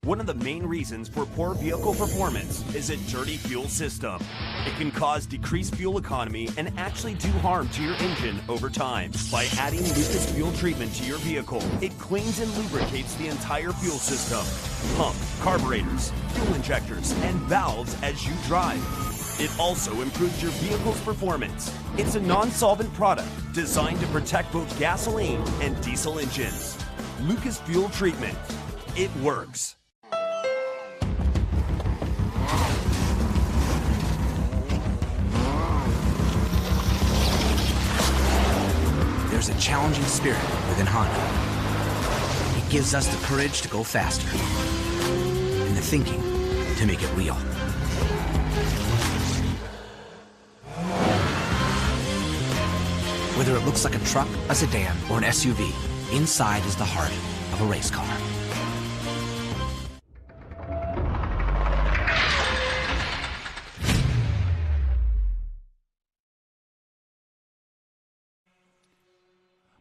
One of the main reasons for poor vehicle performance is a dirty fuel system. It can cause decreased fuel economy and actually do harm to your engine over time. By adding Lucas Fuel Treatment to your vehicle, it cleans and lubricates the entire fuel system, pump, carburetors, fuel injectors, and valves as you drive. It also improves your vehicle's performance. It's a non-solvent product designed to protect both gasoline and diesel engines. Lucas Fuel Treatment. It works. There's a challenging spirit within Honda. It gives us the courage to go faster and the thinking to make it real. Whether it looks like a truck, a sedan, or an SUV, inside is the heart of a race car.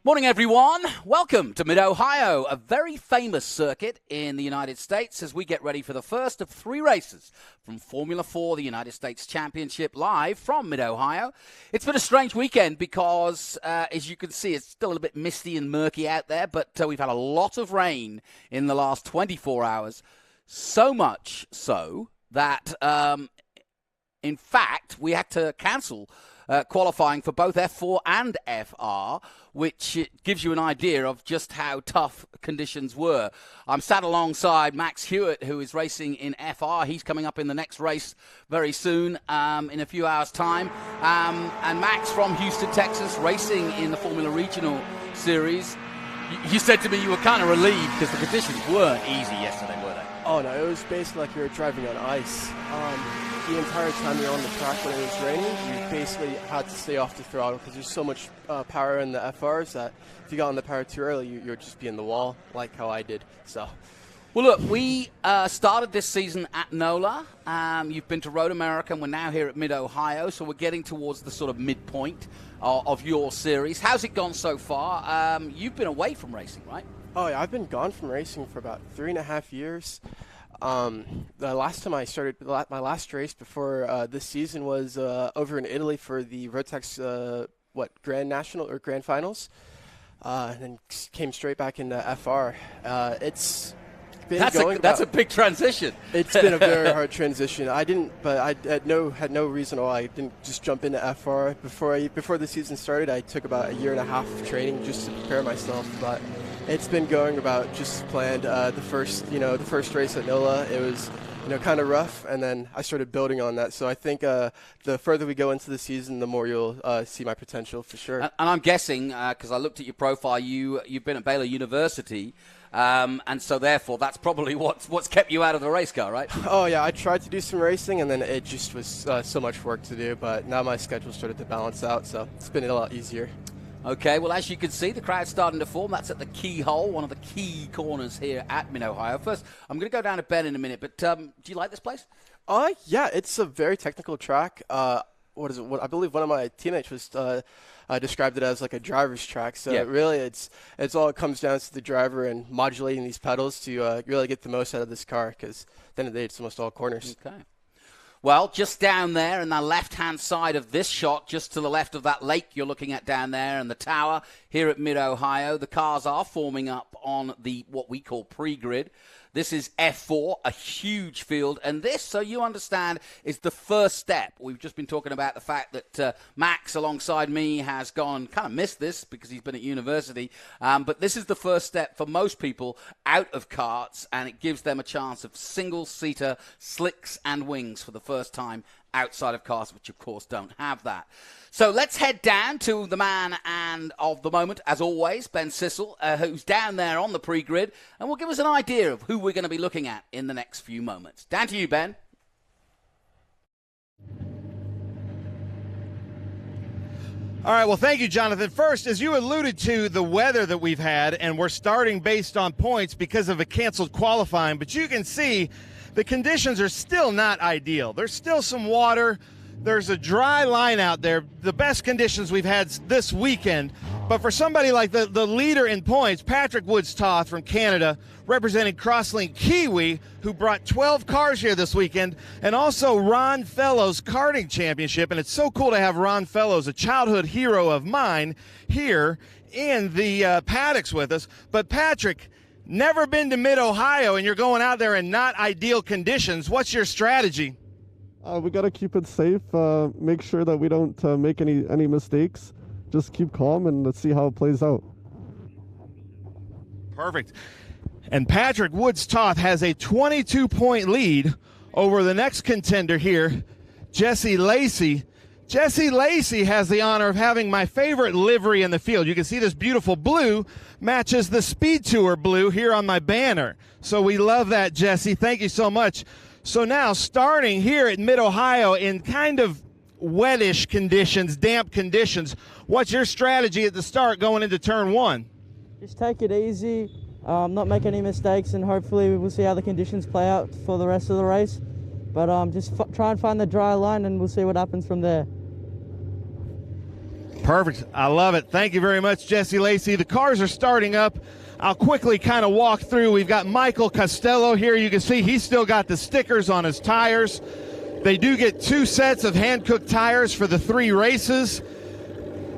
Morning, everyone. Welcome to Mid-Ohio, a very famous circuit in the United States as we get ready for the first of 3 races from Formula 4, the United States Championship, live from Mid-Ohio. It's been a strange weekend because, as you can see, it's still a little bit misty and murky out there, but we've had a lot of rain in the last 24 hours, so much so that, in fact, we had to cancel qualifying for both F4 and FR, which gives you an idea of just how tough conditions were. I'm sat alongside Max Hewitt, who is racing in FR. He's coming up in the next race very soon, in a few hours' time. And Max from Houston, Texas, racing in the Formula Regional Series. You said to me you were kind of relieved because the conditions weren't easy yesterday, were they? Oh, no, it was basically like you were driving on ice. The entire time you're on the track when it was raining, you basically had to stay off the throttle because there's so much power in the FRs that if you got on the power too early, you would just be in the wall, like how I did. So, well, look, we started this season at NOLA. You've been to Road America, and we're now here at Mid-Ohio, so we're getting towards the sort of midpoint of your series. How's it gone so far? You've been away from racing, right? Oh, yeah, I've been gone from racing for about 3.5 years. The last time I started, my last race before this season was over in Italy for the Rotax Grand National or Grand Finals, and then came straight back into FR. It's been that's a big transition. It's been a very hard transition. I had no reason why I didn't just jump into FR before the season started. I took about 1.5 years of training just to prepare myself, but it's been going about just planned. The first race at NOLA, it was kind of rough, and then I started building on that. So I think the further we go into the season, the more you'll see my potential for sure. And I'm guessing, because I looked at your profile, you've been at Baylor University, and so therefore that's probably what's kept you out of the race car, right? Oh yeah, I tried to do some racing, and then it just was so much work to do. But now my schedule started to balance out, so it's been a lot easier. Okay, well, as you can see, the crowd's starting to form. That's at the keyhole, one of the key corners here at Mid-Ohio. First, I'm going to go down to Ben in a minute, but do you like this place? Yeah, it's a very technical track. What is it? I believe one of my teammates was described it as like a driver's track. So yeah. Really, it's all it comes down to the driver and modulating these pedals to really get the most out of this car, because at the end of the day, it's almost all corners. Okay. Well, just down there in the left-hand side of this shot, just to the left of that lake you're looking at down there and the tower here at Mid-Ohio, the cars are forming up on what we call pre-grid. This is F4, a huge field, and this, so you understand, is the first step. We've just been talking about the fact that Max, alongside me, has gone and kind of missed this because he's been at university, but this is the first step for most people out of karts, and it gives them a chance of single-seater slicks and wings for the first time outside of cars, which of course don't have that. So let's head down to the man and of the moment, as always, Ben Sissel, who's down there on the pre-grid, and will give us an idea of who we're going to be looking at in the next few moments. Down to you, Ben. All right, well, thank you, Jonathan. First, as you alluded to, the weather that we've had, and we're starting based on points because of a canceled qualifying, but you can see the conditions are still not ideal. There's still some water. There's a dry line out there. The best conditions we've had this weekend But for somebody like the leader in points, Patrick Woods-Toth from Canada, representing Crosslink Kiwi, who brought 12 cars here this weekend, and also Ron Fellows karting championship. And it's so cool to have Ron Fellows, a childhood hero of mine, here in the paddocks with us. But Patrick, never been to Mid-Ohio, and you're going out there in not ideal conditions. What's your strategy? We got to keep it safe, make sure that we don't make any mistakes. Just keep calm and let's see how it plays out. Perfect. And Patrick Woods-Toth has a 22-point lead over the next contender here, Jesse Lacey. Jesse Lacey has the honor of having my favorite livery in the field. You can see this beautiful blue matches the SpeedTour blue here on my banner. So we love that, Jesse. Thank you so much. So now, starting here at Mid-Ohio in kind of wettish conditions, damp conditions, what's your strategy at the start going into turn one? Just take it easy, not make any mistakes, and hopefully we'll see how the conditions play out for the rest of the race. But just try and find the dry line, and we'll see what happens from there. Perfect. I love it. Thank you very much, Jesse Lacey. The cars are starting up. I'll quickly kind of walk through. We've got Michael Costello here. You can see he's still got the stickers on his tires. They do get 2 sets of hand-cooked tires for the 3 races.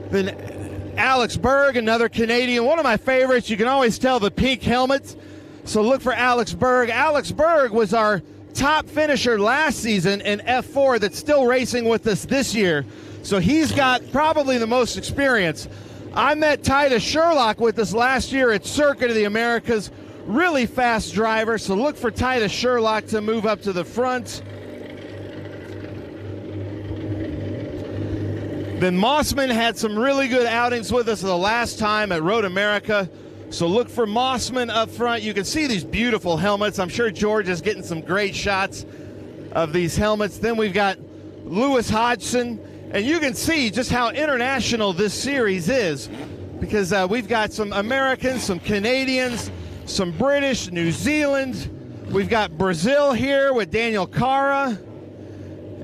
Then Alex Berg, another Canadian, one of my favorites. You can always tell the pink helmet. So look for Alex Berg. Alex Berg was our top finisher last season in F4 that's still racing with us this year. So he's got probably the most experience. I met Titus Sherlock with us last year at Circuit of the Americas. Really fast driver, so look for Titus Sherlock to move up to the front. Then Mossman had some really good outings with us the last time at Road America. So look for Mossman up front. You can see these beautiful helmets. I'm sure George is getting some great shots of these helmets. Then we've got Lewis Hodgson. And you can see just how international this series is, because we've got some Americans, some Canadians, some British, New Zealand. We've got Brazil here with Daniel Cara.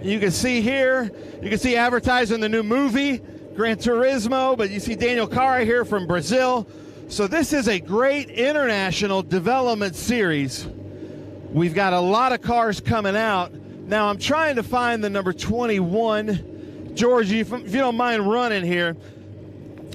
You can see here, you can see advertising the new movie, Gran Turismo, but you see Daniel Cara here from Brazil. So this is a great international development series. We've got a lot of cars coming out. Now I'm trying to find the number 21. Georgie, if you don't mind running here.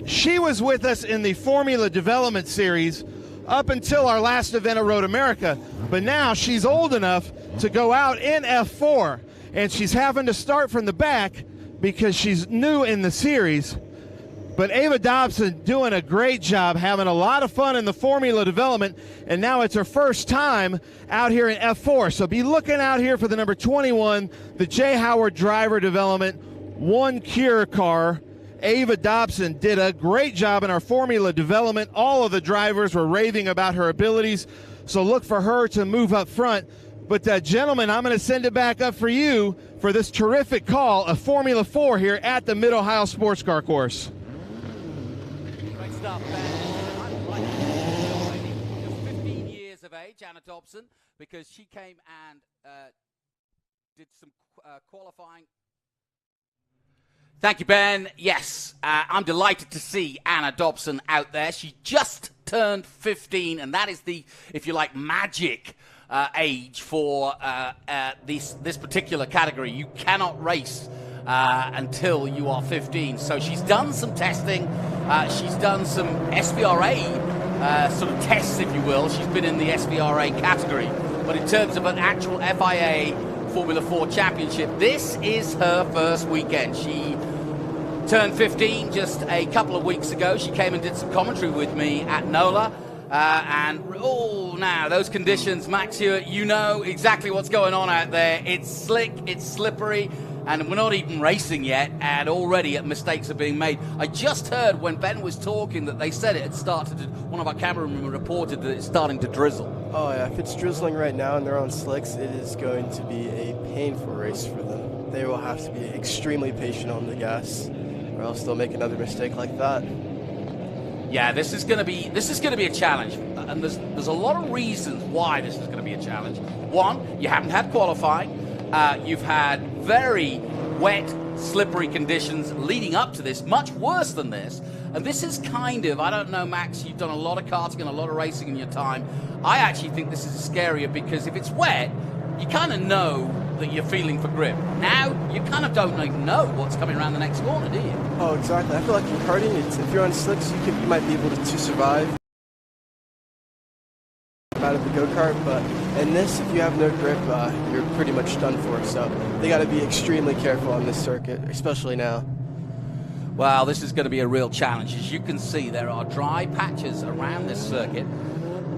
She was with us in the Formula Development Series up until our last event at Road America. But now she's old enough to go out in F4. And she's having to start from the back because she's new in the series. But Ava Dobson doing a great job, having a lot of fun in the Formula Development. And now it's her first time out here in F4. So be looking out here for the number 21, the J. Howard Driver Development. One Cure car. Ava Dobson did a great job in our Formula Development. All of the drivers were raving about her abilities, so look for her to move up front. But gentlemen, I'm going to send it back up for you for this terrific call of Formula 4 here at the Mid-Ohio Sports Car Course. Great stuff, Ben. I'm like just 15 years of age, Anna Dobson, because she came and did some qualifying. Thank you, Ben. Yes, I'm delighted to see Anna Dobson out there. She just turned 15, and that is the, if you like, magic age for this particular category. You cannot race until you are 15. So she's done some testing. She's done some SVRA sort of tests, if you will. She's been in the SVRA category. But in terms of an actual FIA Formula 4 championship, this is her first weekend. She turned 15 just a couple of weeks ago. She came and did some commentary with me at NOLA. Now those conditions, Max Hewitt, you know exactly what's going on out there. It's slick, it's slippery, and we're not even racing yet, and already mistakes are being made. I just heard when Ben was talking that they said it had started to, one of our cameramen reported that it's starting to drizzle. Oh yeah, if it's drizzling right now and they're on slicks, it is going to be a painful race for them. They will have to be extremely patient on the gas, or else they'll make another mistake like that. Yeah, this is going to be a challenge, and there's a lot of reasons why this is going to be a challenge. One, you haven't had qualifying. You've had very wet, slippery conditions leading up to this, much worse than this. And this is kind of, I don't know, Max, you've done a lot of karting and a lot of racing in your time. I actually think this is scarier because if it's wet, you kind of know that you're feeling for grip. Now, you kind of don't even know what's coming around the next corner, do you? Oh, exactly. I feel like in karting, if you're on slicks, you might be able to survive out of the go-kart, but in this, if you have no grip, you're pretty much done for. So they got to be extremely careful on this circuit, especially now. Well, this is going to be a real challenge. As you can see, there are dry patches around this circuit,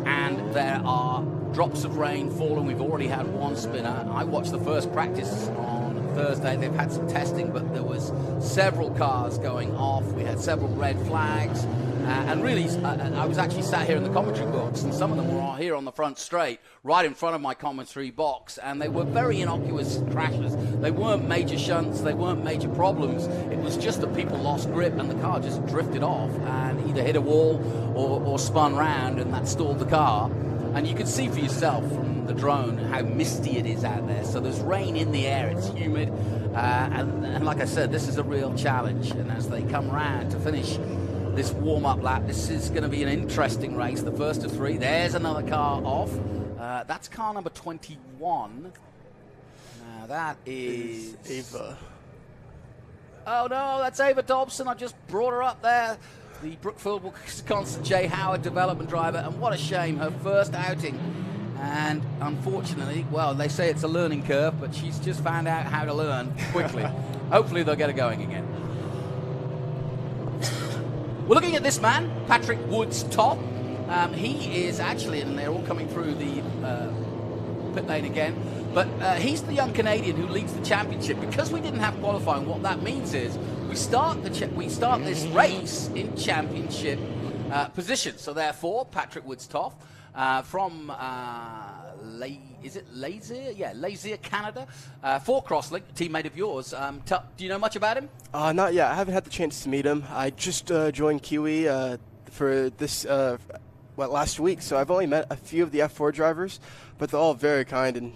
and there are drops of rain falling. We've already had one spinner. I watched the first practice on Thursday. They've had some testing, but there was several cars going off. We had several red flags. And really, I was actually sat here in the commentary box, and some of them were here on the front straight, right in front of my commentary box, and they were very innocuous crashes. They weren't major shunts, they weren't major problems. It was just that people lost grip, and the car just drifted off and either hit a wall or spun round, and that stalled the car. And you can see for yourself from the drone how misty it is out there. So there's rain in the air, it's humid, and like I said, this is a real challenge. And as they come round to finish this warm-up lap, this is going to be an interesting race, the first of three. There's another car off. That's car number 21. Now that is Ava. Oh no, that's Ava Dobson. I just brought her up there. The Brookfield, Wisconsin J. Howard development driver, and what a shame, her first outing. And unfortunately, well, they say it's a learning curve, but she's just found out how to learn quickly. Hopefully they'll get her going again. We're looking at this man, Patrick Woods Top. He is actually, and they're all coming through the pit lane again, but he's the young Canadian who leads the championship. Because we didn't have qualifying, what that means is we start this race in championship position. So therefore, Patrick Woods Top from is it Lazier? Yeah, Lazier, Canada. For Crosslink, teammate of yours. Do you know much about him? Not yet. I haven't had the chance to meet him. I just joined Kiwi for this last week, so I've only met a few of the F4 drivers, but they're all very kind and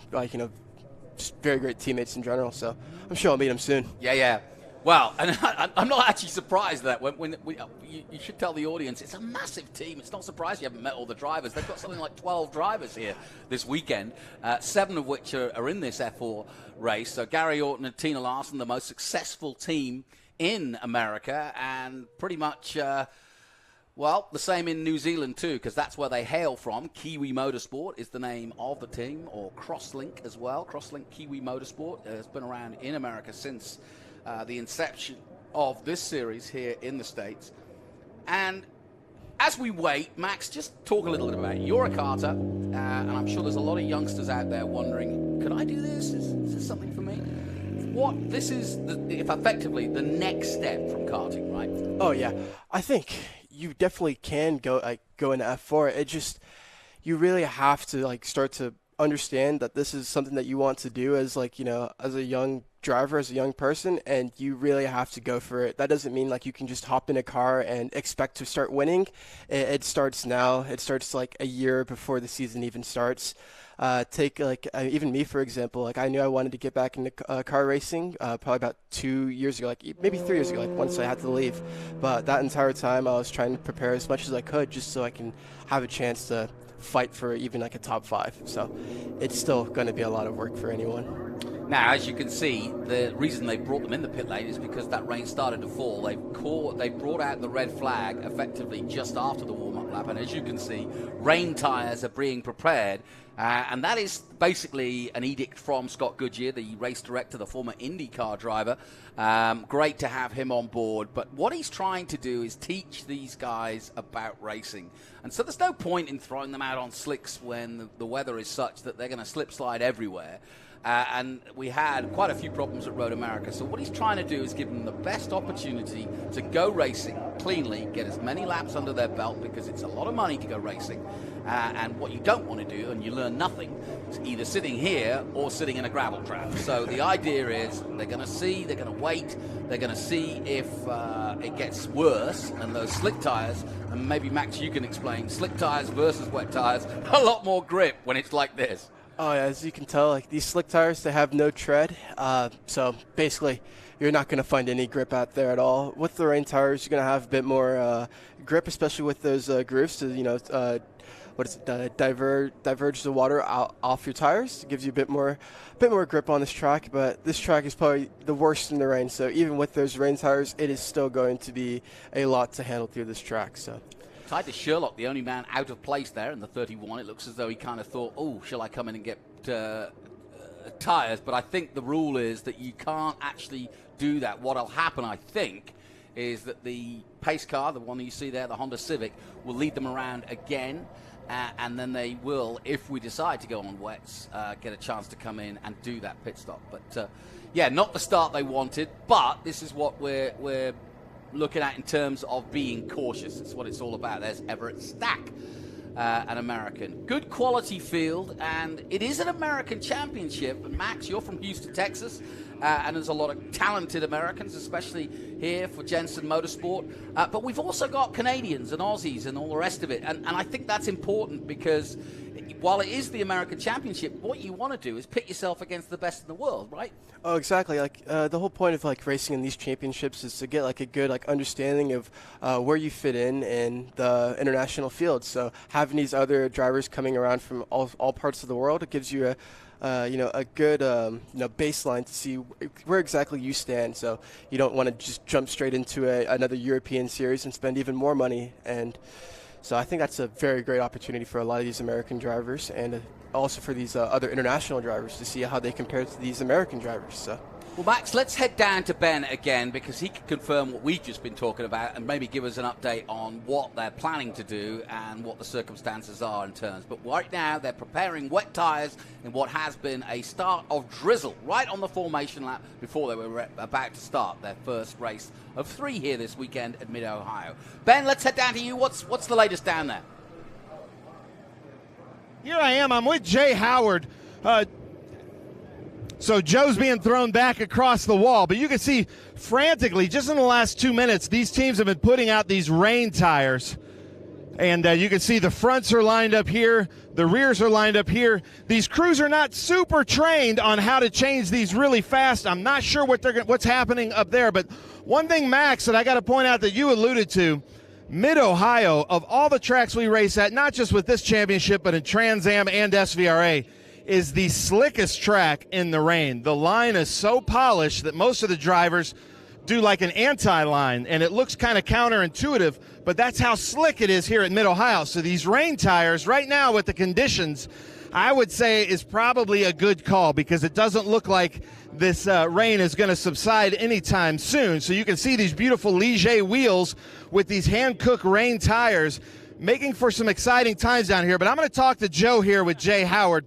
just very great teammates in general. So I'm sure I'll meet him soon. Yeah. Well, and I'm not actually surprised that you should tell the audience it's a massive team. It's not surprised you haven't met all the drivers. They've got something like 12 drivers here this weekend, 7 of which are in this F4 race. So Gary Orton and Tina Larson, the most successful team in America, and pretty much, the same in New Zealand too, because that's where they hail from. Kiwi Motorsport is the name of the team, or Crosslink as well. Crosslink Kiwi Motorsport has been around in America since the inception of this series here in the States. And as we wait, Max, just talk a little bit about it. You're a karter, and I'm sure there's a lot of youngsters out there wondering, could I do this? Is this something for me? This is, if effectively, the next step from karting, right? Oh, yeah. I think you definitely can go into F4. It just, you really have to start to understand that this is something that you want to do as as a young driver, as a young person, and you really have to go for it. That doesn't mean you can just hop in a car and expect to start winning. It starts now. It starts a year before the season even starts. Take even me, for example. I knew I wanted to get back into car racing probably about 2 years ago, maybe 3 years ago, once I had to leave. But that entire time I was trying to prepare as much as I could just so I can have a chance to fight for even a top 5. So it's still going to be a lot of work for anyone. Now, as you can see, the reason they brought them in the pit lane is because that rain started to fall. They brought out the red flag effectively just after the warm-up lap, and as you can see, rain tyres are being prepared, and that is basically an edict from Scott Goodyear, the race director, the former IndyCar driver. Great to have him on board, but what he's trying to do is teach these guys about racing. And so there's no point in throwing them out on slicks when the weather is such that they're going to slip slide everywhere. And we had quite a few problems at Road America. So what he's trying to do is give them the best opportunity to go racing cleanly, get as many laps under their belt, because it's a lot of money to go racing. And what you don't want to do, and you learn nothing, is either sitting here or sitting in a gravel trap. So the idea is they're going to see, they're going to wait, they're going to see if it gets worse, and those slick tires, and maybe Max, you can explain, slick tires versus wet tires, a lot more grip when it's like this. Oh, yeah, as you can tell, these slick tires, they have no tread. So basically, you're not going to find any grip out there at all. With the rain tires, you're going to have a bit more grip, especially with those grooves to diverge the water off your tires. It gives you a bit more grip on this track, but this track is probably the worst in the rain. So even with those rain tires, it is still going to be a lot to handle through this track. So. Tied to Sherlock, the only man out of place there in the 31. It looks as though he kind of thought, oh, shall I come in and get tires? But I think the rule is that you can't actually do that. What'll happen, I think, is that the pace car, the one that you see there, the Honda Civic, will lead them around again. And then they will, if we decide to go on wets, get a chance to come in and do that pit stop. But, yeah, not the start they wanted, but this is what we're looking at in terms of being cautious. It's what it's all about. There's Everett Stack, an American. Good quality field, and it is an American championship. Max, you're from Houston, Texas, and there's a lot of talented Americans, especially here for Jensen Motorsport. But we've also got Canadians and Aussies and all the rest of it. And I think that's important because while it is the American Championship, what you want to do is pit yourself against the best in the world, right? Oh, exactly. Like the whole point of racing in these championships is to get a good understanding of where you fit in the international field. So having these other drivers coming around from all parts of the world, it gives you a good baseline to see where exactly you stand. So you don't want to just jump straight into another European series and spend even more money. And so I think that's a very great opportunity for a lot of these American drivers, and also for these other international drivers to see how they compare to these American drivers. So. Well, Max, let's head down to Ben again because he can confirm what we've just been talking about and maybe give us an update on what they're planning to do and what the circumstances are in terms. But right now, they're preparing wet tyres in what has been a start of drizzle right on the formation lap before they were about to start their first race of 3 here this weekend at Mid-Ohio. Ben, let's head down to you. What's the latest down there? Here I am. I'm with Jay Howard. So Joe's being thrown back across the wall, but you can see frantically, just in the last 2 minutes, these teams have been putting out these rain tires. And you can see the fronts are lined up here, the rears are lined up here. These crews are not super trained on how to change these really fast. I'm not sure what's happening up there, but one thing, Max, that I got to point out that you alluded to, Mid-Ohio, of all the tracks we race at, not just with this championship, but in Trans Am and SVRA, is the slickest track in the rain. The line is so polished that most of the drivers do like an anti-line, and it looks kind of counterintuitive, but that's how slick it is here at Mid-Ohio. So these rain tires, right now with the conditions, I would say is probably a good call because it doesn't look like this rain is going to subside anytime soon. So you can see these beautiful Ligier wheels with these hand-cooked rain tires making for some exciting times down here. But I'm going to talk to Joe here with Jay Howard.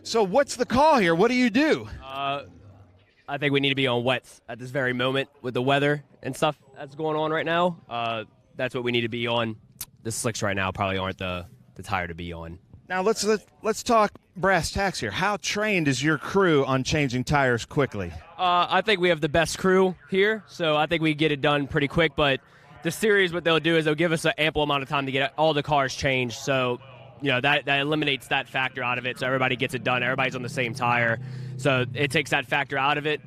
So what's the call here? What do you do? I think we need to be on wets at this very moment with the weather and stuff that's going on right now. That's what we need to be on. The slicks right now probably aren't the tire to be on. Now let's talk brass tacks here. How trained is your crew on changing tires quickly? I think we have the best crew here, so I think we get it done pretty quick. But the series, what they'll do is they'll give us an ample amount of time to get all the cars changed. So that eliminates that factor out of it, so everybody gets it done. Everybody's on the same tire, so it takes that factor out of it.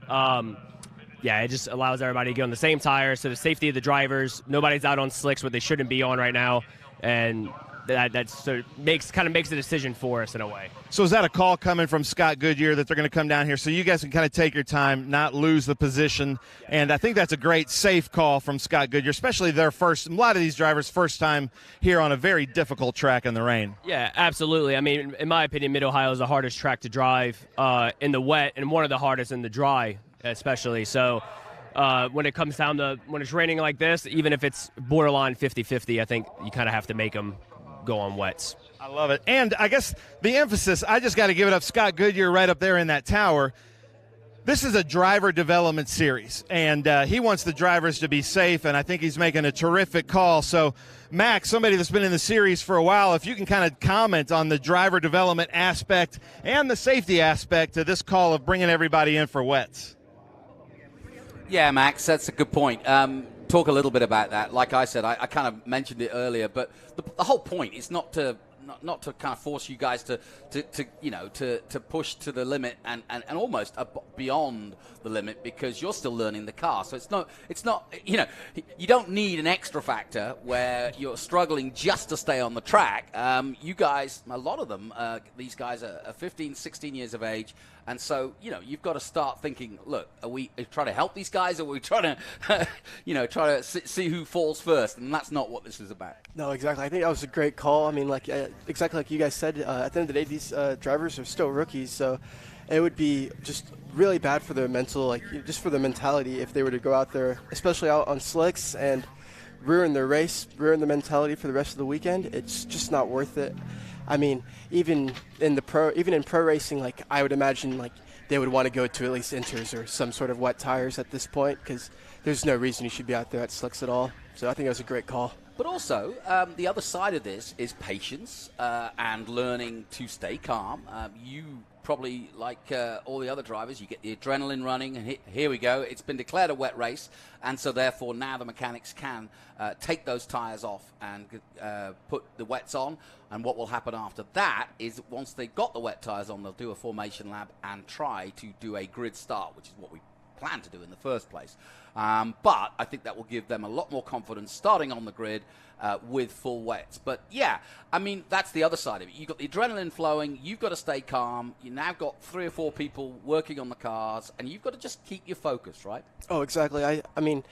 It just allows everybody to get on the same tire, so the safety of the drivers, nobody's out on slicks, what they shouldn't be on right now, and that makes a decision for us in a way. So is that a call coming from Scott Goodyear that they're going to come down here so you guys can kind of take your time, not lose the position? And I think that's a great safe call from Scott Goodyear, especially a lot of these drivers' first time here on a very difficult track in the rain. Yeah, absolutely. I mean, in my opinion, Mid-Ohio is the hardest track to drive in the wet and one of the hardest in the dry, especially. So when it comes down to when it's raining like this, even if it's borderline 50-50, I think you kind of have to make them go on wets. I love it. And I guess the emphasis, I just got to give it up, Scott Goodyear right up there in that tower. This is a driver development series, and he wants the drivers to be safe, and I think he's making a terrific call. So, Max, somebody that's been in the series for a while, if you can kind of comment on the driver development aspect and the safety aspect to this call of bringing everybody in for wets. Yeah, Max, that's a good point. Talk a little bit about that. Like I said, I kind of mentioned it earlier, but the whole point is not to not to kind of force you guys to push to the limit and almost beyond the limit, because you're still learning the car. So it's not you don't need an extra factor where you're struggling just to stay on the track. You guys, a lot of them, these guys are 15, 16 years of age. And so, you've got to start thinking, look, are we trying to help these guys, or are we trying to, try to see who falls first? And that's not what this is about. No, exactly. I think that was a great call. I mean, exactly like you guys said, at the end of the day, these drivers are still rookies. So it would be just really bad for their mental, just for their mentality, if they were to go out there, especially out on slicks, and ruin their race, ruin the mentality for the rest of the weekend. It's just not worth it. I mean, even in pro racing, I would imagine they would want to go to at least inters or some sort of wet tires at this point, because there's no reason you should be out there at slicks at all. So I think that was a great call. But also, the other side of this is patience and learning to stay calm. You probably, like all the other drivers, you get the adrenaline running, and here we go. It's been declared a wet race, and so therefore now the mechanics can take those tires off and put the wets on. And what will happen after that is, once they've got the wet tires on, they'll do a formation lap and try to do a grid start, which is what we planned to do in the first place. But I think that will give them a lot more confidence starting on the grid with full wets. But yeah, I mean, that's the other side of it. You've got the adrenaline flowing, you've got to stay calm, you've now got 3 or 4 people working on the cars, and you've got to just keep your focus, right? Oh, exactly. I mean,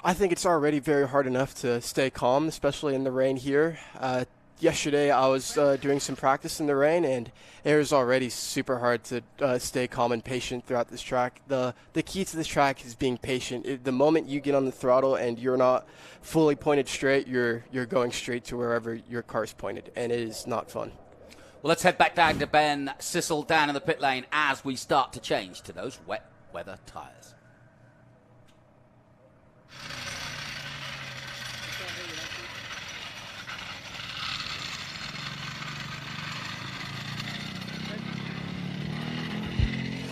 I think it's already very hard enough to stay calm, especially in the rain here. Yesterday I was doing some practice in the rain, and it was already super hard to stay calm and patient throughout this track. The key to this track is being patient. The moment you get on the throttle and you're not fully pointed straight, you're going straight to wherever your car's pointed, and it is not fun. Well, let's head back down to Ben Sissel down in the pit lane as we start to change to those wet weather tires.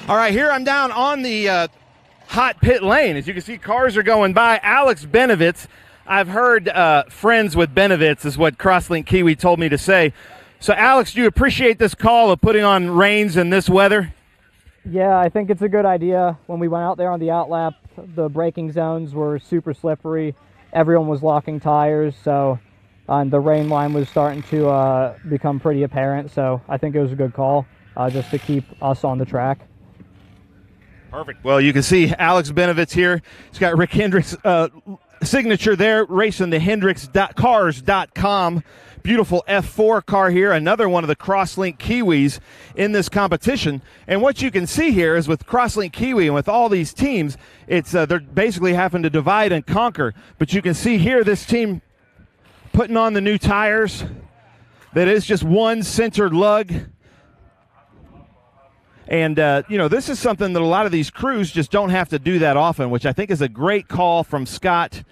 All right, here I'm down on the hot pit lane. As you can see, cars are going by. Alex Benovitz, I've heard friends with Benovitz is what Crosslink Kiwi told me to say. So, Alex, do you appreciate this call of putting on rains in this weather? Yeah, I think it's a good idea. When we went out there on the outlap, the braking zones were super slippery. Everyone was locking tires, so the rain line was starting to become pretty apparent. So I think it was a good call just to keep us on the track. Perfect. Well, you can see Alex Benovitz here. He's got Rick Hendricks' signature there, racing the Hendricks.cars.com. Beautiful F4 car here, another one of the Crosslink Kiwis in this competition. And what you can see here is with Crosslink Kiwi and with all these teams, it's they're basically having to divide and conquer. But you can see here this team putting on the new tires. That is just one centered lug. And, this is something that a lot of these crews just don't have to do that often, which I think is a great call from Scott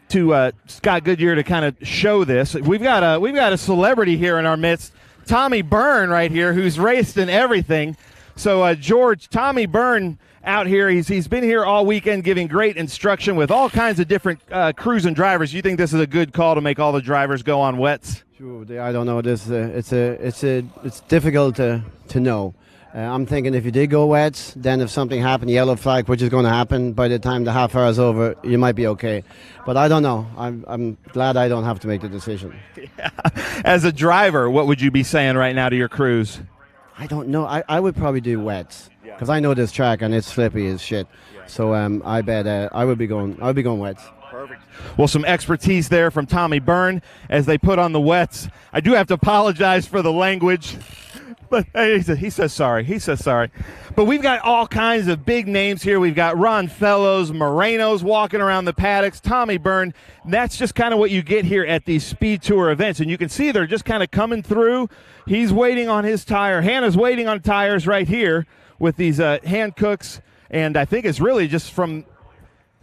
to Scott Goodyear to kind of show this. We've got a celebrity here in our midst, Tommy Byrne right here, who's raced in everything. So, George, Tommy Byrne out here, he's been here all weekend giving great instruction with all kinds of different crews and drivers. You think this is a good call to make all the drivers go on wets? I don't know. This it's difficult to know. I'm thinking if you did go wets, then if something happened, yellow flag, which is going to happen by the time the half hour is over, you might be okay. But I don't know. I'm glad I don't have to make the decision. Yeah. As a driver, what would you be saying right now to your crews? I don't know. I would probably do wets because I know this track and it's slippy as shit. So I bet I would be going wets. Perfect. Well, some expertise there from Tommy Byrne as they put on the wets. I do have to apologize for the language, but he says sorry. He says sorry. But we've got all kinds of big names here. We've got Ron Fellows, Moreno's walking around the paddocks, Tommy Byrne. That's just kind of what you get here at these Speed Tour events. And you can see they're just kind of coming through. He's waiting on his tire. Hannah's waiting on tires right here with these hand cooks. And I think it's really just from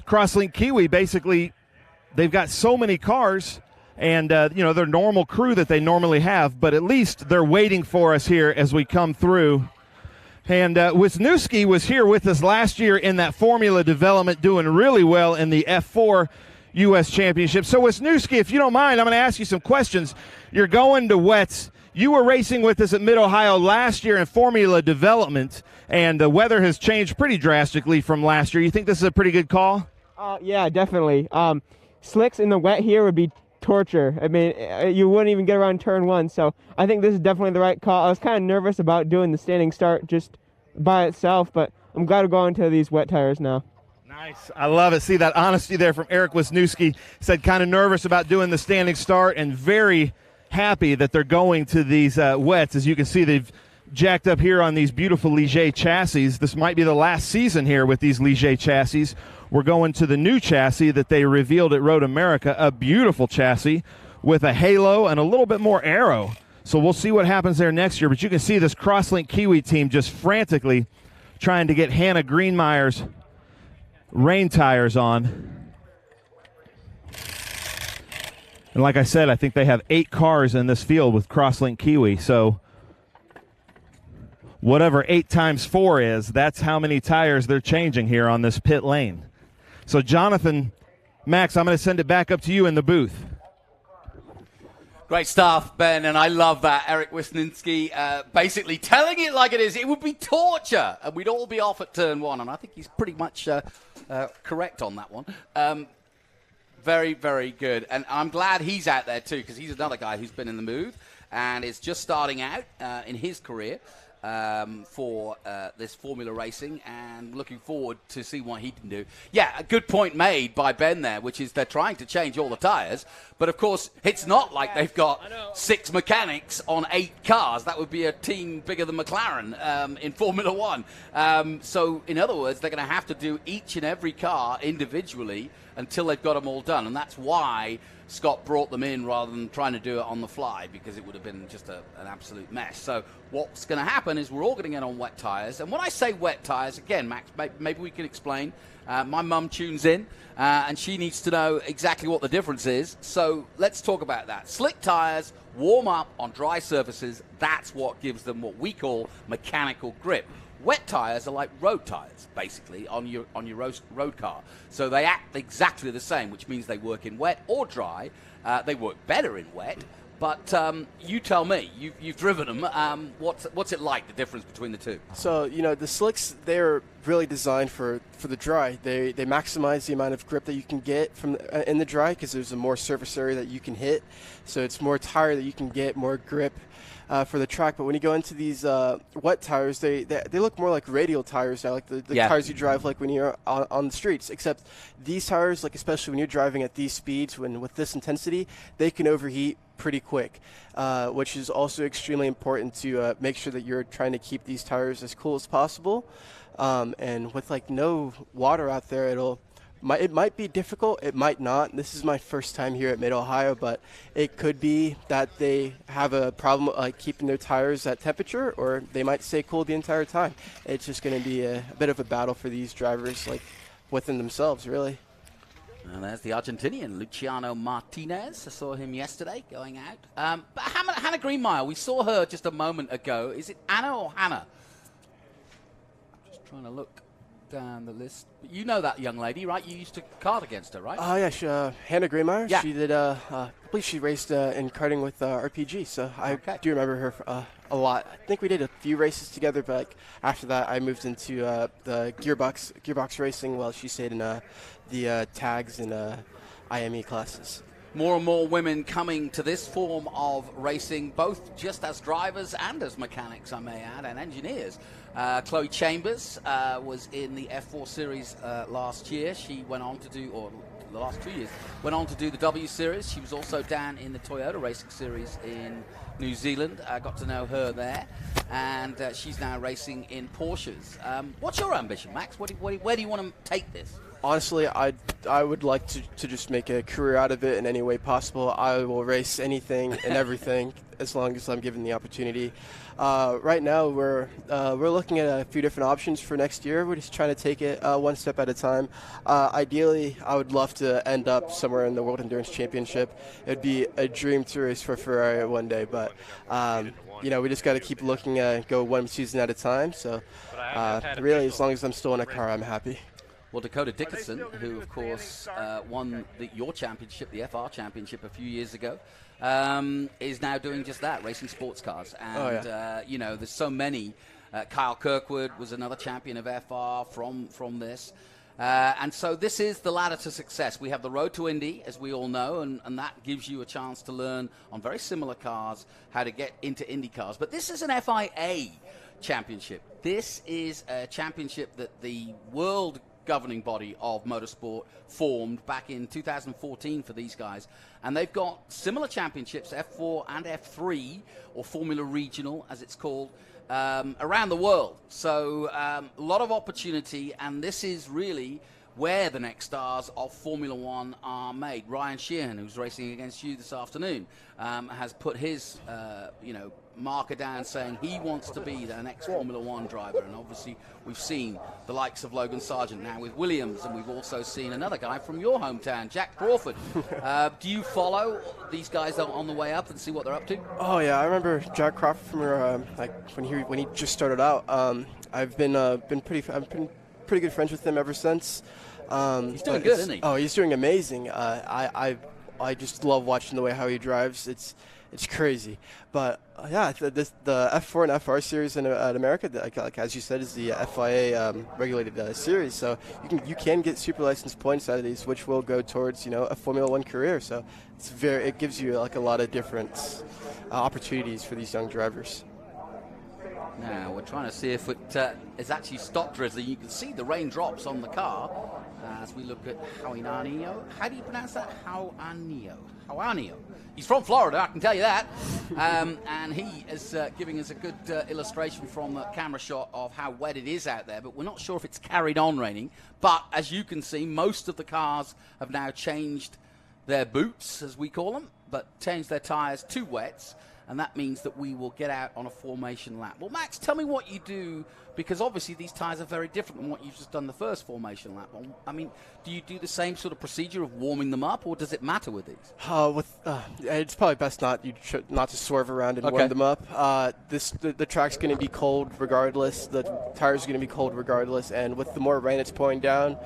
Crosslink Kiwi. Basically, they've got so many cars and, their normal crew that they normally have, but at least they're waiting for us here as we come through. And Wisniewski was here with us last year in that formula development, doing really well in the F4. U.S. Championship. So, Wisniewski, if you don't mind, I'm going to ask you some questions. You're going to wets. You were racing with us at Mid-Ohio last year in Formula Development, and the weather has changed pretty drastically from last year. You think this is a pretty good call? Yeah, definitely. Slicks in the wet here would be torture. I mean, you wouldn't even get around turn 1, so I think this is definitely the right call. I was kind of nervous about doing the standing start just by itself, but I'm glad we're going to these wet tires now. Nice. I love it. See that honesty there from Eric Wisniewski. Said kind of nervous about doing the standing start and very happy that they're going to these wets. As you can see, they've jacked up here on these beautiful Ligier chassis. This might be the last season here with these Ligier chassis. We're going to the new chassis that they revealed at Road America, a beautiful chassis with a halo and a little bit more aero. So we'll see what happens there next year. But you can see this Crosslink Kiwi team just frantically trying to get Hannah Greenmeyer's rain tires on. And like I said, I think they have 8 cars in this field with Crosslink Kiwi. So whatever 8 times 4 is, that's how many tires they're changing here on this pit lane. So Jonathan, Max, I'm going to send it back up to you in the booth. Great stuff, Ben, and I love that. Eric Wisniewski basically telling it like it is. It would be torture, and we'd all be off at turn 1, and I think he's pretty much correct on that one. Very, very good, and I'm glad he's out there too, because he's another guy who's been in the move and is just starting out in his career for this Formula Racing, and looking forward to see what he can do. Yeah, a good point made by Ben there, which is they're trying to change all the tyres, but of course it's not like they've got 6 mechanics on 8 cars. That would be a team bigger than McLaren in Formula One. So in other words, they're going to have to do each and every car individually until they've got them all done, and that's why Scott brought them in rather than trying to do it on the fly, because it would have been just an absolute mess. So what's going to happen is we're all going to get on wet tyres. And when I say wet tyres, again, Max, maybe we can explain. My mum tunes in, and she needs to know exactly what the difference is. So let's talk about that. Slick tyres warm up on dry surfaces. That's what gives them what we call mechanical grip. Wet tyres are like road tyres, basically, on your road car. So they act exactly the same, which means they work in wet or dry. They work better in wet, but you tell me. You've driven them. What's it like, the difference between the two? So, you know, the slicks, they're really designed for the dry. They maximize the amount of grip that you can get from in the dry, because there's a more surface area that you can hit. So it's more tire that you can get, more grip for the track. But when you go into these wet tires, they look more like radial tires now, like the tires you drive like when you're on the streets. Except these tires, like especially when you're driving at these speeds, with this intensity, they can overheat pretty quick, which is also extremely important to make sure that you're trying to keep these tires as cool as possible. And with like no water out there, it might be difficult, it might not. This is my first time here at Mid-Ohio, but it could be that they have a problem like keeping their tires at temperature, or they might stay cool the entire time. It's just going to be a bit of a battle for these drivers, like within themselves, really. And there's the Argentinian, Luciano Martinez. I saw him yesterday going out. But Hannah Greenmeyer, we saw her just a moment ago. Is it Anna or Hannah? I'm just trying to look down the list. But you know that young lady, right? You used to kart against her, right? Oh, yeah, Hannah Greenmeyer. Yeah. She did, I believe she raced in karting with RPG, so I do remember her a lot. I think we did a few races together, but like, after that I moved into the gearbox racing while she stayed in the tags and IME classes. More and more women coming to this form of racing, both just as drivers and as mechanics, I may add, and engineers. Chloe Chambers was in the F4 Series last year. She went on to do, or the last 2 years, went on to do the W Series. She was also down in the Toyota Racing Series in New Zealand. I got to know her there, and she's now racing in Porsches. What's your ambition, Max? Where do you want to take this? Honestly, I would like to just make a career out of it in any way possible. I will race anything and everything as long as I'm given the opportunity. Right now, we're looking at a few different options for next year. We're just trying to take it one step at a time. Ideally, I would love to end up somewhere in the World Endurance Championship. It would be a dream to race for Ferrari one day, but you know, we just got to keep looking at go one season at a time. So really, as long as I'm still in a car, I'm happy. Well, Dakota Dickinson, who, of course, won your championship, the FR championship, a few years ago, is now doing just that, racing sports cars. And, you know, there's so many. Kyle Kirkwood was another champion of FR from this. And so this is the ladder to success. We have the road to Indy, as we all know, and that gives you a chance to learn on very similar cars how to get into Indy cars. But this is an FIA championship. This is a championship that the world governing body of motorsport formed back in 2014 for these guys, and they've got similar championships, F4 and F3, or Formula Regional as it's called, around the world. So a lot of opportunity, and this is really where the next stars of Formula One are made. Ryan Sheehan, who's racing against you this afternoon, has put his marker down, saying he wants to be the next Formula One driver. And obviously we've seen the likes of Logan Sargent now with Williams, and we've also seen another guy from your hometown, Jack Crawford. Do you follow these guys on the way up and see what they're up to? Oh yeah, I remember Jack Crawford from when he just started out. I've been pretty good friends with him ever since. He's doing good, isn't he? Oh, he's doing amazing. I just love watching the way how he drives. It's crazy. But yeah, the F4 and FR series in America, like as you said, is the FIA regulated series. So you can get super license points out of these, which will go towards a Formula One career. So it gives you like a lot of different opportunities for these young drivers. Now we're trying to see if it is actually stopped drizzling. You can see the raindrops on the car as we look at Hauanio. How do you pronounce that? Hauanio. He's from Florida, I can tell you that. And he is giving us a good illustration from the camera shot of how wet it is out there. But we're not sure if it's carried on raining. But as you can see, most of the cars have now changed their boots, as we call them, but changed their tires to wets. And that means that we will get out on a formation lap. Well, Max, tell me what you do, because obviously these tyres are very different than what you've just done the first formation lap. I mean, do you do the same sort of procedure of warming them up, or does it matter with these? It's probably best not to swerve around and warm them up. The track's going to be cold regardless. The tires are going to be cold regardless. And with the more rain it's pouring down,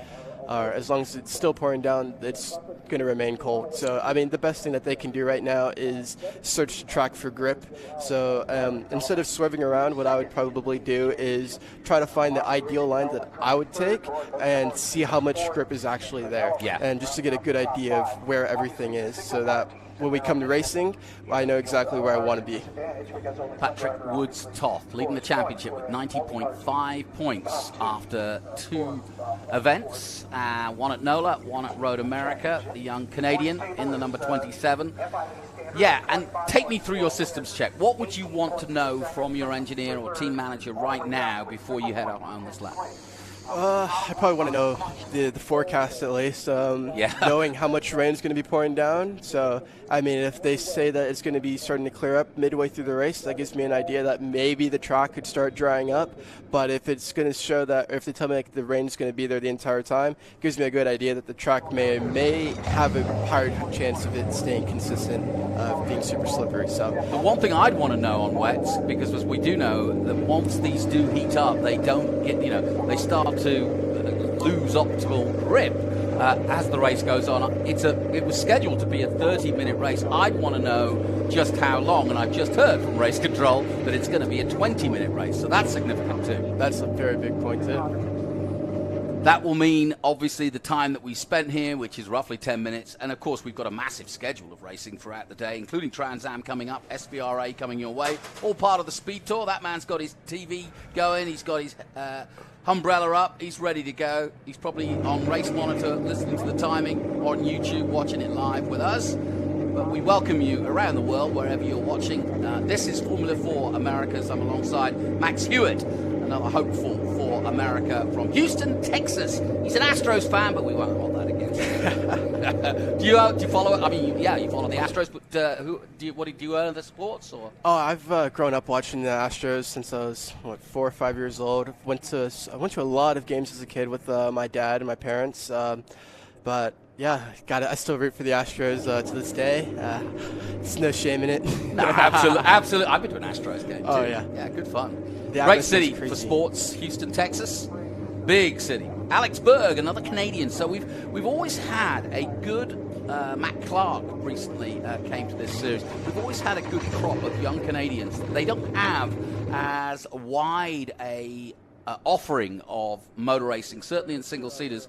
as long as it's still pouring down, it's going to remain cold. So, I mean, the best thing that they can do right now is search the track for grip. So instead of swerving around, what I would probably do is try to find the ideal line that I would take and see how much grip is actually there. Yeah. And just to get a good idea of where everything is, so that when we come to racing, I know exactly where I want to be. Patrick Woods-Toth leading the championship with 90.5 points after 2 events. One at NOLA, one at Road America, the young Canadian in the number 27. Yeah, and take me through your systems check. What would you want to know from your engineer or team manager right now before you head out on this lap? I probably want to know the forecast at least, knowing how much rain is going to be pouring down. So, I mean, if they say that it's going to be starting to clear up midway through the race, that gives me an idea that maybe the track could start drying up. But if it's going to show that, or if they tell me like the rain's going to be there the entire time, it gives me a good idea that the track may have a higher chance of it staying consistent, of being super slippery. So the one thing I'd want to know on wets, because as we do know that once these do heat up, they don't get, they start to lose optimal grip as the race goes on. It was scheduled to be a 30-minute race. I'd want to know just how long, and I've just heard from race control that it's going to be a 20-minute race, so that's significant too. That's a very big point too. That will mean, obviously, the time that we spent here, which is roughly 10 minutes. And, of course, we've got a massive schedule of racing throughout the day, including Trans Am coming up, SVRA coming your way, all part of the Speed Tour. That man's got his TV going. He's got his umbrella up. He's ready to go. He's probably on Race Monitor listening to the timing, or on YouTube watching it live with us. But we welcome you around the world, wherever you're watching. This is Formula 4 Americas. I'm alongside Max Hewitt, another hopeful for America from Houston, Texas. He's an Astros fan, but we won't hold that against him. Do you follow it? I mean, you follow the Astros, but do you own the sports? Or? Oh, I've grown up watching the Astros since I was 4 or 5 years old. I went to a lot of games as a kid with my dad and my parents, but. Yeah, I still root for the Astros to this day. There's no shame in it. No, absolutely. I've been to an Astros game too. Oh, yeah. Yeah, good fun. The Great city for sports, Houston, Texas. Big city. Alex Berg, another Canadian. So we've always had a good. Matt Clark recently came to this series. We've always had a good crop of young Canadians. They don't have as wide a offering of motor racing, certainly in single-seaters.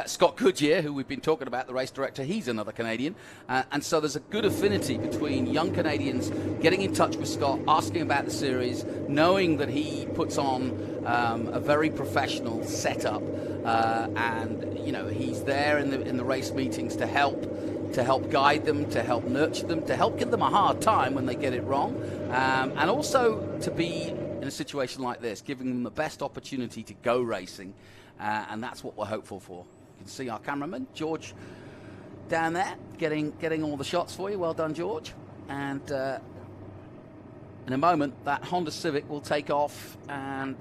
Scott Goodyear, who we've been talking about, the race director, he's another Canadian. And so there's a good affinity between young Canadians getting in touch with Scott, asking about the series, knowing that he puts on a very professional setup. And, you know, he's there in the race meetings to help guide them, to help nurture them, to help give them a hard time when they get it wrong. And also to be in a situation like this, giving them the best opportunity to go racing. And that's what we're hopeful for. You can see our cameraman, George, down there, getting all the shots for you. Well done, George. And in a moment, that Honda Civic will take off and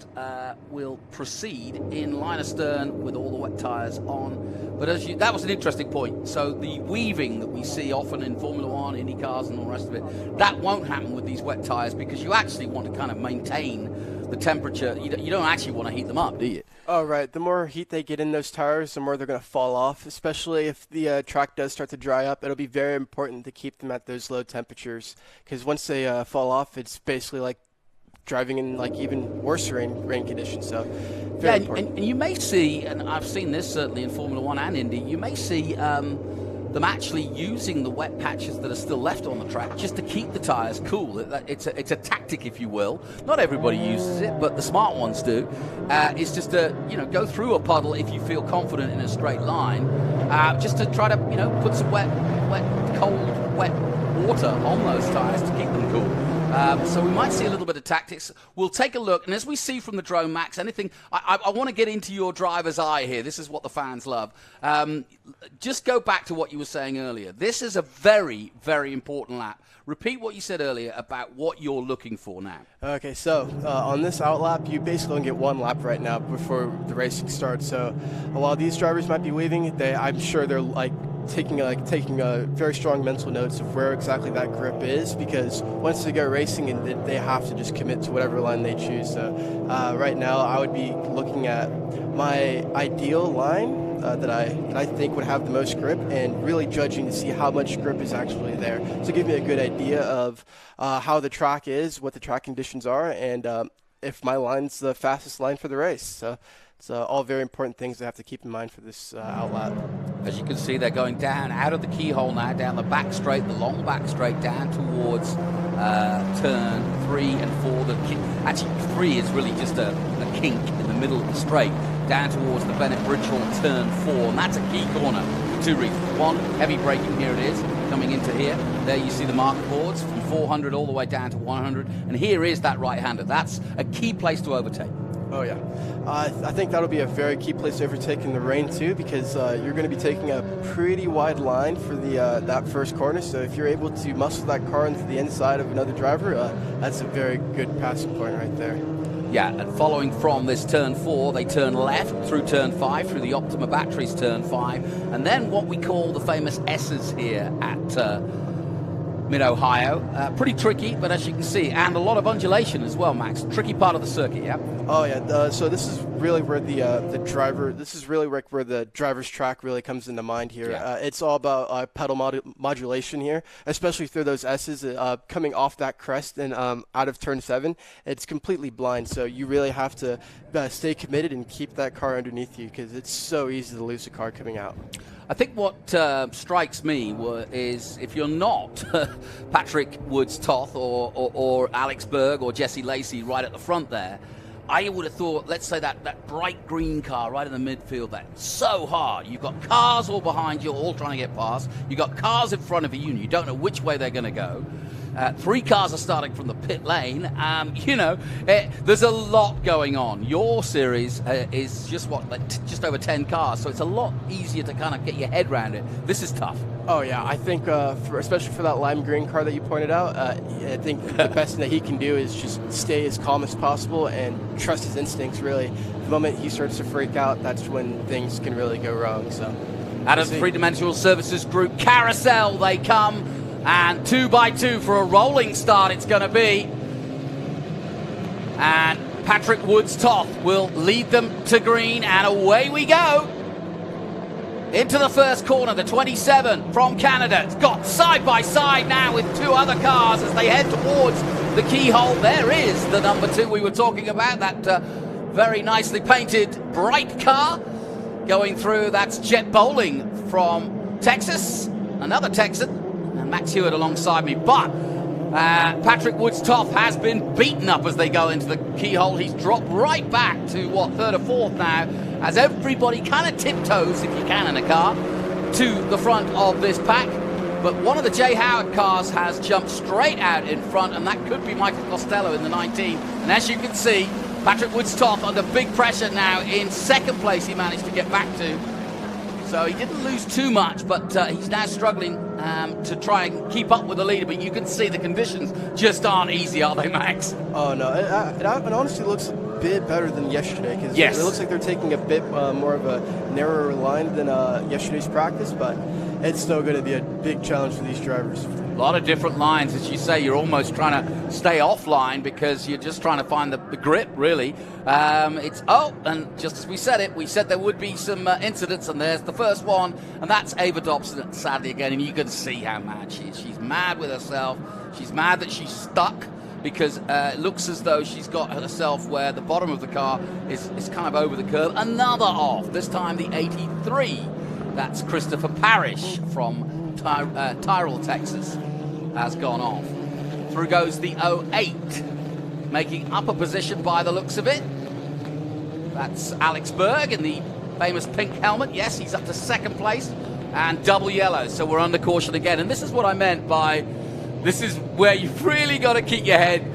will proceed in line astern with all the wet tyres on. But that was an interesting point. So the weaving that we see often in Formula One, Indy cars and all the rest of it, that won't happen with these wet tyres because you actually want to kind of maintain the temperature. You don't actually want to heat them up, do you? Oh, right. The more heat they get in those tires, the more they're going to fall off, especially if the track does start to dry up. It'll be very important to keep them at those low temperatures because once they fall off, it's basically like driving in like even worse rain conditions. So very important. And you may see, and I've seen this certainly in Formula One and Indy, you may see them actually using the wet patches that are still left on the track just to keep the tyres cool. It's a tactic, if you will. Not everybody uses it, but the smart ones do. It's just to go through a puddle if you feel confident in a straight line, just to try to put some cold, wet water on those tyres to keep them cool. So we might see a little bit of tactics. We'll take a look, and as we see from the drone, Max, anything, I want to get into your driver's eye here. This is what the fans love. Just go back to what you were saying earlier. This is a very, very important lap. Repeat what you said earlier about what you're looking for now. Okay, so on this outlap, you basically only get one lap right now before the racing starts. So while these drivers might be weaving, I'm sure they're taking very strong mental notes of where exactly that grip is, because once they go racing, and they have to just commit to whatever line they choose. So right now, I would be looking at my ideal line that I think would have the most grip, and really judging to see how much grip is actually there, to give me a good idea of how the track is, what the track conditions are, and if my line's the fastest line for the race. So it's all very important things to have to keep in mind for this outlap. As you can see, they're going down out of the keyhole now, down the back straight, the long back straight, down towards turn 3 and 4. Actually, 3 is really just a kink in the middle of the straight, down towards the Bennett Bridge Hall turn 4, and that's a key corner for two reasons. One, heavy braking, here it is, coming into here. There you see the marker boards from 400 all the way down to 100, and here is that right-hander. That's a key place to overtake. Oh, yeah. I think that'll be a very key place to overtake in the rain, too, because you're going to be taking a pretty wide line for that first corner. So if you're able to muscle that car into the inside of another driver, that's a very good passing point right there. Yeah, and following from this turn 4, they turn left through turn 5, through the Optima Batteries turn 5, and then what we call the famous S's here at Mid-Ohio. Pretty tricky, but as you can see, and a lot of undulation as well, Max. Tricky part of the circuit, yeah? Oh, yeah. So this is really where where the driver's track really comes into mind here. Yeah. It's all about pedal modulation here, especially through those S's coming off that crest and out of turn 7. It's completely blind, so you really have to stay committed and keep that car underneath you, because it's so easy to lose a car coming out. I think what strikes me is if you're not Patrick Woods-Toth or Alex Berg or Jesse Lacey right at the front there, I would have thought, let's say that bright green car right in the midfield there, so hard. You've got cars all behind you, all trying to get past. You've got cars in front of you, and you don't know which way they're going to go. 3 cars are starting from the pit lane. There's a lot going on. Your series is just over 10 cars, so it's a lot easier to kind of get your head around it. This is tough. Oh, yeah. I think, especially for that lime green car that you pointed out, I think the best thing that he can do is just stay as calm as possible and trust his instincts, really. The moment he starts to freak out, that's when things can really go wrong. So, out of the three-dimensional services group, Carousel, they come, and 2x2 for a rolling start it's going to be. And Patrick Woods-Toth will lead them to green, and away we go. Into the first corner, the 27 from Canada. It's got side by side now with two other cars as they head towards the keyhole. There is the number 2 we were talking about, that very nicely painted bright car going through. That's Jet Bowling from Texas, another Texan, and Max Hewitt alongside me. But Patrick Woods-Toth has been beaten up as they go into the keyhole. He's dropped right back to, third or fourth now, as everybody kind of tiptoes, if you can in a car, to the front of this pack. But one of the Jay Howard cars has jumped straight out in front, and that could be Michael Costello in the 19. And as you can see, Patrick Woods-Toth under big pressure now in second place he managed to get back to. So he didn't lose too much, but he's now struggling to try and keep up with the leader. But you can see the conditions just aren't easy, are they, Max? Oh, no. It honestly looks a bit better than yesterday, because yes, it looks like they're taking a bit more of a narrower line than yesterday's practice, but it's still going to be a big challenge for these drivers. A lot of different lines, as you say. You're almost trying to stay offline because you're just trying to find the grip, really. And just as we said there would be some incidents, and there's the first one, and that's Ava Dobson, sadly again, and you can see how mad she is. She's mad with herself. She's mad that she's stuck, because it looks as though she's got herself where the bottom of the car is kind of over the curb. Another off, this time the 83. That's Christopher Parrish from Tyrrell, Texas, has gone off. Through goes the 08, making up a position by the looks of it. That's Alex Berg in the famous pink helmet. Yes, he's up to second place, and double yellow, so we're under caution again. And this is what I meant by, this is where you've really got to keep your head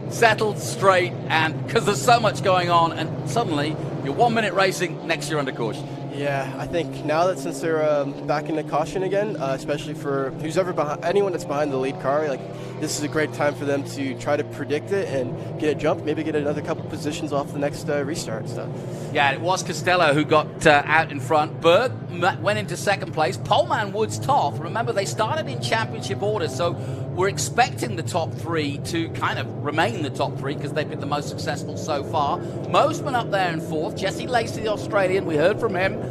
settled straight, and because there's so much going on, and suddenly you're 1 minute racing, next you're under caution. Yeah, I think now that since they're back into caution again, especially for who's ever behind, anyone that's behind the lead car, like this is a great time for them to try to predict it and get a jump, maybe get another couple positions off the next restart stuff. Yeah, it was Costello who got out in front. Berg went into second place. Poleman Woods-Toth, remember they started in championship order, so we're expecting the top 3 to kind of remain the top 3 because they've been the most successful so far. Mosman up there in fourth. Jesse Lacey, the Australian, we heard from him.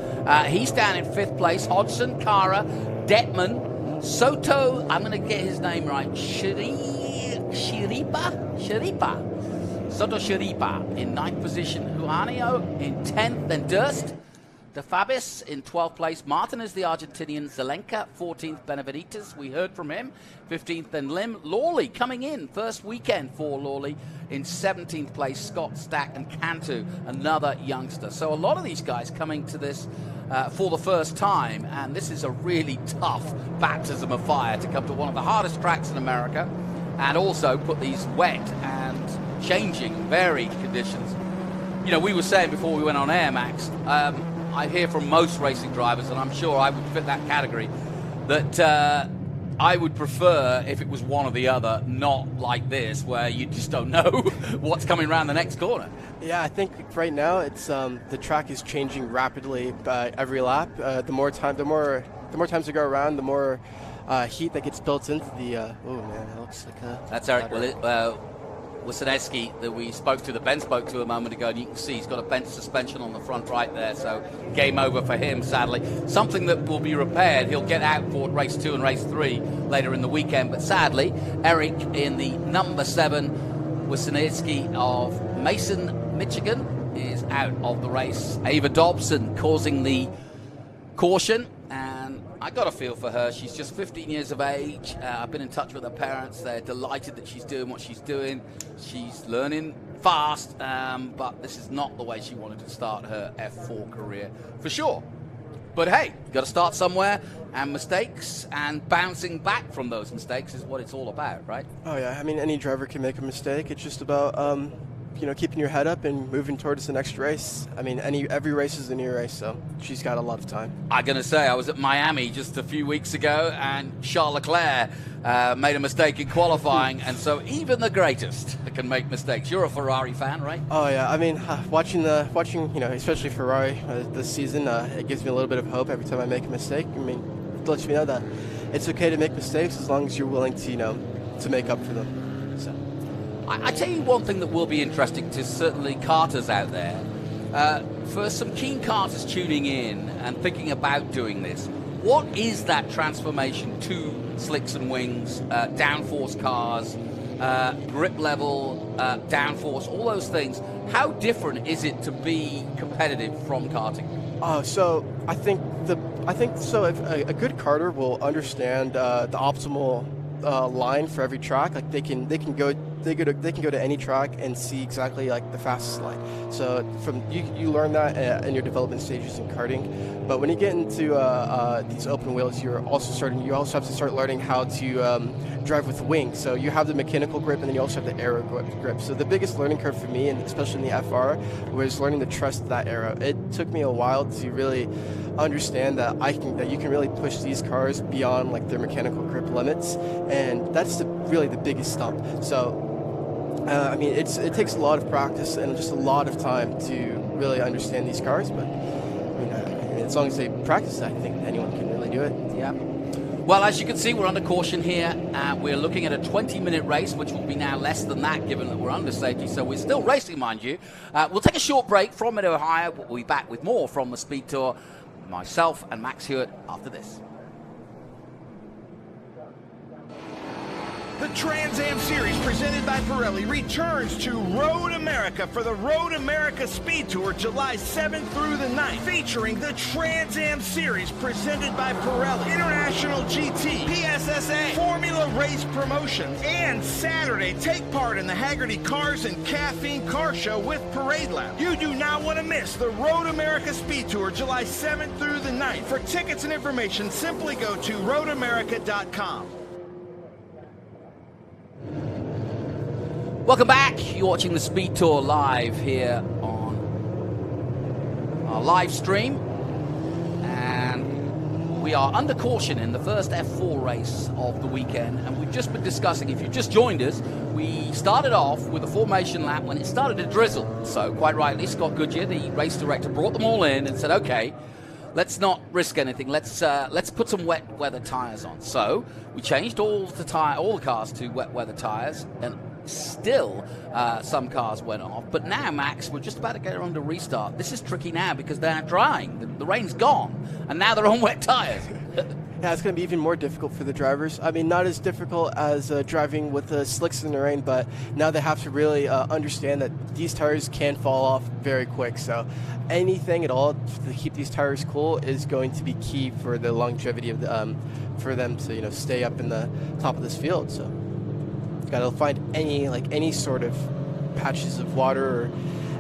He's down in fifth place. Hodgson, Kara, Detman, Soto, I'm going to get his name right, Shiripa? Soto Shiripa in ninth position. Juanio in 10th, then Durst. De Fabis in 12th place. Martin is the Argentinian. Zelenka, 14th. Benavides, we heard from him. 15th, then Lim. Lawley coming in. First weekend for Lawley in 17th place. Scott, Stack, and Cantu, another youngster. So a lot of these guys coming to this for the first time. And this is a really tough baptism of fire to come to one of the hardest tracks in America and also put these wet and changing, varied conditions. You know, we were saying before we went on air, Max, I hear from most racing drivers, and I'm sure I would fit that category, that I would prefer if it was one or the other, not like this, where you just don't know what's coming around the next corner. Yeah, I think right now it's the track is changing rapidly every lap. The more times you go around, the more heat that gets built into the. Oh man, that looks like a. That's Eric Wisniewski that we spoke to, that Ben spoke to a moment ago, and you can see he's got a bent suspension on the front right there, so game over for him, sadly. Something that will be repaired. He'll get out for race 2 and race 3 later in the weekend, but sadly, Eric in the number 7, Wisniewski of Mason, Michigan, is out of the race. Ava Dobson causing the caution, and I got a feel for her. She's just 15 years of age. I've been in touch with her parents. They're delighted that she's doing what she's doing. She's learning fast, but this is not the way she wanted to start her F4 career, for sure. But hey, you've got to start somewhere, and mistakes and bouncing back from those mistakes is what it's all about, right? Oh yeah, I mean, any driver can make a mistake. It's just about keeping your head up and moving towards the next race. I mean, every race is a new race, so she's got a lot of time. I'm going to say, I was at Miami just a few weeks ago, and Charles Leclerc made a mistake in qualifying, and so even the greatest can make mistakes. You're a Ferrari fan, right? Oh yeah, I mean, watching especially Ferrari this season, it gives me a little bit of hope every time I make a mistake. I mean, it lets me know that it's okay to make mistakes as long as you're willing to, to make up for them. So I tell you one thing that will be interesting to certainly karters out there. For some keen karters tuning in and thinking about doing this, what is that transformation to slicks and wings, downforce cars, grip level, downforce, all those things? How different is it to be competitive from karting? So I think so. If a good karter will understand the optimal line for every track. Like they can go to any track and see exactly like the fastest line. So from you learn that in your development stages in karting. But when you get into these open wheels, you also have to start learning how to drive with wings. So you have the mechanical grip, and then you also have the aero grip. So the biggest learning curve for me, and especially in the FR, was learning to trust that aero. It took me a while to really understand that you can really push these cars beyond like their mechanical grip limits, and that's really the biggest stump. So I mean, it takes a lot of practice and just a lot of time to really understand these cars, but I mean, as long as they practice, I think anyone can really do it. Yeah. Well, as you can see, we're under caution here. We're looking at a 20-minute race, which will be now less than that, given that we're under safety. So we're still racing, mind you. We'll take a short break from Mid-Ohio. We'll be back with more from the Speed Tour. Myself and Max Hewitt after this. The Trans Am Series presented by Pirelli returns to Road America for the Road America Speed Tour July 7th through the 9th, featuring the Trans Am Series presented by Pirelli, International GT, PSSA, Formula Race Promotions, and Saturday, take part in the Haggerty Cars and Caffeine Car Show with Parade Lab. You do not want to miss the Road America Speed Tour July 7th through the 9th. For tickets and information, simply go to roadamerica.com. Welcome back. You're watching the Speed Tour live here on our live stream. And we are under caution in the first F4 race of the weekend. And we've just been discussing, if you just joined us, we started off with a formation lap when it started to drizzle. So quite rightly, Scott Goodyear, the race director, brought them all in and said, okay, let's not risk anything. Let's put some wet weather tires on. So we changed all the cars to wet weather tires, and still some cars went off. But now, Max, we're just about to get on to restart. This is tricky now because they're drying. The rain's gone, and now they're on wet tires. Yeah, it's going to be even more difficult for the drivers. I mean, not as difficult as driving with the slicks in the rain, but now they have to really understand that these tires can fall off very quick. So anything at all to keep these tires cool is going to be key for the longevity of for them to stay up in the top of this field. So you've got to find any sort of patches of water or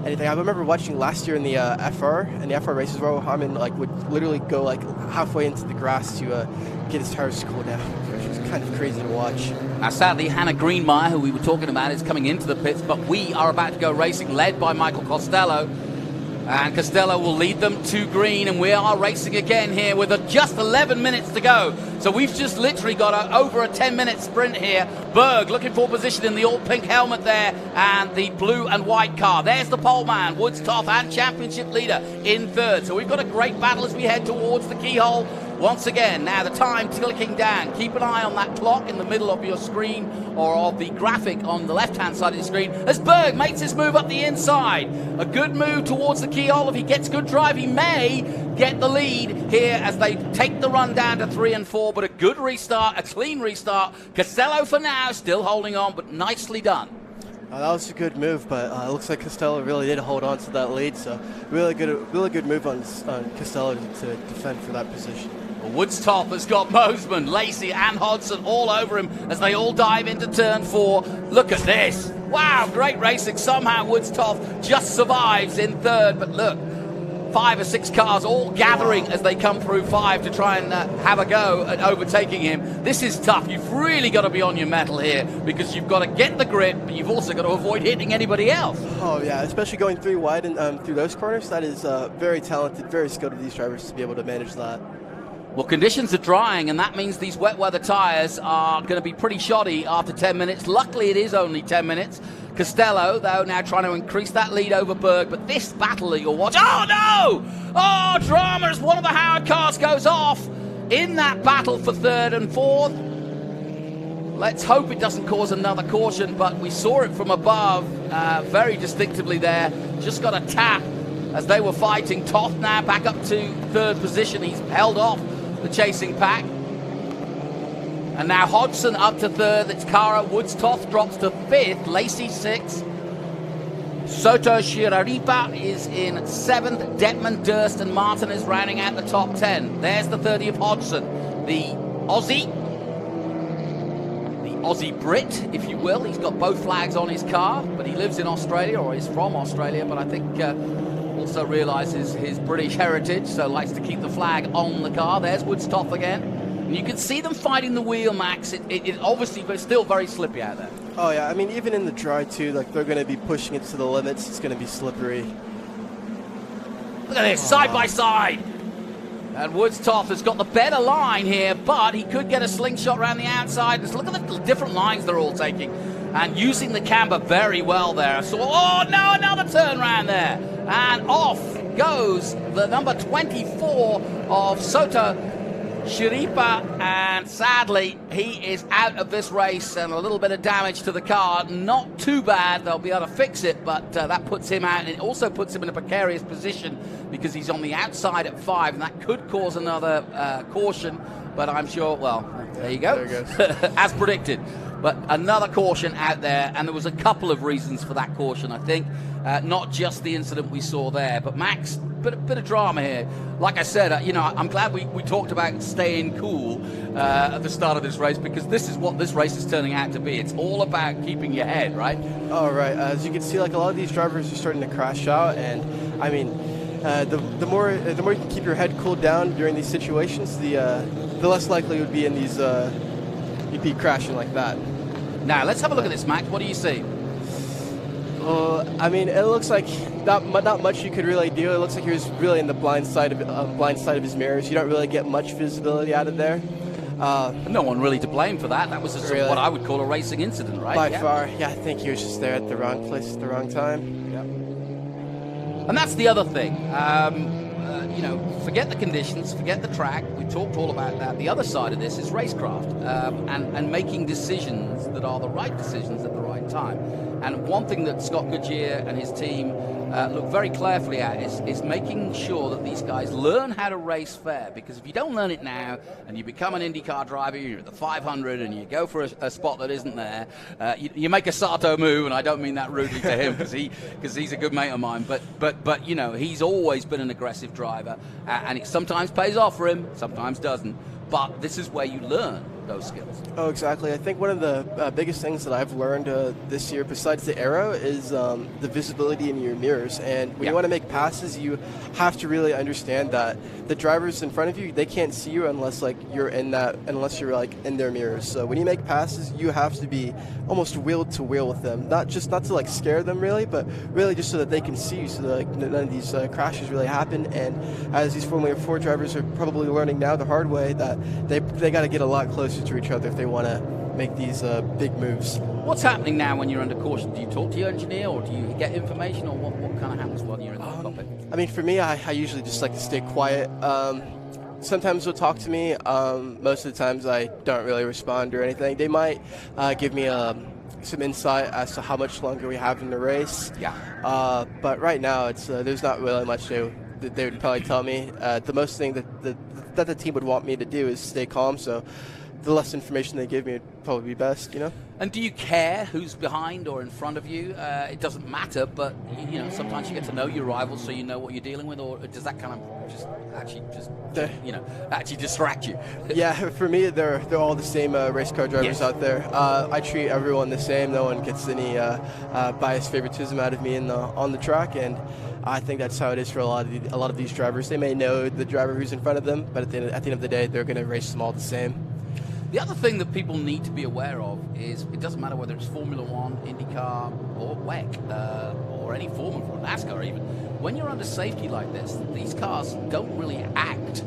anything. I remember watching last year in the FR races where Hammond would literally go halfway into the grass to get his tires to cool down, which was kind of crazy to watch. Now, sadly, Hannah Greenmeyer, who we were talking about, is coming into the pits, but we are about to go racing, led by Michael Costello. And Costello will lead them to green, and we are racing again here with just 11 minutes to go. So we've just literally got over a 10-minute sprint here. Berg looking for position in the all-pink helmet there, and the blue and white car. There's the pole man, Woods Toff, and championship leader in third. So we've got a great battle as we head towards the keyhole. Once again, now the time clicking down. Keep an eye on that clock in the middle of your screen, or of the graphic on the left-hand side of the screen, as Berg makes his move up the inside. A good move towards the keyhole. If he gets good drive, he may get the lead here as they take the run down to 3 and 4, but a good restart, a clean restart. Costello for now, still holding on, but nicely done. That was a good move, but it looks like Costello really did hold on to that lead, so really good move on Costello to defend for that position. Woods Top has got Mosman, Lacey, and Hodson all over him as they all dive into turn 4. Look at this. Wow, great racing. Somehow Woods Top just survives in third, but look, 5 or 6 cars all gathering as they come through 5 to try and have a go at overtaking him. This is tough. You've really got to be on your mettle here because you've got to get the grip, but you've also got to avoid hitting anybody else. Oh, yeah, especially going 3 wide and through those corners. That is very talented, very skilled of these drivers to be able to manage that. Well, conditions are drying, and that means these wet weather tires are going to be pretty shoddy after 10 minutes. Luckily, it is only 10 minutes. Costello, though, now trying to increase that lead over Berg, but this battle that you'll watch... Oh, no! Oh, drama as one of the Howard cars goes off in that battle for 3rd and 4th. Let's hope it doesn't cause another caution, but we saw it from above very distinctly there. Just got a tap as they were fighting. Toth now back up to third position. He's held off the chasing pack. And now Hodgson up to third. It's Kara. Woods Toth drops to fifth. Lacey sixth. Soto Shiraripa is in seventh. Detman, Durst, and Martin is rounding out the top 10. There's the 30 of Hodgson. The Aussie Brit, if you will. He's got both flags on his car, but he lives in Australia, or is from Australia, but I think also realizes his British heritage, so likes to keep the flag on the car. There's Woods Toth again. And you can see them fighting the wheel, Max. It obviously, but it's still very slippy out there. Oh, yeah. I mean, even in the dry, too, like, they're going to be pushing it to the limits. It's going to be slippery. Look at this, side by side. And Woods Toth has got the better line here, but he could get a slingshot around the outside. Just look at the different lines they're all taking. And using the camber very well there. So, oh, no, another turn round there. And off goes the number 24 of Soto Shiripa, and sadly he is out of this race, and a little bit of damage to the car. Not too bad, they'll be able to fix it, but that puts him out, and it also puts him in a precarious position because he's on the outside at 5, and that could cause another caution, but I'm sure, well, there you go. There it goes. As predicted. But another caution out there, and there was a couple of reasons for that caution, I think. Not just the incident we saw there, but Max, bit of drama here. Like I said, I'm glad we talked about staying cool at the start of this race, because this is what this race is turning out to be. It's all about keeping your head, right? Oh, right. As you can see, like, a lot of these drivers are starting to crash out, and I mean, the more you can keep your head cooled down during these situations, the less likely it would be in these you'd be crashing like that. Now let's have a look at this, Max. What do you see? I mean, it looks like not much you could really do. It looks like he was really in the blind side of his mirrors. You don't really get much visibility out of there. No one really to blame for that. That was really what I would call a racing incident, right? By far, yeah. I think he was just there at the wrong place at the wrong time. Yeah. And that's the other thing. Forget the conditions, forget the track. We talked all about that. The other side of this is racecraft and making decisions that are the right decisions at the right time. And one thing that Scott Goodyear and his team look very carefully at is making sure that these guys learn how to race fair. Because if you don't learn it now and you become an IndyCar driver, you're at the 500 and you go for a spot that isn't there, you make a Sato move, and I don't mean that rudely to him because he's a good mate of mine. But he's always been an aggressive driver, and it sometimes pays off for him, sometimes doesn't. But this is where you learn those skills. Oh, exactly. I think one of the biggest things that I've learned this year, besides the aero, is the visibility in your mirrors. And when you want to make passes, you have to really understand that the drivers in front of you, they can't see you unless you're in their mirrors. So when you make passes, you have to be almost wheel to wheel with them, not to scare them really, but really just so that they can see you, so that none of these crashes really happen. And as these Formula 4 drivers are probably learning now the hard way, that they got to get a lot closer to each other if they want to make these big moves. What's happening now when you're under caution? Do you talk to your engineer, or do you get information, or what kind of happens while you're in the cockpit? I mean, for me, I usually just like to stay quiet. Sometimes they'll talk to me. Most of the times I don't really respond or anything. They might give me some insight as to how much longer we have in the race. Yeah. But right now, it's there's not really much they would probably tell me. The most thing that the team would want me to do is stay calm. So the less information they give me would probably be best, And do you care who's behind or in front of you? It doesn't matter, but sometimes you get to know your rivals, so you know what you're dealing with, or does that kind of just actually distract you? Yeah, for me, they're all the same race car drivers out there. I treat everyone the same. No one gets any biased favoritism out of me on the track, and I think that's how it is for a lot of these drivers. They may know the driver who's in front of them, but at the end of the day, they're going to race them all the same. The other thing that people need to be aware of is it doesn't matter whether it's Formula 1, IndyCar, or WEC, or any form of NASCAR even. When you're under safety like this, these cars don't really act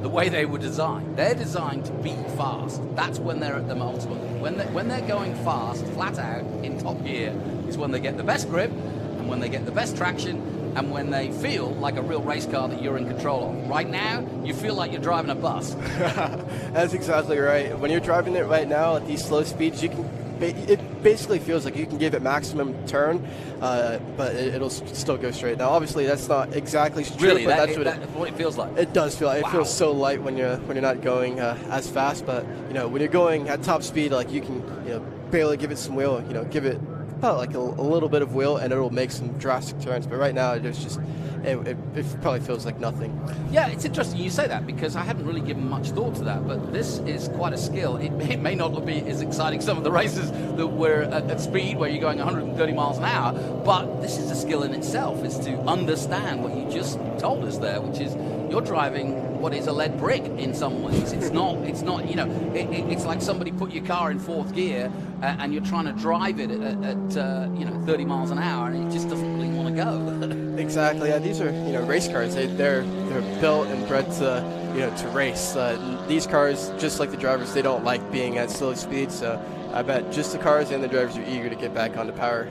the way they were designed. They're designed to be fast. That's when they're at the ultimate. When they're going fast, flat out, in top gear, is when they get the best grip, and when they get the best traction, and when they feel like a real race car that you're in control of. Right now, you feel like you're driving a bus. That's exactly right. When you're driving it right now at these slow speeds, it basically feels like you can give it maximum turn, but it'll still go straight. Now, obviously, that's not exactly true, Really, but that's what it feels like. It does feel like. Wow. It feels so light when you're not going as fast. But when you're going at top speed, like you can barely give it some wheel. Give it about like a little bit of wheel, and it'll make some drastic turns. But right now, it's just it probably feels like nothing. Yeah, it's interesting you say that, because I hadn't really given much thought to that, but this is quite a skill. It may not be as exciting some of the races that were at speed where you're going 130 miles an hour, but this is a skill in itself, is to understand what you just told us there, which is you're driving what is a lead brick in some ways. It's not it's like somebody put your car in fourth gear and you're trying to drive it at 30 miles an hour, and it just doesn't really want to go. Exactly. Yeah, these are race cars. They're built and bred to race. These cars, just like the drivers, they don't like being at slow speed. So I bet just the cars and the drivers are eager to get back onto power.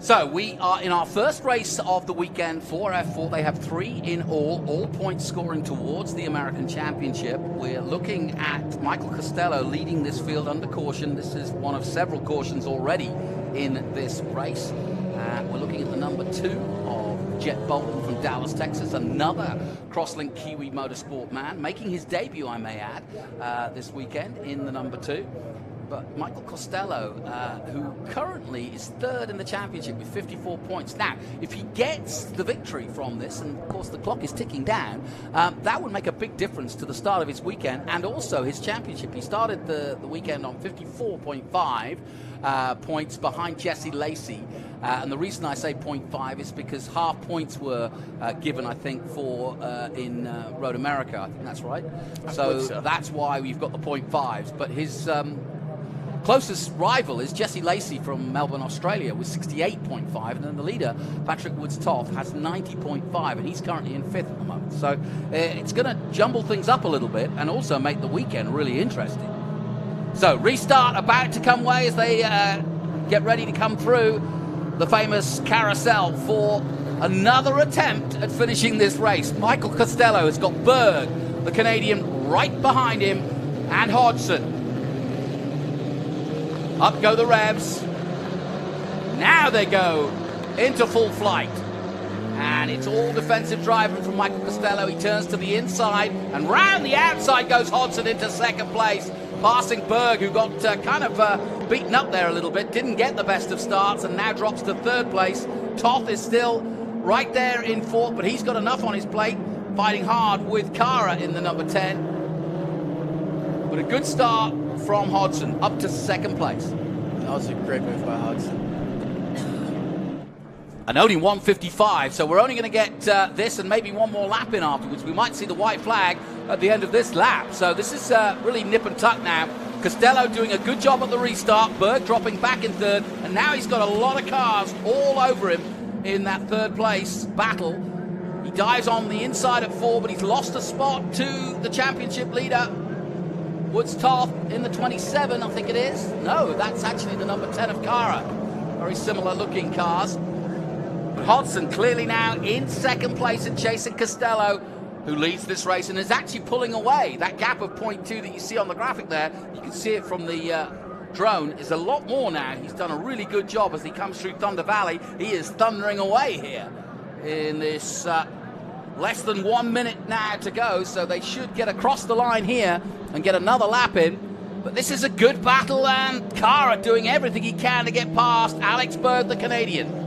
So we are in our first race of the weekend for F4. They have 3 in all points scoring towards the American Championship. We're looking at Michael Costello leading this field under caution. This is one of several cautions already in this race. We're looking at the number 2 of Jet Bolton from Dallas, Texas, another Crosslink Kiwi Motorsport man, making his debut, I may add, this weekend in the number 2. But Michael Costello, who currently is 3rd in the championship with 54 points. Now, if he gets the victory from this, and of course the clock is ticking down, that would make a big difference to the start of his weekend and also his championship. He started the weekend on 54.5 points behind Jesse Lacey. And the reason I say 0.5 is because half points were given, I think, for in Road America. I think that's right. So that's why we've got the 0.5s. But his closest rival is Jesse Lacey from Melbourne, Australia, with 68.5, and then the leader, Patrick Woods-Toth, has 90.5, and he's currently in 5th at the moment. So it's going to jumble things up a little bit and also make the weekend really interesting. So restart about to come away as they get ready to come through the famous carousel for another attempt at finishing this race. Michael Costello has got Berg, the Canadian, right behind him, and Hodgson. Up go the revs. Now they go into full flight. And it's all defensive driving from Michael Costello. He turns to the inside, and round the outside goes Hodgson into 2nd place, passing Berg, who got kind of beaten up there a little bit, didn't get the best of starts, and now drops to 3rd place. Toth is still right there in 4th, but he's got enough on his plate, fighting hard with Kara in the number 10. But a good start from Hodgson, up to 2nd place. That was a great move by Hodgson. And only 1:55, so we're only going to get this and maybe one more lap in afterwards. We might see the white flag at the end of this lap. So this is really nip and tuck now. Costello doing a good job at the restart. Berg dropping back in 3rd, and now he's got a lot of cars all over him in that 3rd place battle. He dives on the inside at 4, but he's lost a spot to the championship leader, Woods-Toth, in the 27, I think it is. No, that's actually the number 10 of Kara. Very similar looking cars. But Hodgson clearly now in 2nd place and chasing Costello, who leads this race and is actually pulling away. That gap of 0.2 that you see on the graphic there, you can see it from the drone, is a lot more now. He's done a really good job as he comes through Thunder Valley. He is thundering away here in this less than 1 minute now to go, so they should get across the line here and get another lap in. But this is a good battle, and Kara doing everything he can to get past Alex Berg, the Canadian.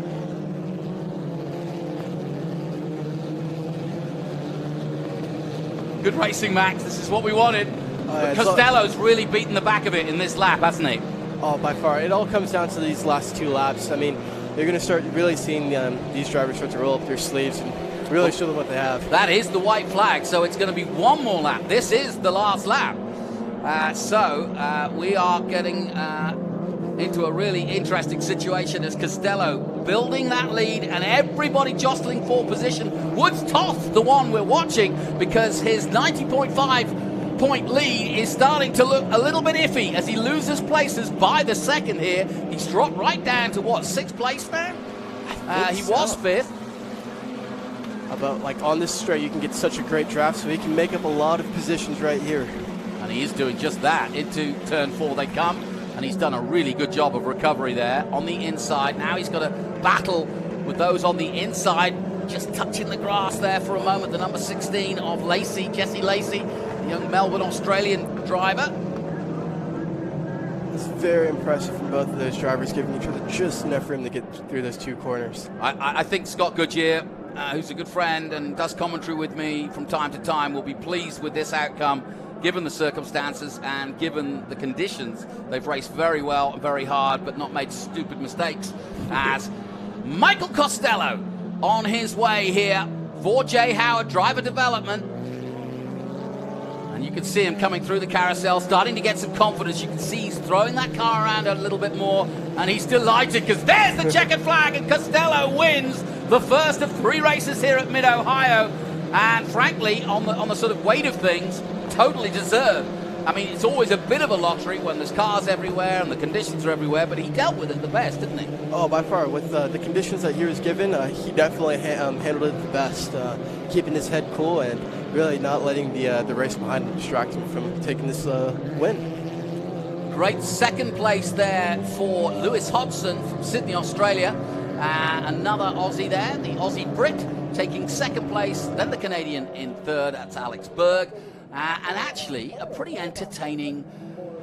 Good racing, Max. This is what we wanted. But Costello's really beaten the back of it in this lap, hasn't he? Oh, by far. It all comes down to these last 2 laps. I mean, you're going to start really seeing these drivers start to roll up their sleeves and really show them what they have. That is the white flag, so it's going to be one more lap. This is the last lap. So we are getting into a really interesting situation as Costello building that lead and everybody jostling for position. Woods-Toth, the one we're watching, because his 90.5 point lead is starting to look a little bit iffy as he loses places by the 2nd here. He's dropped right down to, what, 6th place now? He was 5th. But like on this straight, you can get such a great draft, so he can make up a lot of positions right here. And he is doing just that. Into turn 4 they come, and he's done a really good job of recovery there on the inside. Now he's got to battle with those on the inside, just touching the grass there for a moment. The number 16 of Lacey, Jesse Lacey, the young Melbourne Australian driver. It's very impressive from both of those drivers, giving each other just enough room to get through those 2 corners. I think Scott Goodyear, who's a good friend and does commentary with me from time to time, will be pleased with this outcome, given the circumstances and given the conditions. They've raced very well, very hard, but not made stupid mistakes. As Michael Costello on his way here for Jay Howard Driver Development. And you can see him coming through the carousel, starting to get some confidence. You can see he's throwing that car around a little bit more, and he's delighted because there's the checkered flag, and Costello wins the first of 3 races here at Mid-Ohio. And frankly, on the sort of weight of things, totally deserved. I mean, it's always a bit of a lottery when there's cars everywhere and the conditions are everywhere, but he dealt with it the best, didn't he? Oh, by far. With the conditions that he was given, he definitely handled it the best, keeping his head cool and really not letting the race behind him distract him from taking this win. Great second place there for Lewis Hodgson from Sydney, Australia. Another Aussie there, the Aussie Brit, taking second place, then the Canadian in third. That's Alex Berg. And actually, a pretty entertaining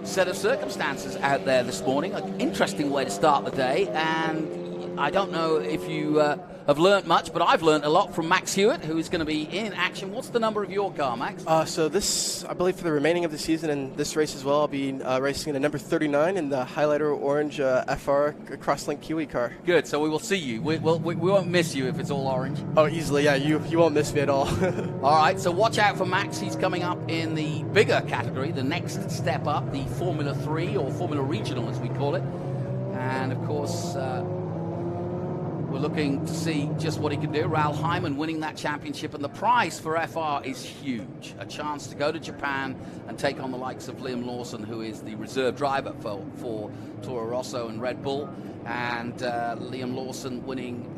set of circumstances out there this morning. An interesting way to start the day. And I don't know if you have learnt much, but I've learnt a lot from Max Hewitt, who is going to be in action. What's the number of your car, Max? So this, I believe for the remaining of the season and this race as well, I'll be racing in the number 39 in the highlighter orange FR Crosslink Kiwi car. Good, so we will see you. We won't miss you if it's all orange. Oh, easily, yeah. You won't miss me at all. All right, so watch out for Max. He's coming up in the bigger category, the next step up, the Formula 3 or Formula Regional as we call it. And of course, we're looking to see just what he can do. Raoul Hyman winning that championship, and the prize for FR is huge. A chance to go to Japan and take on the likes of Liam Lawson, who is the reserve driver for Toro Rosso and Red Bull, and Liam Lawson winning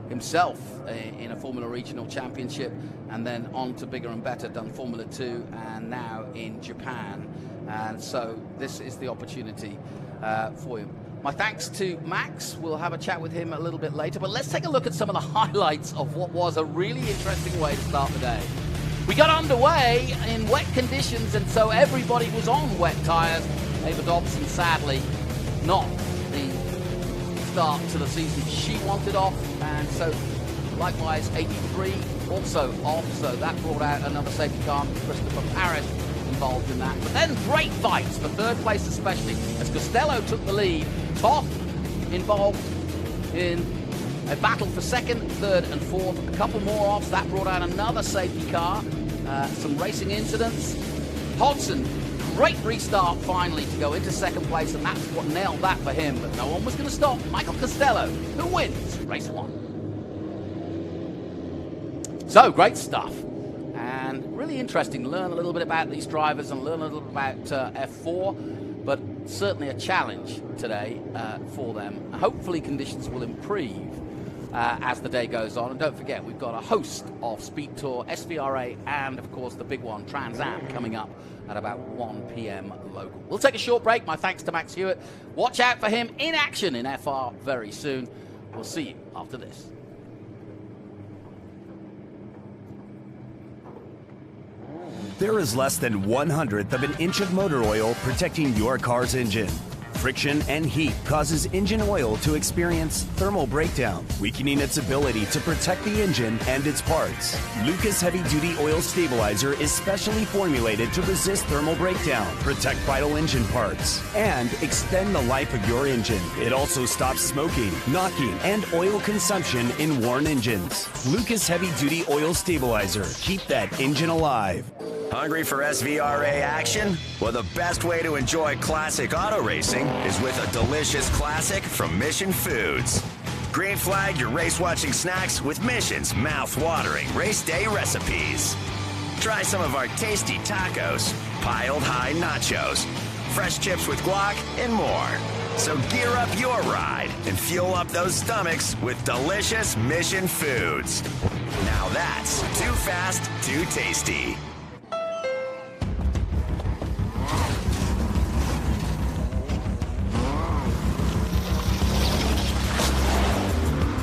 himself in a Formula Regional Championship, and then on to bigger and better, done Formula 2, and now in Japan. And so this is the opportunity for him. My thanks to Max. We'll have a chat with him a little bit later, but let's take a look at some of the highlights of what was a really interesting way to start the day. We got underway in wet conditions, and so everybody was on wet tyres. Ava Dobson, sadly, not the start to the season she wanted off, and so likewise 83 also off, so that brought out another safety car, Christopher Parrish involved in that. But then great fights for third place, especially as Costello took the lead. Toth involved in a battle for second, third and fourth. A couple more offs, that brought out another safety car. Some racing incidents. Hodgson, great restart finally to go into second place, and that's what nailed that for him. But no one was going to stop Michael Costello, who wins race 1. So great stuff. And really interesting. Learn a little bit about these drivers and learn a little about F4, but certainly a challenge today for them. Hopefully conditions will improve as the day goes on. And don't forget, we've got a host of SpeedTour, SVRA, and of course the big one, Trans Am, coming up at about 1 p.m. local. We'll take a short break. My thanks to Max Hewitt. Watch out for him in action in FR very soon. We'll see you after this. There is less than 1/100th of an inch of motor oil protecting your car's engine. Friction and heat causes engine oil to experience thermal breakdown, weakening its ability to protect the engine and its parts. Lucas Heavy Duty Oil Stabilizer is specially formulated to resist thermal breakdown, protect vital engine parts, and extend the life of your engine. It also stops smoking, knocking, and oil consumption in worn engines. Lucas Heavy Duty Oil Stabilizer. Keep that engine alive. Hungry for SVRA action? Well, the best way to enjoy classic auto racing is with a delicious classic from Mission Foods. Green flag your race-watching snacks with Mission's mouth-watering race day recipes. Try some of our tasty tacos, piled high nachos, fresh chips with guac, and more. So gear up your ride and fuel up those stomachs with delicious Mission Foods. Now that's too fast, too tasty.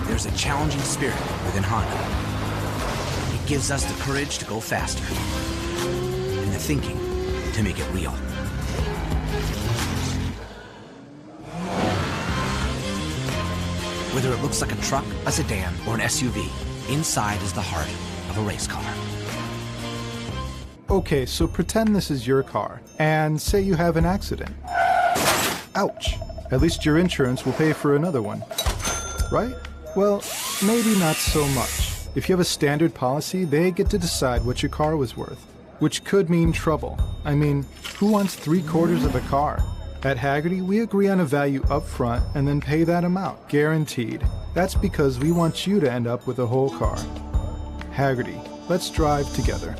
There's a challenging spirit within Honda. It gives us the courage to go faster and the thinking to make it real. Whether it looks like a truck, a sedan, or an SUV, inside is the heart of a race car. Okay, so pretend this is your car, and say you have an accident. Ouch! At least your insurance will pay for another one. Right? Well, maybe not so much. If you have a standard policy, they get to decide what your car was worth, which could mean trouble. I mean, who wants 3/4 of a car? At Hagerty, we agree on a value up front and then pay that amount, guaranteed. That's because we want you to end up with a whole car. Hagerty, let's drive together.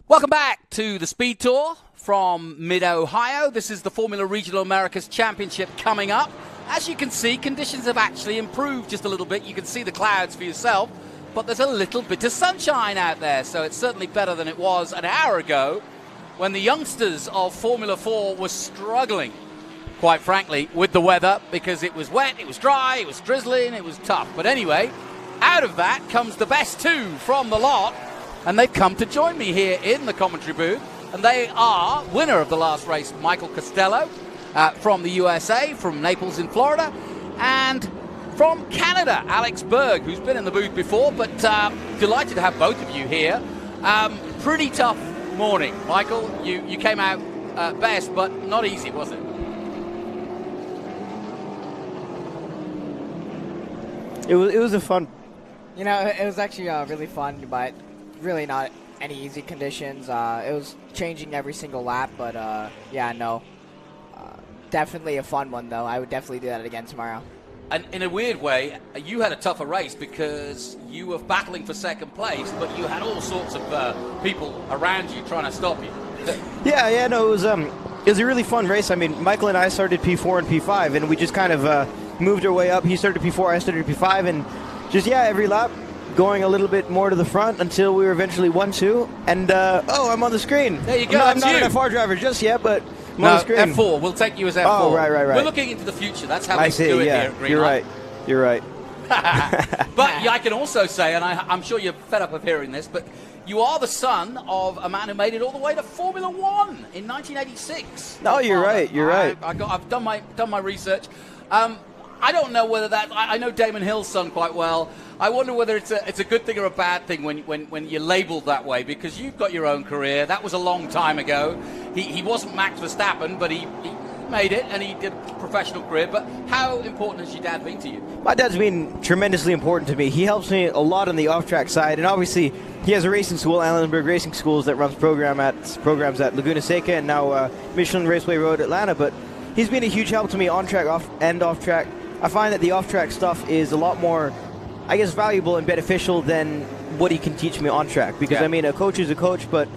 Welcome back to the Speed Tour from Mid-Ohio. This is the Formula Regional Americas Championship coming up. As you can see, conditions have actually improved just a little bit. You can see the clouds for yourself, but there's a little bit of sunshine out there, so it's certainly better than it was an hour ago when the youngsters of Formula 4 were struggling, quite frankly, with the weather because it was wet, it was dry, it was drizzling, it was tough. But anyway, out of that comes the best two from the lot, and they've come to join me here in the commentary booth, and they are winner of the last race, Michael Costello, from the USA, from Naples in Florida, and from Canada, Alex Berg, who's been in the booth before, but delighted to have both of you here. Pretty tough morning. Michael, you came out best, but not easy, was it? It was a fun. You know, it was actually really fun, but really not any easy conditions. It was changing every single lap, but yeah, no. Definitely a fun one, though. I would definitely do that again tomorrow. And in a weird way, you had a tougher race because you were battling for second place, but you had all sorts of people around you trying to stop you. Yeah, no, it was a really fun race. I mean, Michael and I started P4 and P5, and we just kind of moved our way up. He started P4, I started P5, and just, yeah, every lap going a little bit more to the front until we were eventually 1-2. And, oh, I'm on the screen. There you go. I'm not an F4 driver just yet, but I'm on the screen. F4. We'll take you as F4. Oh, right. We're looking into the future. That's how we do it here at Green Light. You're right. But yeah, I can also say, and I'm sure you're fed up of hearing this, but you are the son of a man who made it all the way to Formula 1 in 1986. No, you're right. You're right. I've done my research. I don't know whether that. I know Damon Hill's son quite well. I wonder whether it's a good thing or a bad thing when you're labelled that way, because you've got your own career. That was a long time ago. He wasn't Max Verstappen, but he made it and he did a professional career. But how important has your dad been to you? My dad's been tremendously important to me. He helps me a lot on the off-track side, and obviously he has a racing school, Allenberg Racing Schools, that runs programs at Laguna Seca and now Michelin Raceway Road, Atlanta. But he's been a huge help to me on-track and off-track. I find that the off-track stuff is a lot more, I guess, valuable and beneficial than what he can teach me on-track. Because, I mean, a coach is a coach, but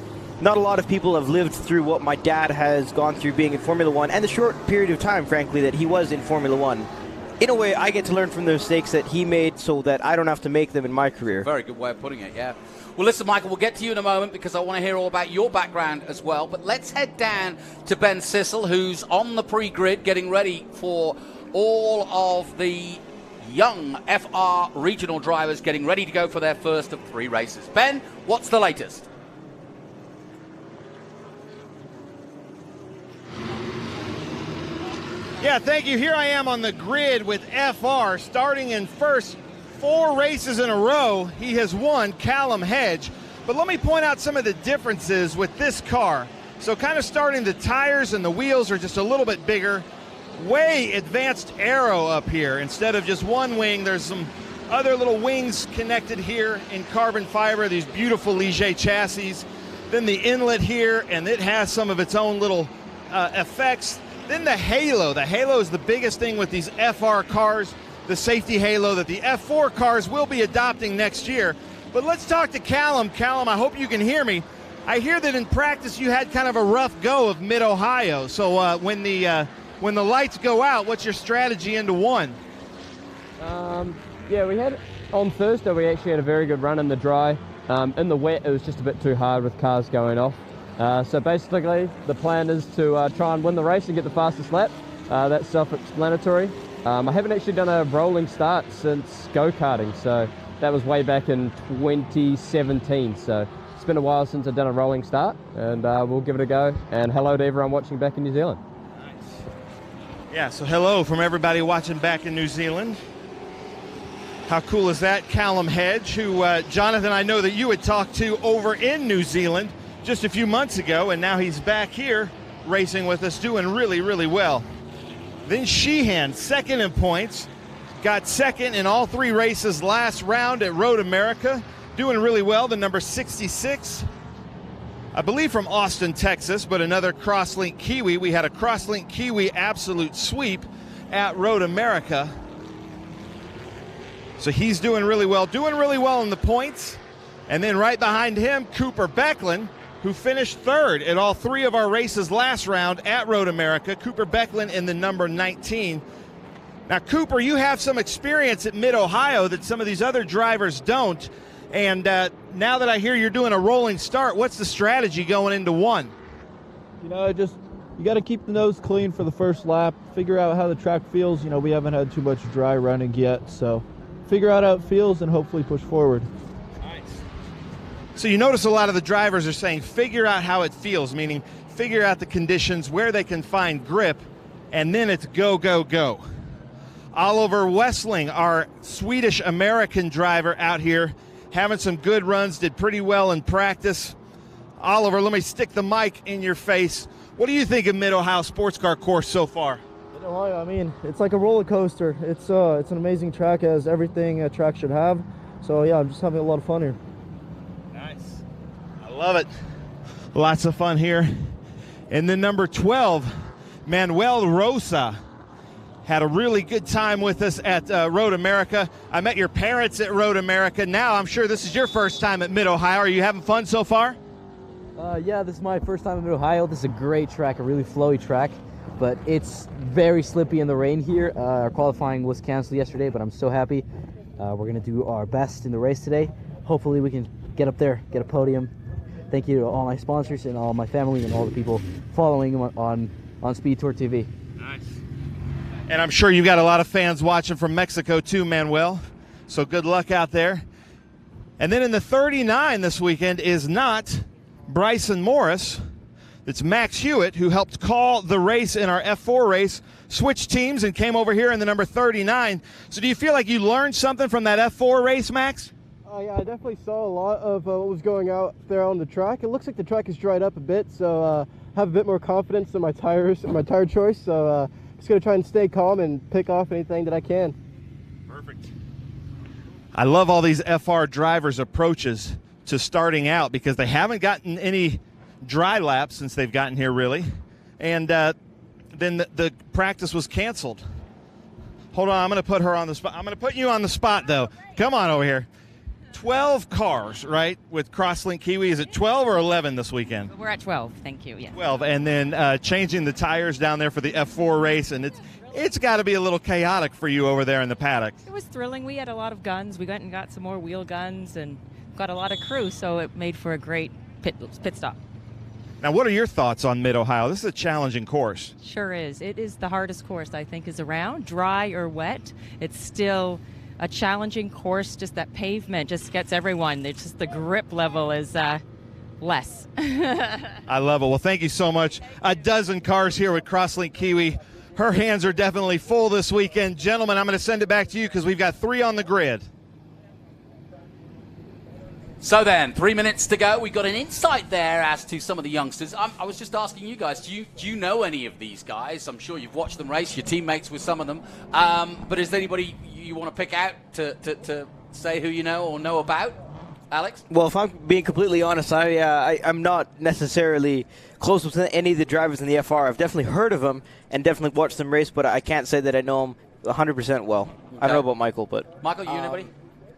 not a lot of people have lived through what my dad has gone through being in Formula 1 and the short period of time, frankly, that he was in Formula 1. In a way, I get to learn from the mistakes that he made so that I don't have to make them in my career. Very good way of putting it, yeah. Well, listen, Michael, we'll get to you in a moment because I want to hear all about your background as well. But let's head down to Ben Sissel, who's on the pre-grid getting ready for all of the young FR regional drivers getting ready to go for their first of 3 races. Ben, what's the latest? Yeah, thank you. Here I am on the grid with FR, starting in first 4 races in a row. He has won, Callum Hedge. But let me point out some of the differences with this car. So kind of starting, the tires and the wheels are just a little bit bigger. Way advanced aero up here. Instead of just one wing, there's some other little wings connected here in carbon fiber, these beautiful Ligier chassis. Then the inlet here, and it has some of its own little effects. Then the halo. The halo is the biggest thing with these FR cars, the safety halo that the F4 cars will be adopting next year. But let's talk to Callum. Callum, I hope you can hear me. I hear that in practice you had kind of a rough go of Mid-Ohio. So when the lights go out, what's your strategy into 1? Yeah, we had on Thursday. We actually had a very good run in the dry. In the wet, it was just a bit too hard with cars going off. So basically, the plan is to try and win the race and get the fastest lap. That's self-explanatory. I haven't actually done a rolling start since go-karting, so that was way back in 2017. So it's been a while since I've done a rolling start, and we'll give it a go. And hello to everyone watching back in New Zealand. Yeah, so hello from everybody watching back in New Zealand. How cool is that? Callum Hedge, who, Jonathan, I know that you had talked to over in New Zealand just a few months ago, and now he's back here racing with us, doing really, really well. Then Sheehan, second in points, got second in all 3 races last round at Road America, doing really well, the number 66. I believe from Austin, Texas, but another Crosslink Kiwi. We had a Crosslink Kiwi absolute sweep at Road America. So he's doing really well in the points. And then right behind him, Cooper Becklin, who finished third at all three of our races last round at Road America. Cooper Becklin in the number 19. Now, Cooper, you have some experience at Mid-Ohio that some of these other drivers don't. And now that I hear you're doing a rolling start, what's the strategy going into one? You know, you got to keep the nose clean for the first lap, figure out how the track feels. You know, we haven't had too much dry running yet, so figure out how it feels and hopefully push forward. Nice. So you notice a lot of the drivers are saying figure out how it feels, meaning figure out the conditions, where they can find grip, and then it's go, go, go. Oliver Wessling, our Swedish-American driver out here, having some good runs, did pretty well in practice. Oliver, let me stick the mic in your face. What do you think of Mid-Ohio Sports Car course so far? Mid-Ohio, I mean, it's like a roller coaster. It's an amazing track, as everything a track should have. So yeah, I'm just having a lot of fun here. Nice. I love it. Lots of fun here. And then number 12, Manuel Rosa, had a really good time with us at Road America. I met your parents at Road America. Now I'm sure this is your first time at Mid-Ohio. Are you having fun so far? Yeah, this is my first time in Mid-Ohio. This is a great track, a really flowy track, but it's very slippy in the rain here. Our qualifying was canceled yesterday, but I'm so happy. We're going to do our best in the race today. Hopefully we can get up there, get a podium. Thank you to all my sponsors and all my family and all the people following on SpeedTour TV. Nice. And I'm sure you've got a lot of fans watching from Mexico too, Manuel. So good luck out there. And then in the 39 this weekend is not Bryson Morris. It's Max Hewitt, who helped call the race in our F4 race, switched teams and came over here in the number 39. So do you feel like you learned something from that F4 race, Max? Yeah, I definitely saw a lot of what was going out there on the track. It looks like the track has dried up a bit, so have a bit more confidence in my tires, my tire choice. So just going to try and stay calm and pick off anything that I can. Perfect. I love all these FR drivers' approaches to starting out because they haven't gotten any dry laps since they've gotten here, really. And then the practice was canceled. Hold on, I'm going to put her on the spot. I'm going to put you on the spot, though. Come on over here. 12 cars, right, with Crosslink Kiwi. Is it 12 or 11 this weekend? We're at 12, thank you. Yeah. 12, and then changing the tires down there for the F4 race, and it's got to be a little chaotic for you over there in the paddock. It was thrilling. We had a lot of guns. We went and got some more wheel guns and got a lot of crew, so it made for a great pit stop. Now, what are your thoughts on Mid-Ohio? This is a challenging course. Sure is. It is the hardest course, I think, is around. Dry or wet, it's still a challenging course. Just that pavement just gets everyone. It's just the grip level is less. I love it. Well, thank you so much. A dozen cars here with Crosslink Kiwi. Her hands are definitely full this weekend. Gentlemen, I'm going to send it back to you because we've got 3 on the grid. So then, 3 minutes to go. We got an insight there as to some of the youngsters. I was just asking you guys, do you know any of these guys? I'm sure you've watched them race, your teammates with some of them. But is there anybody you want to pick out to say who you know or know about? Alex? Well, if I'm being completely honest, I'm not necessarily close with any of the drivers in the FR. I've definitely heard of them and definitely watched them race, but I can't say that I know them 100% well. Okay. I don't know about Michael, but... Michael, you know anybody?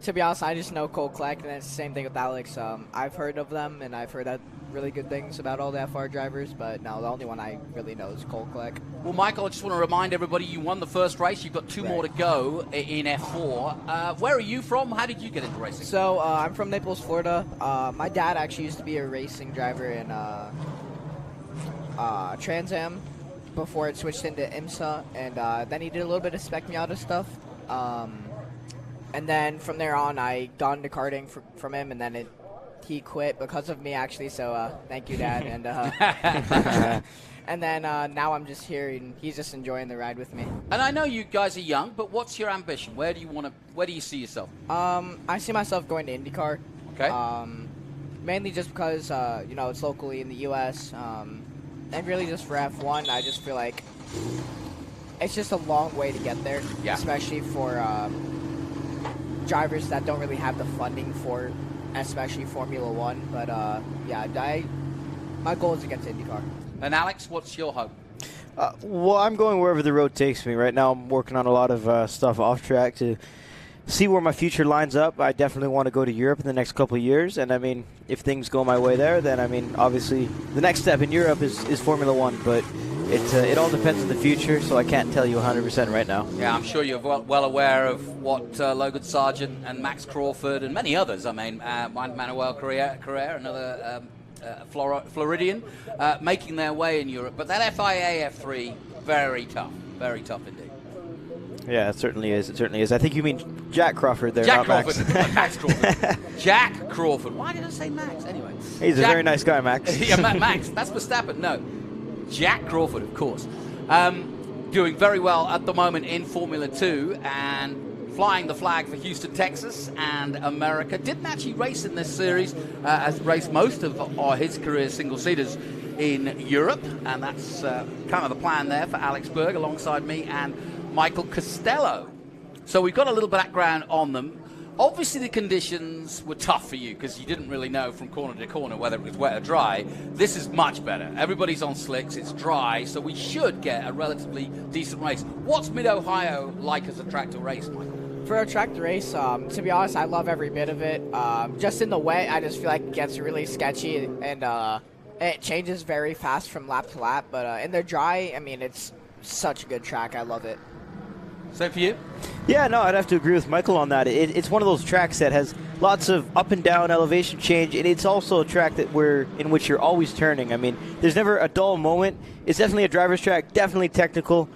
To be honest, I just know Cole Kleck, and it's the same thing with Alex. I've heard of them, and I've heard really good things about all the FR drivers, but no, the only one I really know is Cole Kleck. Well, Michael, I just want to remind everybody you won the first race. You've got 2 more to go in F4. Where are you from? How did you get into racing? So I'm from Naples, Florida. My dad actually used to be a racing driver in Trans Am before it switched into IMSA, and then he did a little bit of Spec Miata stuff. And then from there on, I got into karting from him, and then he quit because of me, actually. So thank you, Dad. And and then now I'm just here, and he's just enjoying the ride with me. And I know you guys are young, but what's your ambition? Where do you see yourself? I see myself going to IndyCar. Okay. Mainly just because it's locally in the U.S. And really just for F1, I just feel like it's just a long way to get there, especially for drivers that don't really have the funding for, especially Formula One. But my goal is to get to IndyCar. And Alex, what's your hope? Well, I'm going wherever the road takes me. Right now, I'm working on a lot of stuff off track to see where my future lines up. I definitely want to go to Europe in the next couple of years, and I mean, if things go my way there, then I mean, obviously, the next step in Europe is Formula One, but it all depends on the future, so I can't tell you 100% right now. Yeah, I'm sure you're well aware of what Logan Sargent and Max Crawford and many others, I mean, Manuel Carrera, another Floridian, making their way in Europe. But that FIA F3, very tough indeed. Yeah, it certainly is. It certainly is. I think you mean Jack Crawford there, Jack not Crawford. Max. Max Crawford. Jack Crawford. Why did I say Max? Anyway. He's a very nice guy, Max. Yeah, Max. That's Verstappen. No. Jack Crawford, of course. Doing very well at the moment in Formula 2 and flying the flag for Houston, Texas and America. Didn't actually race in this series, has raced most of his career single-seaters in Europe, and that's kind of the plan there for Alex Berg alongside me and Michael Costello. So we've got a little background on them. Obviously the conditions were tough for you because you didn't really know from corner to corner whether it was wet or dry. This is much better. Everybody's on slicks, it's dry, so we should get a relatively decent race. What's Mid-Ohio like as a track to race, Michael? For a track to race, to be honest, I love every bit of it. Just in the wet, I just feel like it gets really sketchy and it changes very fast from lap to lap. But in the dry, I mean, it's such a good track. I love it. Same for you? Yeah, no, I'd have to agree with Michael on that. It's one of those tracks that has lots of up and down elevation change, and it's also a track in which you're always turning. I mean, there's never a dull moment. It's definitely a driver's track, definitely technical.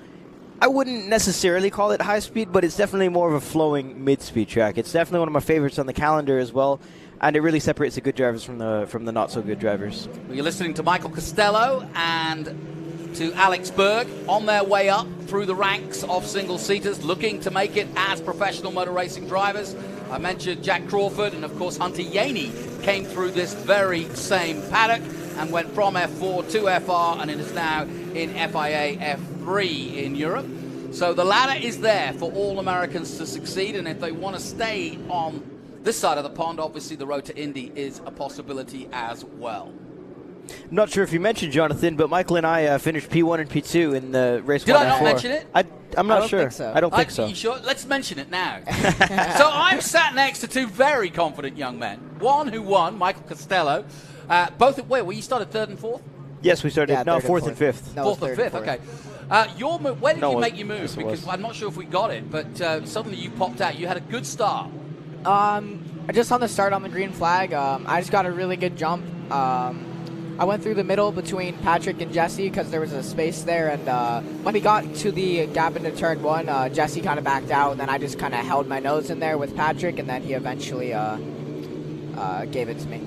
I wouldn't necessarily call it high speed, but it's definitely more of a flowing mid-speed track. It's definitely one of my favorites on the calendar as well, and it really separates the good drivers from the not-so-good drivers. Well, you're listening to Michael Costello and to Alex Berg on their way up through the ranks of single-seaters, looking to make it as professional motor racing drivers. I mentioned Jack Crawford, and of course Hunter Yaney came through this very same paddock and went from F4 to FR, and it is now in FIA F3 in Europe. So the ladder is there for all Americans to succeed, and if they want to stay on this side of the pond, obviously the road to Indy is a possibility as well. I'm not sure if you mentioned, Jonathan, but Michael and I finished P1 and P2 in the race. Did I not mention it? I'm not sure. Think so. I don't think so. You sure? Let's mention it now. So I'm sat next to two very confident young men. One who won, Michael Costello. Both. Wait, well, you started third and fourth? Yes, we started. No, fourth and fifth. No, Fourth and fifth. Okay. Your move. Where did you make your move? Yes, because I'm not sure if we got it, but suddenly you popped out. You had a good start. Just on the start on the green flag, I just got a really good jump. I went through the middle between Patrick and Jesse because there was a space there, and when we got to the gap into turn one, Jesse kind of backed out, and then I just kind of held my nose in there with Patrick, and then he eventually gave it to me.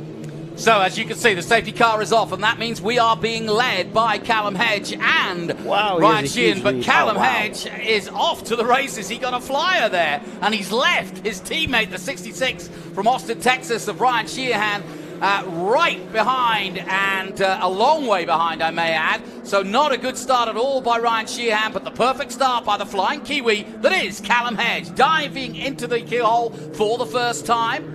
So, as you can see, the safety car is off, and that means we are being led by Callum Hedge and Ryan Sheehan. But Callum Hedge is off to the races. He got a flyer there, and he's left his teammate, the 66 from Austin, Texas, of Ryan Sheehan, right behind, and a long way behind, I may add. So not a good start at all by Ryan Sheehan, but the perfect start by the flying Kiwi that is Callum Hedge, diving into the keyhole for the first time.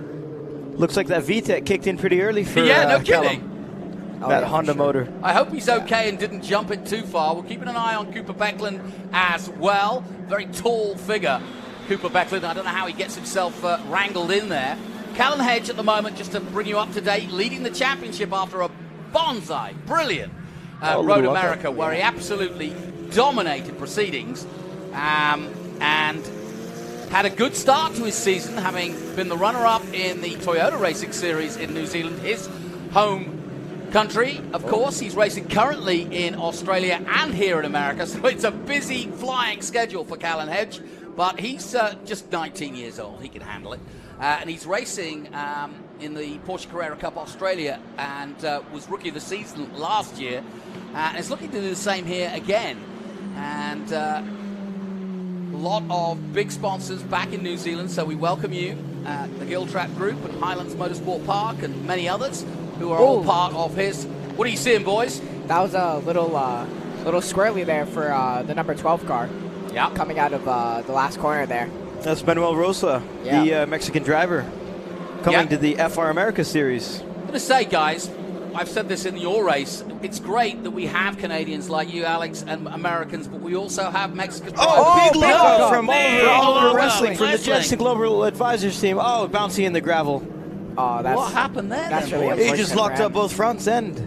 Looks like that VTEC kicked in pretty early for yeah, no Callum. kidding. That Honda motor. I hope he's okay and didn't jump it too far. We're keeping an eye on Cooper Beckland as well. Very tall figure, Cooper Beckland. I don't know how he gets himself wrangled in there. Callum Hedge at the moment, just to bring you up to date, leading the championship after a bonsai, brilliant Road America, where he absolutely dominated proceedings and had a good start to his season, having been the runner-up in the Toyota Racing Series in New Zealand, his home country. Of course, he's racing currently in Australia and here in America, so it's a busy flying schedule for Callum Hedge, but he's just 19 years old. He can handle it. And he's racing in the Porsche Carrera Cup Australia and was Rookie of the Season last year. And is looking to do the same here again. And a lot of big sponsors back in New Zealand, so we welcome you, the Giltrap Group and Highlands Motorsport Park and many others who are all part of his. What are you seeing, boys? That was a little squirrely there for the number 12 car. Yeah. Coming out of the last corner there. That's Manuel Rosa, the Mexican driver, coming to the FR America Series. I'm going to say, guys, I've said this in your race. It's great that we have Canadians like you, Alex, and Americans, but we also have Mexican drivers. Big lookup from Oliver Wrestling from the Jets Global Advisors team. Oh, bouncy in the gravel. Oh, that's what happened there? That's then, really boys? He just locked up both fronts end.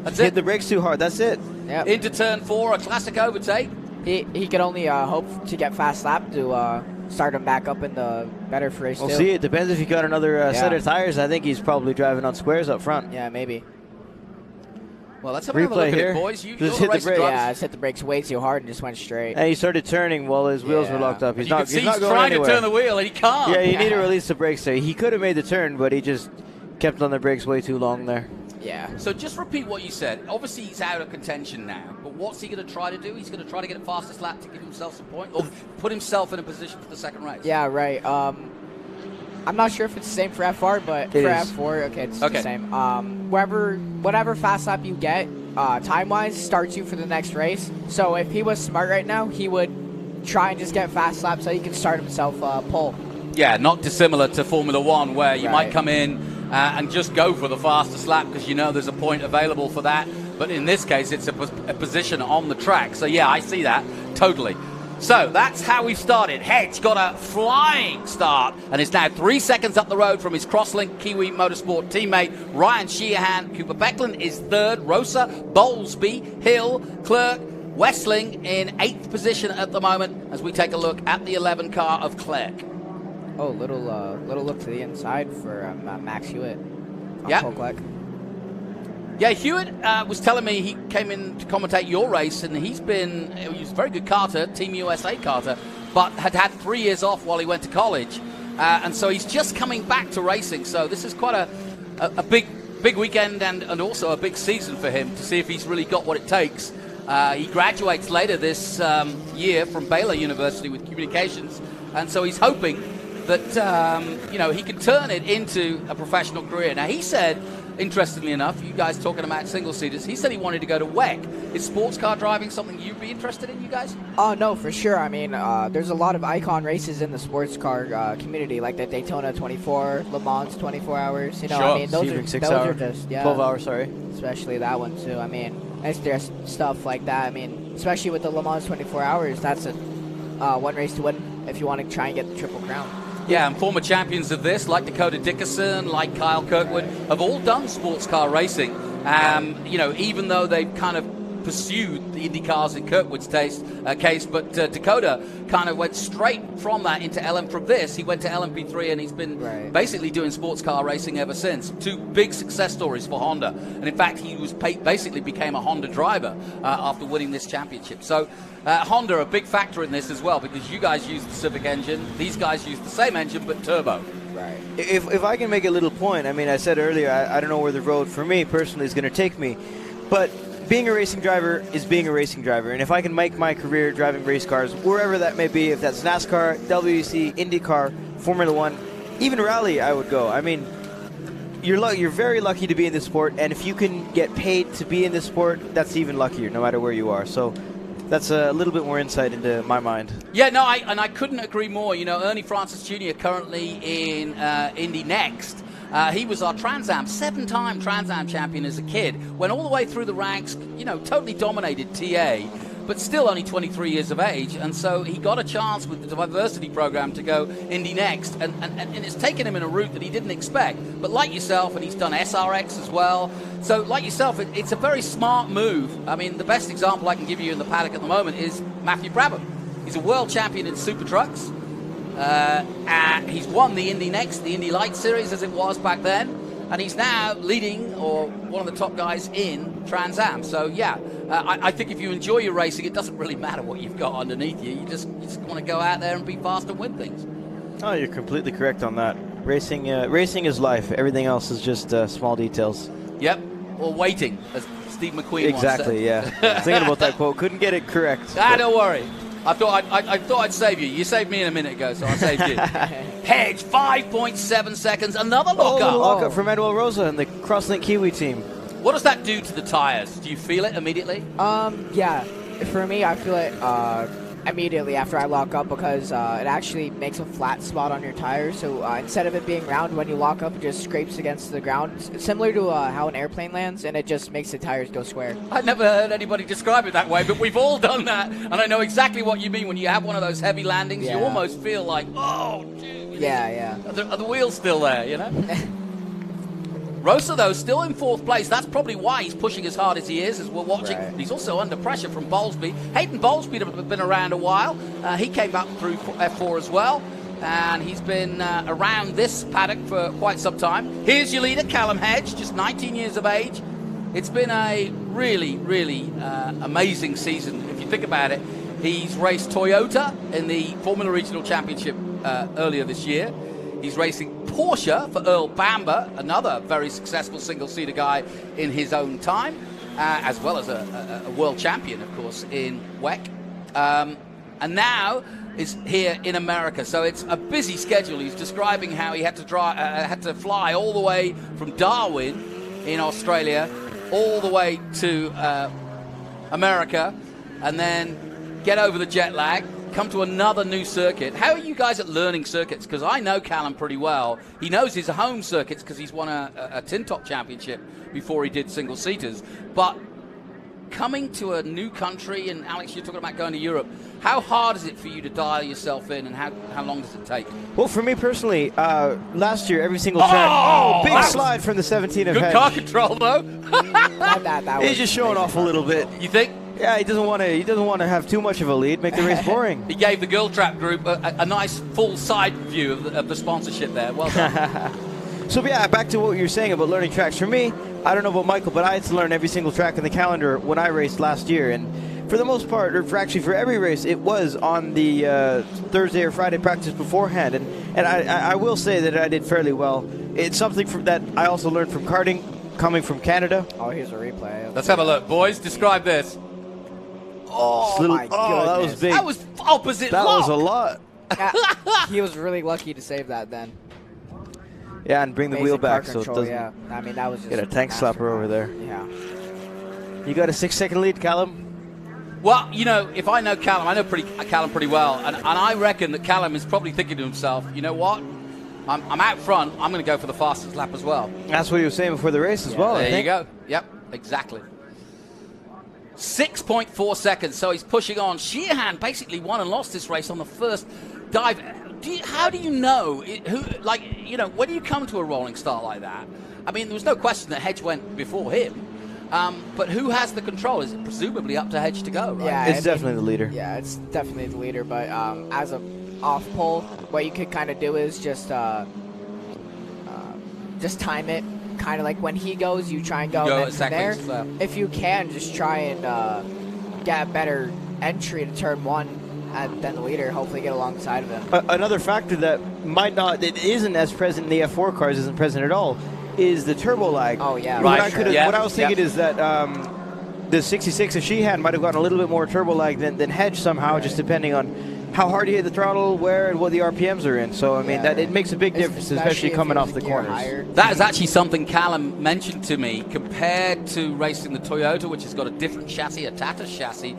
That's Hit it. the brakes too hard. That's it. Yep. Into turn 4, a classic overtake. He could only hope to get fast lap to start him back up in the better for race. We'll two. see. It depends if he got another set of tires. I think he's probably driving on squares up front. Yeah, maybe. Well, let's have another look at it, boys. You're Just the hit the race brakes. drivers. Yeah, I just hit the brakes way too hard and just went straight. And he started turning while his wheels were locked up. He's You not. can see He's not he's going trying anywhere. to turn the wheel, and he can't. Yeah, you need to release the brakes there. He could have made the turn, but he just kept on the brakes way too long there. Yeah. So just repeat what you said. Obviously, he's out of contention now, but what's he going to try to do? He's going to try to get a fastest lap to give himself some points, or put himself in a position for the second race. Yeah, right. I'm not sure if it's the same for FR, but It for is. F4, okay, it's the same. Whatever fast lap you get, time-wise, starts you for the next race. So if he was smart right now, he would try and just get fast lap so he can start himself pole. Yeah, not dissimilar to Formula One, where you might Right. come in and just go for the fastest lap because you know there's a point available for that. But in this case, it's a position on the track. So yeah, I see that totally. So that's how we started. Hedge got a flying start and is now 3 seconds up the road from his Crosslink Kiwi Motorsport teammate Ryan Sheehan. Cooper Becklin is third. Rosa, Bowlesby, Hill, Clerk, Westling in 8th position at the moment as we take a look at the 11 car of Clerk. Oh, little look to the inside for Max Hewitt. Yeah. Pole Clerk. Yeah, Hewitt was telling me he came in to commentate your race, and he was a very good karter, Team USA karter, but had 3 years off while he went to college, and so he's just coming back to racing. So this is quite a big weekend and also a big season for him to see if he's really got what it takes. He graduates later this year from Baylor University with communications, and so he's hoping that he can turn it into a professional career. Now he said, interestingly enough, you guys talking about single-seaters, he said he wanted to go to WEC. Is sports car driving something you'd be interested in, you guys? Oh, no, for sure. I mean, there's a lot of icon races in the sports car community, like the Daytona 24, Le Mans 24 hours. You know, Sure. I mean, those are just 12 hours, sorry. Especially that one, too. I mean, there's stuff like that. I mean, especially with the Le Mans 24 hours, that's a one race to win if you want to try and get the Triple Crown. Yeah, and former champions of this, like Dakota Dickerson, like Kyle Kirkwood, have all done sports car racing. Even though they've kind of pursued the Indy cars in Kirkwood's case, but Dakota kind of went straight from that into from this. He went to LMP3 and he's been basically doing sports car racing ever since. 2 big success stories for Honda. And in fact, he was basically became a Honda driver after winning this championship. So Honda a big factor in this as well, because you guys use the Civic engine. These guys use the same engine, but turbo. Right. If I can make a little point, I mean, I said earlier, I don't know where the road for me personally is going to take me, but being a racing driver is being a racing driver. And if I can make my career driving race cars, wherever that may be, if that's NASCAR, WEC, IndyCar, Formula One, even rally, I would go. I mean, you're very lucky to be in this sport, and if you can get paid to be in this sport, that's even luckier, no matter where you are. So that's a little bit more insight into my mind. Yeah, no, I couldn't agree more. You know, Ernie Francis Jr. currently in Indy Next. He was our Trans Am, 7-time Trans Am champion as a kid. Went all the way through the ranks, totally dominated TA, but still only 23 years of age. And so he got a chance with the diversity program to go Indy Next. And it's taken him in a route that he didn't expect. But like yourself, and he's done SRX as well. So like yourself, it's a very smart move. I mean, the best example I can give you in the paddock at the moment is Matthew Brabham. He's a world champion in Super Trucks. He's won the Indy Next, the Indy Light Series as it was back then, and he's now leading or one of the top guys in Trans Am. So yeah, I think if you enjoy your racing, it doesn't really matter what you've got underneath you. You just want to go out there and be fast and win things. Oh, you're completely correct on that. Racing is life. Everything else is just small details. Yep, or waiting, as Steve McQueen exactly, once said. Yeah. Thinking about that quote, couldn't get it correct. Don't worry. I thought I'd save you. You saved me in a minute ago, so I saved you. Hedge, 5.7 seconds. Another lockup. Lockup from Manuel Rosa and the Crosslink Kiwi team. What does that do to the tires? Do you feel it immediately? Yeah. For me, I feel it immediately after I lock up because it actually makes a flat spot on your tire. So instead of it being round when you lock up, it just scrapes against the ground. It's similar to how an airplane lands, and it just makes the tires go square. I've never heard anybody describe it that way, but we've all done that, and I know exactly what you mean. When you have one of those heavy landings, you almost feel like, oh, dude. Yeah. Are the wheels still there, you know? Rosa, though, still in 4th place. That's probably why he's pushing as hard as he is, as we're watching. Right. He's also under pressure from Bowlesby. Hayden Bowlesby has been around a while. He came up through F4 as well, and he's been around this paddock for quite some time. Here's your leader, Callum Hedge, just 19 years of age. It's been a really, really amazing season. If you think about it, he's raced Toyota in the Formula Regional Championship earlier this year. He's racing Porsche for Earl Bamber, another very successful single-seater guy in his own time, as well as a world champion, of course, in WEC. And now is here in America. So it's a busy schedule. He's describing how he had to fly all the way from Darwin in Australia, all the way to America, and then get over the jet lag, come to another new circuit. How are you guys at learning circuits? Because I know Callum pretty well. He knows his home circuits because he's won a Tin Top Championship before he did single-seaters. But coming to a new country, and Alex, you're talking about going to Europe, how hard is it for you to dial yourself in, and how long does it take? Well, for me personally, last year, every single track, big slide from the 17 of Good Hedge. car control, though. He's just showing off a little bit. You think? Yeah, he doesn't want to have too much of a lead, make the race boring. He gave the Girl Trap group a nice full side view of the sponsorship there. Well done. So yeah, back to what you were saying about learning tracks. For me, I don't know about Michael, but I had to learn every single track in the calendar when I raced last year. And for the most part, or for every race, it was on the Thursday or Friday practice beforehand. And I will say that I did fairly well. It's something that I also learned from karting, coming from Canada. Oh, here's a replay. Let's have a look, boys. Describe this. Oh, my goodness. That was big. That was opposite That lock. was a lot. He was really lucky to save that then. Yeah, and bring the wheel back so it control, doesn't yeah. I mean, that was just get a tank slapper over there. Yeah. You got a 6-second lead, Callum? Well, you know, if I know Callum, I know Callum pretty well, and I reckon that Callum is probably thinking to himself, you know what? I'm out front. I'm going to go for the fastest lap as well. That's what he was saying before the race as well. There you go. Yep, exactly. 6.4 seconds, so he's pushing on. Sheehan basically won and lost this race on the first dive. How do you know when you come to a rolling start like that? I mean, there was no question that Hedge went before him, but who has the control? Is it presumably up to Hedge to go, right? Yeah, it's definitely the leader. Yeah, it's definitely the leader, but as a off pole, what you could kind of do is just time it. Kind of like when he goes, you try and go, and then from there, if you can, just try and get a better entry to turn 1, and then the leader, hopefully get alongside of him. Another factor that it isn't as present in the F4 cars, isn't present at all, is the turbo lag. Oh, yeah. Right. What I was thinking is that the 66 of Sheehan might have gotten a little bit more turbo lag than Hedge somehow, just depending on how hard you hit the throttle, where, and what the RPMs are in. So, I mean, that it makes a big difference, especially coming off the corners. That is actually something Callum mentioned to me, compared to racing the Toyota, which has got a different chassis, a Tata chassis,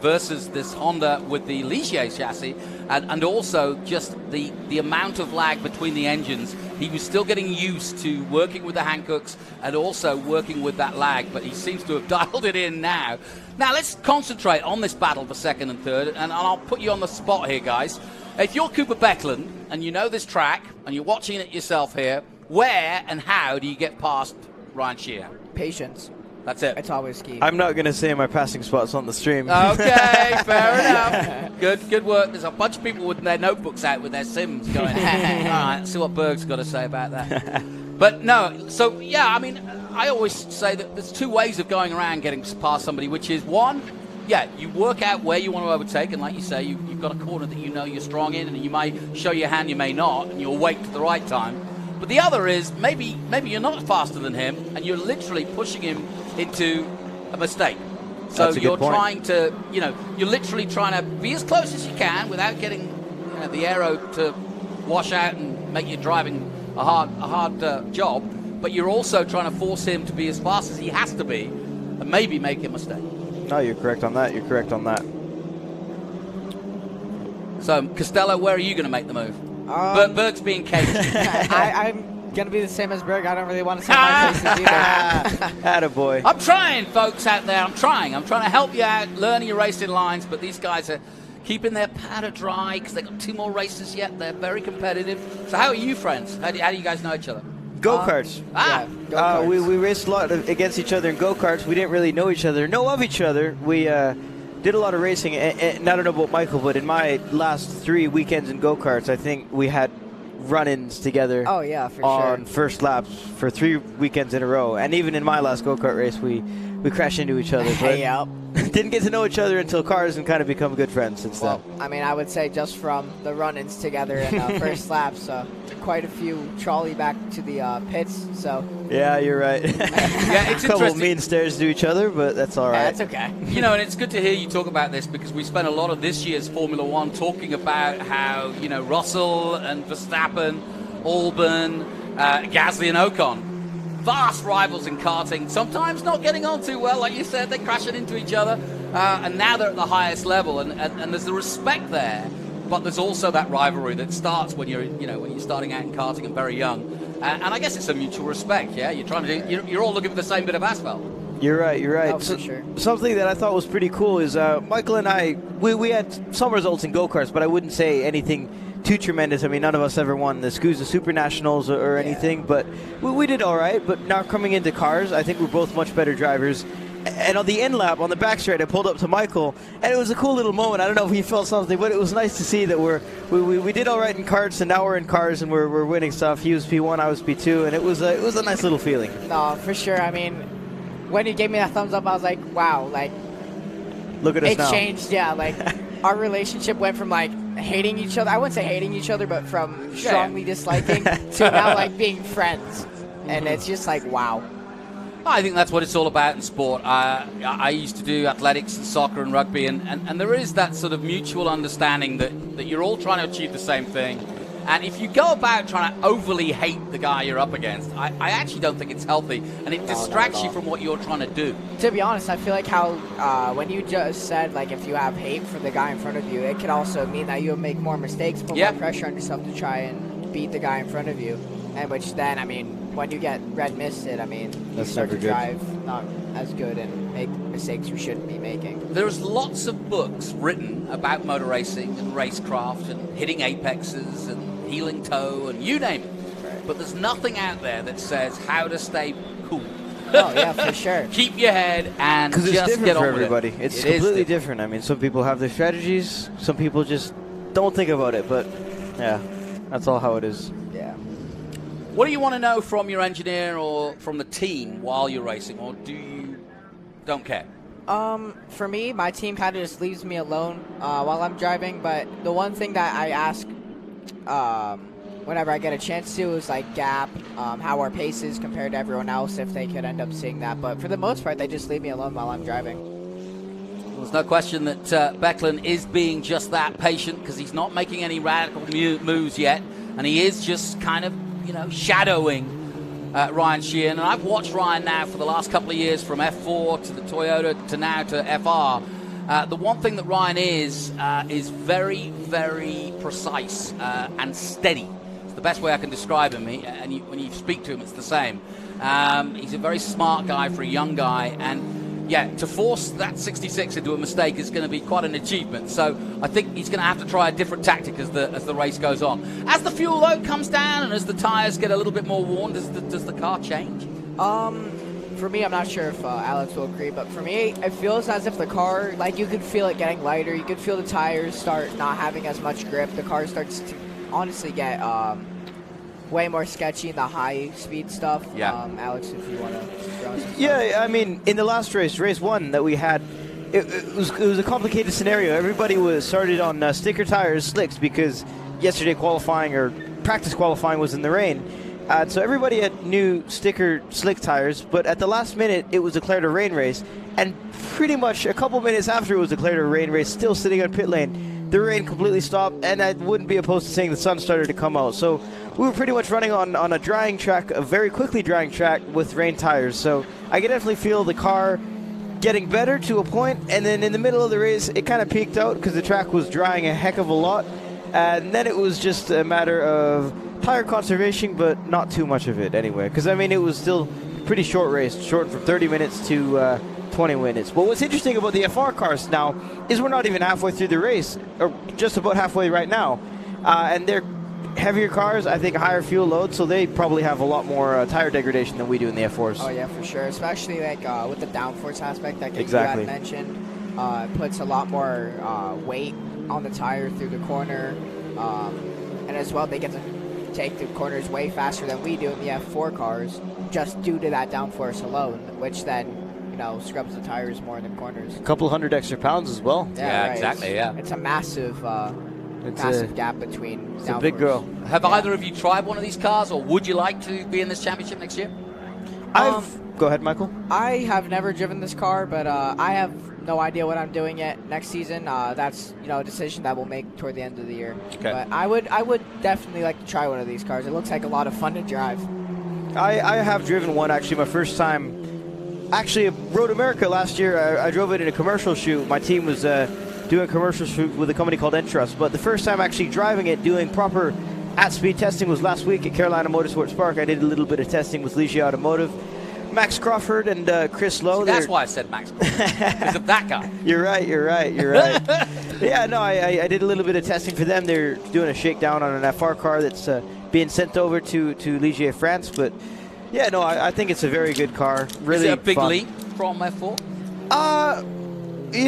versus this Honda with the Ligier chassis, and also just the amount of lag between the engines. He was still getting used to working with the Hancocks and also working with that lag, but he seems to have dialed it in now. Now, let's concentrate on this battle for second and third, and I'll put you on the spot here, guys. If you're Cooper Beckland and you know this track and you're watching it yourself here, where and how do you get past Ryan Sheehan? Patience. That's it. It's always key. I'm not going to say my passing spots on the stream. Okay, fair enough. Good work. There's a bunch of people with their notebooks out with their sims going, all right, let's see what Berg's got to say about that. But no, so yeah, I mean, I always say that there's two ways of going around getting past somebody, which is one, yeah, you work out where you want to overtake, and like you say, you've got a corner that you know you're strong in, and you may show your hand, you may not, and you'll wait at the right time. But the other is maybe you're not faster than him, and you're literally pushing him into a mistake. So you're trying to, you're literally trying to be as close as you can without getting the aero to wash out and make you driving a hard job. But you're also trying to force him to be as fast as he has to be, and maybe make a mistake. No, you're correct on that. So, Costello, where are you going to make the move? Berg's being caged. I'm going to be the same as Berg. I don't really want to say my places either. Attaboy. I'm trying, folks out there. I'm trying to help you out, learning your racing lines, but these guys are keeping their powder dry because they've got 2 more races yet. They're very competitive. So how are you friends? How do you guys know each other? Go-karts. Go-karts. We raced a lot against each other in go-karts. We didn't really know of each other. We did a lot of racing, and I don't know about Michael, but in my last 3 weekends in go-karts, I think we had run-ins together. Oh, yeah, for on sure. first laps for 3 weekends in a row. And even in my last go-kart race, we crashed into each other. But Yep. didn't get to know each other until cars and kind of become good friends since then. I mean, I would say just from the run-ins together in first laps, quite a few trolley back to the pits. So yeah, you're right. Yeah, it's a couple interesting. mean stares to each other, but that's all right. Yeah, that's okay. You know, and it's good to hear you talk about this because we spent a lot of this year's Formula One talking about how, Russell and Verstappen, Albon, Gasly and Ocon, vast rivals in karting, sometimes not getting on too well, like you said, they're crashing into each other, and now they're at the highest level, and there's the respect there, but there's also that rivalry that starts when you're starting out in karting and very young, and I guess it's a mutual respect. Yeah, you're all looking for the same bit of asphalt. You're right. Oh, for sure. Something that I thought was pretty cool is Michael and I, we had some results in go-karts, but I wouldn't say anything too tremendous. I mean, none of us ever won the SCUSA Super Nationals or anything, but we did all right. But now coming into cars, I think we're both much better drivers. And on the end lap, on the back straight, I pulled up to Michael, and it was a cool little moment. I don't know if he felt something, but it was nice to see that we did all right in karts, and now we're in cars, and we're winning stuff. He was P1, I was P2, and it was a nice little feeling. No, for sure. I mean, when you gave me that thumbs up, I was like, wow, like, look at us now. It changed, yeah. Like, our relationship went from, like, hating each other. I wouldn't say hating each other, but from strongly disliking to now, like, being friends. And it's just like, wow. I think that's what it's all about in sport. I used to do athletics and soccer and rugby, and there is that sort of mutual understanding that you're all trying to achieve the same thing. And if you go about trying to overly hate the guy you're up against, I actually don't think it's healthy, and it distracts you from what you're trying to do. To be honest, I feel like how when you just said, like, if you have hate for the guy in front of you, it could also mean that you'll make more mistakes, put more pressure on yourself to try and beat the guy in front of you. And which then, I mean, when you get red misted, I mean, you start to drive not as good and make mistakes you shouldn't be making. There's lots of books written about motor racing and racecraft and hitting apexes and heeling toe and you name it. Right. But there's nothing out there that says how to stay cool. Oh, yeah, for sure. Keep your head and just it's different get on for with everybody. it. It's completely different. I mean, some people have their strategies. Some people just don't think about it. But, yeah, that's all how it is. Yeah. What do you want to know from your engineer or from the team while you're racing, or don't care? For me, my team kind of just leaves me alone while I'm driving, but the one thing that I ask whenever I get a chance to is, like, gap, how our pace is compared to everyone else, if they could end up seeing that. But for the most part, they just leave me alone while I'm driving. There's no question that Becklin is being just that patient because he's not making any radical moves yet, and he is just kind of, shadowing Ryan Sheehan. And I've watched Ryan now for the last couple of years, from F4 to the Toyota to now to FR. The one thing that Ryan is very, very precise and steady. It's the best way I can describe him. And when you speak to him, it's the same. He's a very smart guy for a young guy, and to force that 66 into a mistake is going to be quite an achievement. So I think he's going to have to try a different tactic as the race goes on. As the fuel load comes down and as the tires get a little bit more worn, does the car change? For me, I'm not sure if Alex will agree, but for me, it feels as if the car, like, you could feel it getting lighter. You could feel the tires start not having as much grip. The car starts to honestly get way more sketchy in the high-speed stuff. Yeah. Alex, if you want to throw some stuff. Yeah, I mean, in the last race 1 that we had, it was a complicated scenario. Everybody was started on sticker tires, slicks, because yesterday qualifying or practice qualifying was in the rain. So everybody had new sticker slick tires, but at the last minute, it was declared a rain race. And pretty much a couple minutes after it was declared a rain race, still sitting on pit lane, the rain completely stopped, and I wouldn't be opposed to saying the sun started to come out. So we were pretty much running on a drying track, a very quickly drying track with rain tires. So I can definitely feel the car getting better to a point, and then in the middle of the race, it kind of peaked out because the track was drying a heck of a lot, and then it was just a matter of tire conservation, but not too much of it anyway, because I mean, it was still a pretty short race, short from 30 minutes to 20 minutes. But what's interesting about the FR cars now is we're not even halfway through the race, or just about halfway right now, and they're heavier cars, I think higher fuel load, so they probably have a lot more tire degradation than we do in the F4s. Oh yeah, for sure. Especially like with the downforce aspect that you Exactly. had mentioned, it puts a lot more weight on the tire through the corner, and as well they get to take the corners way faster than we do in the F4 cars, just due to that downforce alone, which then scrubs the tires more in the corners. A couple hundred extra pounds as well. Yeah, right. exactly. Yeah, it's a massive. It's massive gap between. It's a big girl. Have either of you tried one of these cars, or would you like to be in this championship next year? Go ahead, Michael. I have never driven this car, but I have no idea what I'm doing yet next season. That's a decision that we'll make toward the end of the year. Okay. But I would definitely like to try one of these cars. It looks like a lot of fun to drive. I have driven one actually. My first time, actually, Road America last year. I drove it in a commercial shoot. My team was doing a commercial shoot with a company called Entrust. But the first time actually driving it, doing proper at-speed testing was last week at Carolina Motorsports Park. I did a little bit of testing with Ligier Automotive. Max Crawford and Chris Lowe. That's why I said Max Crawford, because of that guy. You're right. Yeah, no, I did a little bit of testing for them. They're doing a shakedown on an FR car that's being sent over to Ligier France. But yeah, no, I think it's a very good car. Really Is it a big fun. leap from F4?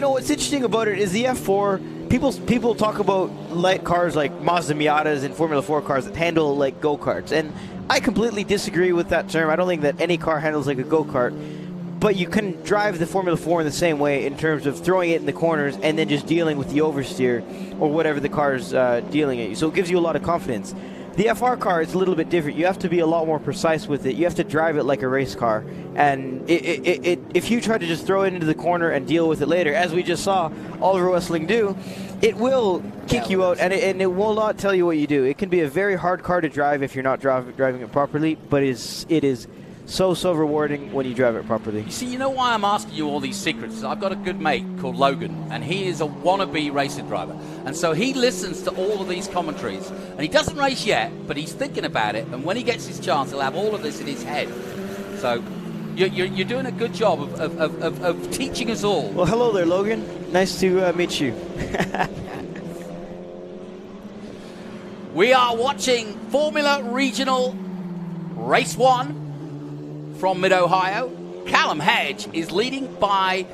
What's interesting about it is the F4. People talk about light cars like Mazda Miatas and Formula 4 cars that handle like go-karts, and I completely disagree with that term. I don't think that any car handles like a go-kart, but you can drive the Formula 4 in the same way in terms of throwing it in the corners and then just dealing with the oversteer or whatever the car's dealing at you. So it gives you a lot of confidence. The FR car is a little bit different. You have to be a lot more precise with it. You have to drive it like a race car. And if you try to just throw it into the corner and deal with it later, as we just saw Oliver Wessling do, it will kick you out, and it will not tell you what you do. It can be a very hard car to drive if you're not driving it properly, but it is so rewarding when you drive it properly. You see, you know why I'm asking you all these secrets? I've got a good mate called Logan, and he is a wannabe racing driver. And so he listens to all of these commentaries, and he doesn't race yet, but he's thinking about it, and when he gets his chance, he'll have all of this in his head. So you're doing a good job of teaching us all. Well, hello there, Logan. Nice to meet you. We are watching Formula Regional Race 1 from Mid-Ohio. Callum Hedge is leading by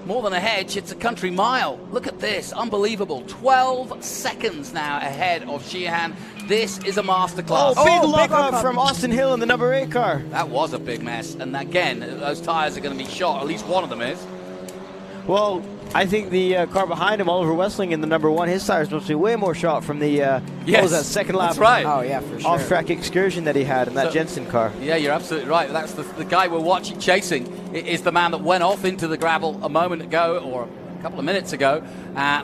more than a hedge. It's a country mile. Look at this. Unbelievable. 12 seconds now ahead of Sheehan. This is a masterclass. Oh, big lockup from Austin Hill in the number 8 car. That was a big mess. And again, those tires are going to be shot. At least one of them is. Well, I think the car behind him, Oliver Wessling in the number 1, his tires must be way more shot from the what was that, second lap? That's right. Oh, yeah, for sure. Off-track excursion that he had in that Jensen car. Yeah, you're absolutely right. That's the guy we're watching chasing is the man that went off into the gravel a moment ago, or a couple of minutes ago,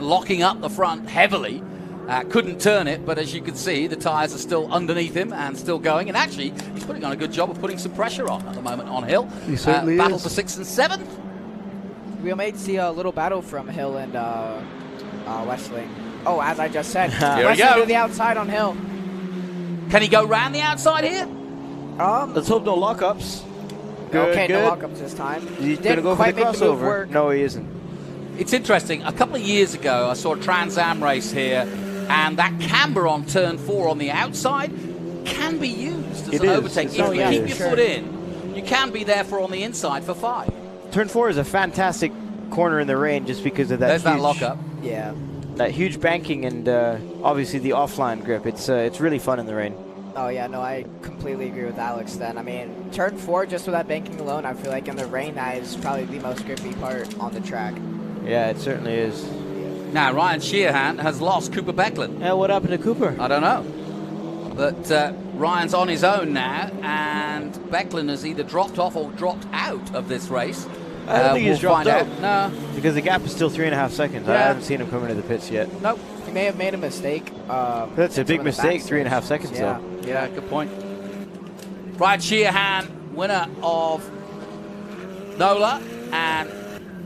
locking up the front heavily. Couldn't turn it, but as you can see, the tyres are still underneath him and still going. And actually, he's putting on a good job of putting some pressure on at the moment on Hill. He certainly battle is. for 6th and 7th. We may see a little battle from Hill and Wessling. Oh, as I just said, Here we Wessling go. to the outside on Hill. Can he go round the outside here? Let's hope no lockups. Okay, good. no lockups this time. He's going to Didn't go for quite the make the move crossover. work. No, he isn't. It's interesting. A couple of years ago, I saw a Trans Am race here, and that camber on turn 4 on the outside can be used as It an is. overtake. It If you certainly keep is. your foot in, you can be there for on the inside for 5. Turn 4 is a fantastic corner in the rain just because of that. There's that huge, lockup. Yeah. That huge banking and obviously the offline grip. It's really fun in the rain. Oh, yeah, no, I completely agree with Alex then. I mean, turn 4, just with that banking alone, I feel like in the rain, that is probably the most grippy part on the track. Yeah, it certainly is. Now, Ryan Sheehan has lost Cooper Becklin. Yeah, what happened to Cooper? I don't know. But Ryan's on his own now, and Becklin has either dropped off or dropped out of this race. I don't think he's we'll dropped find out. No. Because the gap is still 3.5 seconds. I Yeah. haven't seen him come into the pits yet. Nope. He may have made a mistake. That's a in big some of the mistake, back 3.5 switch. seconds, Yeah. though. Yeah, good point. Ryan Sheehan, winner of NOLA, and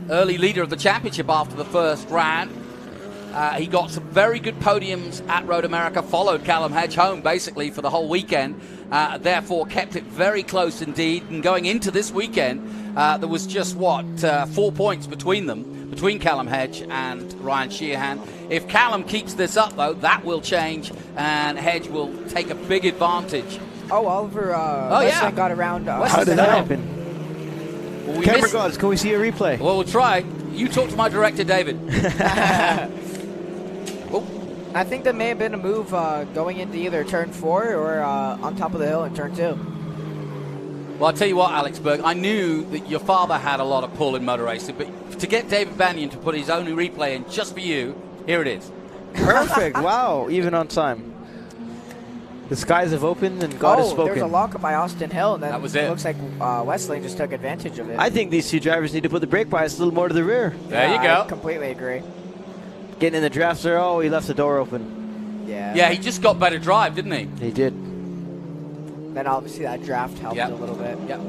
early leader of the championship after the first round. He got some very good podiums at Road America, followed Callum Hedge home basically for the whole weekend, therefore kept it very close indeed. And going into this weekend, there was just, 4 points between them, between Callum Hedge and Ryan Sheehan. If Callum keeps this up, though, that will change, and Hedge will take a big advantage. Oh, Oliver Westland got around. How did that happen? Well, Camera gods, can we see a replay? Well, we'll try. You talk to my director, David. I think that may have been a move going into either turn 4 or on top of the hill in turn 2. Well, I'll tell you what, Alex Berg, I knew that your father had a lot of pull in motor racing, but to get David Banyan to put his own replay in just for you, here it is. Perfect. Wow, even on time. The skies have opened and God has spoken. There's a lockup by Austin Hill, and then that was it. Looks like Westland just took advantage of it. I think these two drivers need to put the brake bias a little more to the rear. There you go. I completely agree. Getting in the drafts there. Oh, he left the door open. Yeah. Yeah, he just got better drive, didn't he? He did. Then obviously that draft helped a little bit. Yep.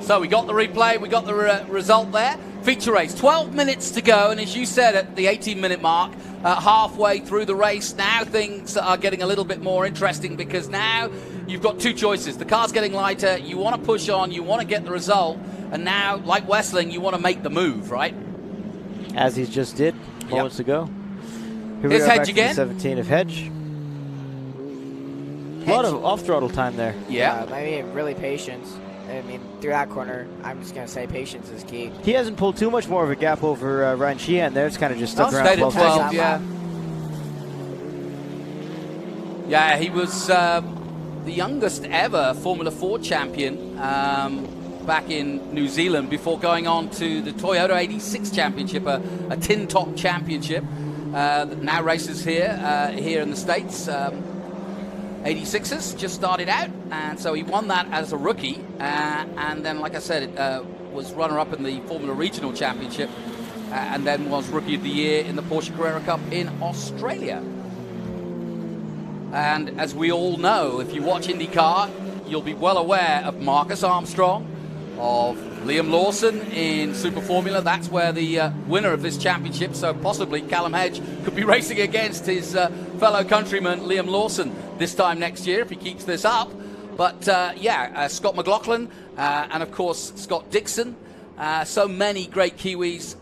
So we got the replay, we got the result there. Feature race, 12 minutes to go, and as you said at the 18-minute mark, halfway through the race, now things are getting a little bit more interesting because now you've got two choices. The car's getting lighter, you want to push on, you want to get the result, and now, like Westling, you want to make the move, right? As he just did moments ago. Here Here's we are Hedge back to again. the 17 of Hedge. A lot of off-throttle time there. Yeah, I mean, really patience. I mean, through that corner, I'm just going to say patience is key. He hasn't pulled too much more of a gap over Ryan Sheehan there. It's kind of just stuck around 12 seconds. Yeah. Yeah, he was the youngest ever Formula 4 champion back in New Zealand before going on to the Toyota 86 Championship, a tin top championship that now races here in the States. 86ers just started out, and so he won that as a rookie, and then, like I said, was runner-up in the Formula Regional Championship, and then was Rookie of the Year in the Porsche Carrera Cup in Australia. And as we all know, if you watch IndyCar, you'll be well aware of Marcus Armstrong, of Liam Lawson in Super Formula. That's where the winner of this championship, so possibly Callum Hedge, could be racing against his fellow countryman Liam Lawson this time next year if he keeps this up. But Scott McLaughlin and of course Scott Dixon. So many great Kiwis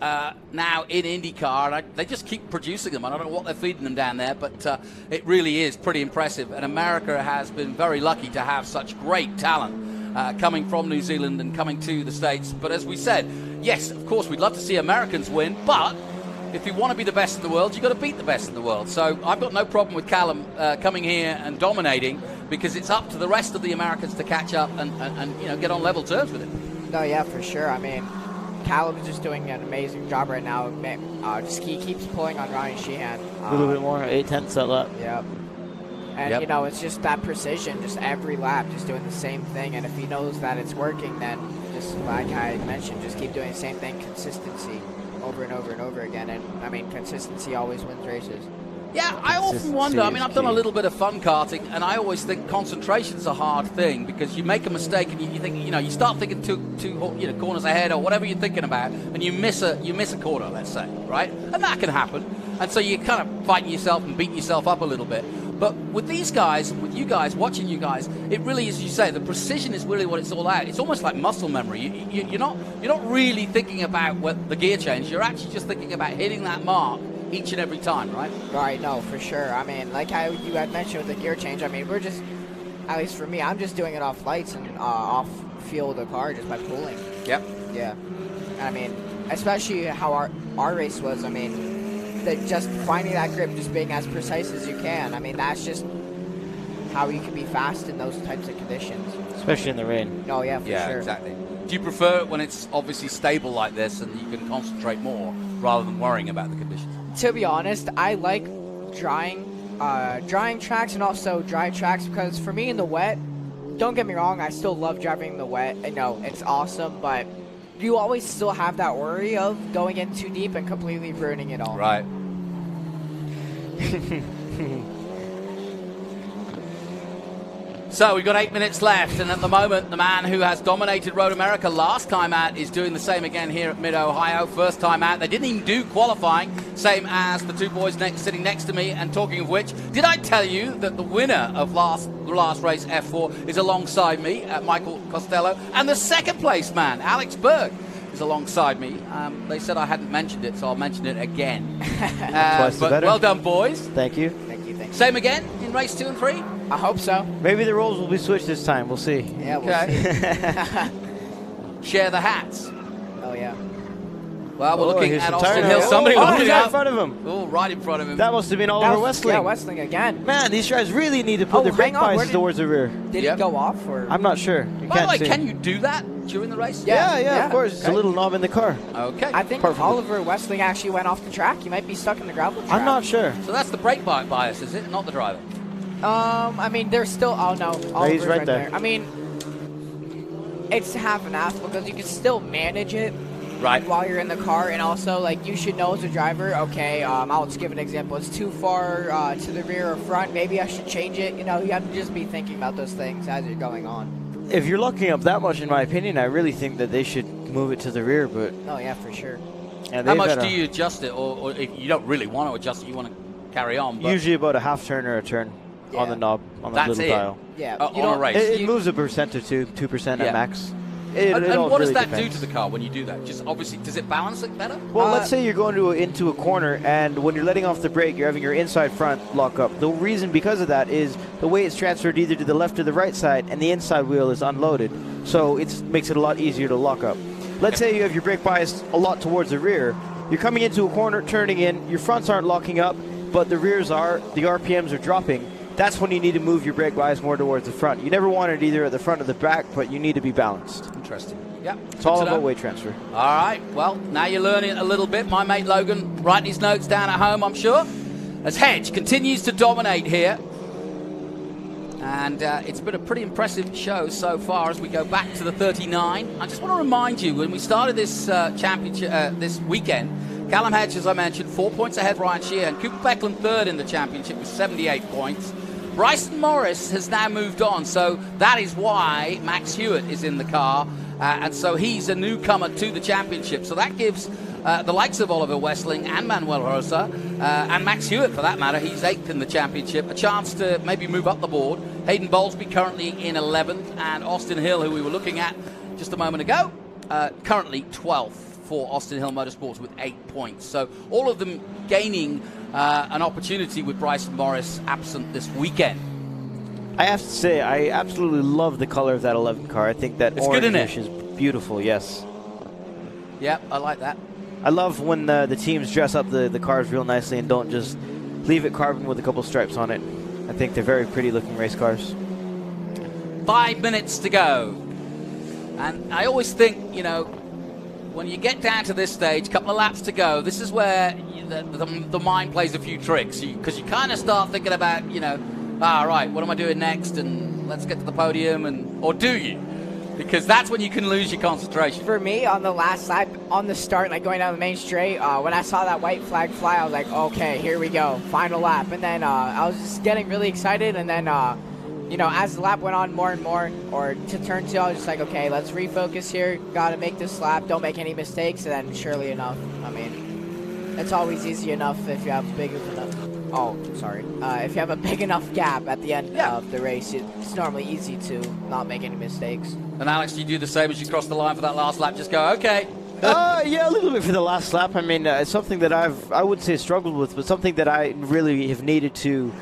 now in IndyCar, and they just keep producing them. I don't know what they're feeding them down there, but it really is pretty impressive. And America has been very lucky to have such great talent coming from New Zealand and coming to the States. But as we said, yes, of course, we'd love to see Americans win, but if you want to be the best in the world, you've got to beat the best in the world. So I've got no problem with Callum coming here and dominating, because it's up to the rest of the Americans to catch up and get on level terms with him. No, yeah, for sure. I mean, Callum is just doing an amazing job right now. He keeps pulling on Ryan Sheehan. A little bit more, 8/10 that lap. Yep. And, it's just that precision, just every lap, just doing the same thing. And if he knows that it's working, then just like I mentioned, just keep doing the same thing, consistency, over and over and over again. And, I mean, consistency always wins races. Yeah, I often wonder. I mean, I've done a little bit of fun karting, and I always think concentration's a hard thing, because you make a mistake and you think, you start thinking two corners ahead or whatever you're thinking about, and you miss a corner, let's say, right? And that can happen. And so you're kind of fighting yourself and beating yourself up a little bit. But with these guys, with you guys, watching you guys, it really is, as you say, the precision is really what it's all about. It's almost like muscle memory. You're not really thinking about the gear change. You're actually just thinking about hitting that mark each and every time, right? Right, no, for sure. I mean, like how you had mentioned with the gear change, I mean, we're just, at least for me, I'm just doing it off lights and off feel of the car just by pulling. Yep. Yeah. I mean, especially how our race was, I mean, just finding that grip, just being as precise as you can. I mean, that's just how you can be fast in those types of conditions. Especially in the rain. Oh, yeah, for sure. Yeah, exactly. Do you prefer it when it's obviously stable like this and you can concentrate more rather than worrying about the conditions? To be honest, I like drying tracks and also dry tracks, because for me in the wet, don't get me wrong, I still love driving in the wet. I know it's awesome, but you always still have that worry of going in too deep and completely ruining it all. Right. So we've got 8 minutes left, and at the moment, the man who has dominated Road America last time out is doing the same again here at Mid-Ohio. First time out. They didn't even do qualifying, same as the two boys sitting next to me. And talking of which, did I tell you that the winner of the last race, F4, is alongside me, Michael Costello, and the second place man, Alex Berg, is alongside me. They said I hadn't mentioned it, so I'll mention it again. Twice the better. Well done, boys. Thank you. Thank you. Same again in race 2 and 3? I hope so. Maybe the roles will be switched this time. We'll see. Yeah, we'll see. Share the hats. Oh, yeah. Well, we're looking here's at some Austin tire Hill. now. Somebody Oh, looking he's out in front of him. Oh, right in front of him. That must have been Oliver Westling. Yeah, Westling again. Man, these guys really need to put their brake bias towards the rear. Did he go off? Or? I'm not sure. By the way, can you do that during the race? Yeah, of course. It's a little knob in the car. Okay. I think Oliver Westling actually went off the track. He might be stuck in the gravel track. I'm not sure. So that's the brake bias, is it? Not the driver? I mean, there's still... Oh, no. He's right there. I mean, it's half and half because you can still manage it while you're in the car. And also, like, you should know as a driver, okay, I'll just give an example. It's too far to the rear or front. Maybe I should change it. You know, you have to just be thinking about those things as you're going on. If you're locking up that much, in my opinion, I really think that they should move it to the rear. But oh, yeah, for sure. How much do you adjust it? Or if you don't really want to adjust it, you want to carry on? But usually about a half turn or a turn. On the knob, on the little dial. Yeah, on a race. It moves a percent or 2% at max. And what does that do to the car when you do that? Just obviously, does it balance it better? Well, let's say you're going into a corner, and when you're letting off the brake, you're having your inside front lock up. The reason because of that is the way it's transferred either to the left or the right side, and the inside wheel is unloaded. So it makes it a lot easier to lock up. Let's say you have your brake bias a lot towards the rear. You're coming into a corner, turning in, your fronts aren't locking up, but the rears are, the RPMs are dropping. That's when you need to move your brake bias more towards the front. You never want it either at the front or the back, but you need to be balanced. Interesting. Yeah. It's all about weight transfer. All right. Well, now you're learning a little bit. My mate Logan writing his notes down at home, I'm sure. As Hedge continues to dominate here. And it's been a pretty impressive show so far as we go back to the 39. I just want to remind you, when we started this championship this weekend, Callum Hedge, as I mentioned, 4 points ahead of Ryan Sheehan. Cooper Beckland third in the championship with 78 points. Bryson Morris has now moved on, so that is why Max Hewitt is in the car, and so he's a newcomer to the championship. So that gives the likes of Oliver Westling and Manuel Rosa, and Max Hewitt for that matter, he's 8th in the championship, a chance to maybe move up the board. Hayden Bowlesby currently in 11th, and Austin Hill, who we were looking at just a moment ago, currently 12th for Austin Hill Motorsports with 8 points. So all of them gaining an opportunity with Bryson Morris absent this weekend. I have to say, I absolutely love the color of that 11 car. I think that orange is beautiful, yes. Yeah, I like that. I love when the teams dress up the cars real nicely and don't just leave it carbon with a couple stripes on it. I think they're very pretty looking race cars. 5 minutes to go. And I always think, you know, when you get down to this stage, a couple of laps to go, this is where the mind plays a few tricks. Because you kind of start thinking about, you know, right, what am I doing next? And let's get to the podium. Or do you? Because that's when you can lose your concentration. For me, on the last lap, on the start, like going down the main straight, when I saw that white flag fly, I was like, okay, here we go, final lap. And then I was just getting really excited. And then, you know, as the lap went on more and more, or to turn 2, I was just like, okay, let's refocus here. Got to make this lap. Don't make any mistakes. And then, surely enough, I mean, it's always easy enough if you have big enough. Oh, sorry. If you have a big enough gap at the end of the race, it's normally easy to not make any mistakes. And Alex, do you do the same as you cross the line for that last lap? Just go, okay. Yeah, a little bit for the last lap. I mean, it's something that I wouldn't say struggled with, but something that I really have needed to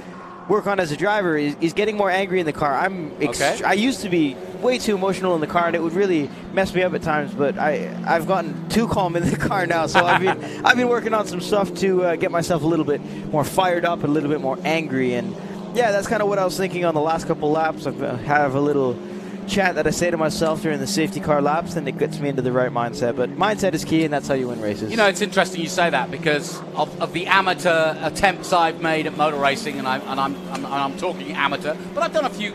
work on as a driver is getting more angry in the car. I used to be way too emotional in the car, and it would really mess me up at times. But I've gotten too calm in the car now, so I've been working on some stuff to get myself a little bit more fired up, and a little bit more angry. And yeah, that's kind of what I was thinking on the last couple laps. I have a little chat that I say to myself during the safety car laps, and it gets me into the right mindset. But mindset is key, and that's how you win races. You know, it's interesting you say that because of the amateur attempts I've made at motor racing, and I'm talking amateur, but I've done a few,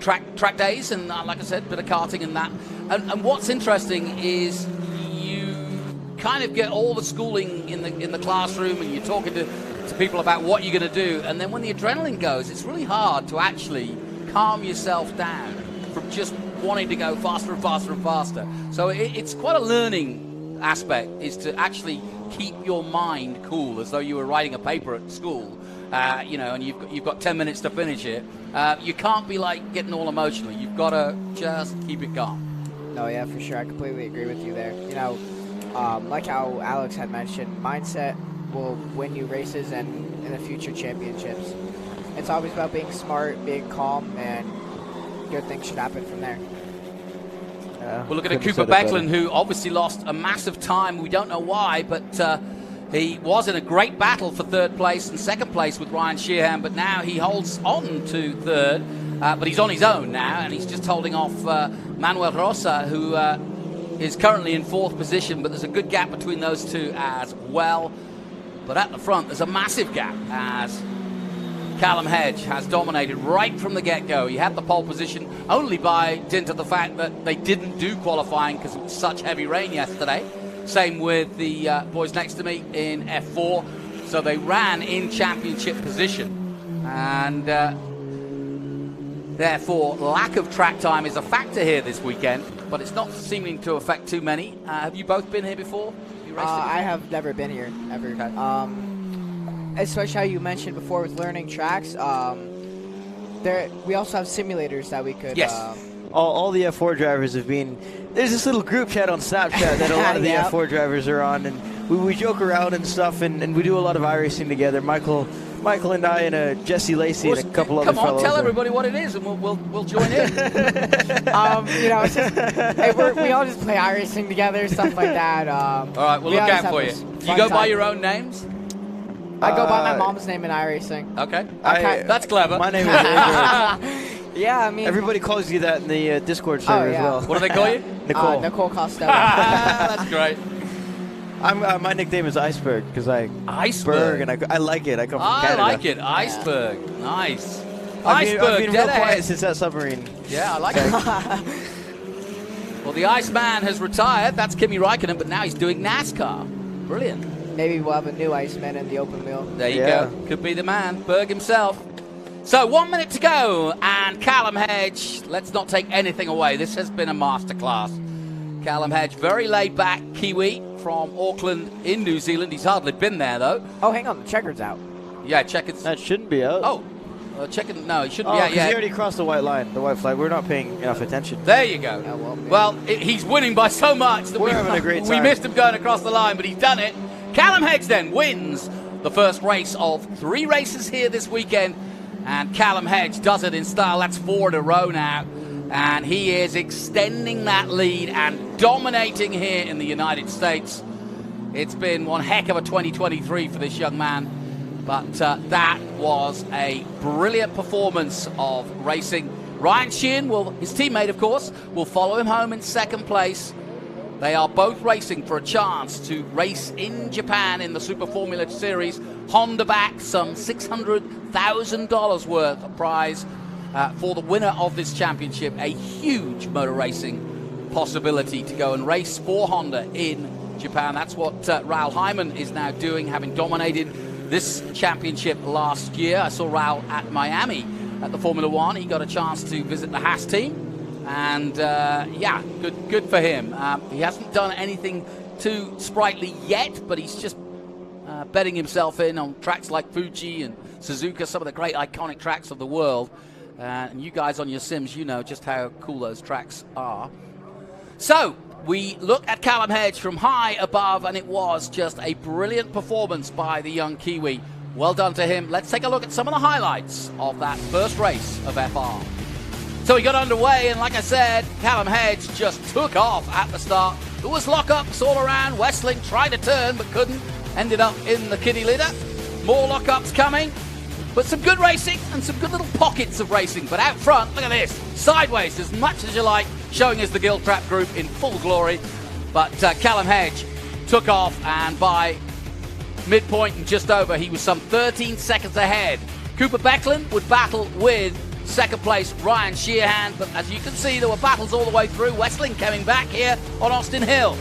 track days, and like I said, a bit of karting and that. And what's interesting is you kind of get all the schooling in the classroom, and you're talking to people about what you're going to do, and then when the adrenaline goes, it's really hard to actually calm yourself down from just wanting to go faster and faster and faster. So it's quite a learning aspect, is to actually keep your mind cool, as though you were writing a paper at school, and you've got 10 minutes to finish it. You can't be like getting all emotional. You've got to just keep it calm. No, yeah, for sure. I completely agree with you there. Like how Alex had mentioned, mindset will win you races and in the future championships. It's always about being smart, being calm, and good things should happen from there. We're looking at Cooper Becklin, who obviously lost a massive time. We don't know why, but he was in a great battle for third place and second place with Ryan Sheehan, but now he holds on to third. But he's on his own now, and he's just holding off Manuel Rosa, who is currently in fourth position, but there's a good gap between those two as well. But at the front, there's a massive gap as Callum Hedge has dominated right from the get-go. He had the pole position only by dint of the fact that they didn't do qualifying because it was such heavy rain yesterday. Same with the boys next to me in F4. So they ran in championship position. And therefore, lack of track time is a factor here this weekend, but it's not seeming to affect too many. Have you both been here before? I have never been here, ever. Okay. Especially how you mentioned before with learning tracks. We also have simulators that we could... Yes. All the F4 drivers have been... There's this little group chat on Snapchat that a lot of the F4 drivers are on, and we joke around and stuff, and we do a lot of iRacing together. Michael and I and Jesse Lacey and a couple other fellows. Come on, tell everybody what it is, and we'll join in. It's just, we all just play iRacing together, stuff like that. All right, we'll look out for you. You go by your own names? I go by my mom's name in iRacing. Okay. That's clever. My name is Yeah, I mean... Everybody calls you that in the Discord server as well. What do they call you? Nicole. Nicole Costello. That's great. My nickname is Iceberg because Iceberg, and I like it. I come from Canada. I like it. Iceberg. Yeah. Nice. I've been real quiet since that submarine. Yeah, I like it. Well, the Iceman has retired. That's Kimi Räikkönen, but now he's doing NASCAR. Brilliant. Maybe we'll have a new Iceman in the open wheel. There you go. Could be the man, Berg himself. So 1 minute to go, and Callum Hedge, let's not take anything away. This has been a masterclass. Callum Hedge, very laid back Kiwi from Auckland in New Zealand. He's hardly been there, though. Oh, hang on, the checker's out. Yeah, checker's... That shouldn't be out. Oh, checking... No, he shouldn't be out yet. He already crossed the white line, the white flag. We're not paying enough attention. There you go. Well, he's winning by so much that we're having a great time. We missed him going across the line, but he's done it. Callum Hedge then wins the first race of 3 races here this weekend, and Callum Hedge does it in style. That's 4 in a row now, and he is extending that lead and dominating here in the United States. It's been one heck of a 2023 for this young man, but that was a brilliant performance of racing. Ryan Sheehan, his teammate of course, will follow him home in second place. They are both racing for a chance to race in Japan in the Super Formula Series. Honda back some $600,000 worth of prize for the winner of this championship. A huge motor racing possibility to go and race for Honda in Japan. That's what Raul Hyman is now doing, having dominated this championship last year. I saw Raul at Miami at the Formula One. He got a chance to visit the Haas team. And, good for him. He hasn't done anything too sprightly yet, but he's just betting himself in on tracks like Fuji and Suzuka, some of the great iconic tracks of the world. And you guys on your sims, you know just how cool those tracks are. So, we look at Callum Hedge from high above, and it was just a brilliant performance by the young Kiwi. Well done to him. Let's take a look at some of the highlights of that first race of FR. So we got underway, and like I said, Callum Hedge just took off at the start. There was lockups all around. Westling tried to turn, but couldn't. Ended up in the kiddie litter. More lockups coming. But some good racing and some good little pockets of racing. But out front, look at this. Sideways as much as you like, showing us the Giltrap group in full glory. But Callum Hedge took off, and by midpoint and just over, he was some 13 seconds ahead. Cooper Becklin would battle with second place Ryan Sheehan, but as you can see, there were battles all the way through. Westling coming back here on Austin Hill.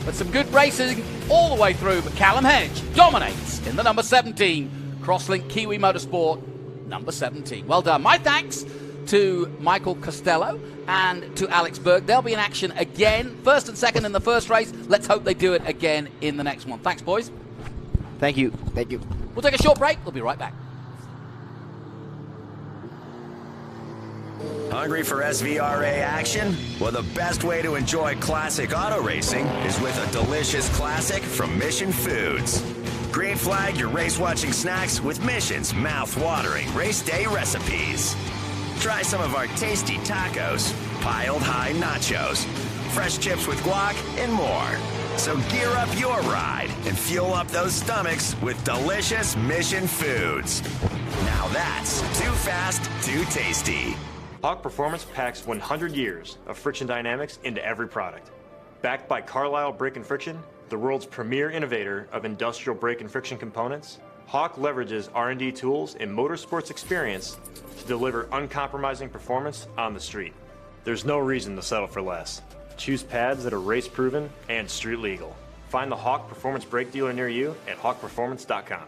But some good racing all the way through, but Callum Hedge dominates in the number 17. Crosslink Kiwi Motorsport, number 17. Well done. My thanks to Michael Costello and to Alex Berg. They'll be in action again, first and second in the first race. Let's hope they do it again in the next one. Thanks, boys. Thank you. Thank you. We'll take a short break. We'll be right back. Hungry for SVRA action? Well, the best way to enjoy classic auto racing is with a delicious classic from Mission Foods. Green flag your race-watching snacks with Mission's mouth-watering race day recipes. Try some of our tasty tacos, piled high nachos, fresh chips with guac, and more. So gear up your ride and fuel up those stomachs with delicious Mission Foods. Now that's too fast, too tasty. Hawk Performance packs 100 years of friction dynamics into every product. Backed by Carlisle Brake and Friction, the world's premier innovator of industrial brake and friction components, Hawk leverages R&D tools and motorsports experience to deliver uncompromising performance on the street. There's no reason to settle for less. Choose pads that are race-proven and street legal. Find the Hawk Performance brake dealer near you at hawkperformance.com.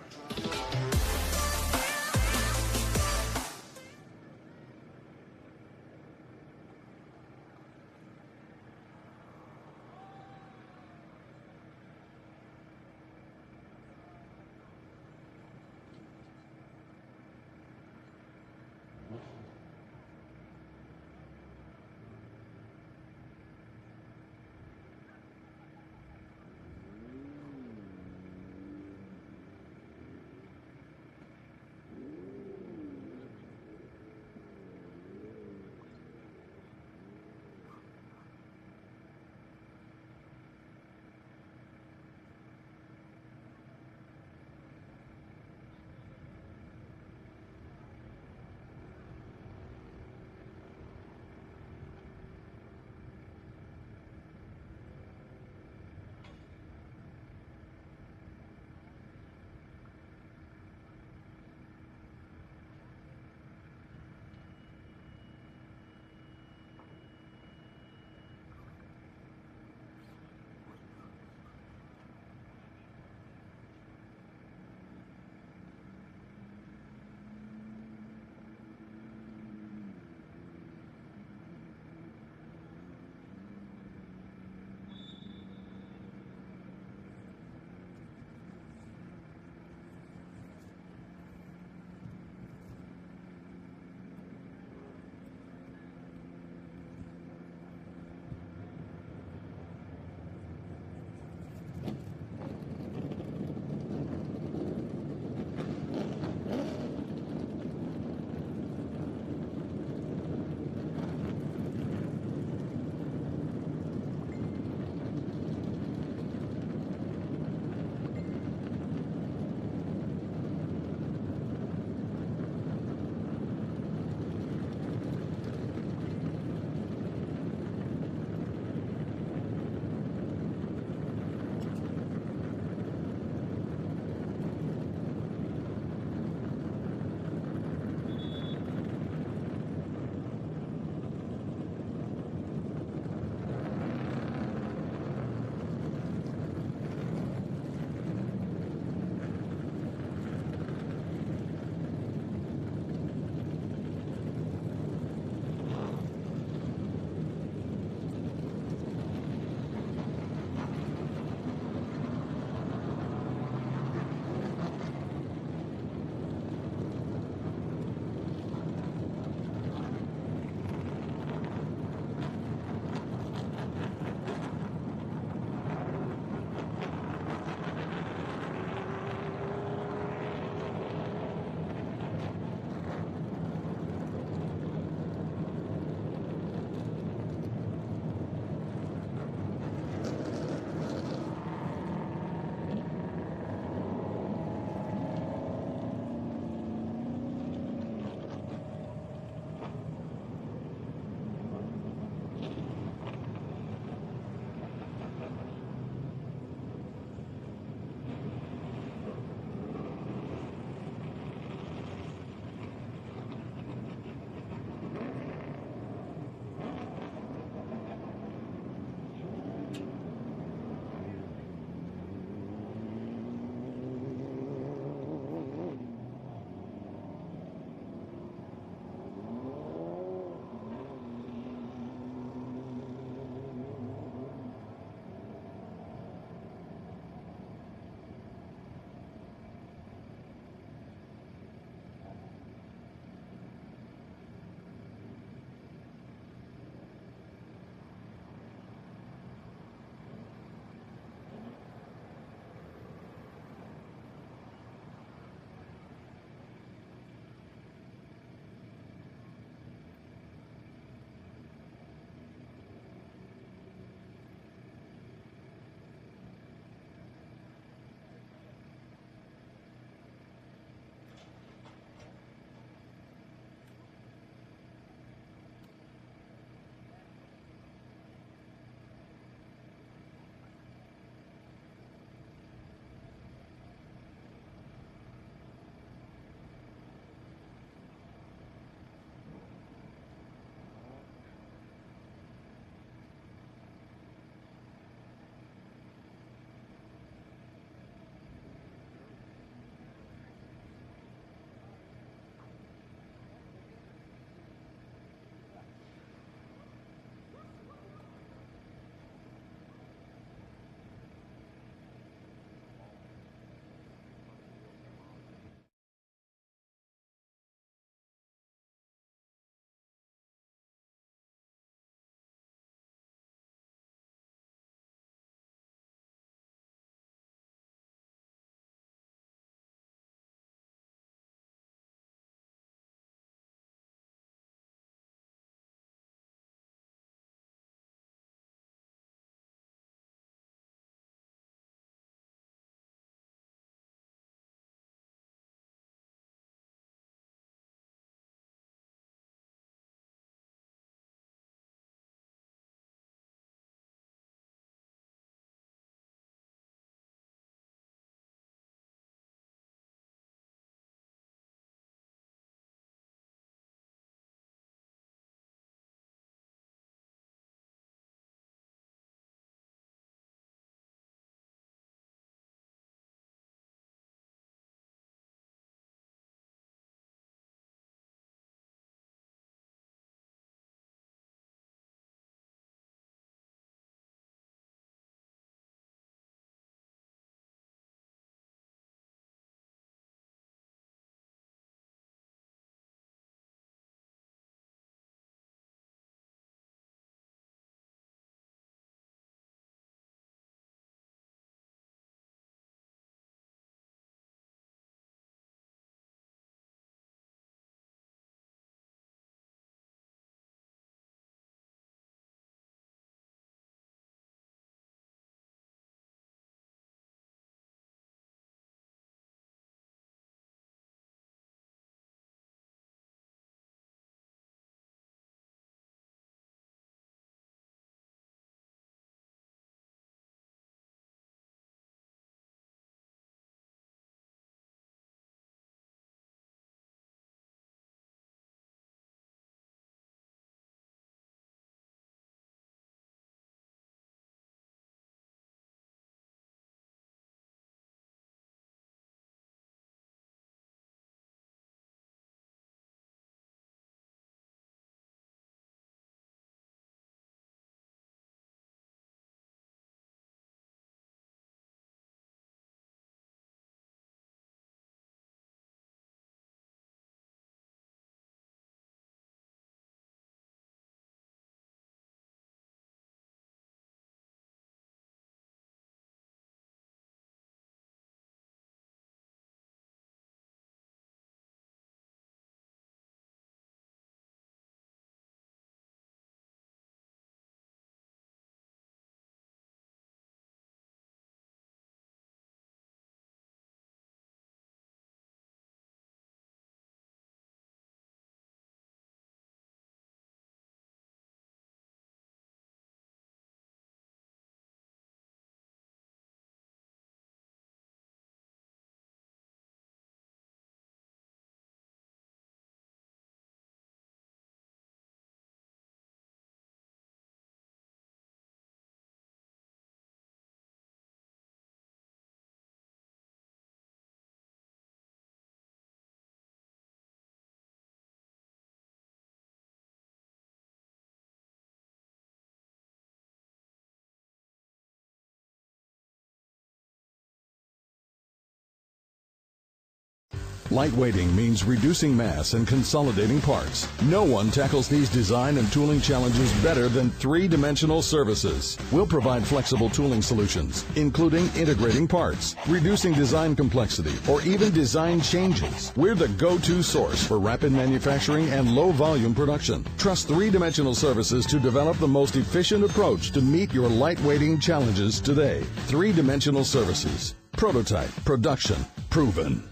Lightweighting means reducing mass and consolidating parts. No one tackles these design and tooling challenges better than three-dimensional services. We'll provide flexible tooling solutions, including integrating parts, reducing design complexity, or even design changes. We're the go-to source for rapid manufacturing and low-volume production. Trust three-dimensional services to develop the most efficient approach to meet your lightweighting challenges today. Three-dimensional services. Prototype, production, proven.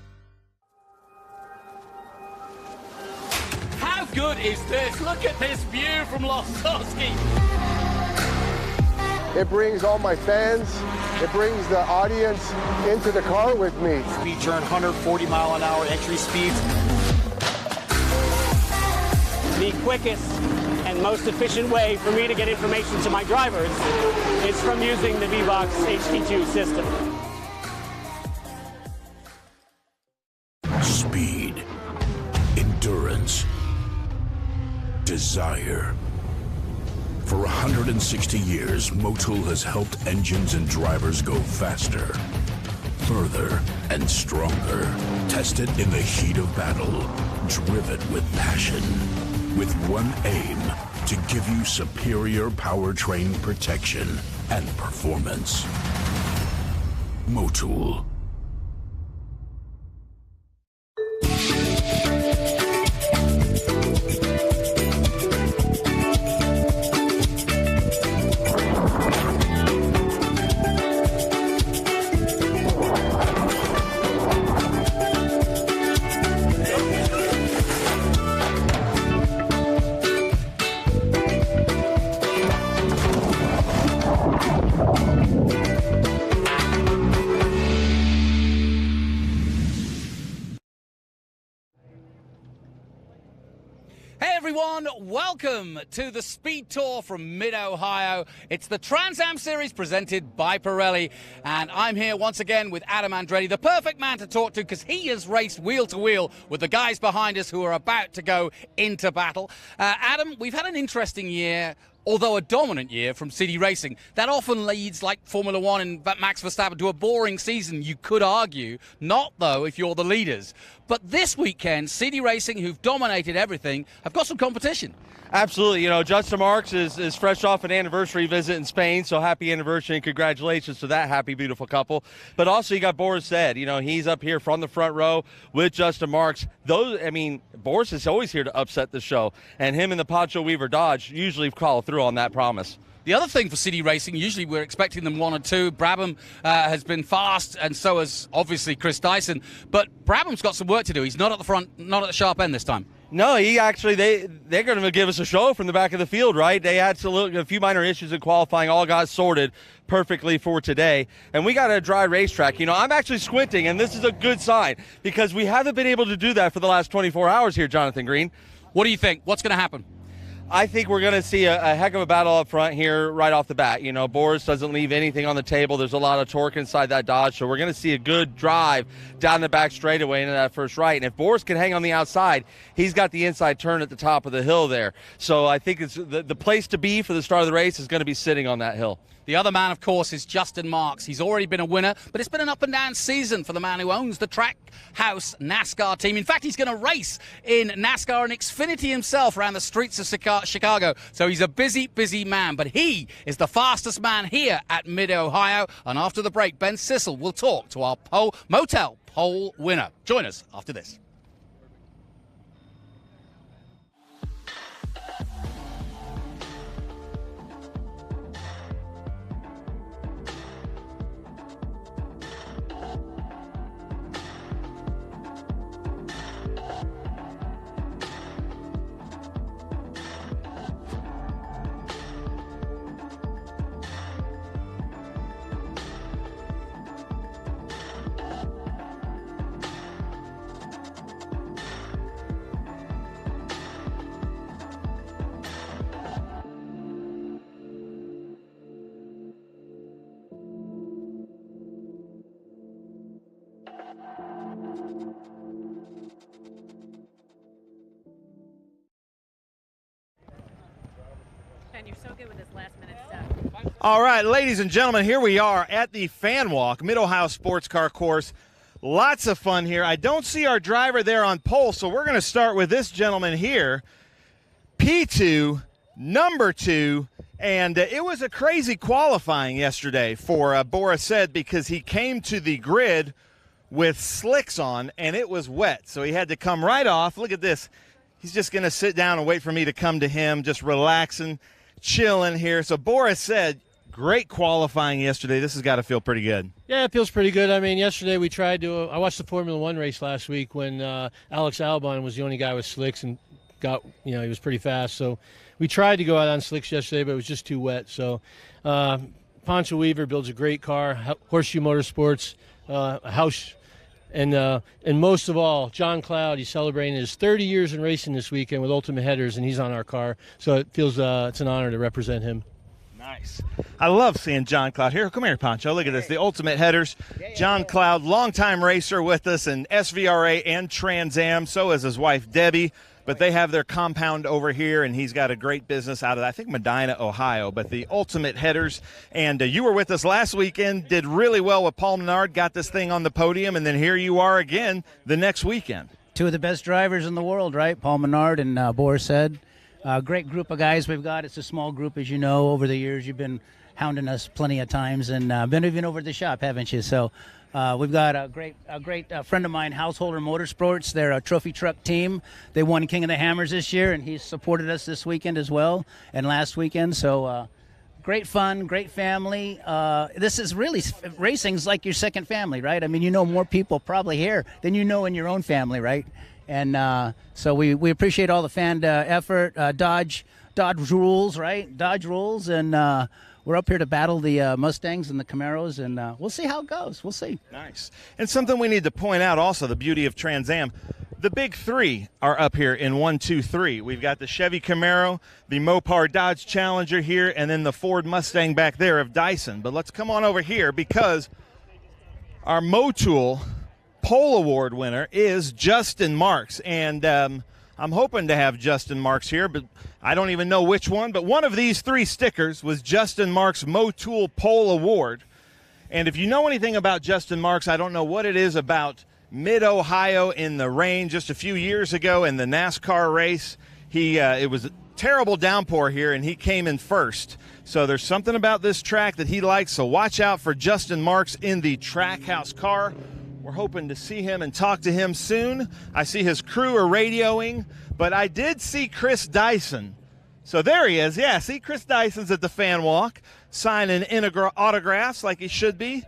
How good is this? Look at this view from Losowski. It brings all my fans, it brings the audience into the car with me. Speed turn, 140 mile an hour entry speeds. The quickest and most efficient way for me to get information to my drivers is from using the V-Box HD2 system. Speed, endurance, desire. For 160 years, Motul has helped engines and drivers go faster, further, and stronger. Tested in the heat of battle, driven with passion, with one aim, to give you superior powertrain protection and performance. Motul. Welcome to the Speed Tour from Mid-Ohio. It's the Trans Am Series presented by Pirelli, and I'm here once again with Adam Andretti, the perfect man to talk to because he has raced wheel to wheel with the guys behind us who are about to go into battle. Adam, we've had an interesting year, although a dominant year from City Racing. That often leads, like Formula One and Max Verstappen, to a boring season, you could argue. Not, though, if you're the leaders. But this weekend, City Racing, who've dominated everything, have got some competition. Absolutely. You know, Justin Marks is fresh off an anniversary visit in Spain, so happy anniversary and congratulations to that happy, beautiful couple. But also you got Boris Said. You know, he's up here from the front row with Justin Marks. Boris is always here to upset the show, and him and the Pancho Weaver Dodge usually follow through on that promise. The other thing for City Racing, usually we're expecting them 1 or 2. Brabham has been fast, and so has obviously Chris Dyson. But Brabham's got some work to do. He's not at the front, not at the sharp end this time. No, they're going to give us a show from the back of the field, right? They had a few minor issues in qualifying, all got sorted perfectly for today. And we got a dry racetrack. You know, I'm actually squinting, and this is a good sign because we haven't been able to do that for the last 24 hours here, Jonathan Green. What do you think? What's going to happen? I think we're going to see a heck of a battle up front here right off the bat. You know, Boris doesn't leave anything on the table. There's a lot of torque inside that Dodge, so we're going to see a good drive down the back straightaway into that first right. And if Boris can hang on the outside, he's got the inside turn at the top of the hill there. So I think it's the place to be for the start of the race is going to be sitting on that hill. The other man, of course, is Justin Marks. He's already been a winner, but it's been an up-and-down season for the man who owns the Trackhouse NASCAR team. In fact, he's going to race in NASCAR and Xfinity himself around the streets of Chicago. So he's a busy, busy man, but he is the fastest man here at Mid-Ohio. And after the break, Ben Sissel will talk to our Motel Pole winner. Join us after this. You're so good with this last-minute stuff. All right, ladies and gentlemen, here we are at the Fan Walk, Mid-Ohio Sports Car Course. Lots of fun here. I don't see our driver there on pole, so we're going to start with this gentleman here, P2, number 2. And it was a crazy qualifying yesterday for Boris Said, because he came to the grid with slicks on, and it was wet. So he had to come right off. Look at this. He's just going to sit down and wait for me to come to him, just relaxing, chilling here. So Boris Said, great qualifying yesterday. This has got to feel pretty good. Yeah, it feels pretty good. I mean, yesterday we tried to I watched the Formula One race last week when Alex Albon was the only guy with slicks and he was pretty fast. So we tried to go out on slicks yesterday, but it was just too wet. So Pancho Weaver builds a great car, Horseshoe Motorsports, a house. And most of all, John Cloud, he's celebrating his 30 years in racing this weekend with Ultimate Headers, and he's on our car. So it feels it's an honor to represent him. Nice. I love seeing John Cloud here. Come here, Pancho. Look at this. The Ultimate Headers. John Cloud, longtime racer with us in SVRA and Trans Am. So is his wife, Debbie. But they have their compound over here, and he's got a great business out of, I think, Medina, Ohio. But the Ultimate Headers, and you were with us last weekend, did really well with Paul Menard, got this thing on the podium, and then here you are again the next weekend. Two of the best drivers in the world, right? Paul Menard and Boris Said. Great group of guys we've got. It's a small group, as you know. Over the years, you've been hounding us plenty of times, and been even over at the shop, haven't you? So we've got a great friend of mine, Householder Motorsports. They're a trophy truck team. They won King of the Hammers this year, and he's supported us this weekend as well, and last weekend. So great fun, great family. This is really, racing's like your second family, right? I mean, you know more people probably here than you know in your own family, right? And so we appreciate all the fan effort. Dodge rules, right? Dodge rules, and we're up here to battle the Mustangs and the Camaros, and we'll see how it goes. We'll see. Nice. And something we need to point out also, the beauty of Trans Am, the big three are up here in 1, 2, 3. We've got the Chevy Camaro, the Mopar Dodge Challenger here, and then the Ford Mustang back there of Dyson. But let's come on over here, because our Motul Pole Award winner is Justin Marks, and I'm hoping to have Justin Marks here, but I don't even know which one. But one of these 3 stickers was Justin Marks' Motul Pole Award. And if you know anything about Justin Marks, I don't know what it is about Mid-Ohio in the rain just a few years ago in the NASCAR race. It was a terrible downpour here, and he came in first. So there's something about this track that he likes, so watch out for Justin Marks in the Trackhouse car. We're hoping to see him and talk to him soon. I see his crew are radioing, but I did see Chris Dyson. So there he is. Yeah, see, Chris Dyson's at the fan walk, signing autographs like he should be.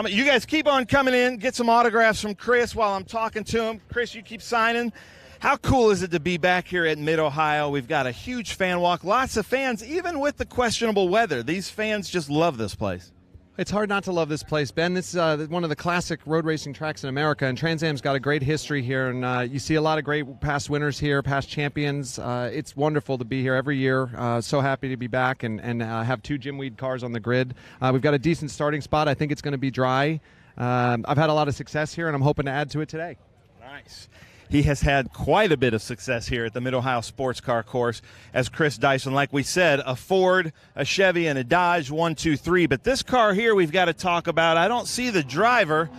You guys keep on coming in, get some autographs from Chris while I'm talking to him. Chris, you keep signing. How cool is it to be back here at Mid-Ohio? We've got a huge fan walk, lots of fans, even with the questionable weather. These fans just love this place. It's hard not to love this place, Ben. This is one of the classic road racing tracks in America, and Trans Am's got a great history here, and you see a lot of great past winners here, past champions. It's wonderful to be here every year. So happy to be back and have 2 Jim Weed cars on the grid. We've got a decent starting spot. I think it's going to be dry. I've had a lot of success here, and I'm hoping to add to it today. Nice. He has had quite a bit of success here at the Mid-Ohio Sports Car Course as Chris Dyson. Like we said, a Ford, a Chevy, and a Dodge, 1, 2, 3. But this car here we've got to talk about. I don't see the driver,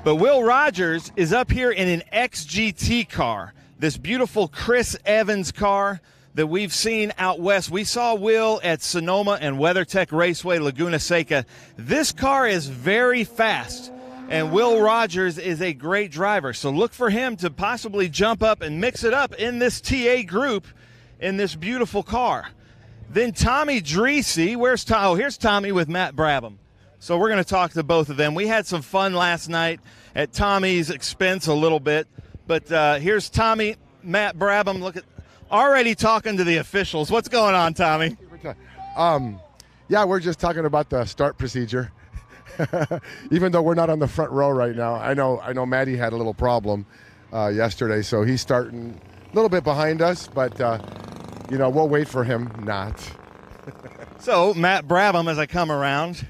but Will Rogers is up here in an XGT car, this beautiful Chris Evans car that we've seen out west. We saw Will at Sonoma and WeatherTech Raceway, Laguna Seca. This car is very fast. And Will Rogers is a great driver, so look for him to possibly jump up and mix it up in this TA group in this beautiful car. Then Tommy Dreesy, where's Tom? Oh, here's Tommy with Matt Brabham. So we're going to talk to both of them. We had some fun last night at Tommy's expense a little bit, but here's Tommy, Matt Brabham. Look at already talking to the officials. What's going on, Tommy? Yeah, we're just talking about the start procedure. Even though we're not on the front row right now, I know Maddie had a little problem yesterday, so he's starting a little bit behind us, but we'll wait for him not. So Matt Brabham, as I come around,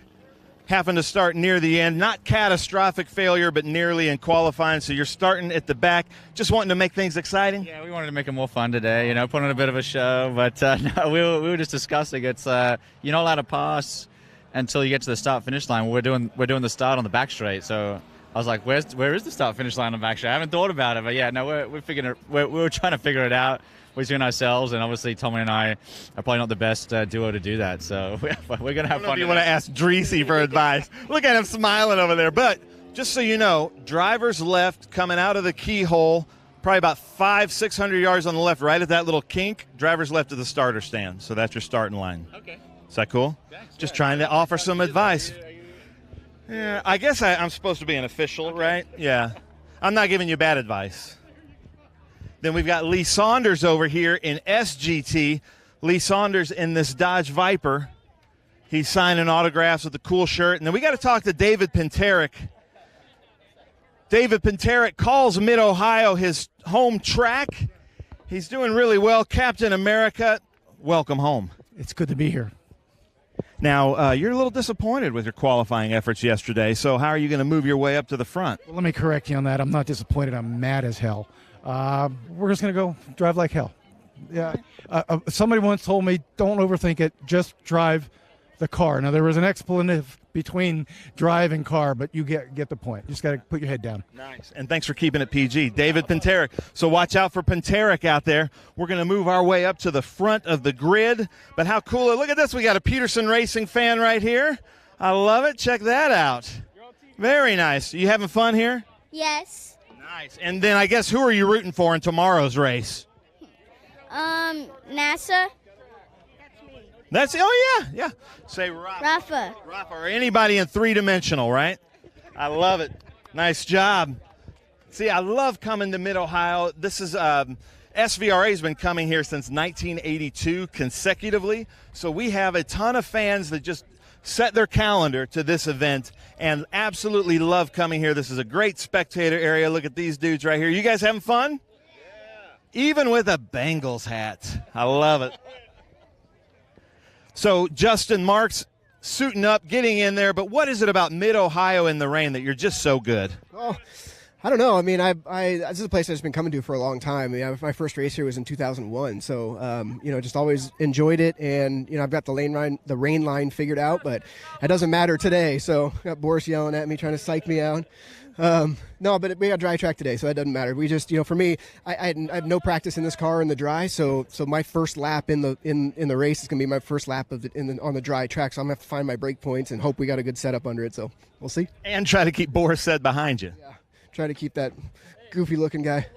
happened to start near the end. Not catastrophic failure, but nearly in qualifying. So you're starting at the back, just wanting to make things exciting? Yeah, we wanted to make it more fun today, put on a bit of a show. But no, we were just discussing. It's you're not allowed to pass until you get to the start-finish line. We're doing the start on the back straight. So I was like, where is the start finish line on Backstreet? I haven't thought about it, but yeah, no, we're figuring it. We were trying to figure it out between ourselves, and obviously Tommy and I are probably not the best duo to do that. So we're gonna have fun. You want to ask Dreesy for advice? Look at him smiling over there. But just so you know, drivers left coming out of the keyhole, probably about 500-600 yards on the left, right at that little kink. Drivers left of the starter stand. So that's your starting line. Okay. Is that cool? Just trying to offer some advice. Yeah, I guess I'm supposed to be an official, right? Yeah. I'm not giving you bad advice. Then we've got Lee Saunders over here in SGT. Lee Saunders in this Dodge Viper. He's signing autographs with the cool shirt. And then we got to talk to David Penterick. David Penterick calls Mid-Ohio his home track. He's doing really well. Captain America, welcome home. It's good to be here. Now, you're a little disappointed with your qualifying efforts yesterday, so how are you going to move your way up to the front? Well, let me correct you on that. I'm not disappointed. I'm mad as hell. We're just going to go drive like hell. Yeah. Somebody once told me, don't overthink it, just drive the car. Now, there was an expletive between drive and car, but you get the point. You just got to put your head down. Nice. And thanks for keeping it PG. David Penterick. So watch out for Penterick out there. We're going to move our way up to the front of the grid. But how cool. Look at this. We got a Peterson Racing fan right here. I love it. Check that out. Very nice. You having fun here? Yes. Nice. And then I guess who are you rooting for in tomorrow's race? NASA. Yeah. Say Rafa. Or anybody in three-dimensional, right? I love it. Nice job. See, I love coming to Mid-Ohio. This is SVRA has been coming here since 1982 consecutively. So we have a ton of fans that just set their calendar to this event and absolutely love coming here. This is a great spectator area. Look at these dudes right here. You guys having fun? Yeah. Even with a Bengals hat. I love it. So Justin Marks suiting up, getting in there. But what is it about Mid-Ohio in the rain that you're just so good? Oh, I don't know. I mean, this is a place I've been coming to for a long time. I mean, my first race here was in 2001. So, just always enjoyed it. And, I've got the rain line figured out, but it doesn't matter today. So I got Boris yelling at me, trying to psych me out. No, but we got dry track today, so it doesn't matter. We just, for me, I have no practice in this car in the dry, so my first lap in the race is going to be my first lap on the dry track. So I'm going to have to find my break points and hope we got a good setup under it. So we'll see. And try to keep Boris said behind you. Yeah, try to keep that goofy-looking guy.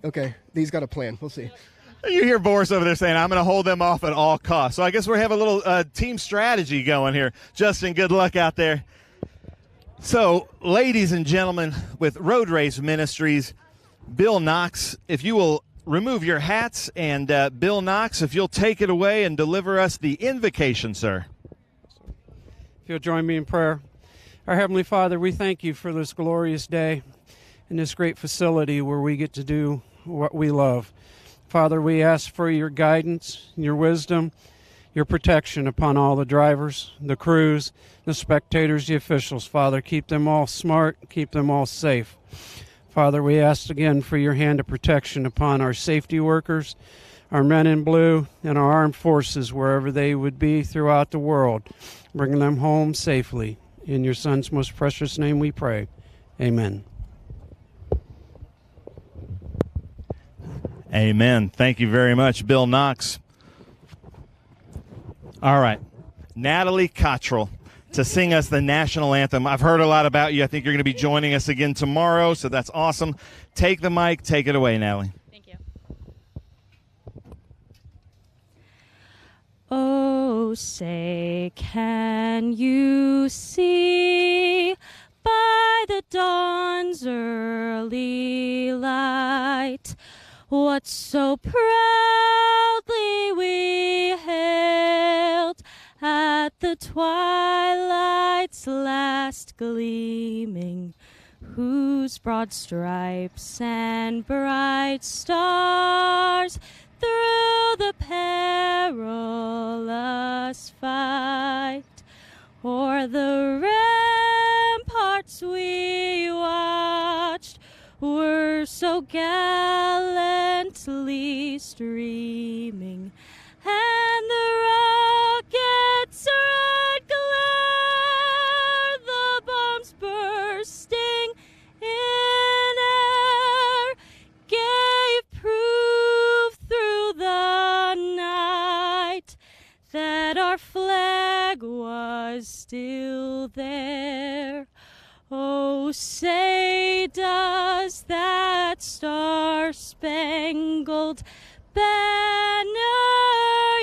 Okay, he's got a plan. We'll see. You hear Boris over there saying, I'm going to hold them off at all costs. So I guess we're having a little team strategy going here. Justin, good luck out there. So, ladies and gentlemen, with Road Race Ministries, Bill Knox, if you will remove your hats, and Bill Knox, if you'll take it away and deliver us the invocation, sir. If you'll join me in prayer. Our Heavenly Father, we thank you for this glorious day and this great facility where we get to do what we love. Father, we ask for your guidance, your wisdom, your protection upon all the drivers, the crews, the spectators, the officials. Father, keep them all smart, keep them all safe. Father, we ask again for your hand of protection upon our safety workers, our men in blue, and our armed forces, wherever they would be throughout the world. Bring them home safely. In your Son's most precious name we pray. Amen. Amen. Thank you very much, Bill Knox. All right, Natalie Cottrell to sing us the national anthem. I've heard a lot about you. I think you're going to be joining us again tomorrow, so that's awesome. Take the mic. Take it away, Natalie. Thank you. Oh, say, can you see by the dawn's early light what so proudly we hailed at the twilight's last gleaming, whose broad stripes and bright stars through the perilous fight o'er the ramparts we watched were so gallantly streaming, and the rocket's red glare, the bombs burst still there. Oh, say does that star-spangled banner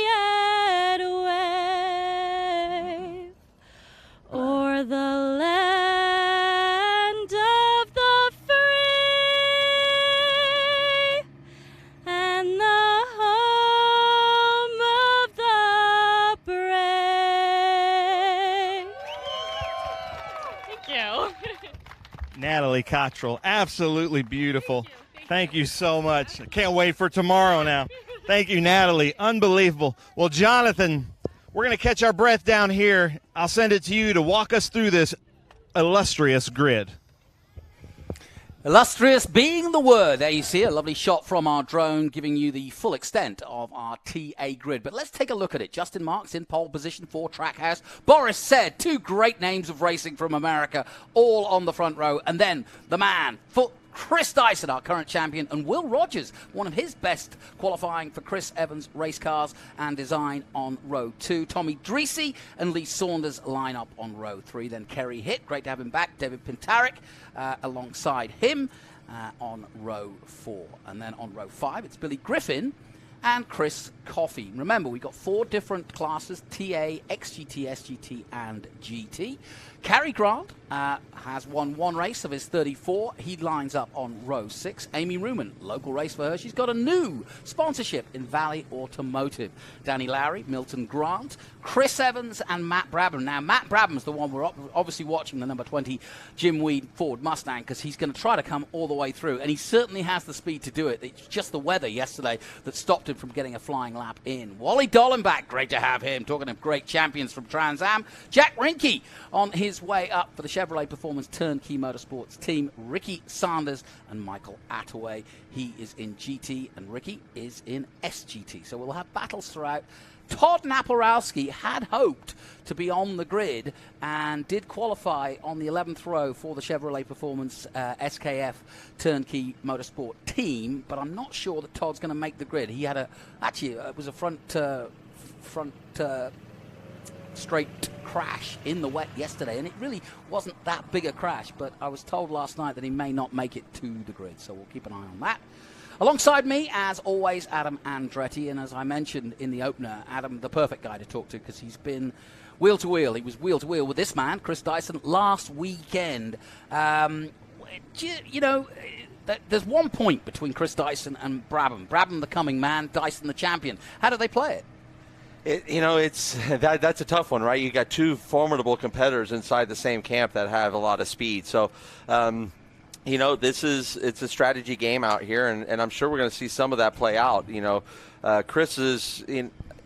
yet wave o'er the land of the free and the home of the brave? Thank you. Natalie Cottrell, absolutely beautiful. Thank you so much. I can't wait for tomorrow now. Thank you, Natalie. Unbelievable. Well, Jonathan, we're going to catch our breath down here. I'll send it to you to walk us through this illustrious grid. Illustrious being the word. There you see a lovely shot from our drone giving you the full extent of our TA grid. But let's take a look at it. Justin Marks in pole position for Trackhouse. Boris Said, two great names of racing from America, all on the front row. And then the man, Chris Dyson, our current champion, and Will Rogers, one of his best qualifying for Chris Evans race cars and design on row 2. Tommy Dreesy and Lee Saunders line up on row 3. Then Kerry Hitt, great to have him back. David Pintarik alongside him on row 4. And then on row 5, it's Billy Griffin and Chris Coffey. Remember, we've got 4 different classes: TA, XGT, SGT, and GT. Cary Grant has won one race of his 34. He lines up on row 6. Amy Ruman, local race for her. She's got a new sponsorship in Valley Automotive. Danny Lowry, Milton Grant, Chris Evans, and Matt Brabham. Now, Matt Brabham's the one we're obviously watching, the number 20 Jim Weed Ford Mustang, because he's going to try to come all the way through, and he certainly has the speed to do it. It's just the weather yesterday that stopped him from getting a flying lap in. Wally Dollenbach, great to have him. Talking of great champions from Trans Am. Jack Rinke on his way up for the Chevrolet Performance Turnkey Motorsports team. Ricky Sanders and Michael Attaway. He is in GT and Ricky is in SGT. So we'll have battles throughout. Todd Naporowski had hoped to be on the grid and did qualify on the 11th row for the Chevrolet Performance SKF Turnkey Motorsport team, but I'm not sure that Todd's going to make the grid. He had it was a front straight crash in the wet yesterday, and it really wasn't that big a crash, but I was told last night that he may not make it to the grid, so we'll keep an eye on that. Alongside me, as always, Adam Andretti, and as I mentioned in the opener, Adam, the perfect guy to talk to, because he's been wheel to wheel. He was wheel to wheel with this man, Chris Dyson, last weekend. You know, there's 1 point between Chris Dyson and Brabham. Brabham the coming man, Dyson the champion. How do they play it? That's a tough one, right? You got two formidable competitors inside the same camp that have a lot of speed. So, it's a strategy game out here, and I'm sure we're going to see some of that play out. Chris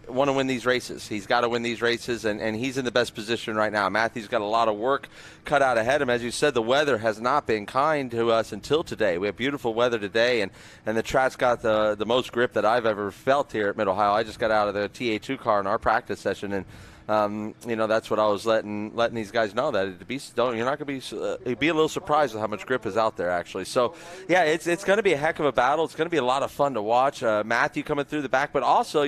want to win these races. He's got to win these races, and he's in the best position right now. Matthew's got a lot of work cut out ahead of him. As you said, the weather has not been kind to us until today. We have beautiful weather today, and the track's got the most grip that I've ever felt here at Mid-Ohio. I just got out of the TA2 car in our practice session, and that's what I was letting these guys know, that you're not going to be a little surprised with how much grip is out there, actually. So, yeah, it's going to be a heck of a battle. It's going to be a lot of fun to watch. Matthew coming through the back, but also,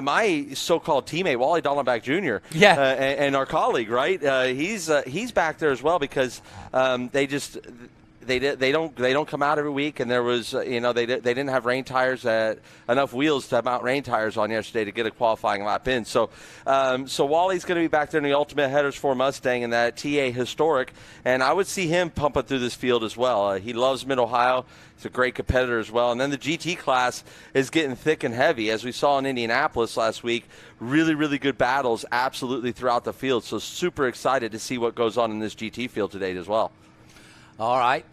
my so-called teammate, Wally Dollenbach Jr. Yeah. And our colleague, right? He's back there as well, because they don't come out every week, and there was they didn't have rain tires, enough wheels to mount rain tires on yesterday to get a qualifying lap in. So Wally's going to be back there in the Ultimate Headers 4 Mustang in that TA Historic, and I would see him pumping through this field as well. He loves Mid-Ohio. He's a great competitor as well. And then the GT class is getting thick and heavy, as we saw in Indianapolis last week. Really, really good battles absolutely throughout the field. So super excited to see what goes on in this GT field today as well. All right,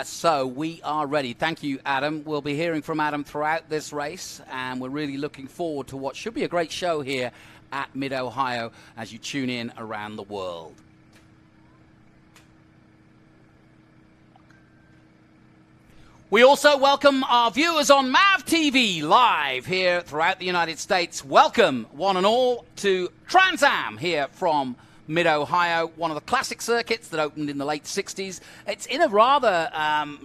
so we are ready. Thank you, Adam. We'll be hearing from Adam throughout this race, and we're really looking forward to what should be a great show here at Mid-Ohio as you tune in around the world. We also welcome our viewers on MAV TV live here throughout the United States. Welcome, one and all, to Trans Am here from Mid-Ohio, one of the classic circuits that opened in the late 60s. It's in a rather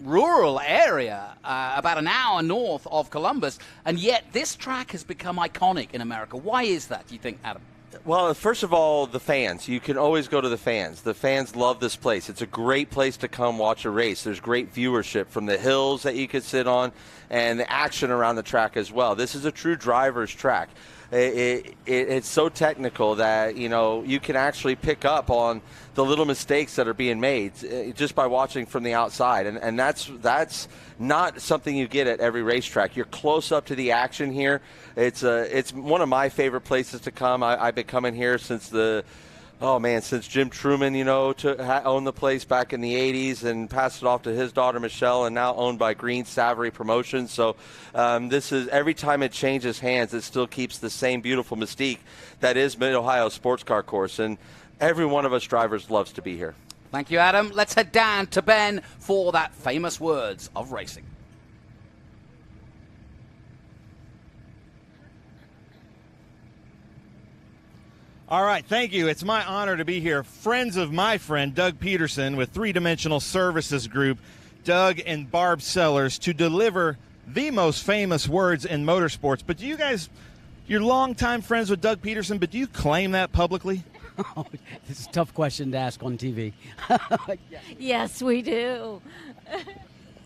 rural area, about an hour north of Columbus, and yet this track has become iconic in America. Why is that, do you think, Adam? Well, first of all, the fans. You can always go to the fans. The fans love this place. It's a great place to come watch a race. There's great viewership from the hills that you could sit on and the action around the track as well. This is a true driver's track. It's so technical that, you know, you can actually pick up on the little mistakes that are being made just by watching from the outside. And that's not something you get at every racetrack. You're close up to the action here. It's one of my favorite places to come. I've been coming here since since Jim Truman, you know, owned the place back in the 80s and passed it off to his daughter Michelle, and now owned by Green Savory Promotions. So this is, every time it changes hands, it still keeps the same beautiful mystique that is Mid-Ohio Sports Car Course, and every one of us drivers loves to be here. Thank you, Adam. Let's head down to Ben for that famous words of racing. All right, thank you. It's my honor to be here. Friends of my friend, Doug Peterson, with Three Dimensional Services Group, Doug and Barb Sellers, to deliver the most famous words in motorsports. But do you guys, you're longtime friends with Doug Peterson, but do you claim that publicly? Oh, this is a tough question to ask on TV. Yes, we do.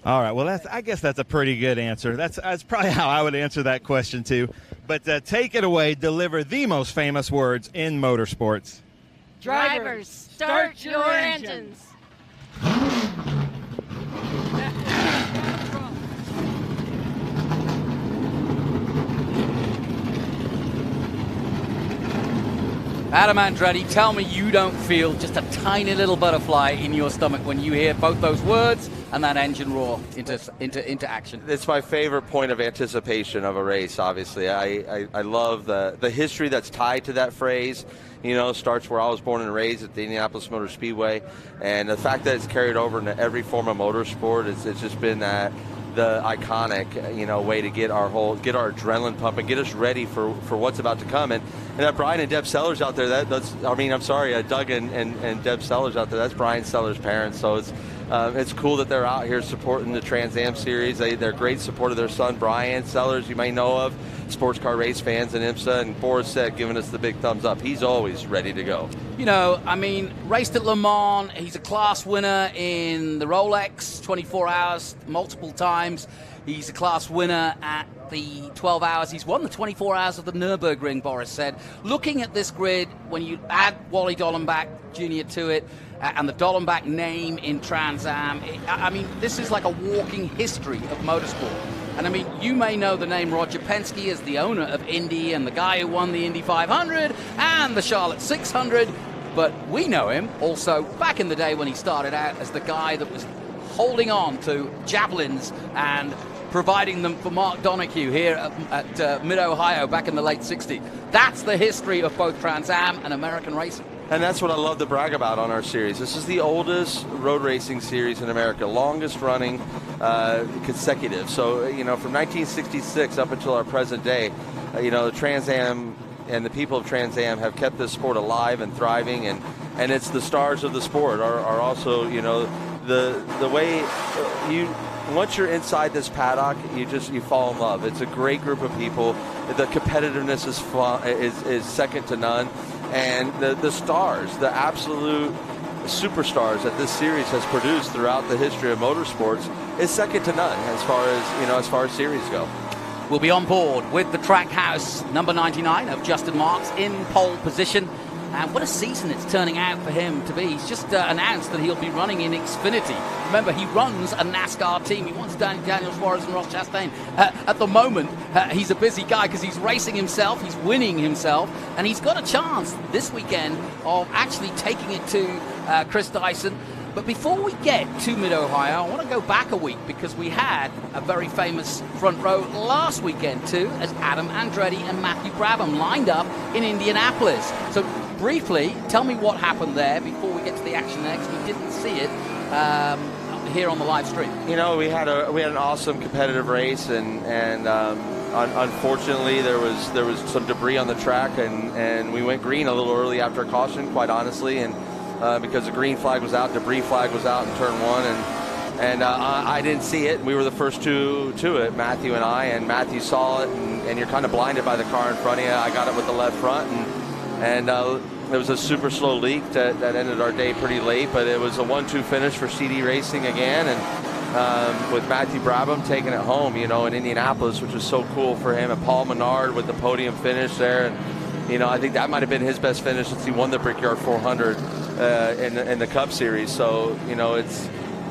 All right, well, I guess that's a pretty good answer. That's probably how I would answer that question, too. But take it away, deliver the most famous words in motorsports. Drivers, start your engines. Adam Andretti, tell me you don't feel just a tiny little butterfly in your stomach when you hear both those words and that engine roar into action. It's my favorite point of anticipation of a race, obviously. I love the history that's tied to that phrase. You know, starts where I was born and raised at the Indianapolis Motor Speedway. And the fact that it's carried over into every form of motorsport, it's just been the iconic, you know, way to get our adrenaline pumping, get us ready for what's about to come. And that Brian and Deb Sellers out there, Doug and Deb Sellers out there, that's Brian Sellers' parents. So it's cool that they're out here supporting the Trans Am Series. They're great support of their son, Brian Sellers, you may know of, sports car race fans in IMSA, and Boris said giving us the big thumbs up. He's always ready to go. You know, I mean, raced at Le Mans. He's a class winner in the Rolex 24 hours multiple times. He's a class winner at the 12 hours. He's won the 24 hours of the Nürburgring, Boris said. Looking at this grid, when you add Wally Dollenbach Jr. to it, and the Dollenbach name in Trans Am, I mean, this is like a walking history of motorsport. And I mean, you may know the name Roger Penske as the owner of Indy and the guy who won the Indy 500 and the Charlotte 600, but we know him also back in the day when he started out as the guy that was holding on to javelins and providing them for Mark Donohue here at Mid-Ohio back in the late 60s. That's the history of both Trans Am and American racing. And that's what I love to brag about on our series. This is the oldest road racing series in America, longest running consecutive. So, you know, from 1966 up until our present day, you know, the Trans Am and the people of Trans Am have kept this sport alive and thriving, and it's the stars of the sport are also, you know, the way once you're inside this paddock, you fall in love. It's a great group of people. The competitiveness is fun, is second to none. And the stars, the absolute superstars that this series has produced throughout the history of motorsports is second to none as far as series go. We'll be on board with the Trackhouse number 99 of Justin Marks in pole position. And what a season it's turning out for him to be. He's just announced that he'll be running in Xfinity. Remember, he runs a NASCAR team. He wants Daniel Suarez and Ross Chastain. At the moment, he's a busy guy because he's racing himself, he's winning himself, and he's got a chance this weekend of actually taking it to Chris Dyson. But before we get to Mid-Ohio, I want to go back a week because we had a very famous front row last weekend too, as Adam Andretti and Matthew Brabham lined up in Indianapolis. So briefly, tell me what happened there before we get to the action there, because we didn't see it here on the live stream. You know, we had an awesome competitive race, and unfortunately there was some debris on the track, and we went green a little early after a caution, quite honestly, and because the green flag was out, debris flag was out in turn one, and I didn't see it. We were the first two to it, Matthew and I, and Matthew saw it, and you're kind of blinded by the car in front of you. I got it with the left front, And there was a super slow leak that ended our day pretty late, but it was a 1-2 finish for CD Racing again, and with Matthew Brabham taking it home, in Indianapolis, which was so cool for him, and Paul Menard with the podium finish there. And I think that might have been his best finish since he won the Brickyard 400 in the Cup Series. So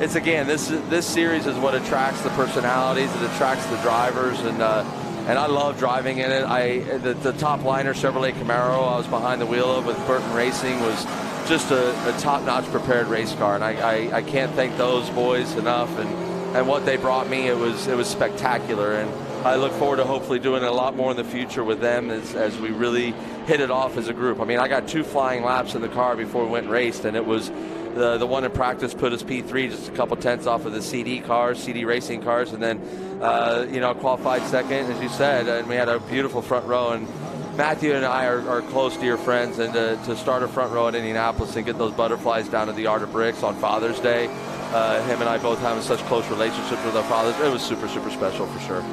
it's again, this series is what attracts the personalities, it attracts the drivers, and I love driving in it. The top liner Chevrolet Camaro I was behind the wheel of with Burton Racing was just a top-notch prepared race car, and I can't thank those boys enough, and what they brought me, it was spectacular, and I look forward to hopefully doing a lot more in the future with them as we really hit it off as a group. I mean, I got 2 flying laps in the car before we went and raced, and it was the one in practice put us P3, just a couple tenths off of the CD Racing cars, and then qualified second, as you said, and we had a beautiful front row. And Matthew and I are close, dear friends, and to start a front row at Indianapolis and get those butterflies down to the Art of Bricks on Father's Day, him and I both having such close relationships with our fathers, it was super, super special for sure.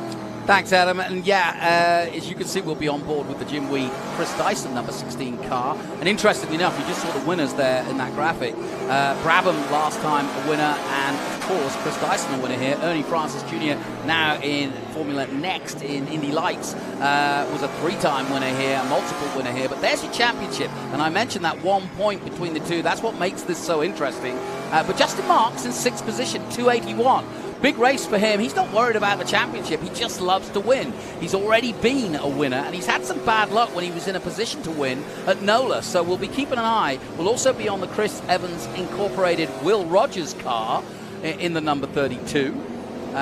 Thanks, Adam. And as you can see, we'll be on board with the Jim Wee Chris Dyson number 16 car. And interestingly enough, you just saw the winners there in that graphic. Brabham last time a winner, and of course Chris Dyson a winner here. Ernie Francis Jr. now in Formula Next in Indy Lights was a 3-time winner here, a multiple winner here. But there's your championship. And I mentioned that 1 point between the two. That's what makes this so interesting. But Justin Marks in 6th position, 281. Big race for him. He's not worried about the championship. He just loves to win. He's already been a winner, and he's had some bad luck when he was in a position to win at NOLA. So we'll be keeping an eye. We'll also be on the Chris Evans Incorporated Will Rogers car in the number 32.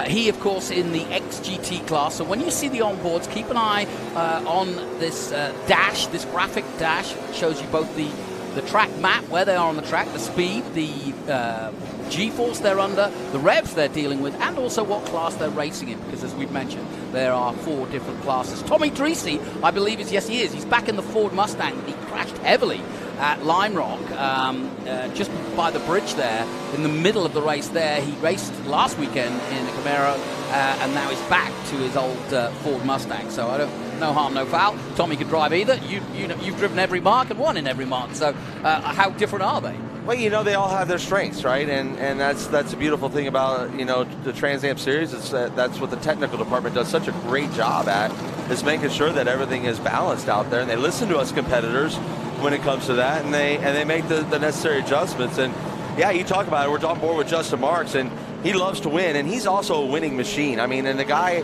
He, of course, in the XGT class. So when you see the onboards, keep an eye on this dash, this graphic dash. Shows you both the track map, where they are on the track, the speed, the G-force they're under, the revs they're dealing with, and also what class they're racing in, because as we've mentioned, there are 4 different classes. Tommy Dreesy, I believe yes he is. He's back in the Ford Mustang. He crashed heavily at Lime Rock, just by the bridge there, in the middle of the race there. He raced last weekend in a Camaro, and now he's back to his old Ford Mustang. So I don't, no harm, no foul. Tommy could drive either. You've driven every mark and won in every mark. So how different are they? Well, they all have their strengths, right? And that's a beautiful thing about, the Trans Am Series. Is that's what the technical department does such a great job at, is making sure that everything is balanced out there. And they listen to us competitors when it comes to that, and they make the necessary adjustments. And, yeah, you talk about it. We're on board with Justin Marks, and he loves to win, and he's also a winning machine. I mean, and the guy...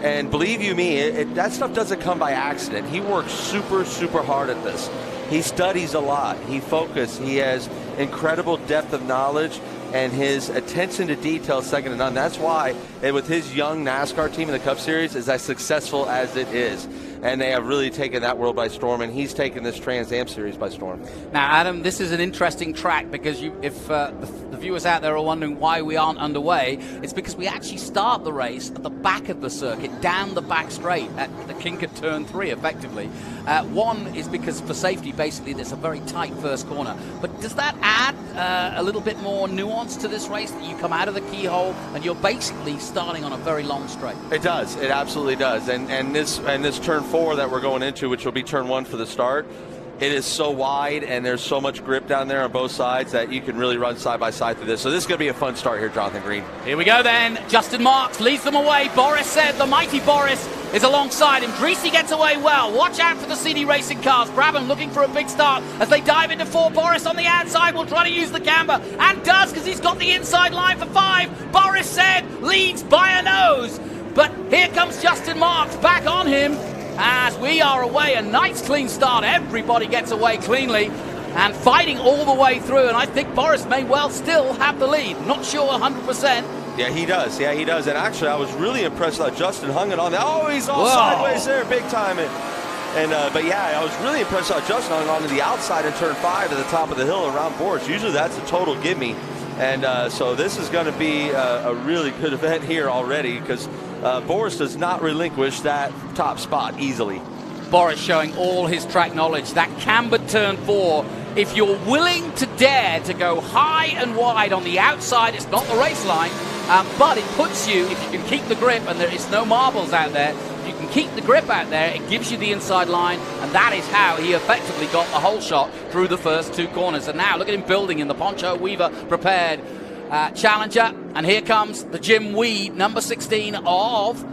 And believe you me, that stuff doesn't come by accident. He works super, super hard at this. He studies a lot. He focuses. He has incredible depth of knowledge, and his attention to detail is second to none. That's why, with his young NASCAR team in the Cup Series, is as successful as it is. And they have really taken that world by storm, and he's taken this Trans Am Series by storm. Now, Adam, this is an interesting track, because if the viewers out there are wondering why we aren't underway, it's because we actually start the race at the back of the circuit, down the back straight at the kink at turn 3, effectively. One is because for safety, basically, there's a very tight first corner. But does that add a little bit more nuance to this race, that you come out of the keyhole and you're basically starting on a very long straight? It does. It absolutely does. And this turn 4 that we're going into, which will be turn 1 for the start, it is so wide and there's so much grip down there on both sides that you can really run side by side through this. So this is going to be a fun start here, Jonathan Green. Here we go then. Justin Marks leads them away. Boris said, the mighty Boris is alongside him. Dreesy gets away well. Watch out for the CD Racing cars. Brabham looking for a big start as they dive into 4. Boris on the outside will try to use the camber, and does, because he's got the inside line for 5. Boris said leads by a nose. But here comes Justin Marks back on him as we are away. A nice clean start. Everybody gets away cleanly and fighting all the way through. And I think Boris may well still have the lead. Not sure 100%. Yeah, he does. Yeah, he does. And actually, I was really impressed that Justin hung it on there. Oh, he's all sideways there, big time. But yeah, I was really impressed how Justin hung on to the outside in turn 5 to the top of the hill around Boris. Usually that's a total gimme. And so this is going to be a really good event here already, because Boris does not relinquish that top spot easily. Boris showing all his track knowledge. That cambered turn 4, if you're willing to dare to go high and wide on the outside, it's not the race line, but it puts you, if you can keep the grip and there is no marbles out there, you can keep the grip out there, it gives you the inside line, and that is how he effectively got the whole shot through the first 2 corners. And now look at him building in the Poncho Weaver prepared Challenger, and here comes the Jim Weed, number 16 of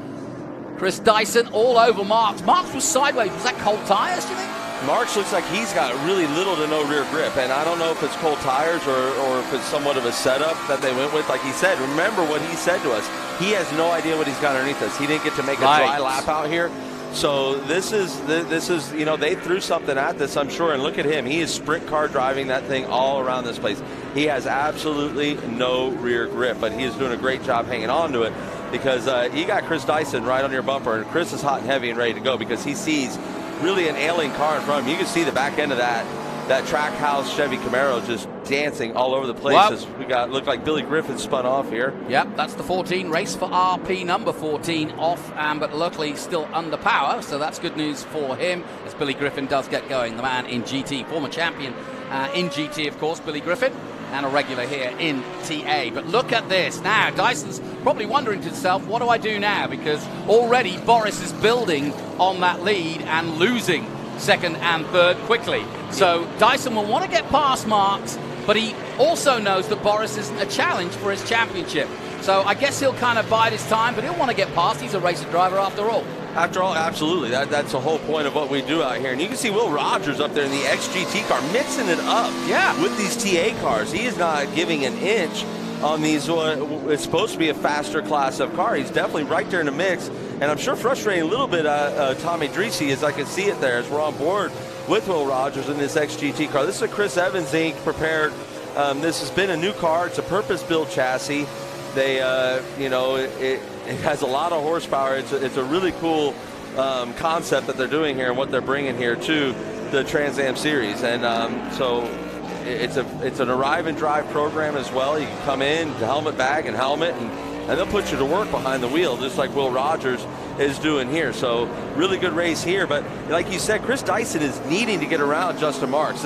Chris Dyson, all over Marks. Marks was sideways. Was that cold tires, do you think? Marks looks like he's got really little to no rear grip, and I don't know if it's cold tires or if it's somewhat of a setup that they went with. Like he said, remember what he said to us. He has no idea what he's got underneath us. He didn't get to make a dry lap out here. So this is, you know, they threw something at this, I'm sure, and look at him. He is sprint car driving that thing all around this place. He has absolutely no rear grip, but he is doing a great job hanging on to it because you got Chris Dyson right on your bumper, and Chris is hot and heavy and ready to go because he sees really an alien car in front of him. You can see the back end of that Trackhouse Chevy Camaro just dancing all over the place. We got, looked like Billy Griffin spun off here. Yep, that's the 14 race for RP number 14 off, but luckily still under power, so that's good news for him as Billy Griffin does get going. The man in GT, former champion in GT, of course, Billy Griffin, and a regular here in TA. But look at this. Now, Dyson's probably wondering to himself, what do I do now? Because already Boris is building on that lead and losing second and third quickly. So Dyson will want to get past Marks, but he also knows that Boris isn't a challenge for his championship. So I guess he'll kind of bide his time, but he'll want to get past. He's a racer driver after all. After all, absolutely. That's the whole point of what we do out here. And you can see Will Rogers up there in the XGT car mixing it up with these TA cars. He is not giving an inch on these. It's supposed to be a faster class of car. He's definitely right there in the mix. And I'm sure frustrating a little bit Tommy Dreesy, as I can see it there, as we're on board with Will Rogers in this XGT car. This is a Chris Evans Inc. prepared. This has been a new car. It's a purpose-built chassis. They, you know, it has a lot of horsepower. It's a really cool concept that they're doing here and what they're bringing here to the Trans Am Series. And so it's an arrive and drive program as well. You can come in, helmet bag and helmet, and they'll put you to work behind the wheel, just like Will Rogers is doing here. So really good race here. But like you said, Chris Dyson is needing to get around Justin Marks.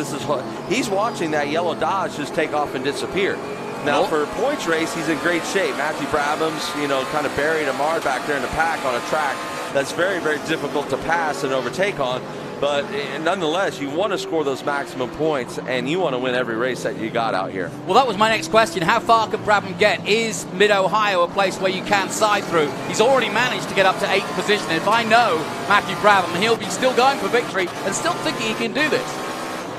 He's watching that yellow Dodge just take off and disappear. Now, for a points race, he's in great shape. Matthew Brabham's, you know, kind of buried Amar back there in the pack on a track that's very, very difficult to pass and overtake on. But nonetheless, you want to score those maximum points, and you want to win every race that you got out here. Well, that was my next question. How far could Brabham get? Is Mid-Ohio a place where you can side through? He's already managed to get up to 8th position. If I know Matthew Brabham, he'll be still going for victory and still thinking he can do this.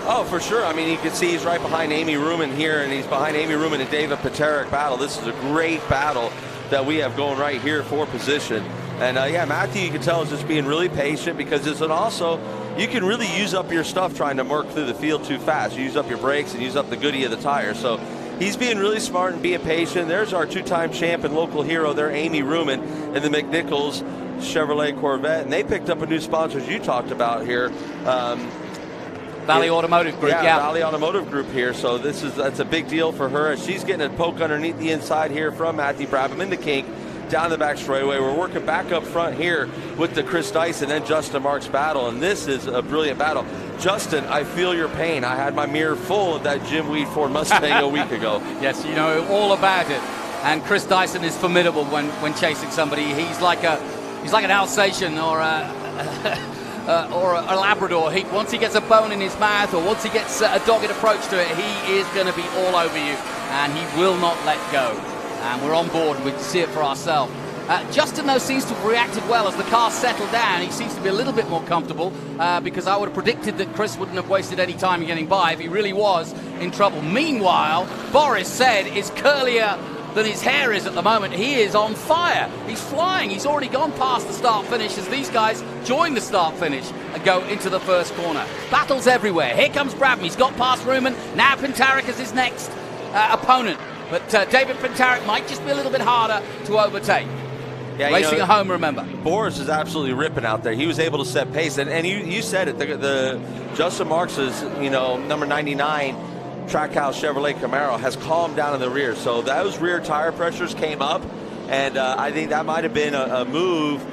Oh, for sure. I mean, you can see he's right behind Amy Ruman here, and he's behind Amy Ruman and David Paterick battle. This is a great battle that we have going right here for position. And, yeah, Matthew, you can tell, is just being really patient because it's also, you can really use up your stuff trying to work through the field too fast. You use up your brakes and use up the goodie of the tire. So he's being really smart and being patient. There's our two-time champ and local hero there, Amy Ruman, in the McNichols Chevrolet Corvette. And they picked up a new sponsor, as you talked about here. Valley Automotive Group, yeah. Valley Automotive Group here. So that's a big deal for her. She's getting a poke underneath the inside here from Matthew Brabham into Kink, down the back straightaway. We're working back up front here with the Chris Dyson and Justin Marks battle, and this is a brilliant battle. Justin, I feel your pain. I had my mirror full of that Jim Weed Ford Mustang a week ago. Yes, you know all about it. And Chris Dyson is formidable when chasing somebody. He's like an Alsatian or a Labrador. Once he gets a bone in his mouth, or once he gets a dogged approach to it, he is going to be all over you, and he will not let go. And we're on board, we can see it for ourselves. Justin, though, seems to have reacted well as the car settled down. He seems to be a little bit more comfortable because I would have predicted that Chris wouldn't have wasted any time in getting by if he really was in trouble. Meanwhile, Boris said is curlier than his hair is at the moment. He is on fire. He's flying. He's already gone past the start-finish as these guys join the start-finish and go into the first corner. Battles everywhere. Here comes Brabham. He's got past Ruman. Now Pintarek is his next opponent. But David Pintarek might just be a little bit harder to overtake. Yeah, racing at home, remember. Boris is absolutely ripping out there. He was able to set pace. And you said it. The Justin Marks is, number 99 Trackhouse Chevrolet Camaro has calmed down in the rear. So those rear tire pressures came up. And I think that might have been a move,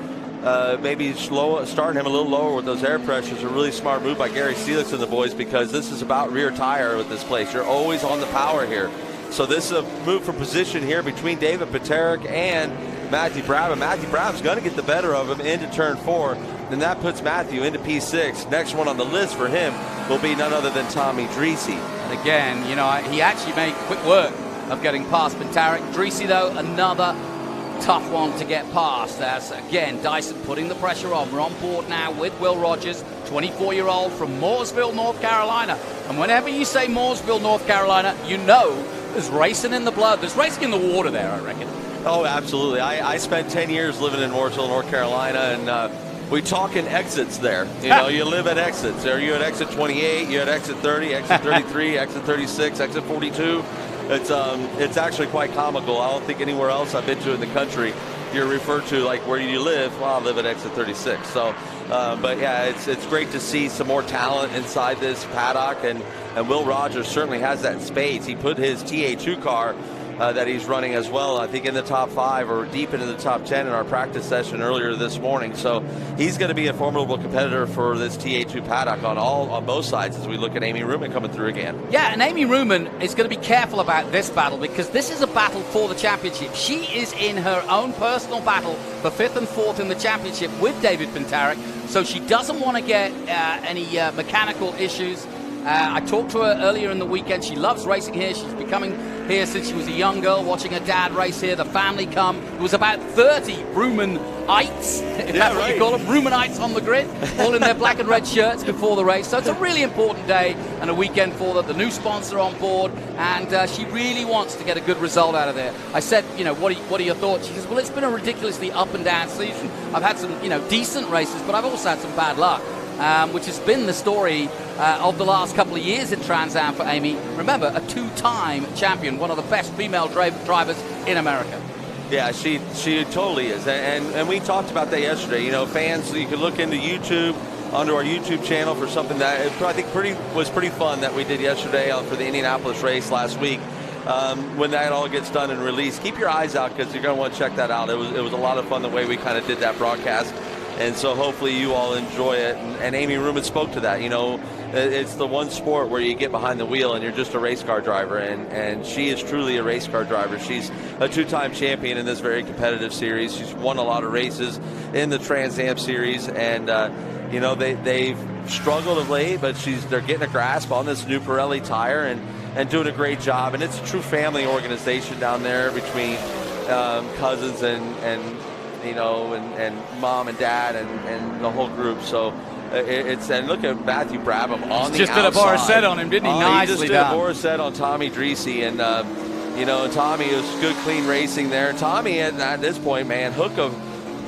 maybe starting him a little lower with those air pressures. A really smart move by Gary Steelix and the boys, because this is about rear tire with this place. You're always on the power here. So this is a move for position here between David Paterick and Matthew Brabham. Matthew Brabham's going to get the better of him into turn 4. Then that puts Matthew into P6. Next one on the list for him will be none other than Tommy Dreese. And again, you know, he actually made quick work of getting past Pintarek. Dreese, though, another tough one to get past. As again, Dyson putting the pressure on. We're on board now with Will Rogers, 24-year-old from Mooresville, North Carolina. And whenever you say Mooresville, North Carolina, you know there's racing in the blood. There's racing in the water there, I reckon. Oh, absolutely. I spent 10 years living in Mooresville, North Carolina, and we talk in exits there. You know, you live at exits. Are you at exit 28? You at exit 30, exit 33, exit 36, exit 42? It's actually quite comical. I don't think anywhere else I've been to in the country you're referred to like, where do you live? Well, I live at exit 36. So, but yeah, it's great to see some more talent inside this paddock, and Will Rogers certainly has that in spades. He put his TA2 car that he's running as well, I think in the top 5 or deep into the top 10 in our practice session earlier this morning. So he's going to be a formidable competitor for this TA2 paddock on both sides as we look at Amy Ruman coming through again. Yeah, and Amy Ruman is going to be careful about this battle, because this is a battle for the championship. She is in her own personal battle for 5th and 4th in the championship with David Pintarek, so she doesn't want to get any mechanical issues. I talked to her earlier in the weekend. She loves racing here. She's been coming here since she was a young girl, watching her dad race here. The family come. There was about 30 Rumanites, if that's what you call them, Rumanites on the grid, all in their black and red shirts before the race. So it's a really important day and a weekend for them. The new sponsor on board, and she really wants to get a good result out of there. I said, you know, what are your thoughts? She says, well, it's been a ridiculously up and down season. I've had some, you know, decent races, but I've also had some bad luck. Which has been the story of the last couple of years in Trans Am for Amy. Remember, a 2-time champion, one of the best female drivers in America. Yeah, she totally is, and we talked about that yesterday. You know, fans, you can look into YouTube, onto our YouTube channel for something that I think was pretty fun that we did yesterday for the Indianapolis race last week. When that all gets done and released, keep your eyes out, because you're going to want to check that out. It was a lot of fun the way we kind of did that broadcast. And so hopefully you all enjoy it. And Amy Ruman spoke to that. You know, it's the one sport where you get behind the wheel and you're just a race car driver. And she is truly a race car driver. She's a 2-time champion in this very competitive series. She's won a lot of races in the Trans Am series. And, you know, they've struggled of late, but they're getting a grasp on this new Pirelli tire and doing a great job. And it's a true family organization down there between cousins and you know, and mom and dad and the whole group. So and look at Matthew Brabham on the just outside. Did a bar set on him, didn't he? Nicely he just did done. a bar set on Tommy Dreese, and you know, Tommy was good, clean racing there. Tommy at this point, man, hook of,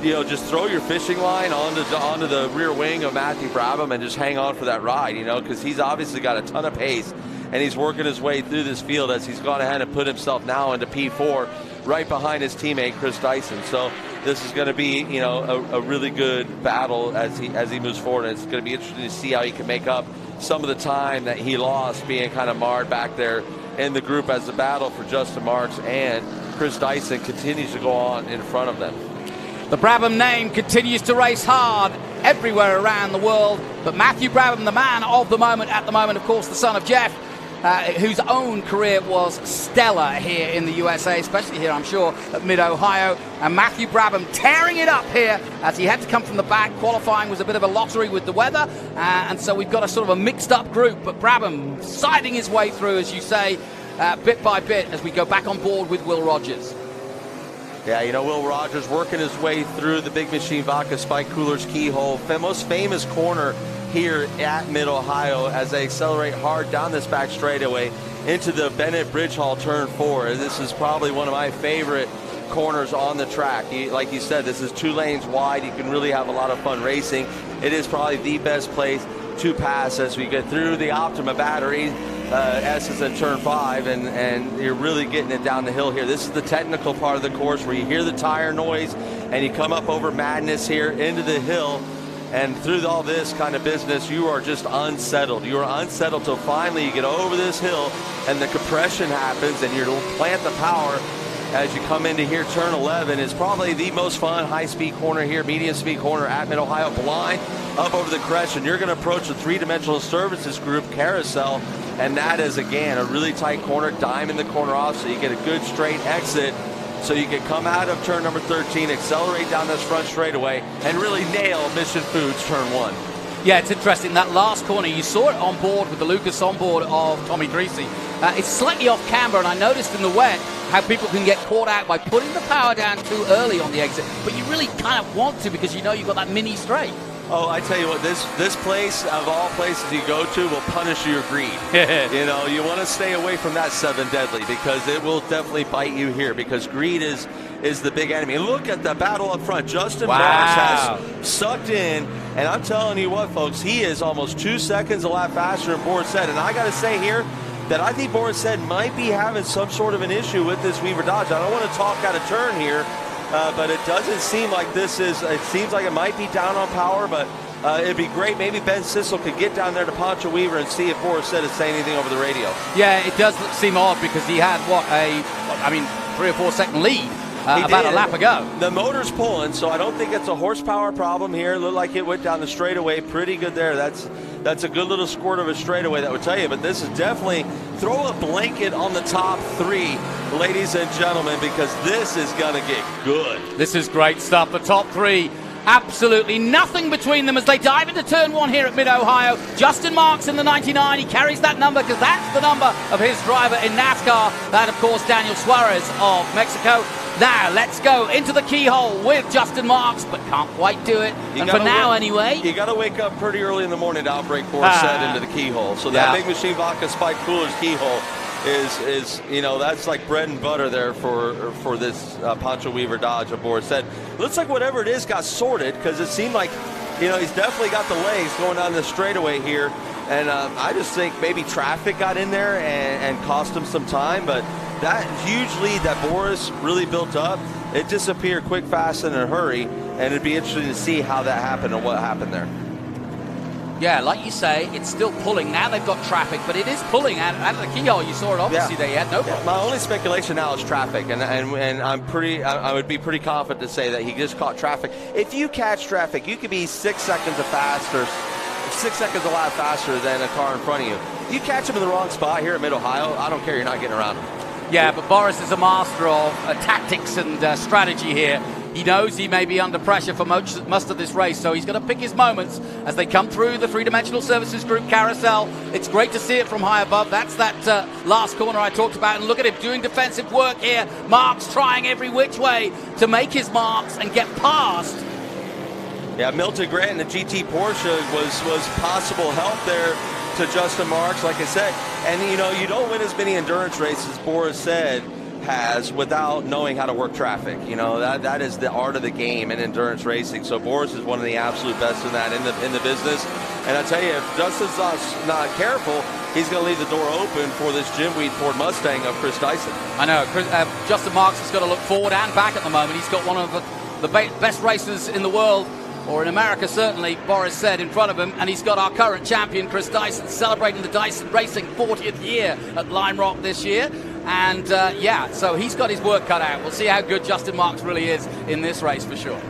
you know, just throw your fishing line onto the rear wing of Matthew Brabham and just hang on for that ride, you know, because he's obviously got a ton of pace, and he's working his way through this field as he's gone ahead and put himself now into P4, right behind his teammate Chris Dyson. So this is going to be, you know, a really good battle as he moves forward. And it's going to be interesting to see how he can make up some of the time that he lost, being kind of marred back there in the group, as the battle for Justin Marks and Chris Dyson continues to go on in front of them. The Brabham name continues to race hard everywhere around the world, but Matthew Brabham, the man of the moment, at the moment, of course, the son of Jeff, whose own career was stellar here in the USA, especially here, I'm sure, at Mid-Ohio. And Matthew Brabham tearing it up here as he had to come from the back. Qualifying was a bit of a lottery with the weather, and so we've got a sort of a mixed-up group, but Brabham siding his way through, as you say, bit by bit, as we go back on board with Will Rogers. Yeah, you know, Will Rogers working his way through the Big Machine Vodka Spike Cooler's keyhole, the most famous corner here at Mid-Ohio, as they accelerate hard down this back straightaway into the Bennett Bridge Hall turn 4. This is probably one of my favorite corners on the track. Like you said, this is 2 lanes wide. You can really have a lot of fun racing. It is probably the best place to pass as we get through the Optima battery. S is at turn 5, and you're really getting it down the hill here. This is the technical part of the course where you hear the tire noise and you come up over Madness here into the hill. And through all this kind of business, you are just unsettled. You are unsettled till finally you get over this hill and the compression happens and you plant the power as you come into here. Turn 11 is probably the most fun high-speed corner here, medium-speed corner at Mid-Ohio. Blind up over the crest, and you're going to approach the 3-dimensional services group, Carousel, and that is, again, a really tight corner, dime in the corner off, so you get a good straight exit So you can come out of turn number 13, accelerate down this front straightaway, and really nail Mission Foods turn 1. Yeah, it's interesting. That last corner, you saw it on board with the Lucas on board of Tommy Dreesy. It's slightly off camber, and I noticed in the wet how people can get caught out by putting the power down too early on the exit. But you really kind of want to because you know you've got that mini straight. Oh, I tell you what, this place, of all places you go to, will punish your greed. You know, you want to stay away from that 7 deadly because it will definitely bite you here because greed is the big enemy. Look at the battle up front. Justin Marks has sucked in, and I'm telling you what, folks, he is almost 2 seconds a lap faster than Boris said. And I got to say here that I think Boris said might be having some sort of an issue with this Weaver Dodge. I don't want to talk out of turn here. But it doesn't seem like this is, it seems like it might be down on power, but it'd be great. Maybe Ben Sissel could get down there to Pancho Weaver and see if Boris said is saying anything over the radio. Yeah, it does seem odd because he had, 3 or 4 second lead about a lap ago. The motor's pulling, so I don't think it's a horsepower problem here. It looked like it went down the straightaway pretty good there. That's a good little squirt of a straightaway, that would tell you. But this is definitely, throw a blanket on the top 3, ladies and gentlemen, because this is going to get good. This is great stuff. The top 3, absolutely nothing between them as they dive into turn 1 here at Mid-Ohio. Justin Marks in the 99. He carries that number because that's the number of his driver in NASCAR. That, of course, Daniel Suarez of Mexico. Now, let's go into the keyhole with Justin Marks, but can't quite do it. And for now, anyway. You got to wake up pretty early in the morning to outbreak Boris said into the keyhole. So that Big Machine Vodka Spike Cooler's keyhole is that's like bread and butter there for this Pancho Weaver Dodge of Boris said. Looks like whatever it is got sorted because it seemed like, he's definitely got the legs going down the straightaway here. And I just think maybe traffic got in there and cost him some time, but that huge lead that Boris really built up, it disappeared quick, fast, and in a hurry, and it'd be interesting to see how that happened and what happened there. Yeah, like you say, it's still pulling. Now they've got traffic, but it is pulling out of the keyhole. You saw it, obviously, they had no problem. My only speculation now is traffic, and I would be pretty confident to say that he just caught traffic. If you catch traffic, you could be 6 seconds faster, 6 seconds a lap faster than a car in front of you. You catch him in the wrong spot here at Mid-Ohio, I don't care, you're not getting around him. Yeah, but Boris is a master of tactics and strategy here. He knows he may be under pressure for most of this race, so he's going to pick his moments as they come through the three-dimensional services group carousel. It's great to see it from high above. That's that last corner I talked about, and look at him doing defensive work here. Marks trying every which way to make his marks and get past. Yeah, Milton Grant in the GT Porsche was possible help there to Justin Marks, like I said. And, you don't win as many endurance races, Boris said, has without knowing how to work traffic. That is the art of the game in endurance racing. So Boris is one of the absolute best in that in the business. And I tell you, if Justin's not careful, he's going to leave the door open for this Jim Weed Ford Mustang of Chris Dyson. I know. Justin Marks has got to look forward and back at the moment. He's got one of the best racers in the world, or in America certainly, Boris said, in front of him, and he's got our current champion, Chris Dyson, celebrating the Dyson Racing 40th year at Lime Rock this year. And so he's got his work cut out. We'll see how good Justin Marks really is in this race for sure.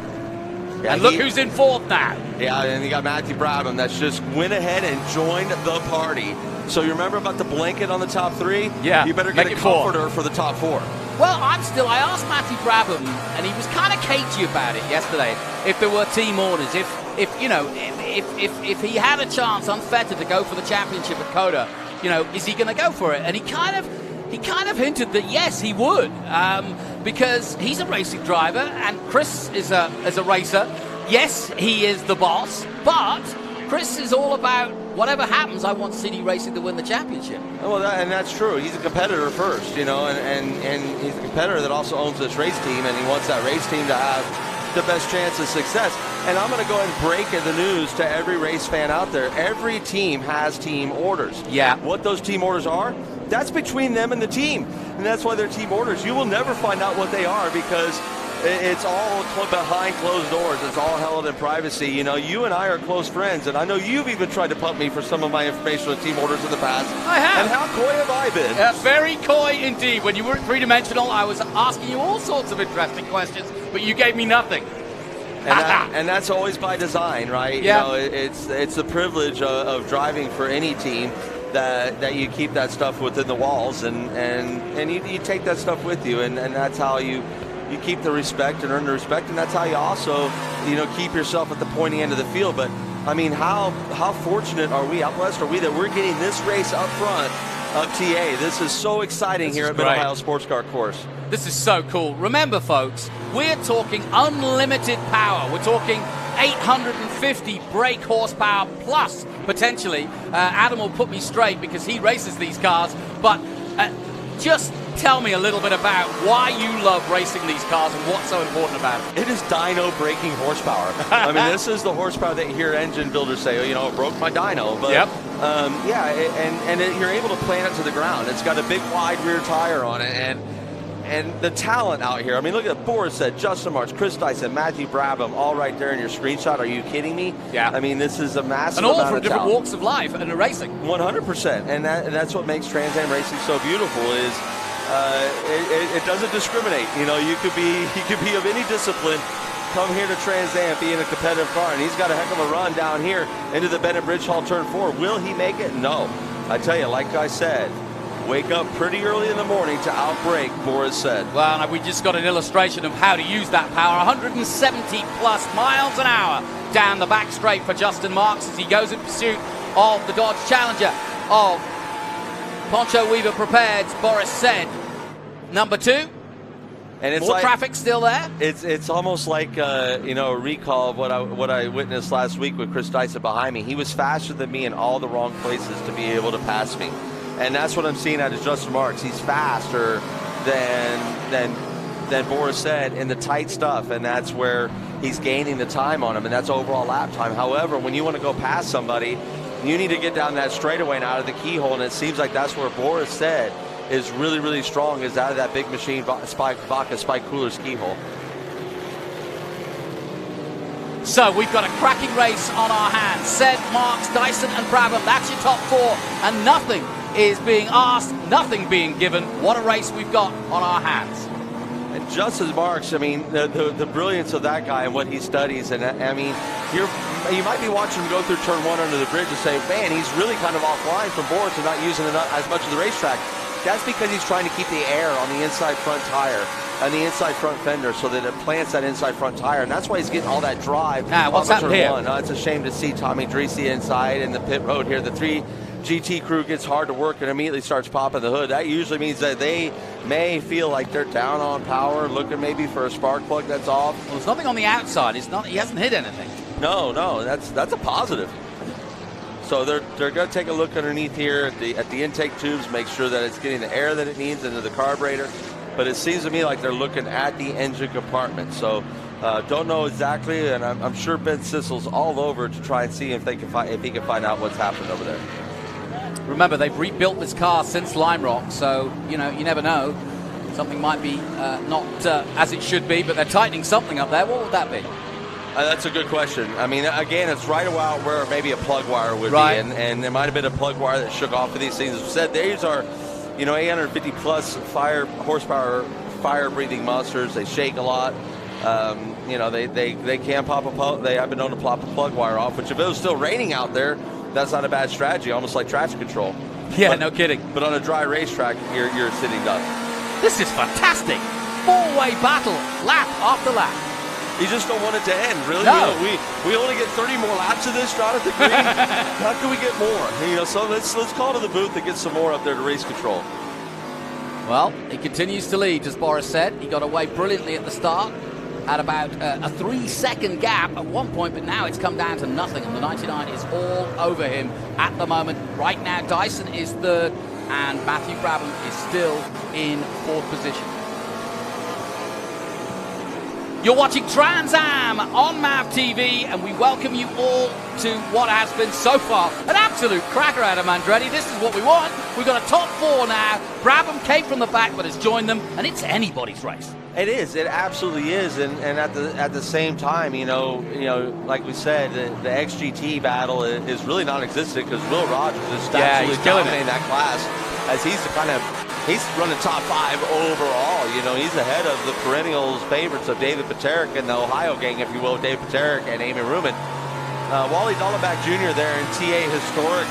Yeah, and look who's in fourth now. Yeah, and you got Matthew Bradman that's just went ahead and joined the party. So you remember about the blanket on the top 3? Yeah, you better get a comforter for the top 4. Well, I asked Matthew Brabham, and he was kind of cagey about it yesterday, if there were team orders, if he had a chance unfettered to go for the championship at Coda, is he going to go for it? And he kind of hinted that yes, he would, because he's a racing driver, and Chris is a racer. Yes, he is the boss, but Chris is all about whatever happens, I want City Racing to win the championship. Well, and that's true. He's a competitor first, and he's a competitor that also owns this race team, and he wants that race team to have the best chance of success. And I'm going to go ahead and break the news to every race fan out there. Every team has team orders. Yeah. What those team orders are, that's between them and the team. And that's why they're team orders. You will never find out what they are because it's all behind closed doors. It's all held in privacy. You and I are close friends, and I know you've even tried to pump me for some of my information on team orders in the past. I have. And how coy have I been? Very coy indeed. When you were at three-dimensional, I was asking you all sorts of interesting questions, but you gave me nothing. And that's always by design, right? Yeah. It's the privilege of driving for any team that you keep that stuff within the walls, and you take that stuff with you, and that's how you you keep the respect and earn the respect, and that's how you also, keep yourself at the pointy end of the field. But I mean, how fortunate are we, how blessed are we that we're getting this race up front of TA? This is so exciting here at Mid-Ohio Sports Car Course. This is so cool. Remember, folks, we're talking unlimited power. We're talking 850 brake horsepower plus, potentially. Adam will put me straight because he races these cars. But just tell me a little bit about why you love racing these cars and what's so important about it. It is dyno braking horsepower. I mean, this is the horsepower that you hear engine builders say, oh, it broke my dyno. But yep. You're able to plant it to the ground. It's got a big wide rear tire on it, and the talent out here. I mean, look at Boris said, Justin Marks, Chris Dyson, Matthew Brabham, all right there in your screenshot. Are you kidding me? Yeah. I mean, this is a massive and all amount from of different talent. walks of life and the racing. 100%, and that's what makes Trans Am racing so beautiful. Is it doesn't discriminate. You could be of any discipline. Come here to Trans Am, be in a competitive car, and he's got a heck of a run down here into the Bennett Bridge Hall turn 4. Will he make it? No. I tell you, like I said, wake up pretty early in the morning to outbrake, Boris said. Well, we just got an illustration of how to use that power. 170 plus miles an hour down the back straight for Justin Marks as he goes in pursuit of the Dodge Challenger of Poncho Weaver Prepared's Boris said. Number 2. And it's more traffic still there. It's almost like a recall of what I witnessed last week with Chris Dyson behind me. He was faster than me in all the wrong places to be able to pass me, and that's what I'm seeing out of Justin Marks. He's faster than Boris said in the tight stuff, and that's where he's gaining the time on him, and that's overall lap time. However, when you want to go past somebody, you need to get down that straightaway and out of the keyhole, and it seems like that's where Boris said is really, really strong, is out of that big machine Vodka Spike Cooler's keyhole. So we've got a cracking race on our hands. Said, Marks, Dyson and Brabham, that's your top 4, and nothing is being asked, nothing being given. What a race we've got on our hands. And Justin Marks, I mean, the brilliance of that guy and what he studies, and I mean, you might be watching him go through turn 1 under the bridge and say, man, he's really kind of offline from Boris and not using as much of the racetrack. That's because he's trying to keep the air on the inside front tire and the inside front fender so that it plants that inside front tire, and that's why he's getting all that drive. What's happened here? It's a shame to see Tommy Dreesy inside in the pit road here. The 3 GT crew gets hard to work and immediately starts popping the hood. That usually means that they may feel like they're down on power, looking maybe for a spark plug that's off. Well, there's nothing on the outside. He hasn't hit anything. No, that's a positive. So they're going to take a look underneath here at the intake tubes, make sure that it's getting the air that it needs into the carburetor. But it seems to me like they're looking at the engine compartment. So don't know exactly, and I'm sure Ben Sissel's all over to try and see if he can find out what's happened over there. Remember, they've rebuilt this car since Lime Rock, so you never know. Something might be not as it should be, but they're tightening something up there. What would that be? That's a good question. I mean, again, it's right about where maybe a plug wire would be, and there might have been a plug wire that shook off of these things. As said, these are, 850 plus horsepower, fire-breathing monsters. They shake a lot. They can pop a plug. They have been known to pop a plug wire off. Which, if it was still raining out there, that's not a bad strategy. Almost like traction control. Yeah, no kidding. But on a dry racetrack, you're sitting duck. This is fantastic. 4-way battle, lap after lap. You just don't want it to end, really. No. We only get 30 more laps of this, Jonathan Green. How can we get more? So let's call to the booth and get some more up there to race control. Well, he continues to lead, as Boris said. He got away brilliantly at the start. Had about a 3-second gap at one point, but now it's come down to nothing, and the 99 is all over him at the moment. Right now, Dyson is 3rd, and Matthew Brabham is still in 4th position. You're watching Trans Am on MAV TV, and we welcome you all to what has been so far an absolute cracker out of Andretti. This is what we want. We've got a top 4 now. Brabham came from the back, but has joined them, and it's anybody's race. It is. It absolutely is. And at the same time, like we said, the XGT battle is really non-existent because Will Rogers is absolutely dominating that class as he's running top 5 overall. He's ahead of the perennials favorites of David Paterick and the Ohio gang, if you will, Dave Paterick and Amy Ruman. Wally Dollenbach Jr. there in TA Historic,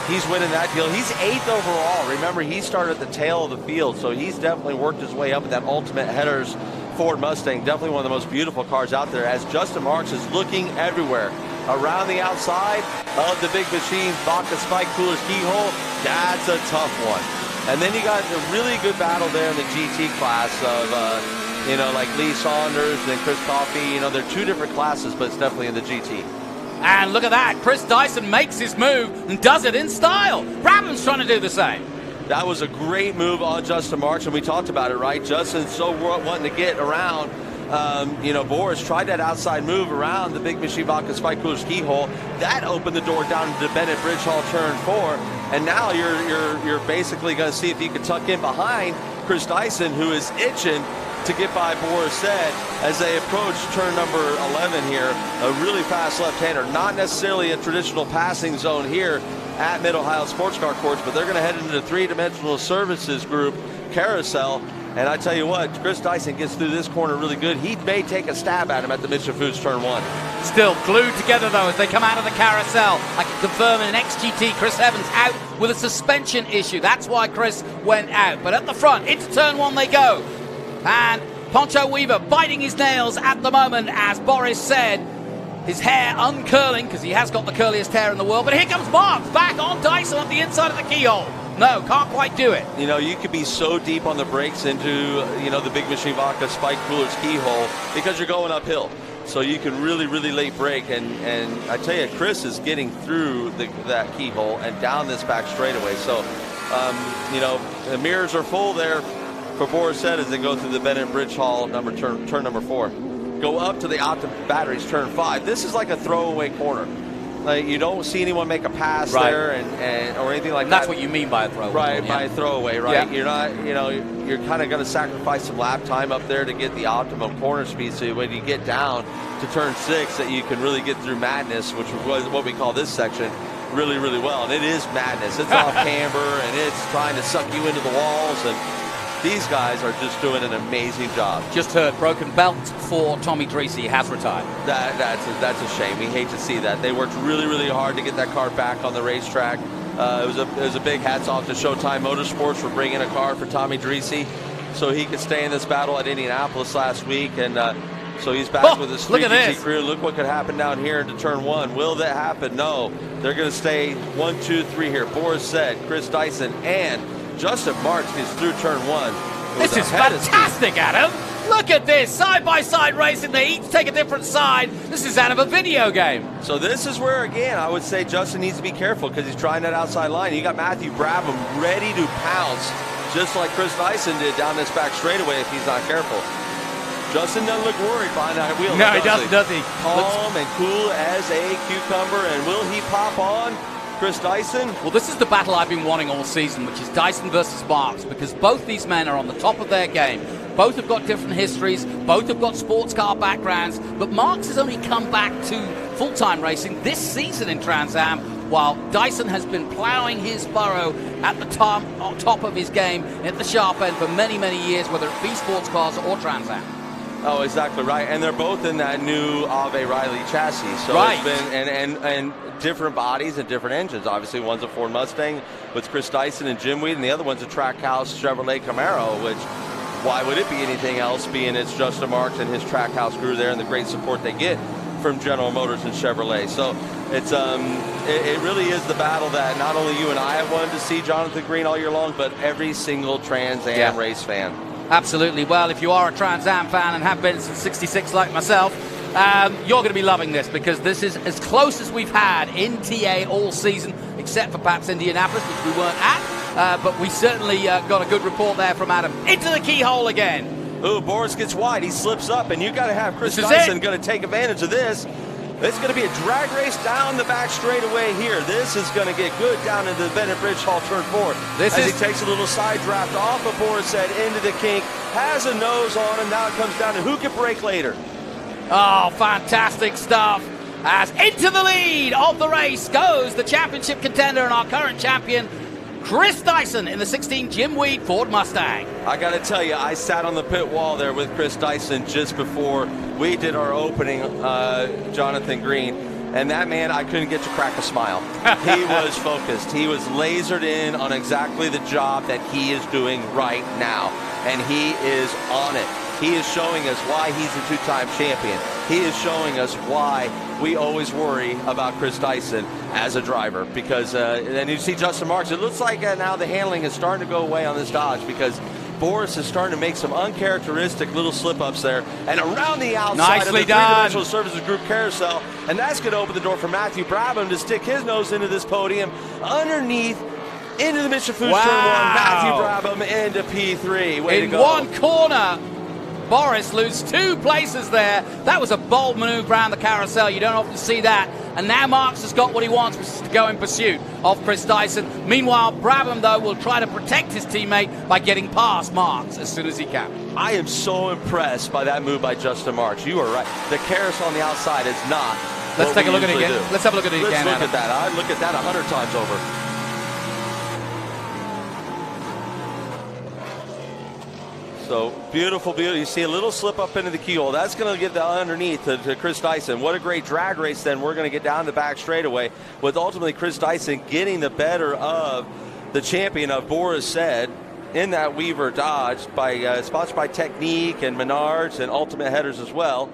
he's winning that deal. He's 8th overall. Remember, he started at the tail of the field, so he's definitely worked his way up with that Ultimate Headers Ford Mustang. Definitely one of the most beautiful cars out there, as Justin Marks is looking everywhere. Around the outside of the Big Machine Vodka Spike Coolers keyhole, that's a tough one. And then you got a really good battle there in the GT class of, like Lee Saunders and Chris Coffey. They're two different classes, but it's definitely in the GT. And look at that. Chris Dyson makes his move and does it in style. Brabham's trying to do the same. That was a great move on Justin Marks, and we talked about it, right? Justin's so wanting to get around. Boris tried that outside move around the Big Machine Vodka Spike Coolers keyhole. That opened the door down to the Bennett Bridge Hall turn 4, and now you're basically going to see if you can tuck in behind Chris Dyson, who is itching to get by Boris Said as they approach turn number 11 here. A really fast left-hander, not necessarily a traditional passing zone here at Mid-Ohio Sports Car Course, but they're going to head into the three-dimensional services group carousel. And I tell you what, Chris Dyson gets through this corner really good. He may take a stab at him at the Mission Foods turn 1. Still glued together, though, as they come out of the carousel. I can confirm in an XGT, Chris Evans out with a suspension issue. That's why Chris went out. But at the front, into turn 1 they go. And Poncho Weaver biting his nails at the moment, as Boris said. His hair uncurling, because he has got the curliest hair in the world. But here comes Marks back on Dyson at the inside of the keyhole. No, can't quite do it. You could be so deep on the brakes into, the Big Machine Vodka Spike Coolers keyhole because you're going uphill. So you can really, really late brake. And I tell you, Chris is getting through that keyhole and down this back straightaway. So, the mirrors are full there for Boris Said as they go through the Bennett Bridge Hall turn number 4. Go up to the Optima Batteries turn 5. This is like a throwaway corner. Like, you don't see anyone make a pass there and or anything like that. That's what you mean by a throwaway. Right, by a throwaway, right? Yeah. You're not, you're kind of going to sacrifice some lap time up there to get the optimum corner speed. So when you get down to turn 6, that you can really get through madness, which was what we call this section, really, really well. And it is madness. It's off camber and it's trying to suck you into the walls, and these guys are just doing an amazing job. Just heard broken belt for Tommy Dreese. He has retired. That's a shame. We hate to see that. They worked really, really hard to get that car back on the racetrack. It was a big hats off to Showtime Motorsports for bringing a car for Tommy Dreese so he could stay in this battle at Indianapolis last week. And so he's back with his 3GT career. Look what could happen down here into turn 1. Will that happen? No. They're going to stay 1, 2, 3 here. Boris Said, Chris Dyson, and Justin Marks gets through turn 1. This is fantastic, Adam. Look at this, side-by-side racing. They each take a different side. This is out of a video game. So this is where, again, I would say Justin needs to be careful because he's trying that outside line. You got Matthew Brabham ready to pounce, just like Chris Dyson did down this back straightaway if he's not careful. Justin doesn't look worried behind that wheel. No, he doesn't, does he? Calm and cool as a cucumber. And will he pop on Chris Dyson? Well, this is the battle I've been wanting all season, which is Dyson versus Marks, because both these men are on the top of their game. Both have got different histories, both have got sports car backgrounds, but Marks has only come back to full-time racing this season in Trans Am, while Dyson has been ploughing his furrow at the top of his game at the sharp end for many, many years, whether it be sports cars or Trans Am. Oh, exactly right. And they're both in that new Ave Riley chassis. So right. It's been and different bodies and different engines. Obviously, one's a Ford Mustang with Chris Dyson and Jim Weed, and the other one's a Trackhouse Chevrolet Camaro, which why would it be anything else, being it's Justin Marks and his Trackhouse crew there and the great support they get from General Motors and Chevrolet. So it's it really is the battle that not only you and I have wanted to see, Jonathan Green, all year long, but every single Trans Am race fan. Absolutely. Well, if you are a Trans Am fan and have been since '66 like myself, you're going to be loving this, because this is as close as we've had in TA all season, except for perhaps Indianapolis, which we weren't at. But we certainly got a good report there from Adam. Into the keyhole again. Ooh, Boris gets wide. He slips up, and you got to have Chris Dyson going to take advantage of this. It's going to be a drag race down the back straightaway here. This is going to get good down into the Bennett Bridge Hall turn 4. He takes a little side draft off of Boris Said into the kink, has a nose on him. Now it comes down to who can brake later. Oh, fantastic stuff. As into the lead of the race goes the championship contender and our current champion, Chris Dyson, in the 16 Jim Weed Ford Mustang. I got to tell you, I sat on the pit wall there with Chris Dyson just before we did our opening, Jonathan Green. And that man, I couldn't get to crack a smile. He was focused. He was lasered in on exactly the job that he is doing right now. And he is on it. He is showing us why he's a two-time champion. He is showing us why we always worry about Chris Dyson as a driver. Because, and you see Justin Marks, it looks like now the handling is starting to go away on this Dodge because Boris is starting to make some uncharacteristic little slip-ups there. And around the outside Nicely of the done. three-dimensional services group carousel. And that's going to open the door for Matthew Brabham to stick his nose into this podium underneath into the Mission Foods Turn 1. Matthew Brabham into P3. Way to In go. one corner, Boris loses 2 places there. That was a bold maneuver around the carousel. You don't often see that. And now Marks has got what he wants, which is to go in pursuit of Chris Dyson. Meanwhile, Brabham, though, will try to protect his teammate by getting past Marks as soon as he can. I am so impressed by that move by Justin Marks. You are right. The carousel on the outside is not. Let's take a look at it usually again. do. Let's have a look at it Let's again, look Adam. at that. I'd look at that 100 times over. So beautiful, beautiful. You see a little slip up into the keyhole. That's going to get the underneath to Chris Dyson. What a great drag race then we're going to get down the back straightaway with ultimately Chris Dyson getting the better of the champion of Boris Said in that Weaver Dodge by sponsored by Technique and Menards and Ultimate Headers as well.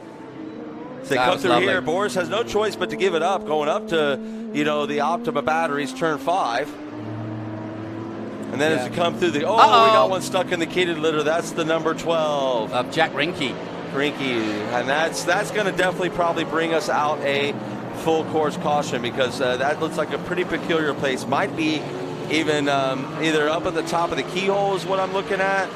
As they That come was through lovely. here, Boris has no choice but to give it up, going up to, you know, the Optima batteries, turn 5. And then as you come through the, we got one stuck in the kitty litter. That's the number 12. Of Jack Rinke. And that's going to definitely probably bring us out a full course caution because that looks like a pretty peculiar place. Might be even either up at the top of the keyhole is what I'm looking at.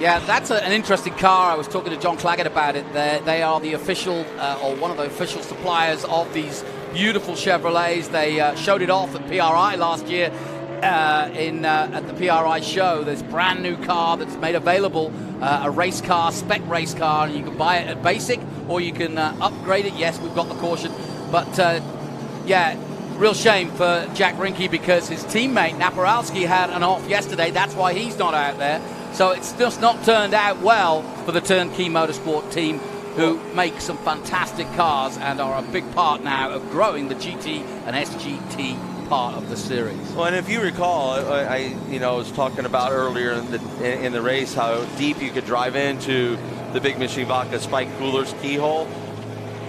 Yeah, that's an interesting car. I was talking to John Claggett about it. They are the official, or one of the official suppliers of these beautiful Chevrolets. They showed it off at PRI last year at the PRI show. There's a brand new car that's made available, a race car, spec race car, and you can buy it at basic or you can upgrade it. Yes, we've got the caution. But, yeah, real shame for Jack Rinke because his teammate Naparalski had an off yesterday. That's why he's not out there. So it's just not turned out well for the Turnkey Motorsport team, who make some fantastic cars and are a big part now of growing the GT and SGT part of the series. Well, and if you recall, I was talking about earlier in the race how deep you could drive into the Big Machine Vodka Spike Cooler's keyhole.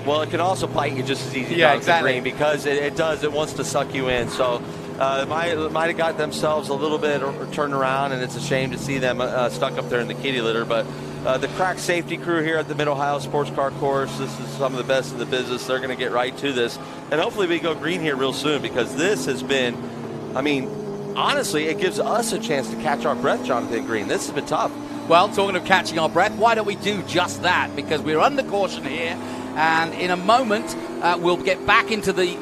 Well, it can also bite you just as easy down exactly. the green because it wants to suck you in. So might have got themselves a little bit turned around, and it's a shame to see them stuck up there in the kitty litter. But the crack safety crew here at the Mid-Ohio Sports Car Course, this is some of the best in the business. They're going to get right to this. And hopefully we go green here real soon because this has been, I mean, honestly, it gives us a chance to catch our breath, Jonathan Green. This has been tough. Well, talking of catching our breath, why don't we do just that? Because we're under caution here, and in a moment we'll get back into the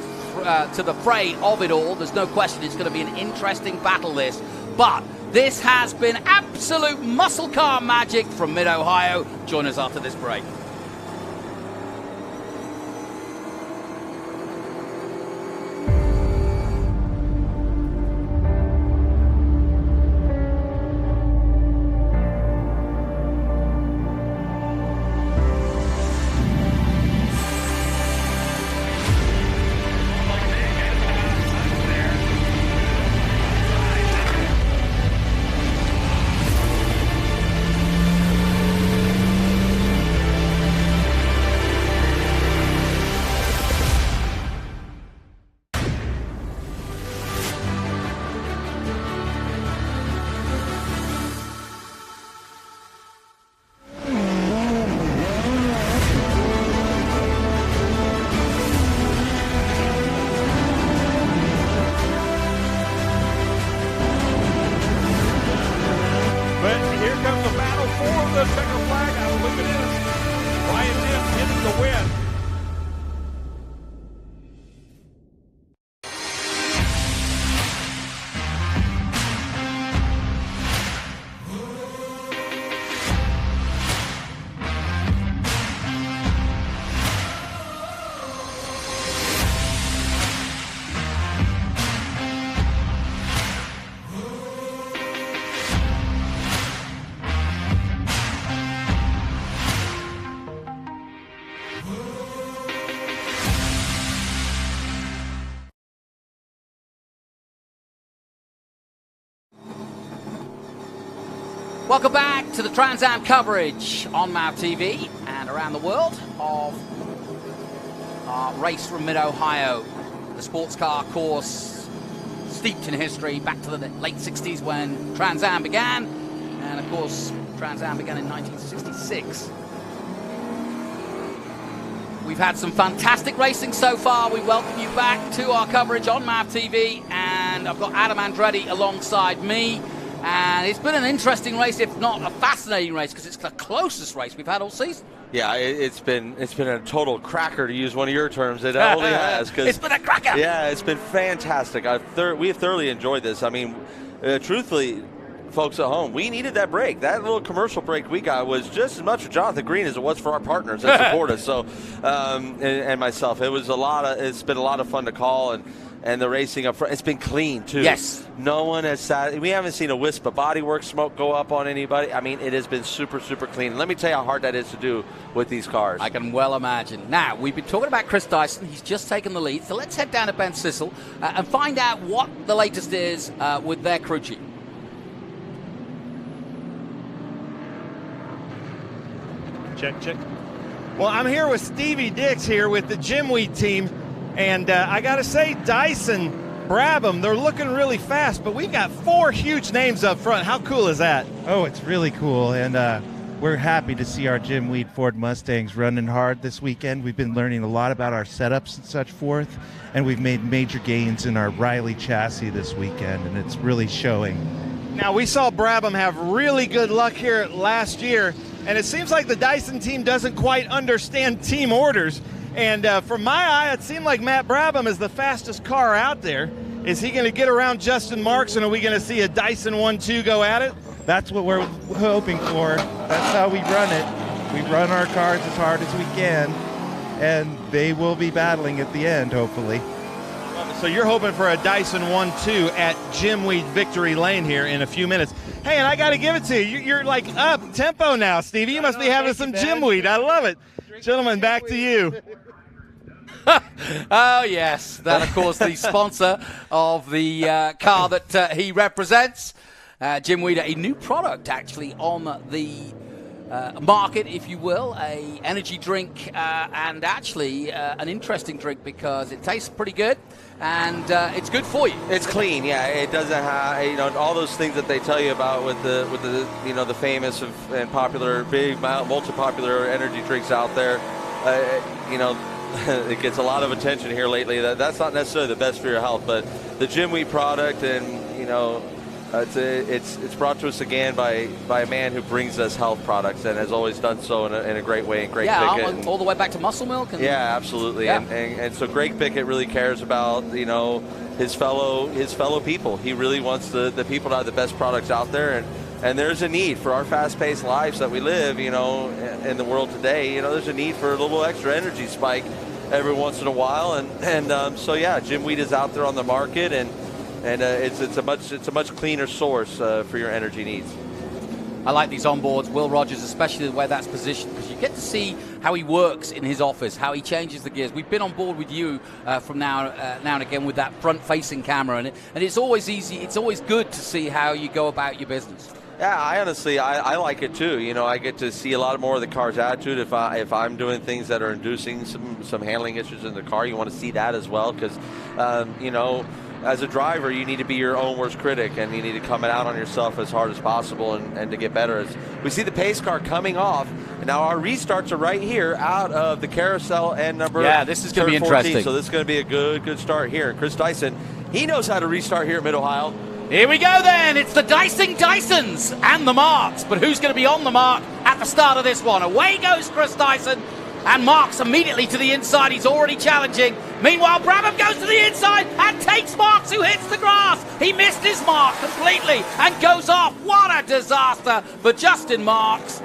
to the fray of it all. There's no question it's going to be an interesting battle, this. But this has been absolute muscle car magic from Mid-Ohio. Join us after this break. Welcome back to the Trans Am coverage on MAV TV and around the world of our race from Mid-Ohio, the sports car course steeped in history back to the late 60s when Trans Am began, and of course Trans Am began in 1966. We've had some fantastic racing so far. We welcome you back to our coverage on MAV TV, and I've got Adam Andretti alongside me. And it's been an interesting race, if not a fascinating race, because it's the closest race we've had all season. Yeah, it's been a total cracker, to use one of your terms. It only has. It's been a cracker. Yeah, it's been fantastic. We have thoroughly enjoyed this. I mean, truthfully, folks at home, we needed that break. That little commercial break we got was just as much for Jonathan Green as it was for our partners that support us. So, and myself, it's been a lot of fun to call, and the racing up front, it's been clean too. Yes. No one has we haven't seen a wisp of bodywork smoke go up on anybody. I mean, it has been super, super clean. Let me tell you how hard that is to do with these cars. I can well imagine. Now, we've been talking about Chris Dyson. He's just taken the lead. So let's head down to Ben Sissel and find out what the latest is with their crew chief. Check. Well, I'm here with Stevie Dix here with the Jim Weed team. And I got to say, Dyson, Brabham, they're looking really fast, but we've got 4 huge names up front. How cool is that? Oh, it's really cool, and we're happy to see our Jim Weed Ford Mustangs running hard this weekend. We've been learning a lot about our setups and such forth, and we've made major gains in our Riley chassis this weekend, and it's really showing. Now, we saw Brabham have really good luck here last year, and it seems like the Dyson team doesn't quite understand team orders. And from my eye, it seemed like Matt Brabham is the fastest car out there. Is he going to get around Justin Marks, and are we going to see a Dyson 1-2 go at it? That's what we're hoping for. That's how we run it. We run our cars as hard as we can, and they will be battling at the end, hopefully. So you're hoping for a Dyson 1-2 at Jim Weed Victory Lane here in a few minutes. Hey, and I got to give it to you. You're like up tempo now, Stevie. You must be having some Jim Weed. I love it. Gentlemen, back to you. Oh, yes. That, of course, the sponsor of the car that he represents. Jim Weed, a new product, actually, on the market, if you will, a energy drink, and actually an interesting drink because it tastes pretty good and it's good for you. It's clean, yeah. It doesn't have all those things that they tell you about with the the famous and popular big multi-popular energy drinks out there. It gets a lot of attention here lately. That's not necessarily the best for your health, but the Jim Weed product, and it's brought to us again by a man who brings us health products and has always done so in a great way. And Greg Pickett, all the way back to Muscle Milk. Yeah, absolutely. Yeah. And so Greg Pickett really cares about his fellow people. He really wants the people to have the best products out there, and there's a need for our fast-paced lives that we live, in the world today. There's a need for a little extra energy spike every once in a while, and so yeah, Jim Weed is out there on the market, and it's a much cleaner source for your energy needs. I like these onboards, Will Rogers, especially the way that's positioned, because you get to see how he works in his office, how he changes the gears. We've been on board with you from now and again with that front-facing camera, and it's always easy. It's always good to see how you go about your business. Yeah, I like it too. I get to see a lot more of the car's attitude. If I'm doing things that are inducing some handling issues in the car, you want to see that as well, because as a driver, you need to be your own worst critic, and you need to come out on yourself as hard as possible and to get better. We see the pace car coming off, and now our restarts are right here out of the carousel and number. Yeah, this is going to be 14, interesting. So this is going to be a good start here. Chris Dyson, he knows how to restart here at Mid-Ohio. Here we go then. It's the Dysons and the Marks. But who's going to be on the mark at the start of this one? Away goes Chris Dyson. And Marks immediately to the inside. He's already challenging. Meanwhile, Brabham goes to the inside and takes Marks, who hits the grass. He missed his mark completely and goes off. What a disaster for Justin Marks.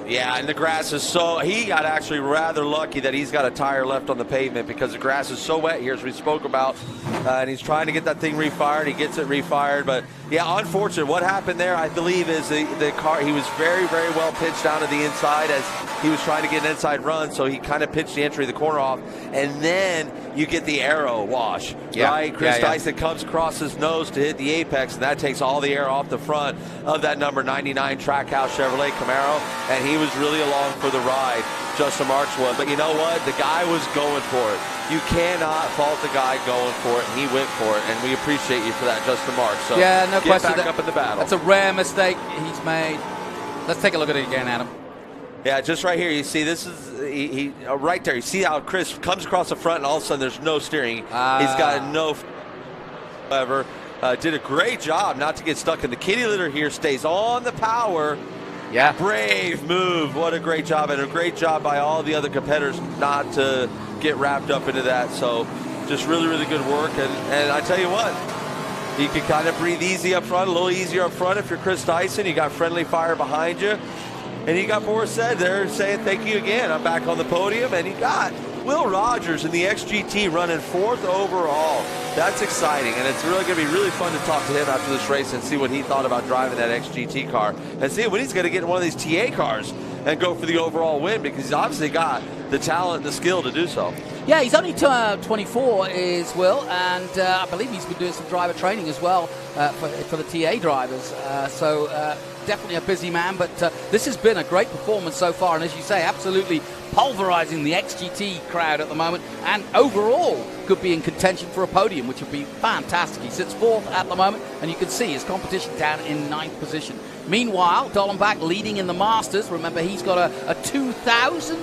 Yeah, and the grass is he got actually rather lucky that he's got a tire left on the pavement, because the grass is so wet here, as we spoke about, and he's trying to get that thing refired. He gets it refired, but yeah, unfortunate. What happened there, I believe, is the car, he was very, very well pitched down to the inside as he was trying to get an inside run, so he kind of pitched the entry of the corner off, and then you get the arrow wash, right? Chris Dyson comes across his nose to hit the apex, and that takes all the air off the front of that number 99 Trackhouse Chevrolet Camaro, and he was really along for the ride, Justin Marks was. But you know what? The guy was going for it. You cannot fault the guy going for it, and he went for it, and we appreciate you for that, Justin Marks. So yeah, no get question. back up in the battle. That's a rare mistake he's made. Let's take a look at it again, Adam. Yeah, just right here, you see this is he right there. You see how Chris comes across the front, and all of a sudden there's no steering. He's got no. However, did a great job not to get stuck in the kitty litter here. Stays on the power. Yeah, brave move. What a great job, and a great job by all the other competitors not to get wrapped up into that. So, just really, really good work. And I tell you what, you can kind of breathe easy up front, a little easier up front if you're Chris Dyson. You got friendly fire behind you. And you got Boris said there saying thank you again. I'm back on the podium. And you got Will Rogers in the XGT running 4th overall. That's exciting. And it's really going to be really fun to talk to him after this race and see what he thought about driving that XGT car. And see when he's going to get in one of these TA cars and go for the overall win, because he's obviously got the talent and the skill to do so. Yeah, he's only 24 is Will, and I believe he's been doing some driver training as well for the TA drivers. So definitely a busy man, but this has been a great performance so far, and as you say, absolutely pulverizing the XGT crowd at the moment, and overall could be in contention for a podium, which would be fantastic. He sits 4th at the moment, and you can see his competition down in 9th position. Meanwhile, Dollenbach leading in the Masters. Remember, he's got a 2000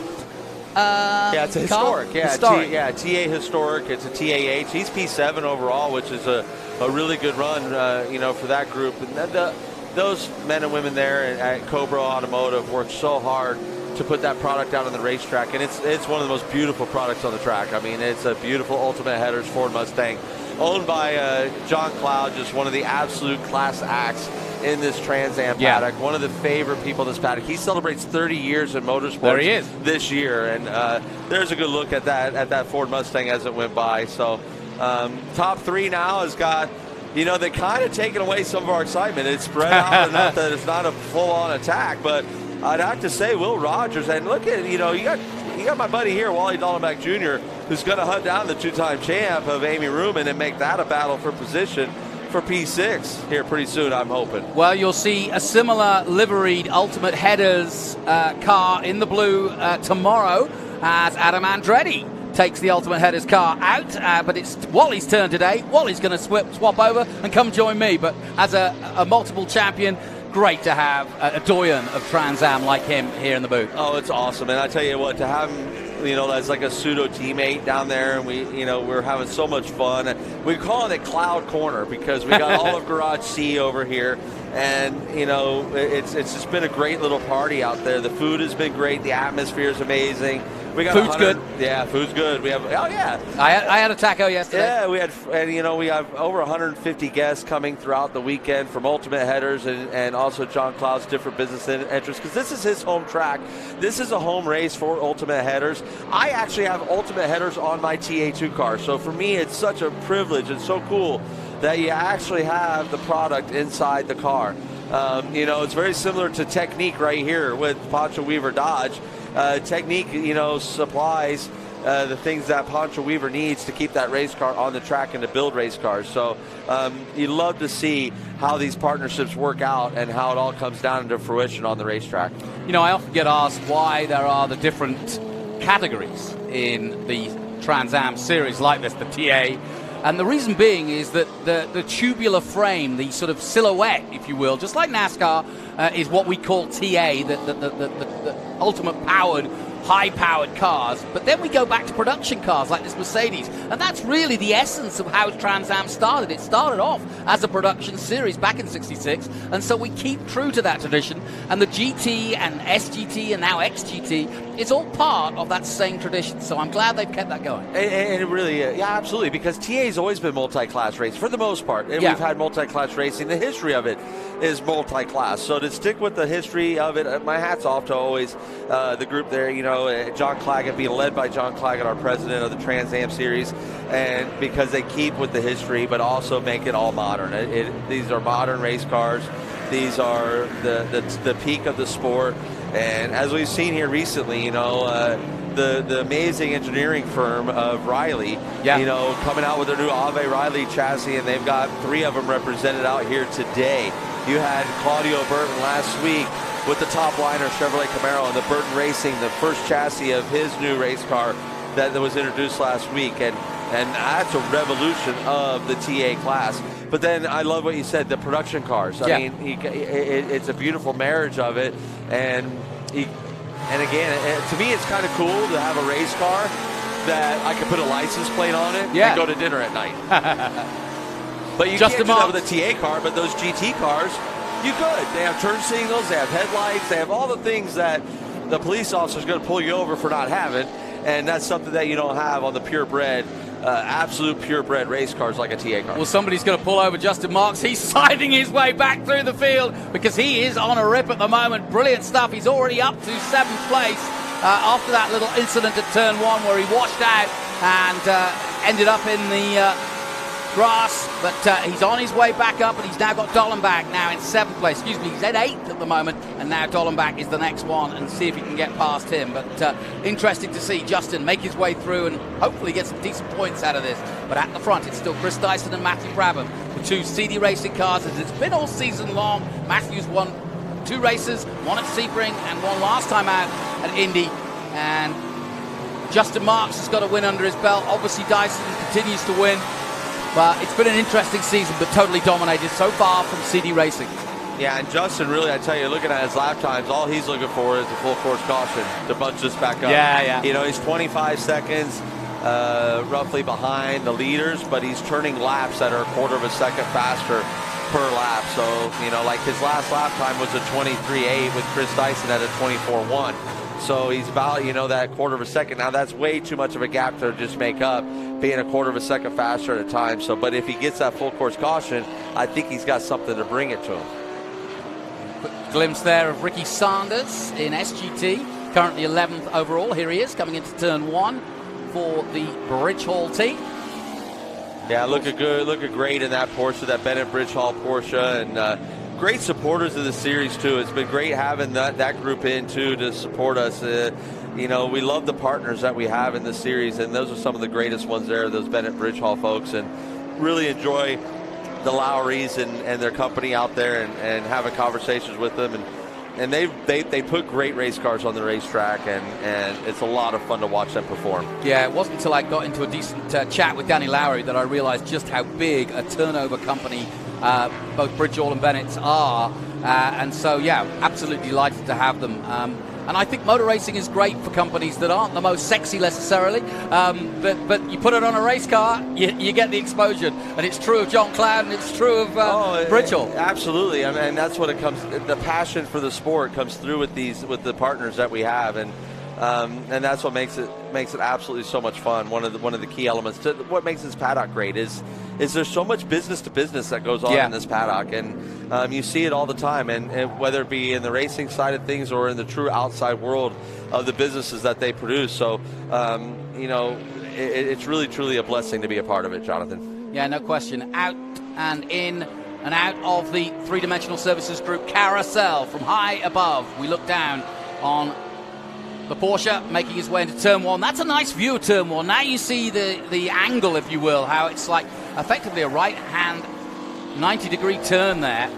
yeah, it's a historic. Yeah, historic. TA historic. It's a TAH. He's P7 overall, which is a really good run, for that group. And those men and women there at Cobra Automotive worked so hard to put that product out on the racetrack, and it's one of the most beautiful products on the track. I mean, it's a beautiful Ultimate Headers Ford Mustang, owned by John Cloud, just one of the absolute class acts in this Trans Am paddock, one of the favorite people in this paddock. He celebrates 30 years in motorsports there he is. This year, and there's a good look at that Ford Mustang as it went by. So top 3 now has got, they kind of taken away some of our excitement. It's spread out enough that it's not a full-on attack, but I'd have to say Will Rogers, and look at, you got my buddy here, Wally Dollenbach Jr., who's going to hunt down the 2-time champ of Amy Ruman and make that a battle for position for P6 here pretty soon, I'm hoping. Well, you'll see a similar liveried Ultimate Headers car in the blue tomorrow as Adam Andretti takes the Ultimate Headers car out, but it's Wally's turn today. Wally's going to swap over and come join me, but as a multiple champion, great to have a doyen of Trans Am like him here in the booth. Oh, it's awesome, and I tell you what, to have him, as like a pseudo teammate down there, and we're having so much fun. And we're calling it Cloud Corner because we got all of Garage C over here, and it's just been a great little party out there. The food has been great, the atmosphere is amazing. We got food's good. Yeah, food's good. We have I had a taco yesterday. Yeah, we have over 150 guests coming throughout the weekend from Ultimate Headers and also John Cloud's different business interests, because this is his home track. This is a home race for Ultimate Headers. I actually have Ultimate Headers on my TA2 car, so for me it's such a privilege and so cool that you actually have the product inside the car. It's very similar to Technique right here with Pancho Weaver Dodge. Technique, supplies the things that Pancho Weaver needs to keep that race car on the track and to build race cars. So you love to see how these partnerships work out and how it all comes down into fruition on the racetrack. I often get asked why there are the different categories in the Trans Am series like this, the TA. And the reason being is that the tubular frame, the sort of silhouette, if you will, just like NASCAR, is what we call TA, the ultimate powered, high-powered cars. But then we go back to production cars like this Mercedes. And that's really the essence of how Trans Am started. It started off as a production series back in '66. And so we keep true to that tradition. And the GT and SGT and now XGT, it's all part of that same tradition. So I'm glad they've kept that going. And it really, yeah, absolutely, because TA's always been multi-class racing for the most part. And we've had multi-class racing. The history of it is multi-class. So to stick with the history of it, my hat's off to always the group there, John Claggett, being led by John Claggett, our president of the Trans Am series, and because they keep with the history but also make it all modern. These are modern race cars. These are the peak of the sport. And as we've seen here recently, the the amazing engineering firm of Riley, coming out with their new Ave Riley chassis, and they've got 3 of them represented out here today. You had Claudio Burton last week with the top liner Chevrolet Camaro, and the Burton Racing, the first chassis of his new race car that was introduced last week, and that's a revolution of the TA class. But then I love what you said, the production cars. I mean, it's a beautiful marriage of it, and again, to me, it's kind of cool to have a race car that I can put a license plate on it and go to dinner at night. But you can't do that with a TA car, but those GT cars, you could. They have turn signals, they have headlights, they have all the things that the police officer is going to pull you over for not having, and that's something that you don't have on the purebred, absolute purebred race cars like a TA car. Well, somebody's going to pull over Justin Marks. He's siding his way back through the field because he is on a rip at the moment. Brilliant stuff. He's already up to 7th place after that little incident at turn 1 where he washed out and ended up in the grass, but he's on his way back up, and he's now got Dollenbach now in 7th place. Excuse me, he's at 8th at the moment, and now Dollenbach is the next one, and see if he can get past him. But interesting to see Justin make his way through and hopefully get some decent points out of this. But at the front, it's still Chris Dyson and Matthew Brabham, the 2 CD racing cars, as it's been all season long. Matthew's won 2 races, one at Sebring and one last time out at Indy, and Justin Marks has got a win under his belt. Obviously, Dyson continues to win. But it's been an interesting season, but totally dominated so far from CD Racing. Yeah, and Justin, really, I tell you, looking at his lap times, all he's looking for is a full course caution to bunch this back up. Yeah. He's 25 seconds roughly behind the leaders, but he's turning laps that are a quarter of a second faster per lap. So, like his last lap time was a 23.8 with Chris Dyson at a 24.1. So he's about, that quarter of a second. Now, that's way too much of a gap to just make up, being a quarter of a second faster at a time. So, but if he gets that full course caution, I think he's got something to bring it to him. Quick glimpse there of Ricky Sanders in SGT, currently 11th overall. Here he is, coming into turn 1 for the Bridge Hall team. Yeah, looking good, looking great in that Porsche, that Bennett Bridge Hall Porsche, and great supporters of the series too. It's been great having that group in too to support us. We love the partners that we have in this series, and those are some of the greatest ones there, those Bennett Bridge Hall folks, and really enjoy the Lowrys and their company out there and having conversations with them. And they put great race cars on the racetrack, and it's a lot of fun to watch them perform. Yeah, it wasn't until I got into a decent chat with Danny Lowry that I realized just how big a turnover company both Bridgehall and Bennett's are. And so, yeah, absolutely delighted to have them. And I think motor racing is great for companies that aren't the most sexy necessarily, but you put it on a race car, you get the exposure. And it's true of John Cloud, and it's true of Bridgehall. Absolutely, and that's what it comes. The passion for the sport comes through with the partners that we have, and that's what makes it absolutely so much fun. One of the key elements to what makes this paddock great is there's so much business to business that goes on in this paddock, and you see it all the time, and whether it be in the racing side of things or in the true outside world of the businesses that they produce. So it's really truly a blessing to be a part of it, Jonathan. Yeah, no question. Out and in and out of the three-dimensional services group Carousel. From high above, we look down on the Porsche making his way into turn 1. That's a nice view of turn 1. Now you see the angle, if you will, how it's like effectively a right-hand 90-degree turn there.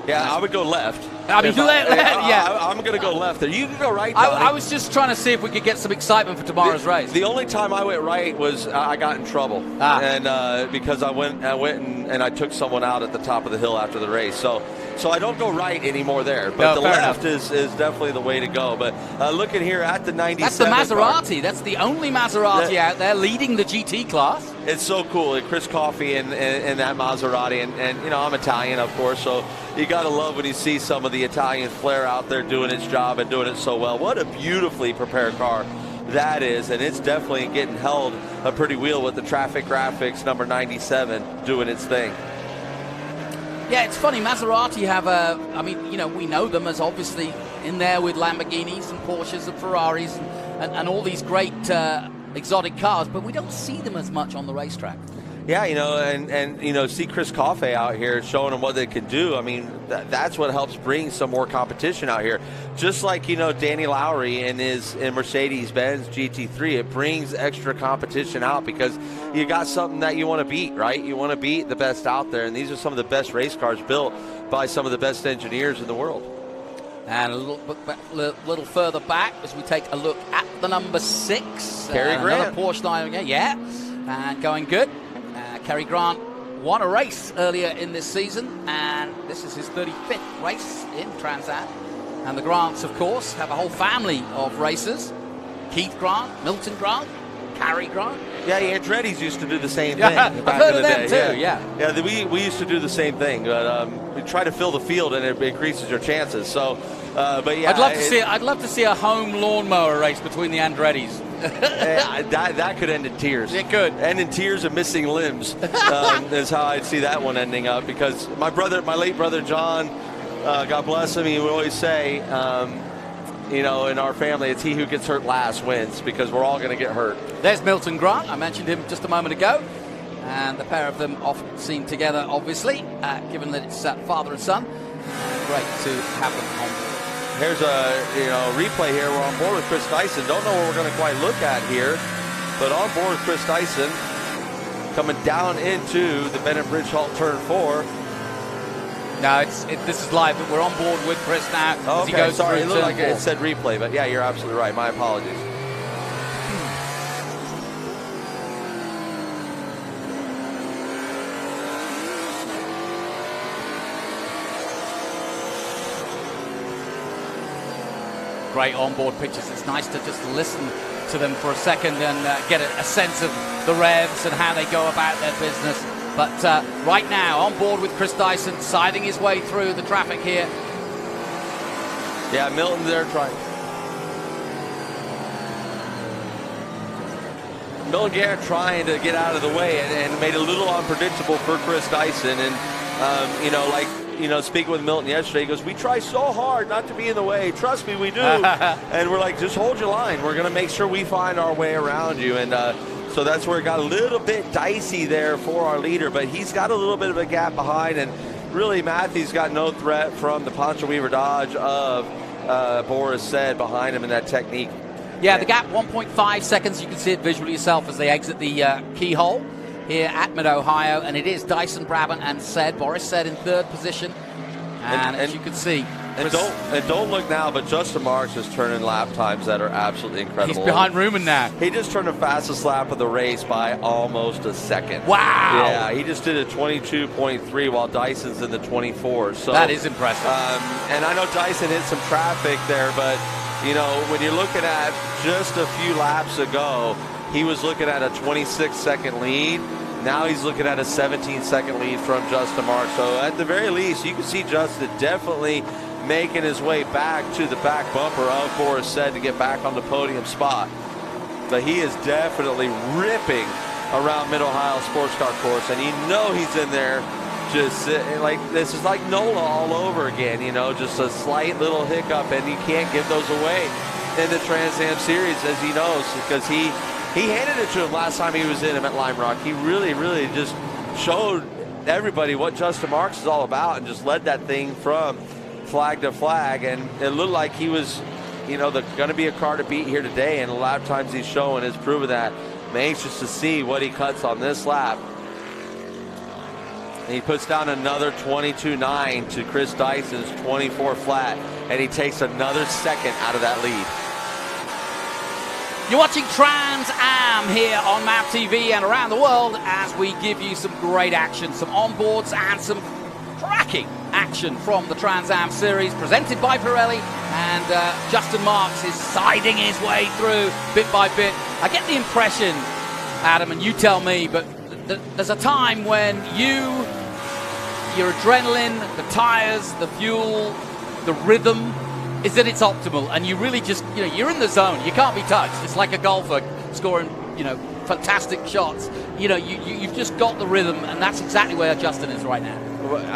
Yeah, I would go left. I'm going to go left there. You can go right, Tony. I was just trying to see if we could get some excitement for tomorrow's race. The only time I went right was I got in trouble, and because I went and I took someone out at the top of the hill after the race. So I don't go right anymore there, but the left is definitely the way to go. But looking here at the 97. That's the Maserati. Car. That's the only Maserati out there leading the GT class. It's so cool. And Chris Coffey in that Maserati, and I'm Italian, of course, so you got to love when you see some of the Italian flair out there doing its job and doing it so well. What a beautifully prepared car that is, and it's definitely getting held a pretty wheel with the traffic graphics number 97 doing its thing. Yeah, it's funny. Maserati have we know them as obviously in there with Lamborghinis and Porsches and Ferraris and all these great exotic cars, but we don't see them as much on the racetrack. Yeah, and see Chris Coffey out here showing them what they can do. I mean, that's what helps bring some more competition out here. Just like, Danny Lowry in Mercedes-Benz GT3, it brings extra competition out because you got something that you want to beat, right? You want to beat the best out there, and these are some of the best race cars built by some of the best engineers in the world. And a little further back as we take a look at the number 6. Cary Grant. Another Porsche line again, yeah. And going good. Cary Grant won a race earlier in this season, and this is his 35th race in Trans Am. And the Grants, of course, have a whole family of racers. Keith Grant, Milton Grant, Cary Grant. Yeah, Andretti's used to do the same thing. Yeah, back I've heard in the of them day. too, yeah. Yeah, we used to do the same thing, but we try to fill the field and it increases your chances. So, but yeah. I'd love to see a home lawnmower race between the Andrettis. that could end in tears. It could end in tears and missing limbs. Is how I'd see that one ending up, because my late brother John, God bless him, he would always say, in our family, it's he who gets hurt last wins, because we're all going to get hurt. There's Milton Grant. I mentioned him just a moment ago, and the pair of them often seen together, obviously, given that it's father and son. Great to have them on board. Here's a replay here. We're on board with Chris Dyson. Don't know what we're going to quite look at here, but on board with Chris Dyson, coming down into the Bennett Bridge Halt turn 4. No, this is live, but we're on board with Chris now. Oh, as he goes sorry, it through looked like turn 4. it said replay, but yeah, you're absolutely right. My apologies. Great onboard pictures. It's nice to just listen to them for a second and get a sense of the revs and how they go about their business. But right now, on board with Chris Dyson, siding his way through the traffic here. Yeah, Milton there trying. Milton Garrett trying to get out of the way and made it a little unpredictable for Chris Dyson. And, speaking with Milton yesterday, he goes, we try so hard not to be in the way. Trust me, we do. And we're like, just hold your line. We're going to make sure we find our way around you. And so that's where it got a little bit dicey there for our leader. But he's got a little bit of a gap behind. And really, Matthew's got no threat from the Poncho Weaver Dodge of Boris Said behind him in that technique. Yeah, the gap 1.5 seconds. You can see it visually yourself as they exit the keyhole here at Mid-Ohio, and it is Dyson, Brabant, and Said. Boris Said in third position, and as you can see, and don't look now, but Justin Marks is turning lap times that are absolutely incredible. He's behind Ruman now. He just turned the fastest lap of the race by almost a second. Wow! Yeah, he just did a 22.3 while Dyson's in the 24. So that is impressive. And I know Dyson hit some traffic there, but when you're looking at just a few laps ago, he was looking at a 26-second lead. Now he's looking at a 17-second lead from Justin Marks. So at the very least, you can see Justin definitely making his way back to the back bumper of Boris Said to get back on the podium spot. But he is definitely ripping around Mid-Ohio Sports Car Course, and he's in there just like this is like NOLA all over again, just a slight little hiccup, and you can't give those away in the Trans Am Series, as he knows, because he handed it to him last time he was in him at Lime Rock. He really, really just showed everybody what Justin Marks is all about and just led that thing from flag to flag. And it looked like he was, going to be a car to beat here today. And a lot of times he's showing has proven that. I'm anxious to see what he cuts on this lap. And he puts down another 22.9 to Chris Dyson's 24 flat. And he takes another second out of that lead. You're watching Trans Am here on MAP TV and around the world as we give you some great action, some onboards and some cracking action from the Trans Am Series presented by Pirelli. And Justin Marks is siding his way through bit by bit. I get the impression, Adam, and you tell me, but there's a time when your adrenaline, the tires, the fuel, the rhythm is at its optimal, and you really just, you're in the zone. You can't be touched. It's like a golfer scoring, fantastic shots. You've just got the rhythm, and that's exactly where Justin is right now.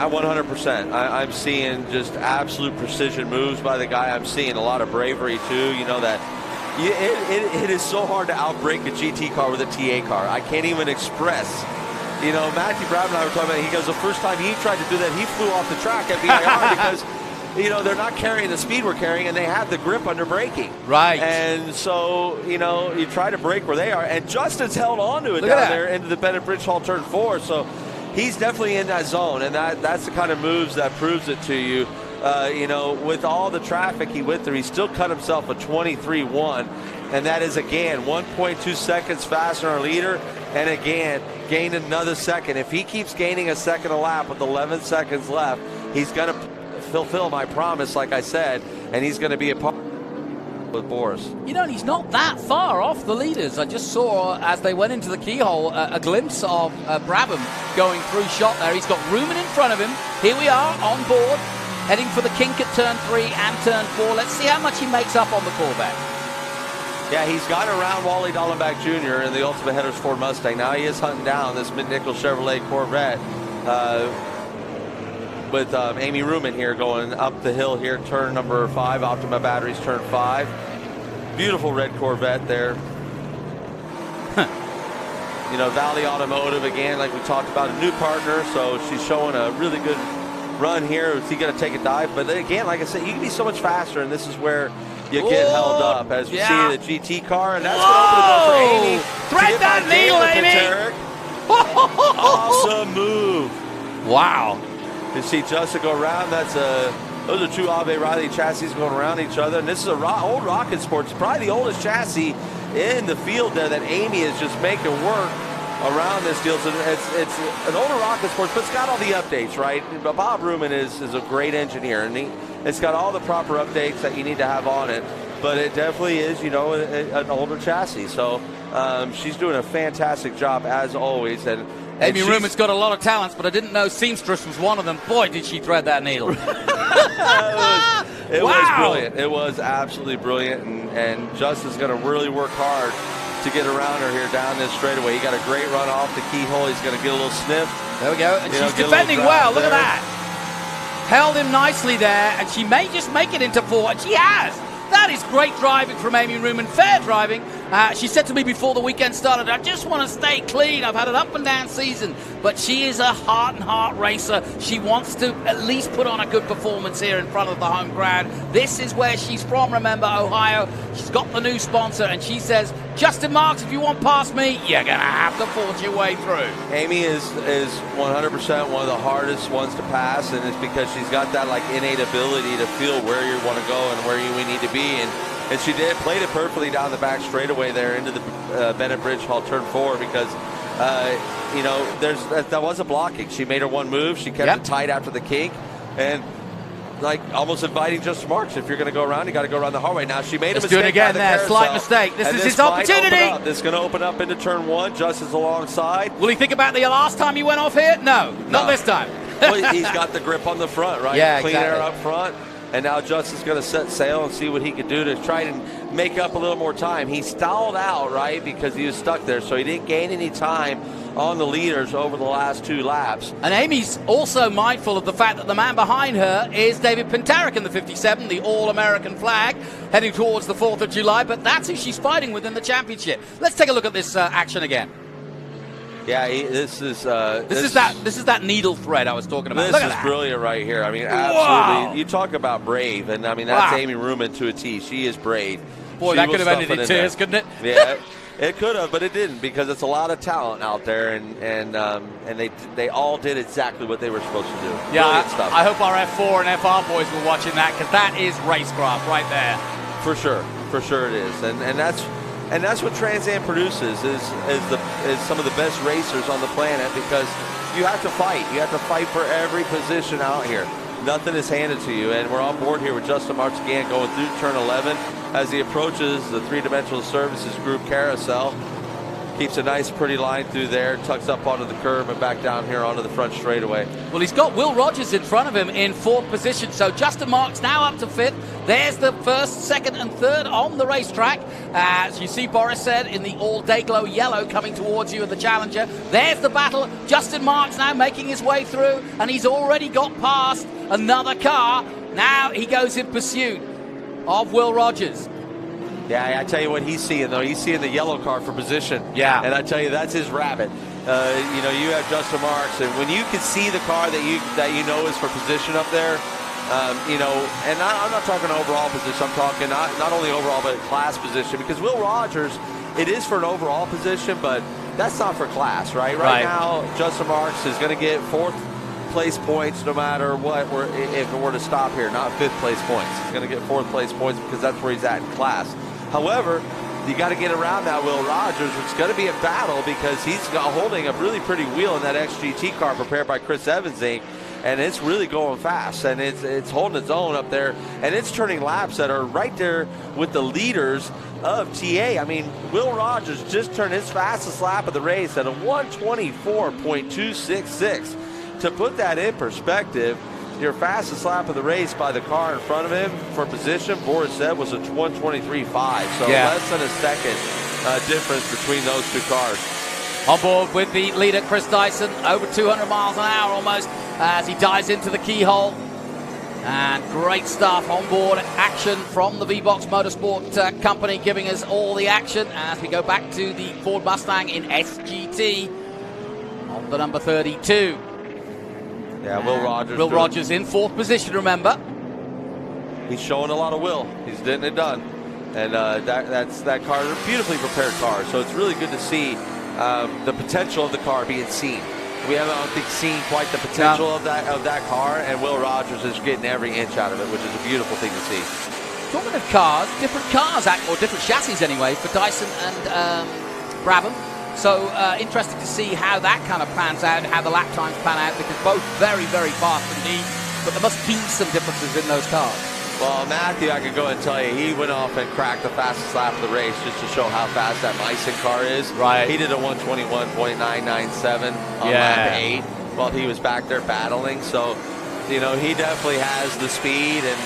100%. I'm seeing just absolute precision moves by the guy. I'm seeing a lot of bravery, too. It is so hard to outbrake a GT car with a TA car. I can't even express, You know, Matthew Brown and I were talking about it. He goes, the first time he tried to do that, he flew off the track at VIR because, you know, they're not carrying the speed we're carrying, and they have the grip under braking. Right. And so, you know, you try to brake where they are. And Justin's held on to it Look at down that. there into the Bennett Bridge Hall turn 4. So he's definitely in that zone, and that's the kind of moves that proves it to you. You know, with all the traffic he went through, he still cut himself a 23.1. And that is, again, 1.2 seconds faster than our leader. And again, gained another second. If he keeps gaining a second a lap with 11 seconds left, he's going to fulfill my promise, like I said, and he's going to be a part with Boris. You know, and he's not that far off the leaders. I just saw, as they went into the keyhole, a glimpse of Brabham going through shot there. He's got Rumen in front of him. Here we are on board, heading for the kink at turn 3 and turn 4. Let's see how much he makes up on the Corvette. Yeah, he's got around Wally Dallenbach Jr. in the Ultimate Headers Ford Mustang. Now he is hunting down this mid-nickel Chevrolet Corvette with Amy Rumen here going up the hill here, turn number 5, Optima Batteries, turn 5. Beautiful red Corvette there. You know, Valley Automotive, again, like we talked about, a new partner, so she's showing a really good run here. Is he going to take a dive? But then again, like I said, you can be so much faster, and this is where you get held up, as we see the GT car, and that's going to open the door for Amy. Thread that needle, Amy! Awesome move. Wow. You see Justin go around. Those are two Ave Riley chassis going around each other, and this is a old Rocket Sports, probably the oldest chassis in the field there that Amy is just making work around this deal. So it's an older Rocket Sports, but it's got all the updates, right? But Bob Rumen is a great engineer, and it's got all the proper updates that you need to have on it. But it definitely is, you know, an older chassis. So she's doing a fantastic job as always. And Amy Rumen's got a lot of talents, but I didn't know seamstress was one of them. Boy, did she thread that needle. It was brilliant. It was absolutely brilliant, and Justin's going to really work hard to get around her here down this straightaway. He got a great run off the keyhole. He's going to get a little sniff. There we go. And she's defending well. Look at that. Held him nicely there, and she may just make it into 4, and she has. That is great driving from Amy Rumen, fair driving. She said to me before the weekend started, I just want to stay clean. I've had an up and down season, but she is a heart and heart racer. She wants to at least put on a good performance here in front of the home crowd. This is where she's from, remember, Ohio. She's got the new sponsor, and she says, Justin Marks, if you want past me, you're going to have to force your way through. Amy is 100% one of the hardest ones to pass, and it's because she's got that like innate ability to feel where you want to go and where we need to be. And she played it perfectly down the back straightaway there into the Bennett Bridge Hall turn 4 because, you know, that wasn't blocking. She made her one move. She kept it tight after the kink. And like almost inviting Justin Marks, if you're going to go around, you got to go around the hallway. Now she made a mistake. Let's do it again there. Slight mistake. This is his opportunity. This is going to open up into turn 1. Justin's alongside. Will he think about the last time you went off here? No, not this time. Well, he's got the grip on the front, right? Yeah, Clean exactly. air up front. And now Justin's going to set sail and see what he can do to try and make up a little more time. He stalled out, right, because he was stuck there. So he didn't gain any time on the leaders over the last 2 laps. And Amy's also mindful of the fact that the man behind her is David Pintarik in the 57, the All-American flag, heading towards the 4th of July. But that's who she's fighting with in the championship. Let's take a look at this action again. Yeah, this is that needle thread I was talking about. This is brilliant right here. I mean, absolutely. Wow. You talk about brave, and I mean that's Amy Rumen to a T. She is brave. Boy, that could have ended in tears, couldn't it? Yeah, it could have, but it didn't because it's a lot of talent out there, and they all did exactly what they were supposed to do. Yeah, brilliant stuff. I hope our F4 and FR boys were watching that because that is racecraft right there. For sure it is, and that's what Trans Am produces is some of the best racers on the planet because you have to fight. You have to fight for every position out here. Nothing is handed to you, and we're on board here with Justin Marks again going through turn 11 as he approaches the 3-dimensional services group carousel. Keeps a nice pretty line through there, tucks up onto the curb and back down here onto the front straightaway. Well, he's got Will Rogers in front of him in 4th position, so Justin Marks now up to 5th. There's the 1st, 2nd and 3rd on the racetrack. As you see Boris said in the all-day glow yellow coming towards you in the Challenger. There's the battle. Justin Marks now making his way through, and he's already got past another car. Now he goes in pursuit of Will Rogers. Yeah, I tell you what he's seeing, though. He's seeing the yellow car for position. Yeah. And I tell you, that's his rabbit. you have Justin Marks, and when you can see the car that you know is for position up there, and I'm not talking overall position. I'm talking not only overall but class position, because Will Rogers, it is for an overall position, but that's not for class, right? Right now, Justin Marks is going to get 4th place points no matter what. If it were to stop here, not 5th place points. He's going to get 4th place points because that's where he's at in class. However, you got to get around that Will Rogers, which is going to be a battle because he's holding a really pretty wheel in that XGT car prepared by Chris Evans Inc., and it's really going fast, and it's holding its own up there, and it's turning laps that are right there with the leaders of TA. I mean, Will Rogers just turned his fastest lap of the race at a 124.266. To put that in perspective, your fastest lap of the race by the car in front of him for position, Boris said, was a 123.5. So less than a second difference between those two cars. On board with the leader, Chris Dyson, over 200 miles an hour almost, as he dives into the keyhole. And great stuff on board action from the V-Box Motorsport company, giving us all the action as we go back to the Ford Mustang in SGT on the number 32. Yeah, Will Rogers. Will Rogers in 4th position, remember. He's showing a lot of will. He's getting it done. And that car is a beautifully prepared car. So it's really good to see the potential of the car being seen. We haven't, I don't think, seen quite the potential of that car, and Will Rogers is getting every inch out of it, which is a beautiful thing to see. Talking of cars, different chassis anyway, for Dyson and Brabham. So interesting to see how that kind of pans out, how the lap times pan out, because both very, very fast indeed, but there must be some differences in those cars. Well, Matthew, I could go and tell you, he went off and cracked the fastest lap of the race just to show how fast that Dyson car is. Right. He did a 121.997 on lap 8 while he was back there battling. So, he definitely has the speed, and,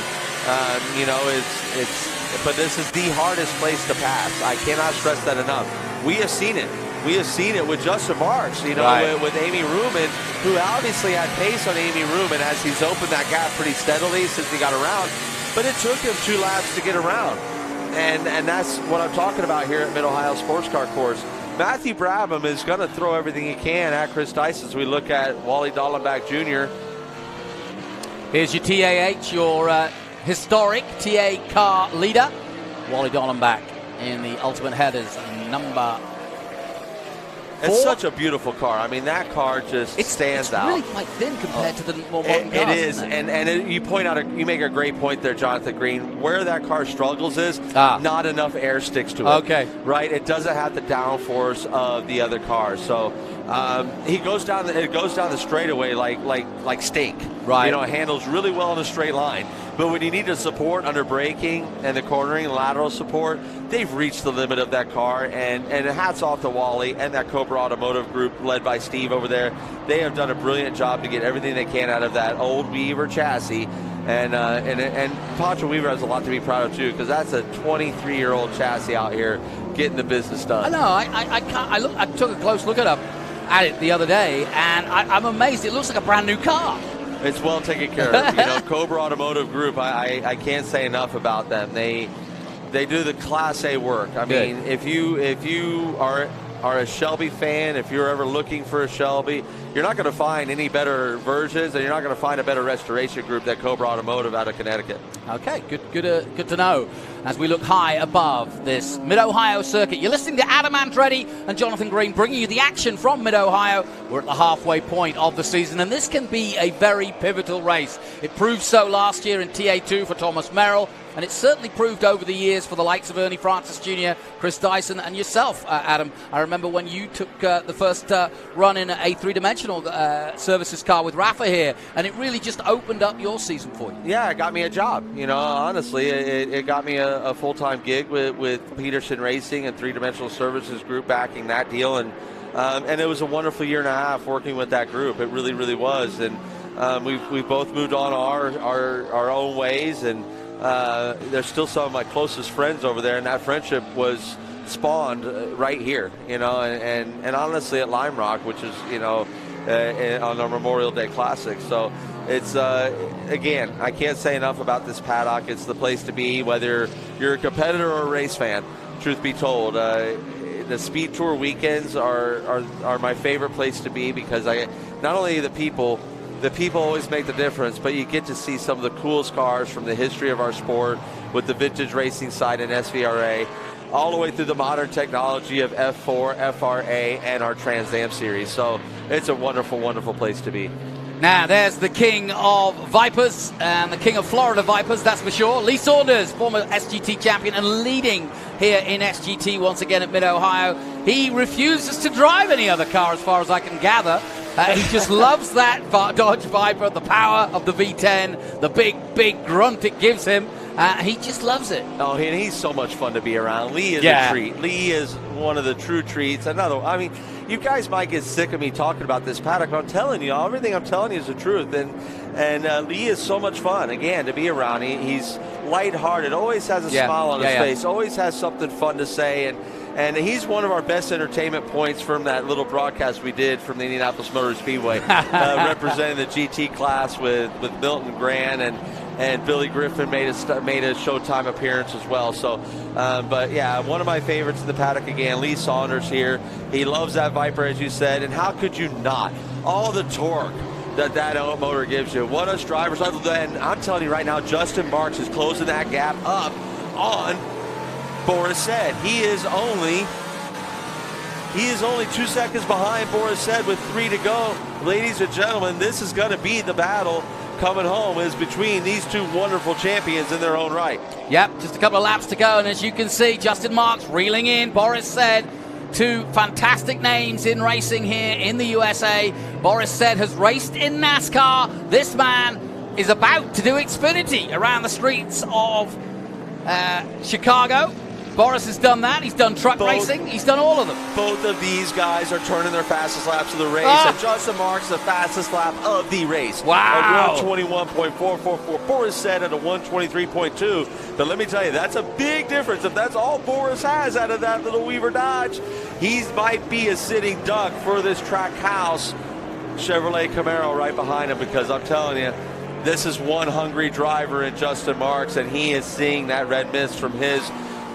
but this is the hardest place to pass. I cannot stress that enough. We have seen it. We have seen it with Justin Marks, with Amy Ruman, who obviously had pace on Amy Ruman as he's opened that gap pretty steadily since he got around. But it took him 2 laps to get around. And that's what I'm talking about here at Mid-Ohio Sports Car Course. Matthew Brabham is going to throw everything he can at Chris Dyson as we look at Wally Dallenbach Jr. Here's your TAH, your historic TA car leader, Wally Dallenbach in the Ultimate Headers, number 4. It's such a beautiful car. I mean, that car just stands out. It's really quite thin compared to the more modern cars. It is, and you point out, you make a great point there, Jonathan Green. Where that car struggles is not enough air sticks to it. Okay. Right? It doesn't have the downforce of the other cars. So it goes down the straightaway like steak. Right. It handles really well in a straight line. But when you need the support under braking and the cornering, lateral support, they've reached the limit of that car. And hats off to Wally and that Cobra Automotive group led by Steve over there. They have done a brilliant job to get everything they can out of that old Weaver chassis. And Pancho Weaver has a lot to be proud of too, because that's a 23-year-old chassis out here getting the business done. I know. I took a close look at it the other day, and I'm amazed. It looks like a brand new car. It's well taken care of. Cobra Automotive Group, I can't say enough about them. They do the Class A work. I mean, if you are a Shelby fan, if you're ever looking for a Shelby, you're not going to find any better versions, and you're not going to find a better restoration group than Cobra Automotive out of Connecticut. Okay, good to know. As we look high above this Mid-Ohio circuit, you're listening to Adam Andretti and Jonathan Green bringing you the action from Mid-Ohio. We're at the halfway point of the season, and this can be a very pivotal race. It proved so last year in TA2 for Thomas Merrill, and it's certainly proved over the years for the likes of Ernie Francis Jr., Chris Dyson, and yourself, Adam. I remember when you took the first run in a three-dimensional services car with Rafa here, and it really just opened up your season for you. Yeah, it got me a job. Honestly, it got me a full-time gig with Peterson Racing and Three-Dimensional Services Group backing that deal, and it was a wonderful year and a half working with that group. It really, really was, and we've both moved on our own ways, and there's still some of my closest friends over there, and that friendship was spawned right here, and honestly at Lime Rock, which is on our Memorial Day Classic. So it's again, I can't say enough about this paddock. It's the place to be, whether you're a competitor or a race fan. Truth be told, the SpeedTour weekends are my favorite place to be, because not only the people always make the difference, but you get to see some of the coolest cars from the history of our sport with the vintage racing side in SVRA, all the way through the modern technology of F4, FRA, and our Trans Am series. So it's a wonderful, wonderful place to be. Now, there's the king of Vipers and the king of Florida Vipers, that's for sure. Lee Saunders, former SGT champion and leading here in SGT once again at Mid-Ohio. He refuses to drive any other car as far as I can gather. He just loves that Dodge Viper, the power of the V10, the big grunt it gives him. He just loves it. Oh, and he's so much fun to be around. Lee is a treat. Lee is one of the true treats. I mean, you guys might get sick of me talking about this paddock, but I'm telling you, everything I'm telling you is the truth. And Lee is so much fun, again, to be around. He's lighthearted, always has a smile on his face, always has something fun to say. And he's one of our best entertainment points from that little broadcast we did from the Indianapolis Motor Speedway, representing the GT class with Milton Grant, and Billy Griffin made a Showtime appearance as well. So, but yeah, one of my favorites in the paddock again, Lee Saunders here. He loves that Viper, as you said, and how could you not? All the torque that motor gives you. What us drivers, other than, I'm telling you right now, Justin Marks is closing that gap up on Boris Said. He is only 2 seconds behind Boris Said with 3 to go. Ladies and gentlemen, this is going to be the battle coming home, is between these two wonderful champions in their own right. Yep, just a couple of laps to go, and as you can see, Justin Marks reeling in. Boris Said, two fantastic names in racing here in the USA. Boris Said has raced in NASCAR. This man is about to do Xfinity around the streets of Chicago. Boris has done that. He's done truck racing. He's done all of them. Both of these guys are turning their fastest laps of the race. And Justin Marks, the fastest lap of the race. Wow. At 121.444. Boris Said at a 123.2. But let me tell you, that's a big difference. If that's all Boris has out of that little Weaver Dodge, he might be a sitting duck for this track house Chevrolet Camaro right behind him, because I'm telling you, this is one hungry driver in Justin Marks, and he is seeing that red mist from his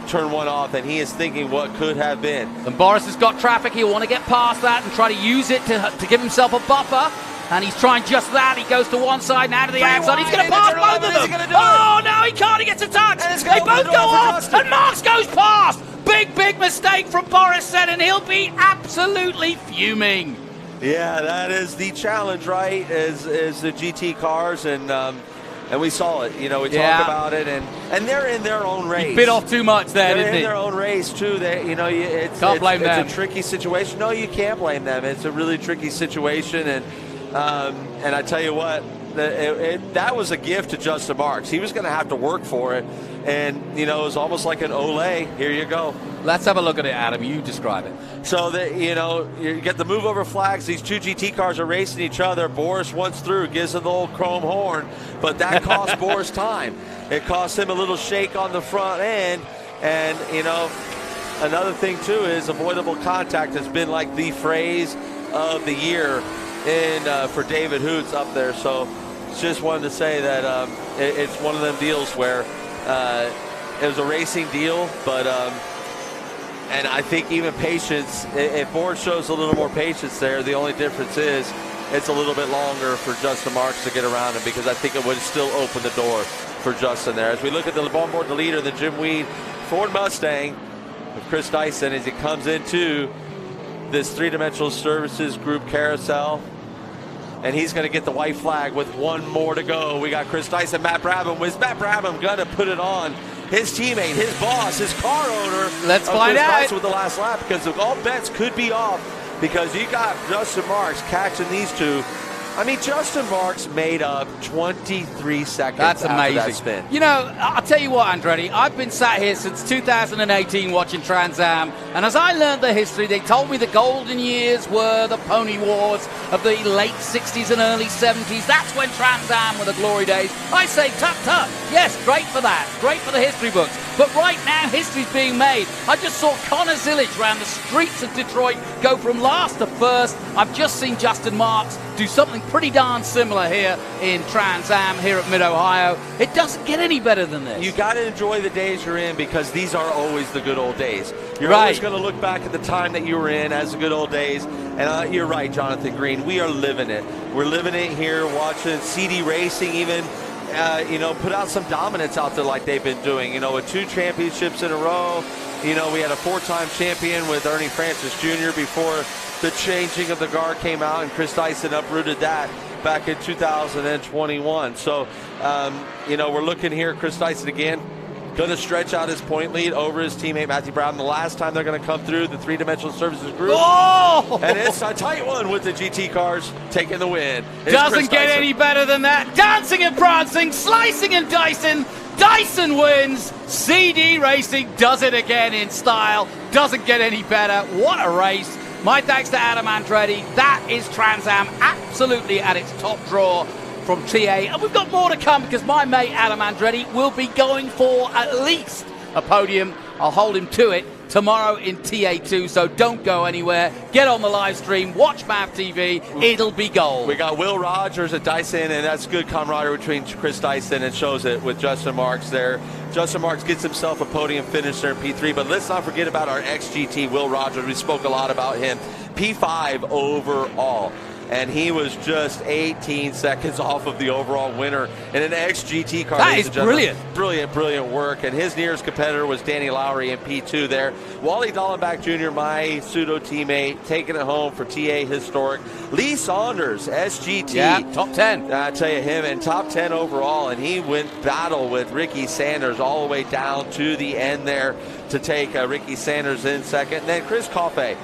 turn one off, and he is thinking what could have been. And Boris has got traffic. He'll want to get past that and try to use it to give himself a buffer. And he's trying just that. He goes to one side and out of the outside. He's going to pass both of them. Oh, no, he can't. He gets a touch. They both go off, and Marks goes past. Big mistake from Boris Said, and he'll be absolutely fuming. Yeah, that is the challenge, right, is the GT cars, and we saw it. You know, we talked about it, and they're in their own race. He bit off too much there, didn't he? They're in their own race, too. It's a tricky situation. No, you can't blame them. It's a really tricky situation, and I tell you what, that was a gift to Justin Marks. He was going to have to work for it, and, it was almost like an Olay. Here you go. Let's have a look at it, Adam. You describe it. So, you get the move over flags. These two GT cars are racing each other. Boris once through, gives him the old chrome horn, but that cost Boris time. It cost him a little shake on the front end, and, another thing, too, is avoidable contact has been like the phrase of the year for David Hoots up there. So, just wanted to say that it's one of them deals where it was a racing deal, but and I think even patience, if Boris shows a little more patience there, the only difference is it's a little bit longer for Justin Marks to get around him, because I think it would still open the door for Justin there. As we look at the board, the leader, the Jim Weed Ford Mustang with Chris Dyson as he comes into this three-dimensional services group carousel. And he's going to get the white flag with one more to go. We got Chris Dyson, Matt Brabham. Was Matt Brabham going to put it on his teammate, his boss, his car owner? Let's find out. Dyson with the last lap, because all bets could be off, because you got Justin Marks catching these two. I mean, Justin Marks made up 23 seconds. That's amazing. After that spin. I'll tell you what, Andretti, I've been sat here since 2018 watching Trans Am, and as I learned the history, they told me the golden years were the pony wars of the late 60s and early 70s. That's when Trans Am were the glory days. I say, tut. Yes, great for that. Great for the history books. But right now, history's being made. I just saw Connor Zillage around the streets of Detroit go from last to first. I've just seen Justin Marks do something pretty darn similar here in Trans Am here at Mid-Ohio. It doesn't get any better than this. You got to enjoy the days you're in, because these are always the good old days. You're Right. always going to look back at the time that you were in as the good old days. And you're right, Jonathan Green. We are living it. We're living it here, watching CD Racing even, put out some dominance out there like they've been doing. With 2 championships in a row. We had a 4-time champion with Ernie Francis Jr. before the changing of the guard came out, and Chris Dyson uprooted that back in 2021. So, we're looking here, Chris Dyson again, going to stretch out his point lead over his teammate Matthew Brown. The last time they're going to come through the 3-dimensional services group. Oh! And it's a tight one with the GT cars taking the win. It's Doesn't Chris get Dyson. any better than that. Dancing and prancing, slicing and dicing. Dyson wins. CD Racing does it again in style. Doesn't get any better. What a race. My thanks to Adam Andretti. That is Trans Am absolutely at its top draw from TA. And we've got more to come, because my mate Adam Andretti will be going for at least a podium. I'll hold him to it tomorrow in TA2, so don't go anywhere. Get on the live stream, watch MAV TV, it'll be gold. We got Will Rogers at Dyson, and that's good camaraderie between Chris Dyson, and shows it with Justin Marks there. Justin Marks gets himself a podium finish there in P3, but let's not forget about our ex-GT, Will Rogers. We spoke a lot about him. P5 overall. And he was just 18 seconds off of the overall winner in an ex-GT car. That is brilliant. Brilliant work. And his nearest competitor was Danny Lowry in P2 there. Wally Dallenbach Jr., my pseudo teammate, taking it home for TA Historic. Lee Saunders, SGT. Yeah, top 10. I tell you, him in top 10 overall. And he went battle with Ricky Sanders all the way down to the end there to take Ricky Sanders in second. And then Chris Coffey.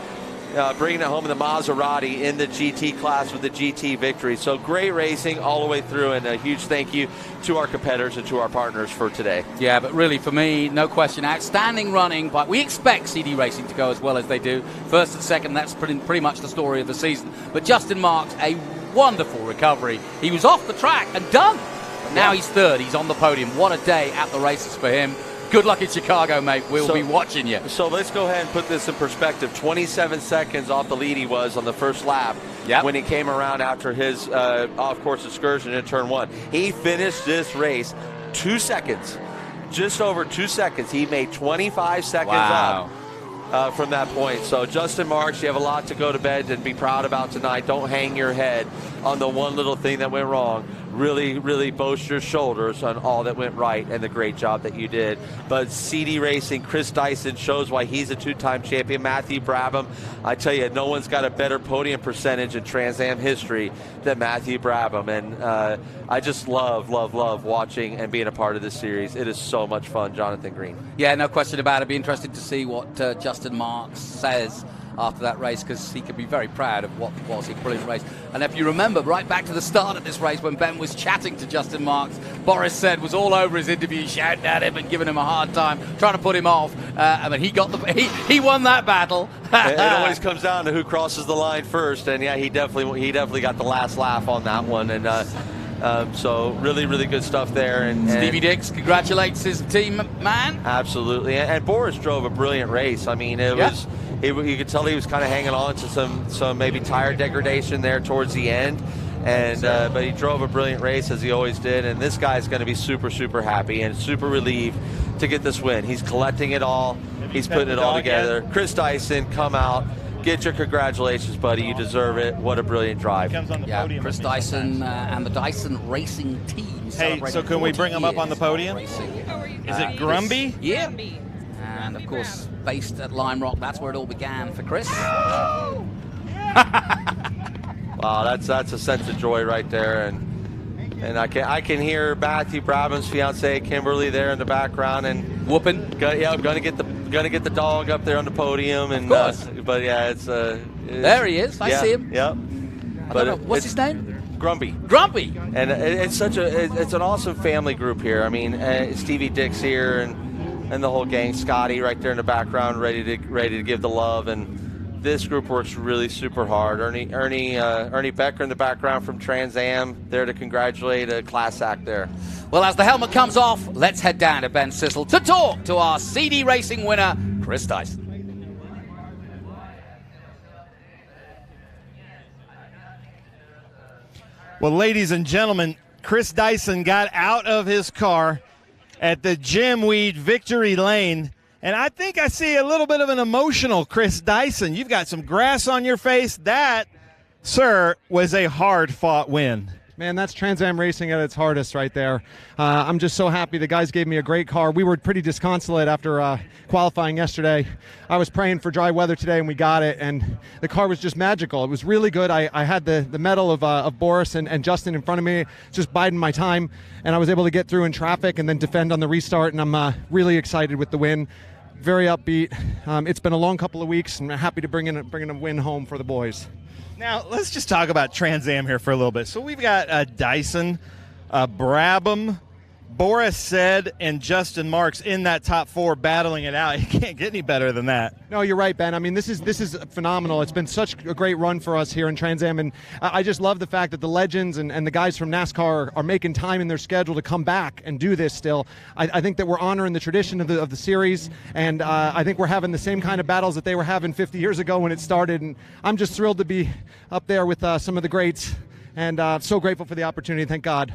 Bringing it home in the Maserati in the GT class with the GT victory. So great racing all the way through, and a huge thank you to our competitors and to our partners for today. Yeah, but really for me, no question, outstanding running. But we expect CD Racing to go as well as they do. First and second, that's pretty much the story of the season. But Justin Marks, a wonderful recovery. He was off the track and done. But now he's third. He's on the podium. What a day at the races for him. Good luck in Chicago, mate. We'll be watching you. So let's go ahead and put this in perspective. 27 seconds off the lead he was on the first lap when he came around after his off-course excursion in turn 1. He finished this race 2 seconds, just over 2 seconds. He made 25 seconds up from that point. So Justin Marks, you have a lot to go to bed and be proud about tonight. Don't hang your head on the one little thing that went wrong. Really boast your shoulders on all that went right and the great job that you did. But CD Racing, Chris Dyson shows why he's a 2-time champion. Matthew Brabham, I tell you, no one's got a better podium percentage in Trans Am history than Matthew Brabham. And I just love watching and being a part of this series. It is so much fun, Jonathan Green. Yeah, no question about it. It'd be interesting to see what Justin Marks says after that race, because he could be very proud of what was a brilliant race. And if you remember, right back to the start of this race when Ben was chatting to Justin Marks, Boris said was all over his interview, shouting at him and giving him a hard time, trying to put him off. I mean, he won that battle. It always comes down to who crosses the line first, and yeah, he definitely got the last laugh on that one. And so really good stuff there. And Stevie Dix congratulates his team, man. Absolutely, and Boris drove a brilliant race. I mean, it was. You could tell he was kind of hanging on to some maybe tire degradation there towards the end, and but he drove a brilliant race as he always did. And this guy's going to be super happy and super relieved to get this win. He's collecting it all. He's putting it all together. Chris Dyson, come out. Get your congratulations, buddy. You deserve it. What a brilliant drive. Yeah, Chris Dyson and the Dyson Racing team. Hey, so can we bring him up on the podium? Is it Grumby? Yeah. And of course, based at Lime Rock, that's where it all began for Chris. Wow, that's a sense of joy right there, and I can hear Matthew Brabham's fiance Kimberly there in the background and whooping. Yeah, I'm gonna get the dog up there on the podium, and but yeah, it's there he is. I see him. Yep. But what's his name? Grumpy. And it's an awesome family group here. I mean, Stevie Dix here and the whole gang. Scotty right there in the background, ready to give the love, and This group works really super hard. Ernie Becker in the background from Trans Am, there to congratulate a class act there. Well, as the helmet comes off, let's head down to Ben Sissel to talk to our CD Racing winner, Chris Dyson. Well, ladies and gentlemen, Chris Dyson got out of his car at the Jim Weed Victory Lane, and I think I see a little bit of an emotional Chris Dyson. You've got some grass on your face. That, sir, was a hard-fought win. Man, that's Trans Am racing at its hardest right there. I'm just so happy the guys gave me a great car. We were pretty disconsolate after qualifying yesterday. I was praying for dry weather today, and we got it, and the car was just magical. It was really good. I had the medal of Boris and Justin in front of me, just biding my time, and I was able to get through in traffic and then defend on the restart, and I'm really excited with the win. Very upbeat. It's been a long couple of weeks, and I'm happy to bring in a win home for the boys. Now, let's just talk about Trans Am here for a little bit. So we've got Dyson, Brabham, Boris Said, and Justin Marks in that top four battling it out. You can't get any better than that. No, you're right, Ben. I mean, this is phenomenal. It's been such a great run for us here in Trans Am, and I just love the fact that the legends and the guys from NASCAR are making time in their schedule to come back and do this still. I think that we're honoring the tradition of the series, and I think we're having the same kind of battles that they were having 50 years ago when it started, and I'm just thrilled to be up there with some of the greats, and so grateful for the opportunity. Thank God.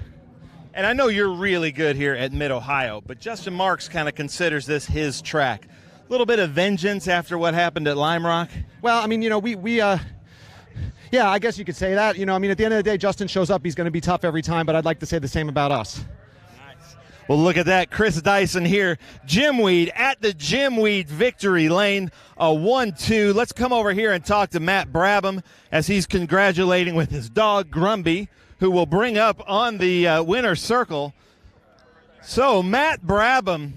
And I know you're really good here at Mid-Ohio, but Justin Marks kind of considers this his track. A little bit of vengeance after what happened at Lime Rock? Well, I mean, you know, yeah, I guess you could say that. You know, I mean, at the end of the day, Justin shows up. He's going to be tough every time, but I'd like to say the same about us. Nice. Well, look at that. Chris Dyson here. Jim Weed at the Jim Weed Victory Lane. A 1-2. Let's come over here and talk to Matt Brabham as he's congratulating with his dog, Grumby, who will bring up on the winner's circle. So, Matt Brabham,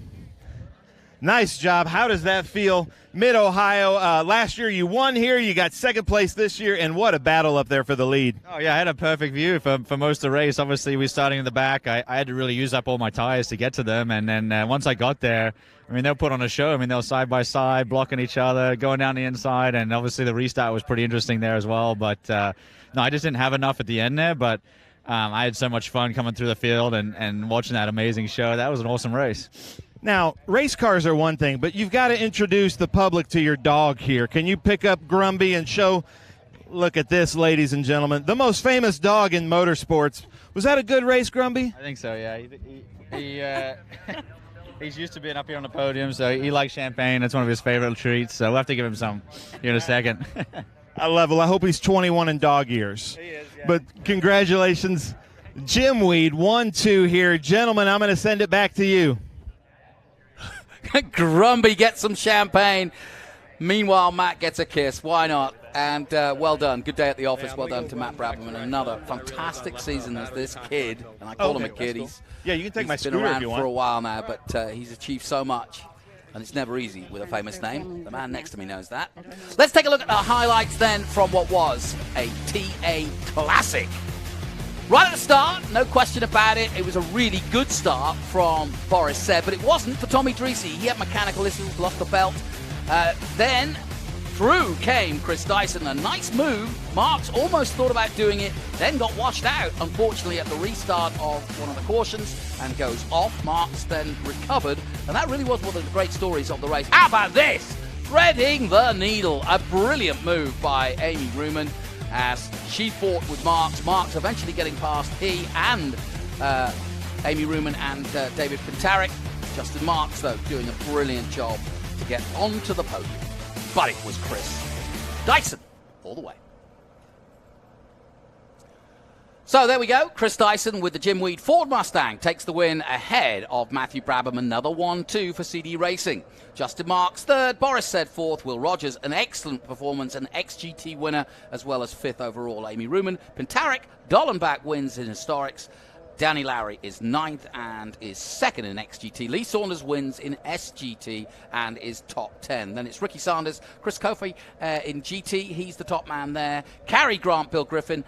nice job. How does that feel? Mid-Ohio, last year you won here. You got second place this year, and what a battle up there for the lead. Oh, yeah, I had a perfect view for most of the race. Obviously, we were starting in the back. I had to really use up all my tires to get to them, and then once I got there, I mean, they'll put on a show. I mean, they were side by side, blocking each other, going down the inside, and obviously the restart was pretty interesting there as well. But, no, I just didn't have enough at the end there, but I had so much fun coming through the field and watching that amazing show. That was an awesome race. Now, race cars are one thing, but you've got to introduce the public to your dog here. Can you pick up Grumby and show, look at this, ladies and gentlemen, the most famous dog in motorsports. Was that a good race, Grumby? I think so, yeah. He's used to being up here on the podium, so he likes champagne. That's one of his favorite treats, so we'll have to give him some here in a second. I love it. I hope he's 21 in dog years. He is, yeah. But congratulations, Jim Weed, 1-2 here. Gentlemen, I'm going to send it back to you. Grumby gets some champagne. Meanwhile, Matt gets a kiss. Why not? And well done. Good day at the office. Well done to Matt Brabham. And another fantastic season as this kid. And I call him a kid. Cool. Yeah, you can take my scooter scooter if you want. He's been around if you want. for a while now, but he's achieved so much. And it's never easy with a famous name. The man next to me knows that. Let's take a look at the highlights then from what was a TA Classic. Right at the start, no question about it, it was a really good start from Boris Said, but it wasn't for Tommy Dreesy. He had mechanical issues, lost the belt. Then through came Chris Dyson, a nice move. Marks almost thought about doing it, then got washed out, unfortunately, at the restart of one of the cautions and goes off. Marks then recovered, and that really was one of the great stories of the race. How about this? Threading the needle. A brilliant move by Amy Ruman as she fought with Marks. Marks eventually getting past he and Amy Ruman and David Pintarek. Justin Marks, though, doing a brilliant job to get onto the podium. But it was Chris Dyson all the way. So there we go. Chris Dyson with the Jim Weed Ford Mustang takes the win ahead of Matthew Brabham. Another 1-2 for CD Racing. Justin Marks third, Boris Said fourth, Will Rogers an excellent performance, an XGT winner as well as fifth overall. Amy Ruman, Pintarek, Dollenbach wins in Historics. Danny Lowry is ninth and is second in XGT. Lee Saunders wins in SGT and is top 10. Then it's Ricky Sanders, Chris Kofi in GT. He's the top man there. Carrie Grant, Billy Griffin,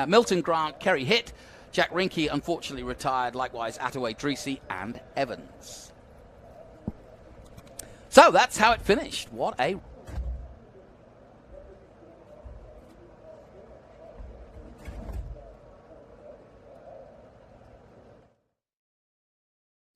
Milton Grant, Kerry Hitt. Jack Rinke unfortunately retired. Likewise, Attaway, Dreesy and Evans. So that's how it finished. What a...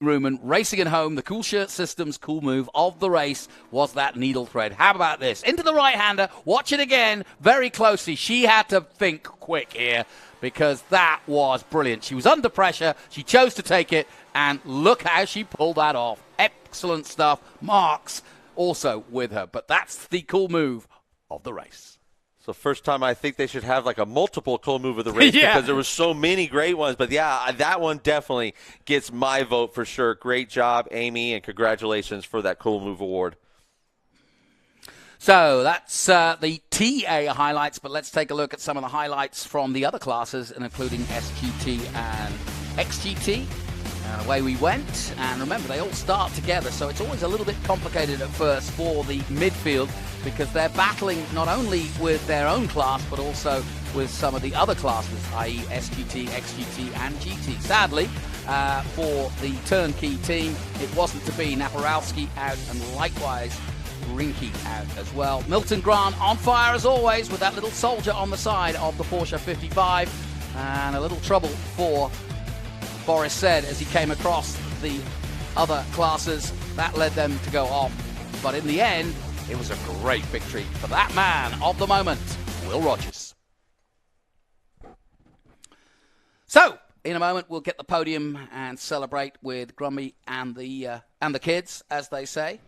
Ruman racing at home. The Cool Shirt Systems cool move of the race was that needle thread. How about this? Into the right-hander. Watch it again very closely. She had to think quick here because that was brilliant. She was under pressure. She chose to take it, and look how she pulled that off. Excellent stuff. Marks also with her, but that's the cool move of the race. So first time I think they should have like a multiple cool move of the race because there were so many great ones. But yeah, that one definitely gets my vote for sure. Great job, Amy, and congratulations for that cool move award. So that's the TA highlights, but let's take a look at some of the highlights from the other classes, including SGT and XGT. And away we went. And remember, they all start together, so it's always a little bit complicated at first for the midfield because they're battling not only with their own class, but also with some of the other classes, i.e. SGT, XGT, and GT. Sadly, for the turnkey team, it wasn't to be. Naparowski out, and likewise Rinky out as well. Milton Grant on fire as always with that little soldier on the side of the Porsche 55. And a little trouble for Boris said as he came across the other classes. That led them to go off. But in the end, it was a great victory for that man of the moment, Will Rogers. So, in a moment, we'll get the podium and celebrate with Grumby and the kids, as they say.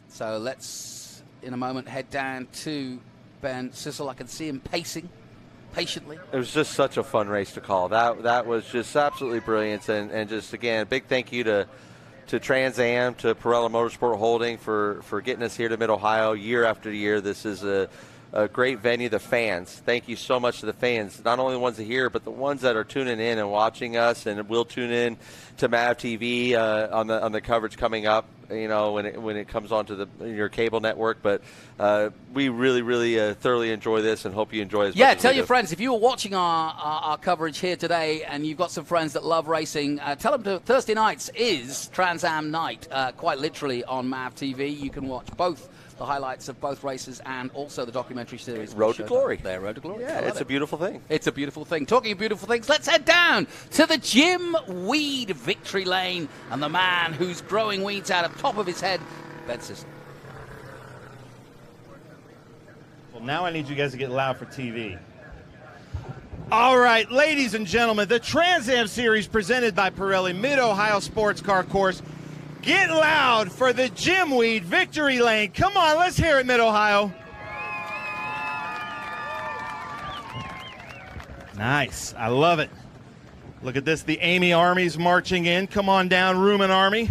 So let's, in a moment, head down to Ben Sissel. I can see him pacing patiently. It was just such a fun race to call. That was just absolutely brilliant. And just, again, big thank you to Trans Am, to Pirelli Motorsport Holding for getting us here to Mid-Ohio year after year. This is a great venue. The fans, thank you so much to the fans, not only the ones that are here, but the ones that are tuning in and watching us, and will tune in to MAV TV on the coverage coming up, you know, when it comes onto your cable network. But we really thoroughly enjoy this and hope you enjoy it as much as tell we your do. friends, if you were watching our coverage here today and you've got some friends that love racing, tell them Thursday nights is Trans Am night, quite literally on MAV TV. You can watch both the highlights of both races and also the documentary series. Road to Glory. There, Road to Glory. Yeah, it's a beautiful thing. It's a beautiful thing. Talking of beautiful things, let's head down to the Jim Weed victory lane and the man who's growing weeds out of the top of his head, Ben Sissel. Well, now I need you guys to get loud for TV. All right, ladies and gentlemen, the Trans Am Series presented by Pirelli Mid-Ohio Sports Car Course. Get loud for the Jim Weed victory lane. Come on, let's hear it, Mid-Ohio. Nice. I love it. Look at this. The Amy Army's marching in. Come on down, Ruman Army.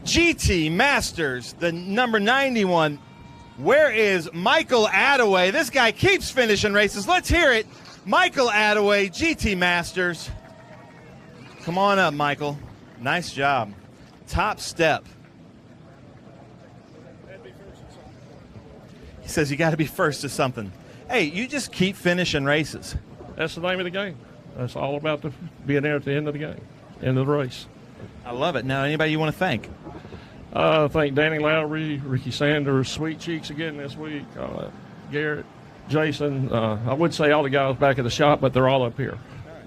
GT Masters, the number 91. Where is Michael Attaway? This guy keeps finishing races. Let's hear it. Michael Attaway, GT Masters. Come on up, Michael. Nice job. Top step. He says you got to be first to something. Hey, you just keep finishing races. That's the name of the game. That's all about being there at the end of the game, end of the race. I love it. Now, anybody you want to thank? Thank Danny Lowry, Ricky Sanders, Sweet Cheeks again this week, Garrett, Jason. I would say all the guys back at the shop, but they're all up here.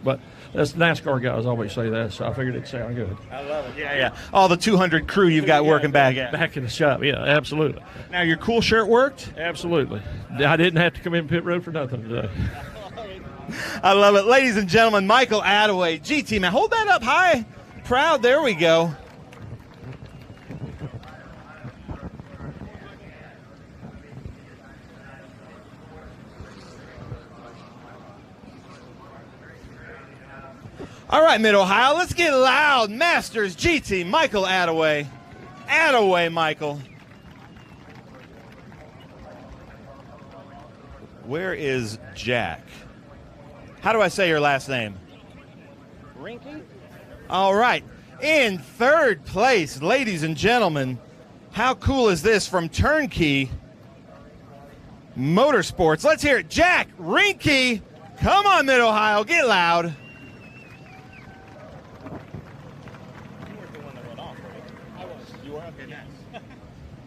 But that's NASCAR guys always say that, so I figured it'd sound good. I love it. Yeah. All the 200 crew you've got working back at. Back in the shop, yeah, absolutely. Now, your cool shirt worked? Absolutely. I didn't have to come in pit road for nothing today. I love it. Ladies and gentlemen, Michael Attaway, GT man. Hold that up high. Proud. There we go. All right, Mid-Ohio, let's get loud. Masters GT, Michael Attaway. Attaway, Michael. Where is Jack? How do I say your last name? Rinky? All right. In third place, ladies and gentlemen, how cool is this from Turnkey Motorsports? Let's hear it. Jack Rinky. Come on, Mid-Ohio, get loud.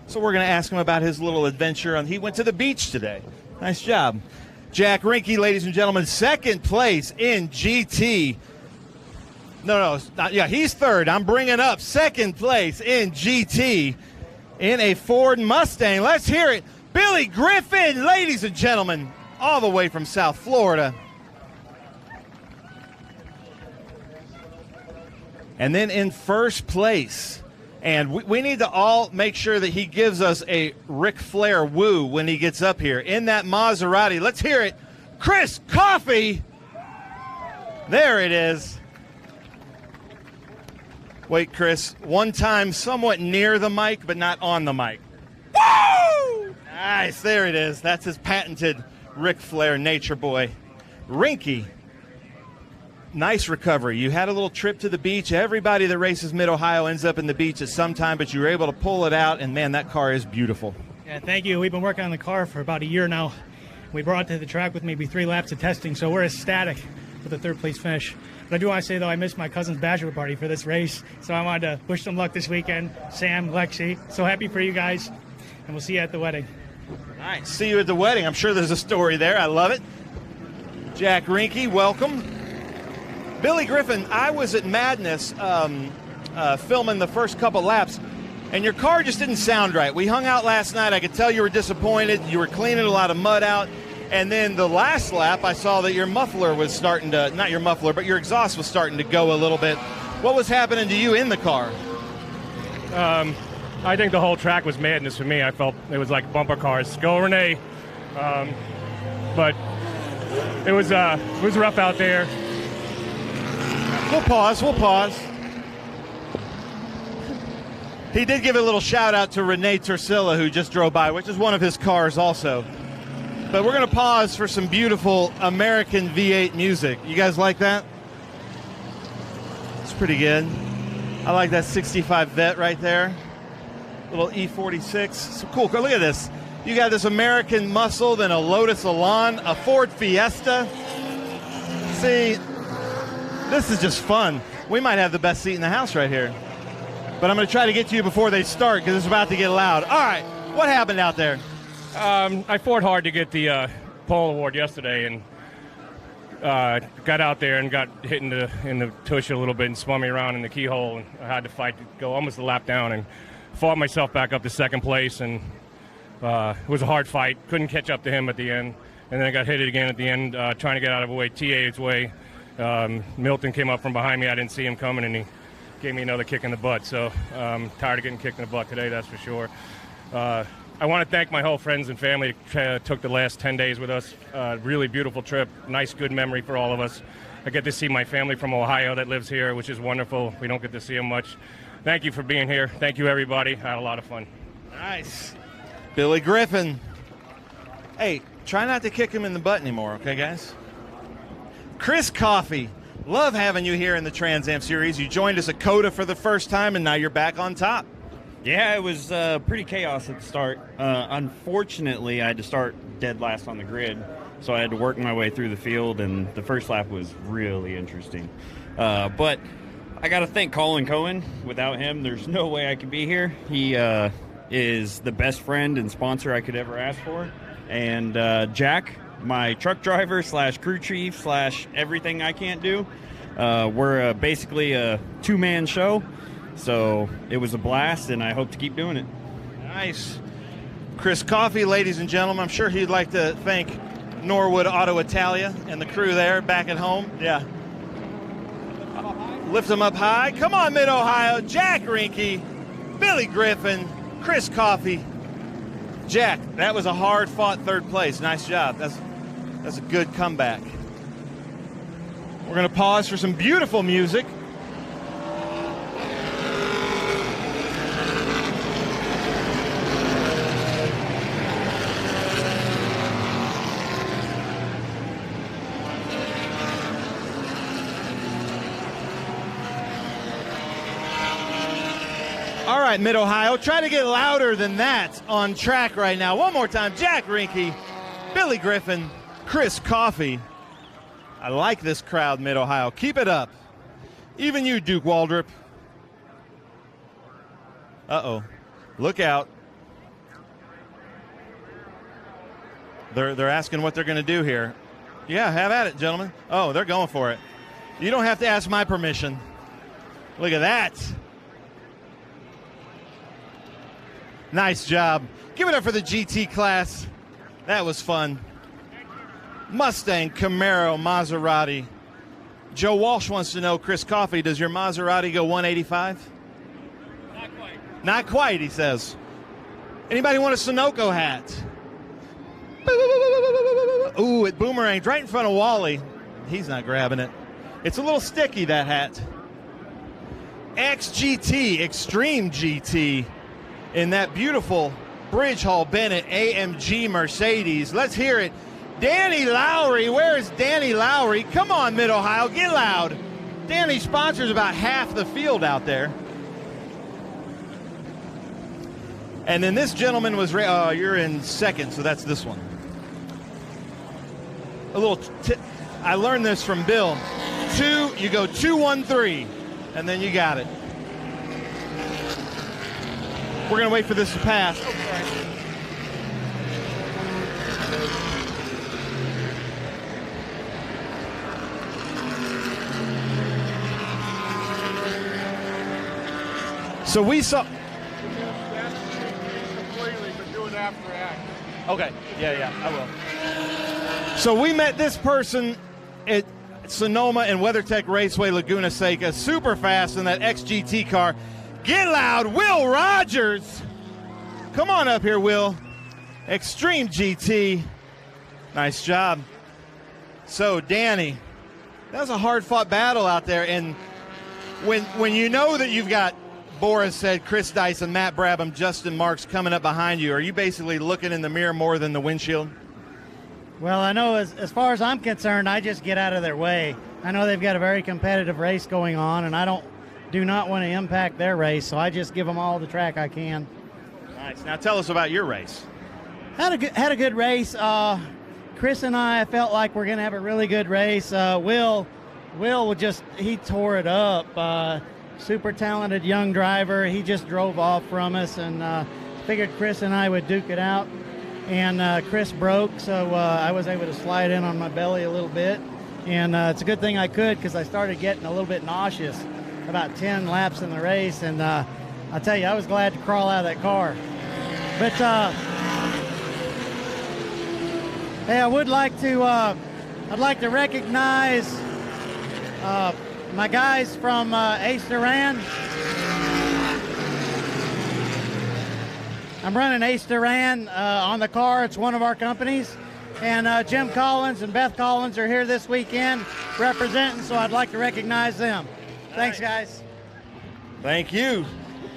So we're going to ask him about his little adventure. He went to the beach today. Nice job. Jack Rinke, ladies and gentlemen, second place in GT. He's third. I'm bringing up second place in GT in a Ford Mustang. Let's hear it. Billy Griffin, ladies and gentlemen, all the way from South Florida. And then in first place, and we need to all make sure that he gives us a Ric Flair woo when he gets up here. In that Maserati, let's hear it. Chris Coffey. There it is. Wait, Chris, one time somewhat near the mic, but not on the mic. Woo! Nice, there it is. That's his patented Ric Flair Nature Boy. Rinke. Nice recovery. You had a little trip to the beach. Everybody that races Mid-Ohio ends up in the beach at some time, but you were able to pull it out, and, man, that car is beautiful. Yeah, thank you. We've been working on the car for about a year now. We brought it to the track with maybe 3 laps of testing, so we're ecstatic with the third-place finish. But I do want to say, though, I missed my cousin's bachelor party for this race, so I wanted to wish them luck this weekend. Sam, Lexi, so happy for you guys, and we'll see you at the wedding. Nice. See you at the wedding. I'm sure there's a story there. I love it. Jack Rinke, welcome. Billy Griffin, I was at Madness filming the first couple laps, and your car just didn't sound right. We hung out last night. I could tell you were disappointed. You were cleaning a lot of mud out. And then the last lap, I saw that your muffler was starting to, not your muffler, but your exhaust was starting to go a little bit. What was happening to you in the car? I think the whole track was madness for me. I felt it was like bumper cars. Go, Renee. But it was rough out there. We'll pause. He did give a little shout out to Renee Tursilla, who just drove by, which is one of his cars also. But we're going to pause for some beautiful American V8 music. You guys like that? It's pretty good. I like that 65 Vet right there. Little E46. So cool. Look at this. You got this American muscle, then a Lotus Elan, a Ford Fiesta. See, this is just fun. We might have the best seat in the house right here. But I'm going to try to get to you before they start because it's about to get loud. All right, what happened out there? I fought hard to get the pole award yesterday and got out there and got hit in the tush a little bit and spun me around in the keyhole. And I had to fight to go almost a lap down and fought myself back up to second place. And it was a hard fight. Couldn't catch up to him at the end. And then I got hit again at the end trying to get out of the way, TA's way. Milton came up from behind me. I didn't see him coming, and he gave me another kick in the butt. So tired of getting kicked in the butt today, that's for sure. I want to thank my whole friends and family that took the last 10 days with us. Really beautiful trip. Nice, good memory for all of us. I get to see my family from Ohio that lives here, which is wonderful. We don't get to see them much. Thank you for being here. Thank you, everybody. I had a lot of fun. Nice. Billy Griffin. Hey, try not to kick him in the butt anymore, okay, guys? Chris Coffey, love having you here in the Trans Am Series. You joined us at COTA for the first time, and now you're back on top. Yeah, it was pretty chaos at the start. Unfortunately, I had to start dead last on the grid, so I had to work my way through the field, and the first lap was really interesting. But I got to thank Colin Cohen. Without him, there's no way I could be here. He is the best friend and sponsor I could ever ask for. And Jack, my truck driver / crew chief / everything I can't do. We're basically a two-man show, so it was a blast, and I hope to keep doing it. Nice. Chris Coffey, ladies and gentlemen, I'm sure he'd like to thank Norwood Auto Italia and the crew there back at home. Yeah. Lift them up high. Come on, Mid-Ohio. Jack Rinke, Billy Griffin, Chris Coffey. Jack, that was a hard-fought third place. Nice job. That's a good comeback. We're going to pause for some beautiful music. All right, Mid-Ohio, try to get louder than that on track right now. One more time, Jack Rinke, Billy Griffin, Chris Coffey. I like this crowd, Mid-Ohio. Keep it up. Even you, Duke Waldrop. Uh-oh. Look out. They're asking what they're going to do here. Yeah, have at it, gentlemen. Oh, they're going for it. You don't have to ask my permission. Look at that. Nice job. Give it up for the GT class. That was fun. Mustang, Camaro, Maserati. Joe Walsh wants to know, Chris Coffey, does your Maserati go 185? Not quite. Not quite, he says. Anybody want a Sunoco hat? Ooh, it boomeranged right in front of Wally. He's not grabbing it. It's a little sticky, that hat. XGT, Extreme GT, in that beautiful Bridge Hall Bennett AMG Mercedes. Let's hear it. Danny Lowry, where is Danny Lowry? Come on, Mid-Ohio, get loud. Danny sponsors about half the field out there. And then this gentleman was, you're in second, so that's this one. A little tip, I learned this from Bill. You go 2-1-3, and then you got it. We're going to wait for this to pass. So we saw. Completely, but do it after act. Okay. Yeah, I will. So we met this person at Sonoma and WeatherTech Raceway, Laguna Seca, super fast in that XGT car. Get loud, Will Rogers. Come on up here, Will. Extreme GT. Nice job. So, Danny, that was a hard-fought battle out there. And when you know that you've got, Boris said, Chris Dyson, Matt Brabham, Justin Marks coming up behind you, are you basically looking in the mirror more than the windshield? Well, I know as far as I'm concerned, I just get out of their way. I know they've got a very competitive race going on, and I do not want to impact their race, so I just give them all the track I can. Nice. Now tell us about your race. Had a good race. Chris and I felt like we're going to have a really good race. Will he tore it up. Super talented young driver. He just drove off from us, and figured Chris and I would duke it out. And Chris broke, so I was able to slide in on my belly a little bit. And it's a good thing I could, because I started getting a little bit nauseous about 10 laps in the race. And I'll tell you, I was glad to crawl out of that car. But hey, I'd like to recognize my guys from Ace Duran. I'm running Ace Duran on the car. It's one of our companies. And Jim Collins and Beth Collins are here this weekend representing, so I'd like to recognize them. Thanks, guys. Thank you.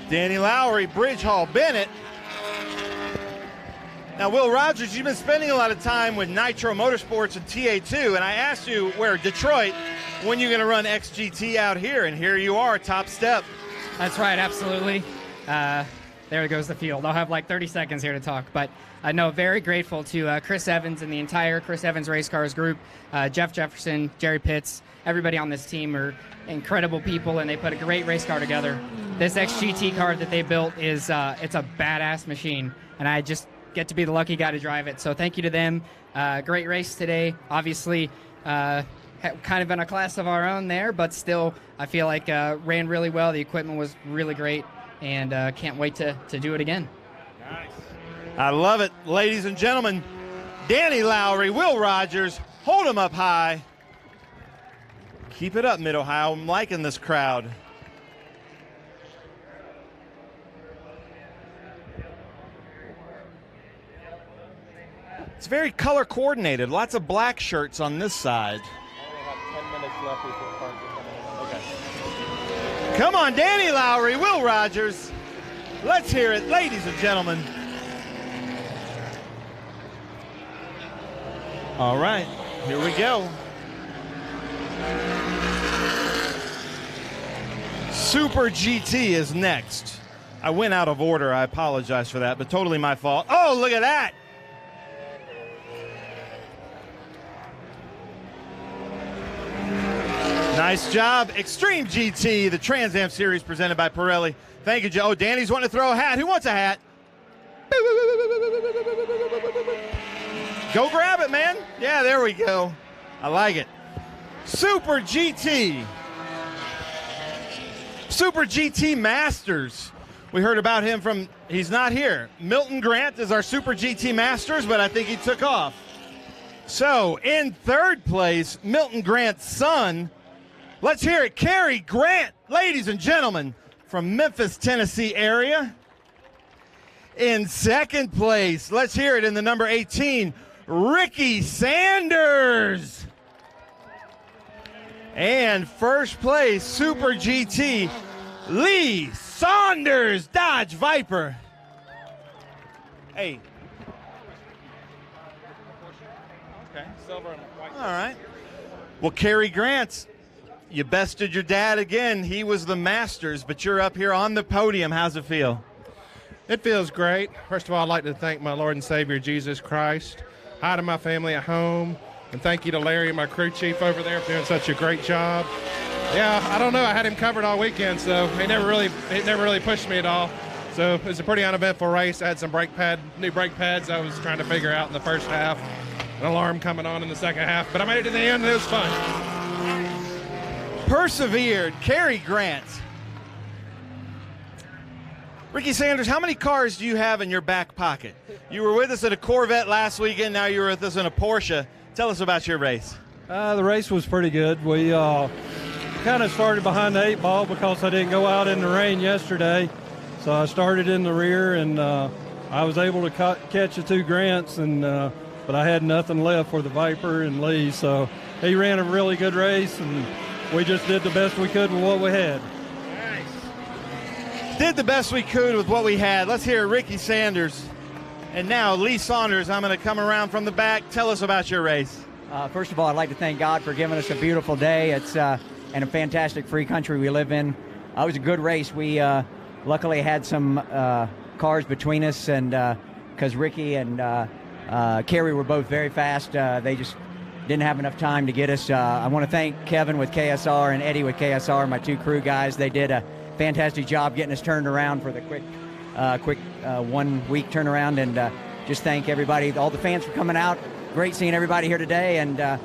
Danny Lowry, Bridge Hall Bennett. Now, Will Rogers, you've been spending a lot of time with Nitro Motorsports and TA2, and I asked you where Detroit, when you're going to run XGT out here, and here you are, top step. That's right, absolutely. There goes the field. I'll have like 30 seconds here to talk, but no, very grateful to Chris Evans and the entire Chris Evans Race Cars group, Jeff Jefferson, Jerry Pitts, everybody on this team are incredible people, and they put a great race car together. This XGT car that they built is it's a badass machine, and I just get to be the lucky guy to drive it. So thank you to them. Great race today. Obviously, kind of in a class of our own there, but still, I feel like ran really well. The equipment was really great, and can't wait to do it again. Nice. I love it, ladies and gentlemen. Danny Lowry, Will Rogers, hold them up high. Keep it up, Mid-Ohio. I'm liking this crowd. It's very color coordinated. Lots of black shirts on this side. I only have 10 minutes left before cars are coming in. Okay. Come on, Danny Lowry, Will Rogers. Let's hear it, ladies and gentlemen. All right, here we go. Super GT is next. I went out of order. I apologize for that, but totally my fault. Oh, look at that. Nice job. Extreme GT, the Trans Am Series presented by Pirelli. Thank you, Joe. Oh, Danny's wanting to throw a hat. Who wants a hat? Go grab it, man. Yeah, there we go. I like it. Super GT. Super GT Masters. We heard about him from, he's not here. Milton Grant is our Super GT Masters, but I think he took off. So, in third place, Milton Grant's son. Let's hear it, Kerry Grant, ladies and gentlemen, from Memphis, Tennessee area. In second place, let's hear it in the number 18, Ricky Sanders. And first place, Super GT, Lee Saunders, Dodge Viper. Hey. Okay, silver and white. All right. Well, Kerry Grant, you bested your dad again. He was the Masters, but you're up here on the podium. How's it feel? It feels great. First of all, I'd like to thank my Lord and Savior, Jesus Christ. Hi to my family at home. And thank you to Larry, my crew chief over there, for doing such a great job. Yeah, I don't know. I had him covered all weekend, so he never really pushed me at all. So it was a pretty uneventful race. I had some new brake pads I was trying to figure out in the first half. An alarm coming on in the second half. But I made it to the end, and it was fun. Persevered, Kerry Grant. Ricky Sanders, how many cars do you have in your back pocket? You were with us at a Corvette last weekend. Now you're with us in a Porsche. Tell us about your race. The race was pretty good. We kind of started behind the 8 ball because I didn't go out in the rain yesterday. So I started in the rear, and I was able to catch the 2 Grants, and but I had nothing left for the Viper and Lee. So he ran a really good race, and we just did the best we could with what we had. Did the best we could with what we had. Let's hear Ricky Sanders. And now Lee Saunders, I'm going to come around from the back. Tell us about your race. First of all, I'd like to thank God for giving us a beautiful day. It's and a fantastic free country we live in. It was a good race. We luckily had some cars between us, and because Ricky and Kerry were both very fast, they just didn't have enough time to get us. I want to thank Kevin with KSR and Eddie with KSR, my 2 crew guys. They did a fantastic job getting us turned around for the quick 1 week turnaround, and just thank everybody, all the fans for coming out. Great seeing everybody here today, and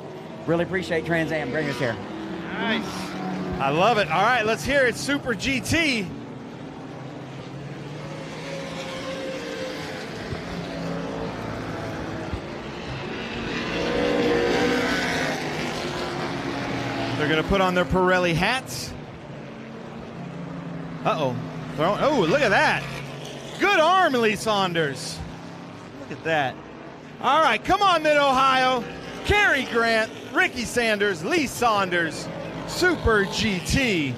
really appreciate Trans Am bringing us here. Nice. I love it. All right, let's hear it. Super GT. They're going to put on their Pirelli hats. Uh-oh. Oh, look at that. Good arm, Lee Saunders. Look at that. All right, come on, Mid-Ohio. Kerry Grant, Ricky Sanders, Lee Saunders, Super GT.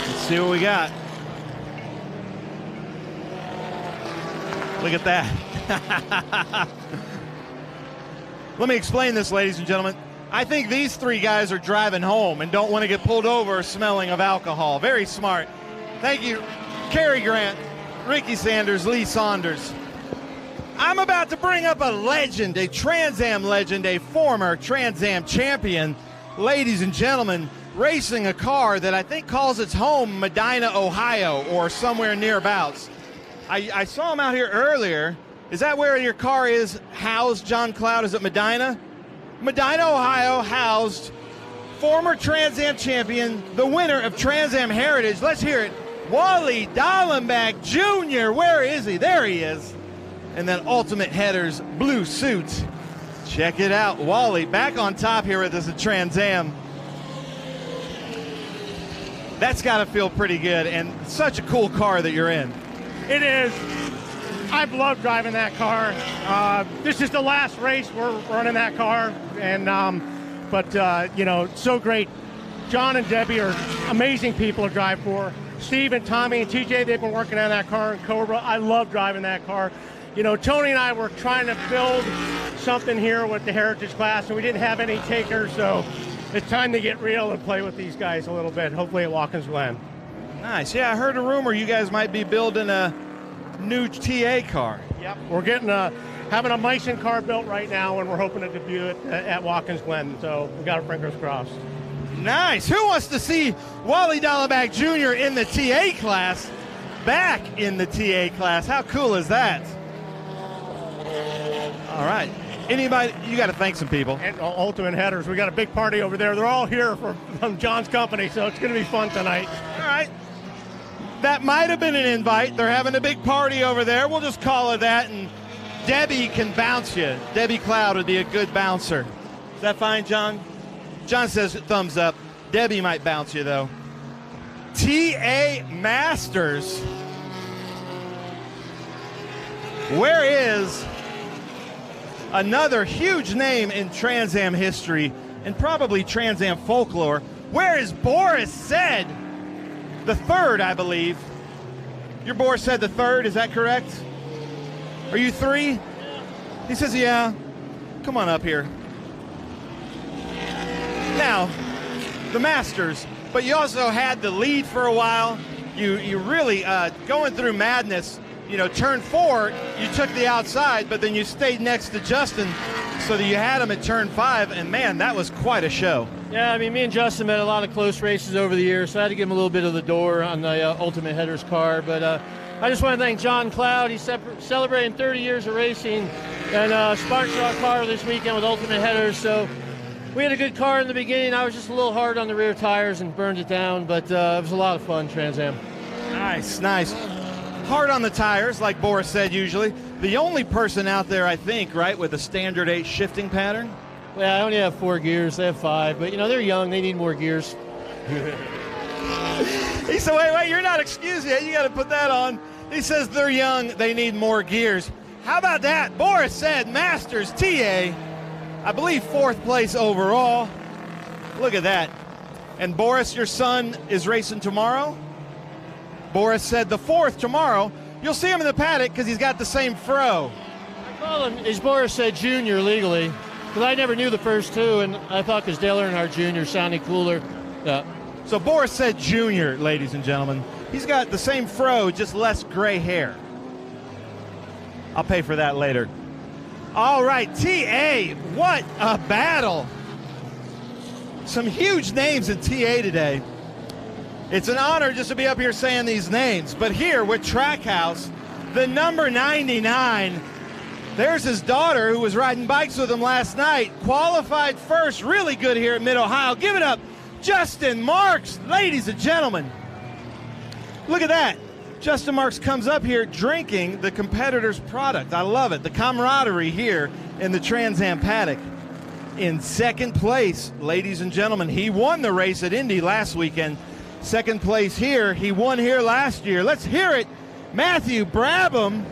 Let's see what we got. Look at that. Let me explain this, ladies and gentlemen. I think these 3 guys are driving home and don't want to get pulled over smelling of alcohol. Very smart. Thank you, Kerry Grant, Ricky Sanders, Lee Saunders. I'm about to bring up a legend, a Trans Am legend, a former Trans Am champion. Ladies and gentlemen, racing a car that I think calls its home Medina, Ohio, or somewhere nearabouts. I saw him out here earlier. Is that where your car is housed, John Cloud? Is it Medina? Medina, Ohio, housed former Trans Am champion, the winner of Trans Am Heritage. Let's hear it. Wally Dallenbach Jr. Where is he? There he is. And then Ultimate Headers blue suit. Check it out. Wally back on top here with us at Trans Am. That's got to feel pretty good, and such a cool car that you're in. It is. I've loved driving that car. This is the last race we're running that car, and you know, so great. John and Debbie are amazing people to drive for. Steve and Tommy and TJ, they've been working on that car in Cobra. I love driving that car. You know, Tony and I were trying to build something here with the Heritage class, and we didn't have any takers, so it's time to get real and play with these guys a little bit, hopefully at Watkins Glen. Nice. Yeah, I heard a rumor you guys might be building a new TA car. Yep. We're getting a having a Meissen car built right now, and we're hoping to debut it at Watkins Glen. So we got our fingers crossed. Nice. Who wants to see Wally Dallenbach Jr. in the TA class? Back in the TA class. How cool is that? All right. Anybody? You got to thank some people. And Ultimate Headers. We got a big party over there. They're all here from John's company, so it's going to be fun tonight. All right. That might have been an invite. They're having a big party over there. We'll just call it that, and Debbie can bounce you. Debbie Cloud would be a good bouncer. Is that fine, John? John says thumbs up. Debbie might bounce you, though. TA Masters. Where is another huge name in Trans Am history and probably Trans Am folklore? Where is Boris Said? The third, I believe. Your Boris Said the third, is that correct? Are you three? He says, yeah. Come on up here. Now, the Masters, but you also had the lead for a while. You really, going through madness, turn 4, you took the outside, but then you stayed next to Justin so that you had him at turn 5, and man, that was quite a show. Yeah, I mean, me and Justin had a lot of close races over the years, so I had to give him a little bit of the door on the Ultimate Headers car, but I just want to thank John Cloud. He's celebrating 30 years of racing, and Sportscar car this weekend with Ultimate Headers, so we had a good car in the beginning. I was just a little hard on the rear tires and burned it down, but it was a lot of fun, Trans Am. Nice. Hard on the tires, like Boris said usually. The only person out there, I think, right, with a standard 8 shifting pattern? Yeah, I only have 4 gears. They have 5, but, they're young. They need more gears. He said, wait, you're not excused yet. You got to put that on. He says they're young. They need more gears. How about that? Boris Said Masters TA. I believe 4th place overall. Look at that. And Boris, your son, is racing tomorrow? Boris Said the 4th tomorrow. You'll see him in the paddock because he's got the same fro. I call him, as Boris Said, Junior legally, because I never knew the first 2, and I thought because Dale Earnhardt Jr. sounded cooler. Yeah. So Boris Said Junior, ladies and gentlemen. He's got the same fro, just less gray hair. I'll pay for that later. All right, TA, what a battle. Some huge names in TA today. It's an honor just to be up here saying these names. But here with Trackhouse, the number 99, there's his daughter who was riding bikes with him last night. Qualified first, really good here at Mid-Ohio. Give it up, Justin Marks, ladies and gentlemen. Look at that. Justin Marks comes up here drinking the competitor's product. I love it. The camaraderie here in the Trans Am paddock. In 2nd place, ladies and gentlemen, he won the race at Indy last weekend. 2nd place here. He won here last year. Let's hear it. Matthew Brabham.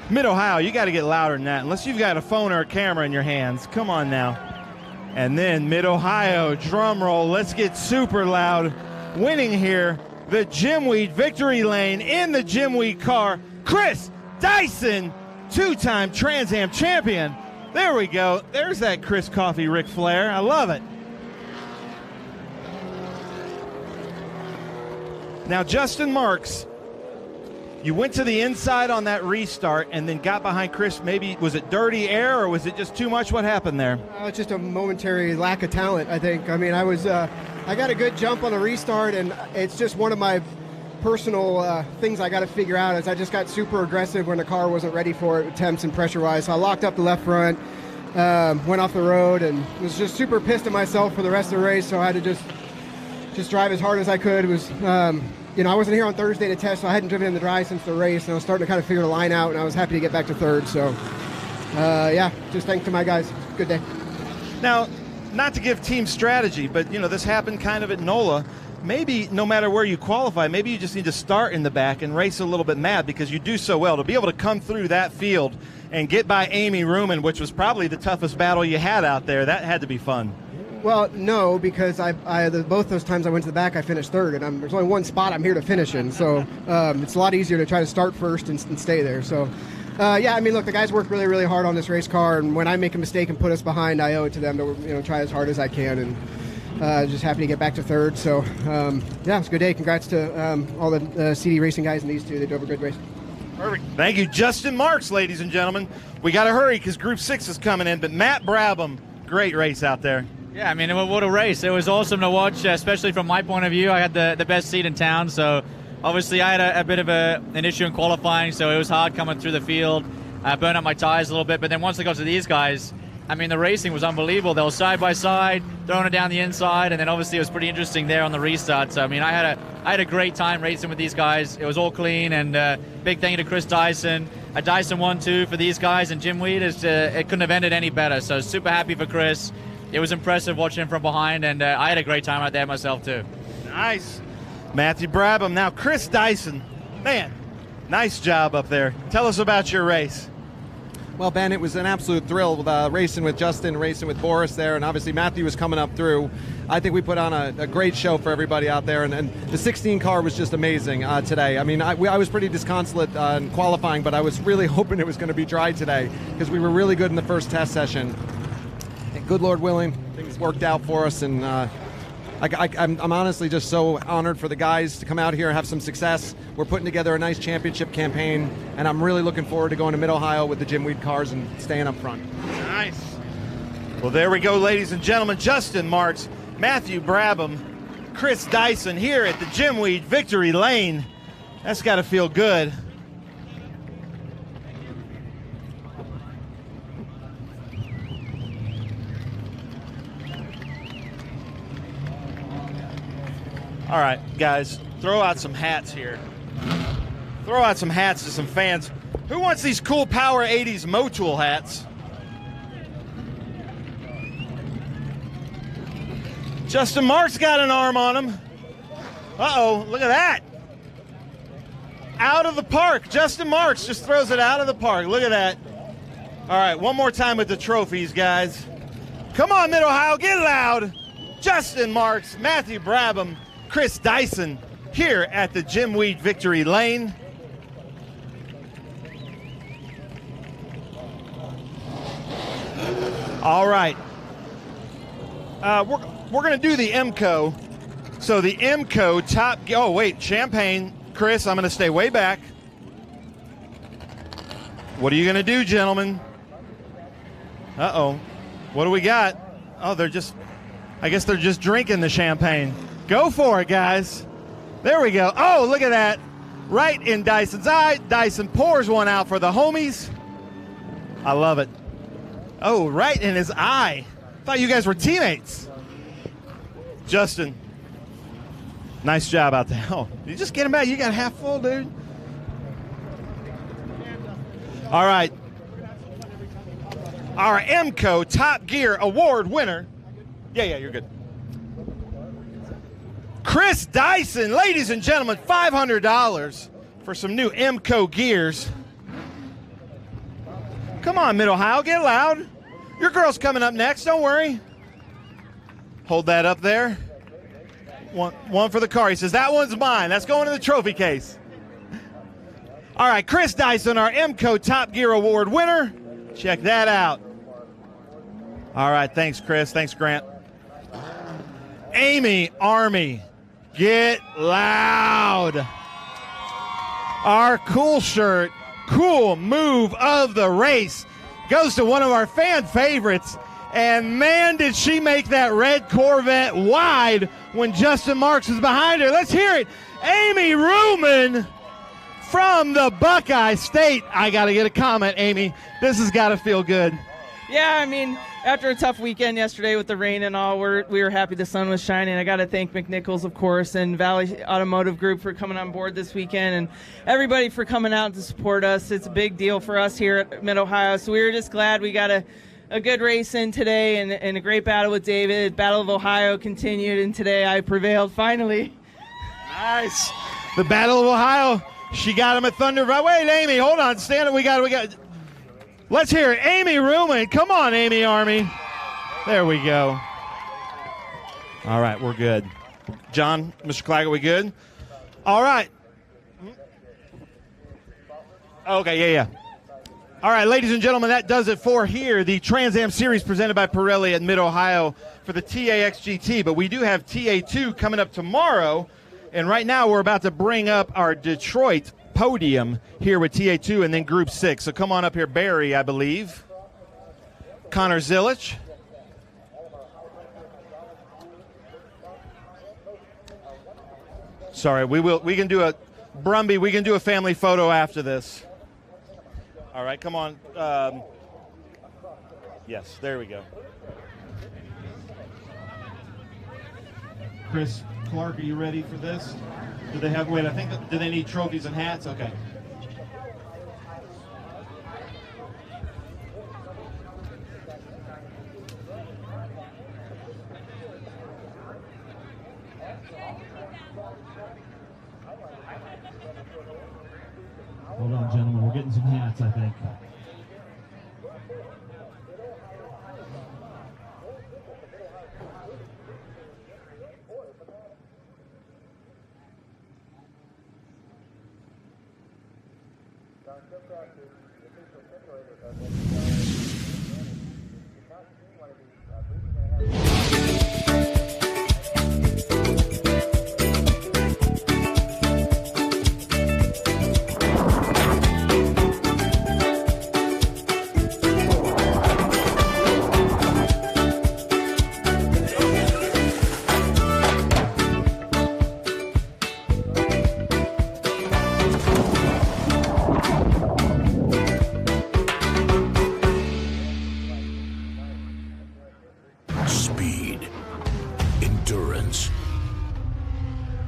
Mid-Ohio, you got to get louder than that, unless you've got a phone or a camera in your hands. Come on now. And then Mid-Ohio, drum roll, let's get super loud. Winning here, the Jim Weed victory lane in the Jim Weed car, Chris Dyson, 2-time Trans Am champion. There we go. There's that Chris Coffee Ric Flair. I love it. Now, Justin Marks, you went to the inside on that restart and then got behind Chris. Maybe, was it dirty air or was it just too much? What happened there? It's just a momentary lack of talent, I think. I mean, I got a good jump on the restart, and it's just one of my personal things I got to figure out is I just got super aggressive when the car wasn't ready for it, temps and pressure-wise. So I locked up the left front, went off the road, and was just super pissed at myself for the rest of the race, so I had to just drive as hard as I could. It was, I wasn't here on Thursday to test, so I hadn't driven in the dry since the race, and I was starting to kind of figure the line out, and I was happy to get back to 3rd. So, just thanks to my guys. Good day. Now, not to give team strategy, but, this happened kind of at NOLA. Maybe no matter where you qualify, maybe you just need to start in the back and race a little bit mad because you do so well. To be able to come through that field and get by Amy Ruman, which was probably the toughest battle you had out there, that had to be fun. Well, no, because both those times I went to the back, I finished 3rd, and there's only one spot I'm here to finish in. So it's a lot easier to try to start first and stay there. So, look, the guys worked really, really hard on this race car, and when I make a mistake and put us behind, I owe it to them to try as hard as I can. And Just happy to get back to third. So, yeah, it's a good day. Congrats to all the CD Racing guys and these two. They drove a good race. Perfect. Thank you, Justin Marks, ladies and gentlemen. We got to hurry because Group 6 is coming in, but Matt Brabham, great race out there. Yeah, I mean, what a race. It was awesome to watch, especially from my point of view. I had the best seat in town, so obviously I had a bit of an issue in qualifying, so it was hard coming through the field. I burned up my tires a little bit, but then once I got to these guys, I mean, the racing was unbelievable. They were side by side, throwing it down the inside, and then obviously it was pretty interesting there on the restart. So, I mean, I had a great time racing with these guys. It was all clean, and big thank you to Chris Dyson. A Dyson 1-2 for these guys, and Jim Weed, it couldn't have ended any better. So, super happy for Chris. It was impressive watching him from behind, and I had a great time out there myself, too. Nice. Matthew Brabham. Now, Chris Dyson. Man, nice job up there. Tell us about your race. Well, Ben, it was an absolute thrill racing with Justin, racing with Boris there, and obviously Matthew was coming up through. I think we put on a great show for everybody out there, and the 16 car was just amazing today. I mean, I was pretty disconsolate in qualifying, but I was really hoping it was going to be dry today because we were really good in the first test session. And good Lord willing, things worked out for us, and I'm honestly just so honored for the guys to come out here and have some success. We're putting together a nice championship campaign, and I'm really looking forward to going to Mid-Ohio with the Jim Weed cars and staying up front. Nice. Well, there we go, ladies and gentlemen. Justin Marks, Matthew Brabham, Chris Dyson here at the Jim Weed Victory Lane. That's got to feel good. All right, guys, throw out some hats here. Throw out some hats to some fans. Who wants these cool Power 80s Motul hats? Justin Marks got an arm on him. Uh-oh, look at that. Out of the park. Justin Marks just throws it out of the park. Look at that. All right, one more time with the trophies, guys. Come on, Mid-Ohio, get loud. Justin Marks, Matthew Brabham, Chris Dyson here at the Jim Weed Victory Lane. All right. We're going to do the PERMCO. So the PERMCO top... Oh, wait, champagne. Chris, I'm going to stay way back. What are you going to do, gentlemen? Uh-oh. What do we got? Oh, I guess they're just drinking the champagne. Go for it, guys. There we go. Oh, look at that. Right in Dyson's eye. Dyson pours one out for the homies. I love it. Oh, right in his eye. Thought you guys were teammates. Justin, nice job out there. Oh, you just get him out. You got half full, dude. All right. Our PERMCO Top Gear Award winner. Yeah, you're good. Chris Dyson, ladies and gentlemen, $500 for some new PERMCO gears. Come on, Mid-Ohio, get loud. Your girl's coming up next, don't worry. Hold that up there. One for the car. He says, that one's mine. That's going in the trophy case. All right, Chris Dyson, our PERMCO Top Gear Award winner. Check that out. All right, thanks, Chris. Thanks, Grant. Amy Army, get loud. Our cool shirt, cool move of the race goes to one of our fan favorites. And man, did she make that red Corvette wide when Justin Marks was behind her. Let's hear it. Amy Ruman from the Buckeye State. I got to get a comment, Amy. This has got to feel good. Yeah, I mean, after a tough weekend yesterday with the rain and all, we were happy the sun was shining. I got to thank McNichols, of course, and Valley Automotive Group for coming on board this weekend, and everybody for coming out to support us. It's a big deal for us here at Mid-Ohio, so we were just glad we got a good race in today and a great battle with David. Battle of Ohio continued, and today I prevailed finally. Nice. The Battle of Ohio. She got him at Thunder. Wait, Amy, hold on. Stand up. We got. Let's hear it. Amy Ruman. Come on, Amy Army. There we go. All right, we're good. John, Mr. Claggett, we good? All right. Okay, yeah. All right, ladies and gentlemen, that does it for here. The Trans Am Series presented by Pirelli at Mid-Ohio for the TAX GT. But we do have TA2 coming up tomorrow. And right now we're about to bring up our Detroit podium here with TA2 and then Group 6. So come on up here, Barry, I believe. Connor Zilich. Sorry, we can do a Brumby, we can do a family photo after this. All right, come on. Yes, there we go. Chris Clark, are you ready for this? Do they have, wait, I think, do they need trophies and hats? Okay. Hold on, gentlemen. We're getting some hats, I think.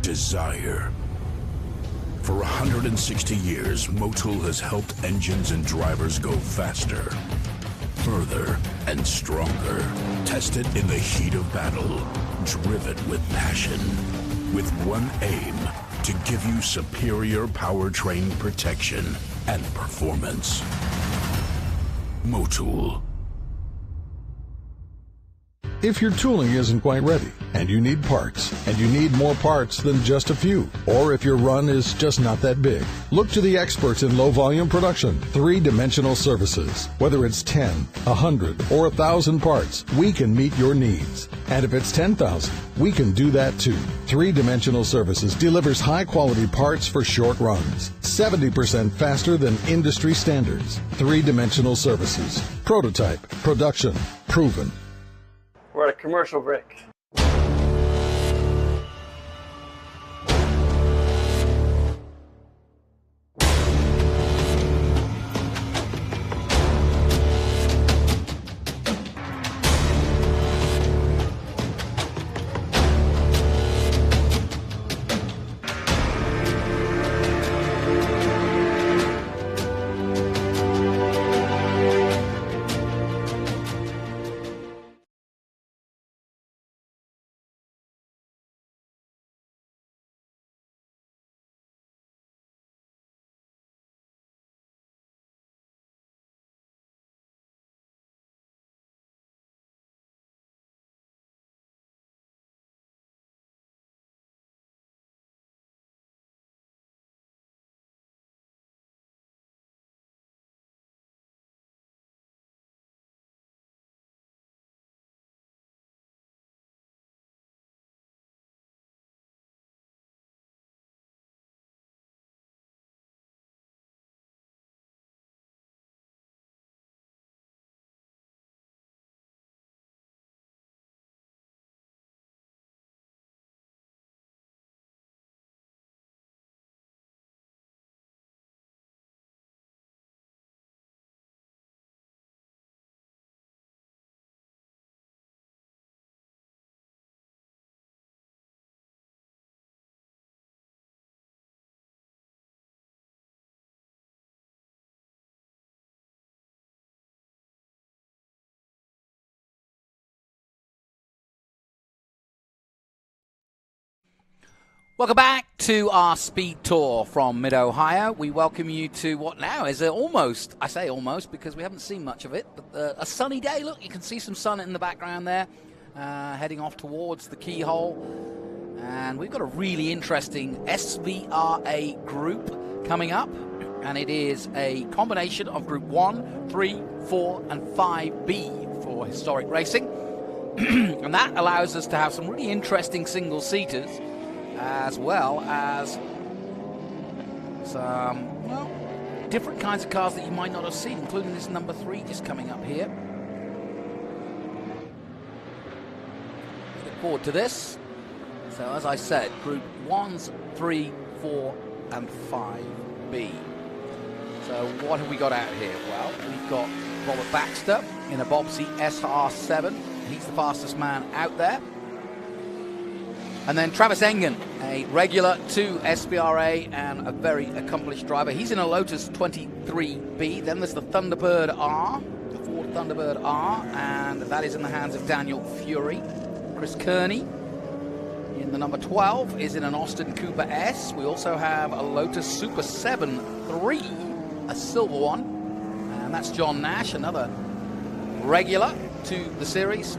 Desire. For 160 years, Motul has helped engines and drivers go faster, further, and stronger. Tested in the heat of battle, driven with passion, with one aim, to give you superior powertrain protection and performance. Motul. If your tooling isn't quite ready, and you need parts, and you need more parts than just a few, or if your run is just not that big, look to the experts in low-volume production, 3-dimensional services. Whether it's 10, 100, or 1,000 parts, we can meet your needs. And if it's 10,000, we can do that too. 3-dimensional services delivers high-quality parts for short runs, 70% faster than industry standards. 3-dimensional services. Prototype, production, proven. We're at a commercial break. Welcome back to our speed tour from Mid-Ohio. We welcome you to what now is almost, I say almost because we haven't seen much of it, but a sunny day. Look, you can see some sun in the background there, heading off towards the keyhole. And we've got a really interesting SVRA group coming up. And it is a combination of Group 1, 3, 4, and 5B for historic racing. And that allows us to have some really interesting single-seaters, as well as some, well, different kinds of cars that you might not have seen, including this number 3 just coming up here. Look forward to this. So, as I said, Group 1s, 3, 4, and 5B. So what have we got out here? Well, we've got Robert Baxter in a Bobsey SR7. He's the fastest man out there. And then Travis Engen, a regular to SVRA and a very accomplished driver. He's in a Lotus 23B. Then there's the Thunderbird R, the Ford Thunderbird R, and that is in the hands of Daniel Fury. Chris Kearney in the number 12 is in an Austin Cooper S. We also have a Lotus Super 7 3, a silver one, and that's John Nash, another regular to the series.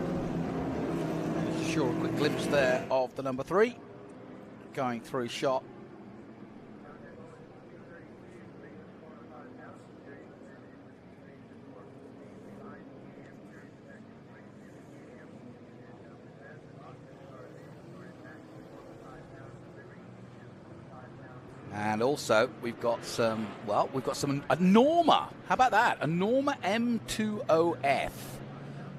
Sure, a quick glimpse there of the number 3 going through shot. And also, we've got some, well, a Norma. How about that? A Norma M20F.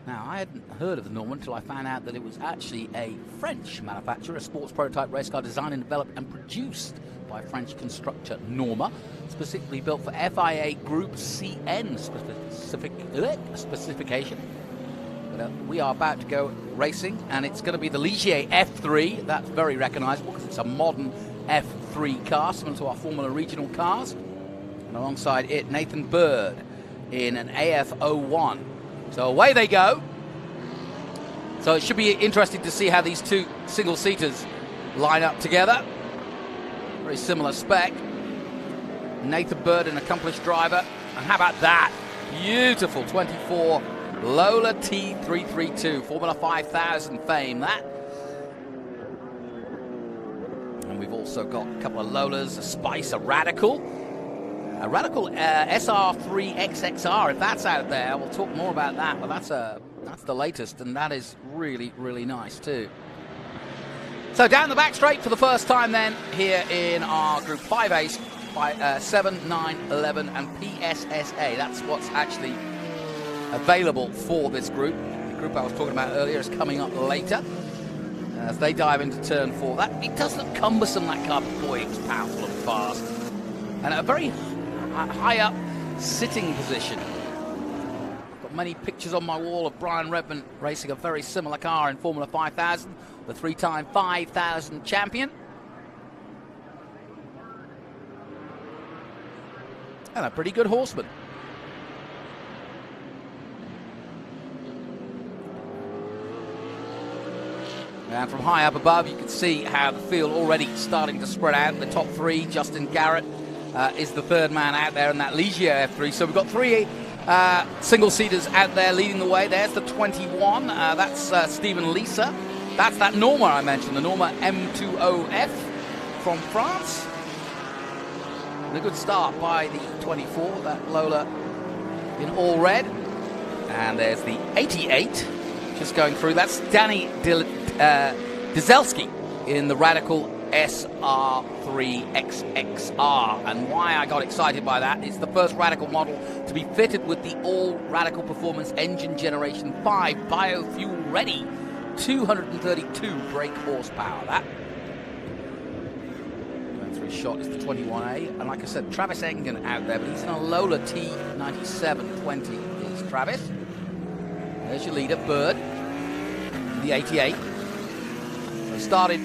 Now, I hadn't heard of the Norma until I found out that it was actually a French manufacturer, a sports prototype race car designed and developed and produced by French constructor Norma, specifically built for FIA Group CN specification. But we are about to go racing, and it's going to be the Ligier F3. That's very recognizable because it's a modern F3 car, similar to our Formula Regional cars. And alongside it, Nathan Bird in an AF01. So away they go. So it should be interesting to see how these two single-seaters line up together. Very similar spec. Nathan Bird, an accomplished driver. And how about that? Beautiful 24 Lola T332, Formula 5000 fame, that. And we've also got a couple of Lolas, a Spice, a Radical SR3 XXR, if that's out there. We'll talk more about that, but that's the latest, and that is really, really nice too. So down the back straight for the first time then, here in our Group 5A, 7, 9, 11, and PSSA. That's what's actually available for this group. The group I was talking about earlier is coming up later as they dive into turn 4. It does look cumbersome, that car, but boy, it's powerful and fast. And a very high up sitting position. I've got many pictures on my wall of Brian Redman racing a very similar car in Formula 5000, the 3-time 5000 champion. And a pretty good horseman. And from high up above, you can see how the field already starting to spread out. The top 3, Justin Garrett is the third man out there in that Ligier F3. So we've got 3 single-seaters out there leading the way. There's the 21. That's Stephen Lisa. That's that Norma I mentioned, the Norma M20F from France. And a good start by the 24, that Lola in all red. And there's the 88 just going through. That's Danny Dzelski in the Radical SR3XXR. And why I got excited by that, it's the first Radical model to be fitted with the all-Radical Performance Engine Generation 5 biofuel ready 232 brake horsepower. That going through shot is the 21A. And like I said, Travis Engen out there, but he's in a Lola T9720 is Travis. There's your leader, Bird, the 88. Started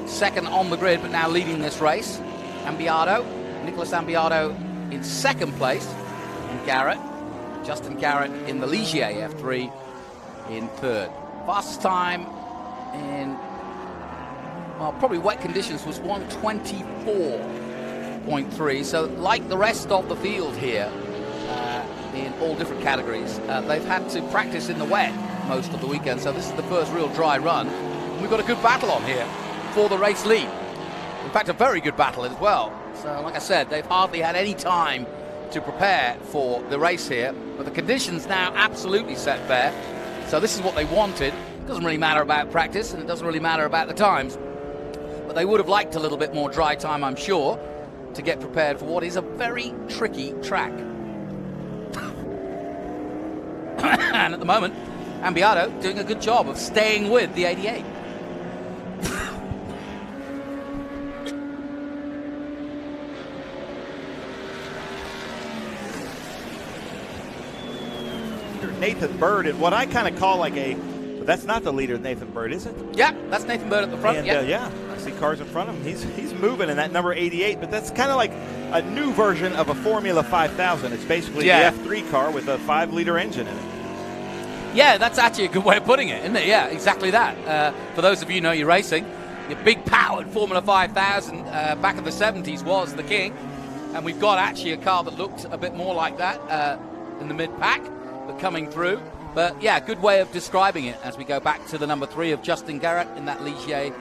second on the grid, but now leading this race. Nicholas Ambiado in second place. And Justin Garrett in the Ligier F3 in third. Fastest time in, well, probably wet conditions was 1:24.3. So like the rest of the field here, in all different categories, they've had to practice in the wet most of the weekend. So this is the first real dry run. We've got a good battle on here for the race lead. In fact, a very good battle as well. So, like I said, they've hardly had any time to prepare for the race here, but the conditions now absolutely set fair. So this is what they wanted. It doesn't really matter about practice, and it doesn't really matter about the times, but they would have liked a little bit more dry time, I'm sure, to get prepared for what is a very tricky track. And at the moment, Ambiato doing a good job of staying with the 88. Nathan Bird and what I kind of call like but that's not the leader, Nathan Bird, is it? Yeah, that's Nathan Bird at the front. And, yeah, I see cars in front of him. He's moving in that number 88, but that's kind of like a new version of a Formula 5000. It's basically the F3 car with a 5-liter engine in it. Yeah, that's actually a good way of putting it, isn't it? Yeah, exactly that. For those of you who know your racing, the big powered Formula 5000 back in the 70s was the king, and we've got actually a car that looked a bit more like that in the mid-pack, but coming through. But yeah, good way of describing it as we go back to the number 3 of Justin Garrett in that Ligier,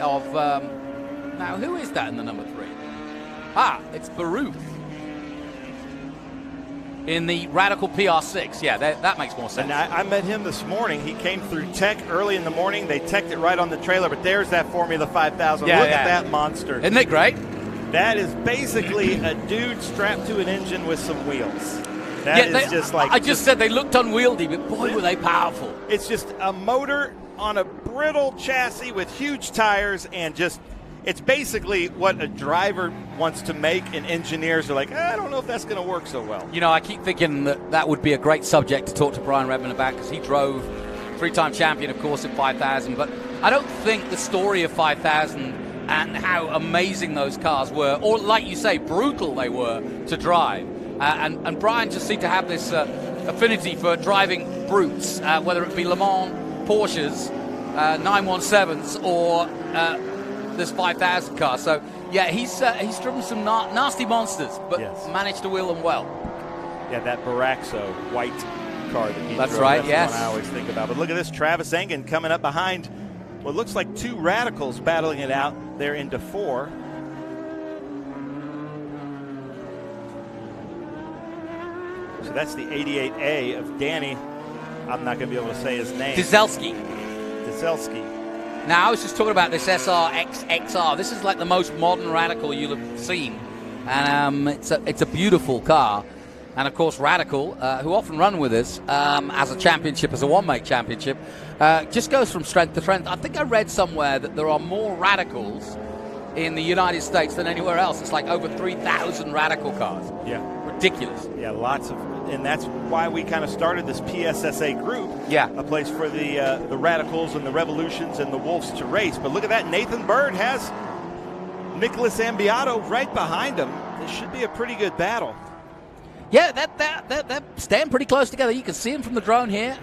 of, now who is that in the number 3? It's Baruth. In the Radical PR6, yeah, that makes more sense. And I met him this morning. He came through tech early in the morning. They teched it right on the trailer, but there's that Formula 5000. Look at that monster. Isn't it great? That is basically a dude strapped to an engine with some wheels. That is just like... I just said they looked unwieldy, but boy, were they powerful. It's just a motor on a brittle chassis with huge tires and just... It's basically what a driver wants to make, and engineers are like, I don't know if that's going to work so well. You know, I keep thinking that would be a great subject to talk to Brian Redman about, because he drove 3-time champion, of course, at 5,000. But I don't think the story of 5,000 and how amazing those cars were, or like you say, brutal they were to drive. And Brian just seemed to have this affinity for driving brutes, whether it be Le Mans, Porsches, 917s, or... this 5,000 car. So, yeah, he's driven some nasty monsters, but managed to wheel them well. Yeah, that Baraxo white car that he That's drove. right, That's yes. the one I always think about. But look at this, Travis Engen coming up behind what looks like 2 Radicals battling it out there into 4. So that's the 88A of Danny. I'm not going to be able to say his name. Dieselski. Now, I was just talking about this SRX-XR. This is like the most modern Radical you'll have seen. And it's a beautiful car. And, of course, Radical, who often run with us as a championship, as a one-make championship, just goes from strength to strength. I think I read somewhere that there are more Radicals in the United States than anywhere else. It's like over 3,000 Radical cars. Yeah. Ridiculous. Yeah, lots of... And that's why we kind of started this PSSA group. Yeah. A place for the Radicals and the Revolutions and the Wolves to race. But look at that. Nathan Bird has Nicholas Ambiato right behind him. This should be a pretty good battle. Yeah, they're staying pretty close together. You can see them from the drone here,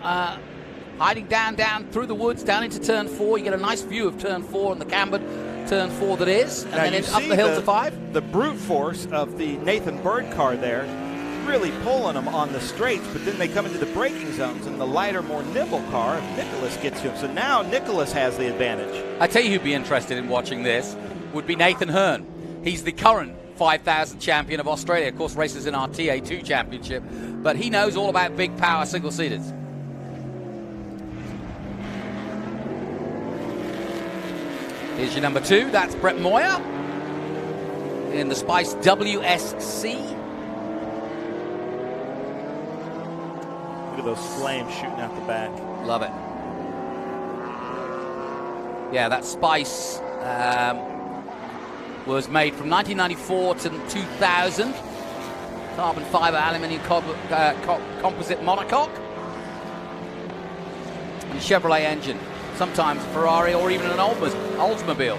hiding down through the woods, down into turn 4. You get a nice view of turn 4 and the cambered turn 4 that is. And then up the hill to 5. The brute force of the Nathan Bird car there, really pulling them on the straights, but then they come into the braking zones, and the lighter, more nimble car, Nicholas gets to him. So now Nicholas has the advantage. I tell you who'd be interested in watching this would be Nathan Hearn. He's the current 5,000 champion of Australia. Of course, races in our TA2 championship, but he knows all about big power single-seaters. Here's your number 2. That's Brett Moyer in the Spice WSC. Look at those flames shooting out the back. Love it. Yeah, that Spice was made from 1994 to 2000. Carbon fiber aluminium composite monocoque. And a Chevrolet engine. Sometimes a Ferrari or even an Oldsmobile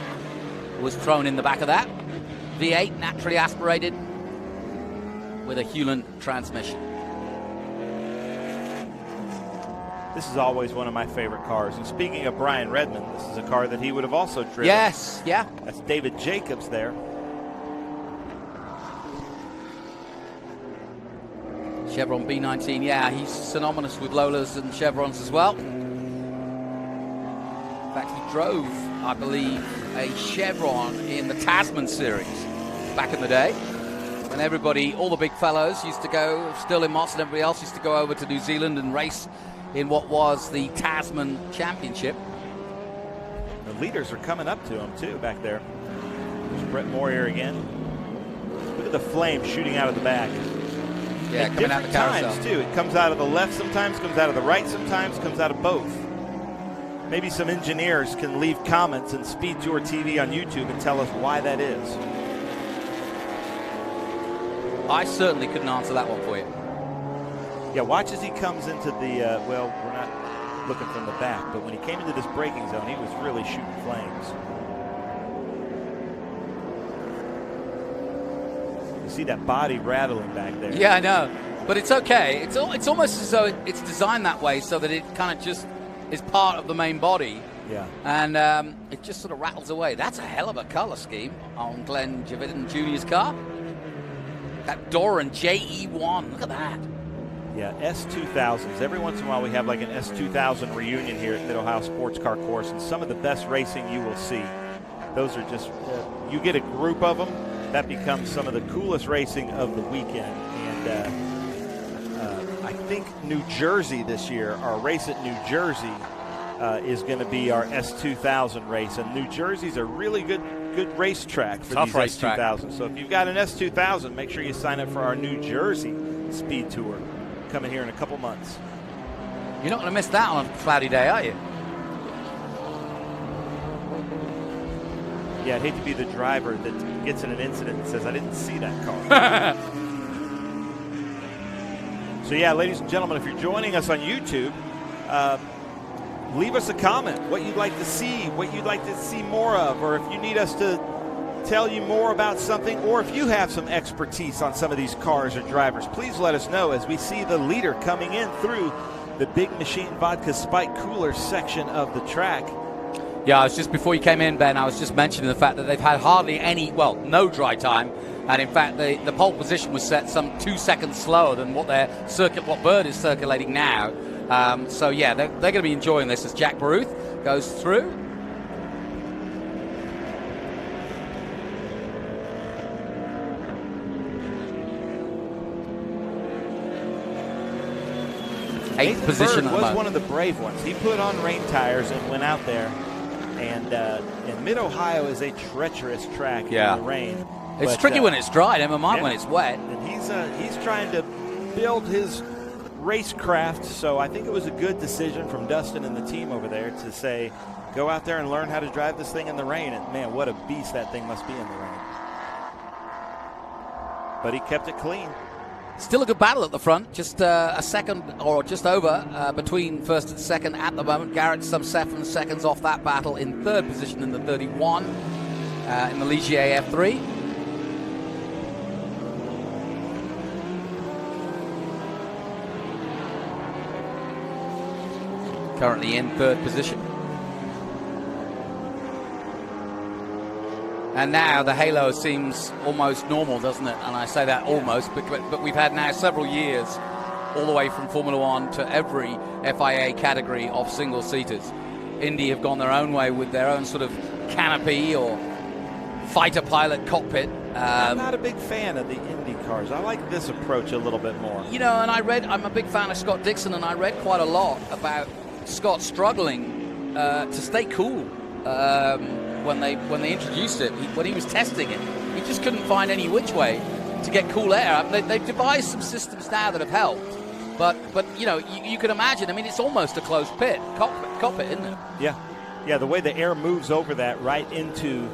was thrown in the back of that. V8 naturally aspirated with a Hewland transmission. This is always one of my favorite cars. And speaking of Brian Redman, this is a car that he would have also driven. Yes, yeah. That's David Jacobs there. Chevron B19, yeah, he's synonymous with Lolas and Chevrons as well. In fact, he drove, I believe, a Chevron in the Tasman series back in the day. And everybody, all the big fellows used to go, Sterling Moss and everybody else used to go over to New Zealand and race in what was the Tasman Championship. The leaders are coming up to him, too, back there. There's Brett Moore here again. Look at the flame shooting out of the back. Yeah, coming out of the carousel. Times, too. It comes out of the left sometimes, comes out of the right sometimes, comes out of both. Maybe some engineers can leave comments in SpeedTour TV on YouTube and tell us why that is. I certainly couldn't answer that one for you. Yeah, watch as he comes into the, well, we're not looking from the back, but when he came into this braking zone, he was really shooting flames. You see that body rattling back there. Yeah, I know. But it's okay. It's almost as though it's designed that way so that it kind of just is part of the main body. Yeah. And it just sort of rattles away. That's a hell of a color scheme on Glenn Javidon Jr.'s car. That Doran JE1, look at that. Yeah, S2000s. Every once in a while we have like an S2000 reunion here at Mid-Ohio Sports Car Course, and some of the best racing you will see. Those are just, you get a group of them, that becomes some of the coolest racing of the weekend. And I think New Jersey this year, our race at New Jersey is going to be our S2000 race. And New Jersey's a really good racetrack for these S2000s. So if you've got an S2000, make sure you sign up for our New Jersey Speed Tour coming here in a couple months. You're not going to miss that on a cloudy day, are you? Yeah, I'd hate to be the driver that gets in an incident and says, I didn't see that car. So yeah, ladies and gentlemen, if you're joining us on YouTube, leave us a comment, what you'd like to see, what you'd like to see more of, or if you need us to tell you more about something, or if you have some expertise on some of these cars or drivers, please let us know as we see the leader coming in through the Big Machine Vodka Spike Cooler section of the track. Yeah, I was just, before you came in, Ben, I was just mentioning the fact that they've had hardly any, well, no dry time. And in fact, the pole position was set some 2 seconds slower than what what Bird is circulating now. So yeah, they're going to be enjoying this as Jack Baruth goes through. Eighth position Bird was one of the brave ones. He put on rain tires and went out there. And Mid-Ohio is a treacherous track in the rain. It's tricky when it's dry, never mind when it's wet. And he's trying to build his racecraft, so I think it was a good decision from Dustin and the team over there to say, go out there and learn how to drive this thing in the rain. And man, what a beast that thing must be in the rain. But he kept it clean. Still a good battle at the front, just a second or just over between first and second at the moment. Garrett's some 7 seconds off that battle in third position in the 31 in the Ligier F3. Currently in third position. And now the halo seems almost normal, doesn't it? And I say that almost, but we've had now several years, all the way from Formula One to every FIA category of single-seaters. Indy have gone their own way with their own sort of canopy or fighter pilot cockpit. I'm not a big fan of the Indy cars. I like this approach a little bit more. You know, and I'm a big fan of Scott Dixon, and I read quite a lot about Scott struggling to stay cool. When they introduced it, when he was testing it, he just couldn't find any which way to get cool air. They've devised some systems now that have helped, but you know, you can imagine. I mean, it's almost a closed cockpit, isn't it? Yeah. The way the air moves over that right into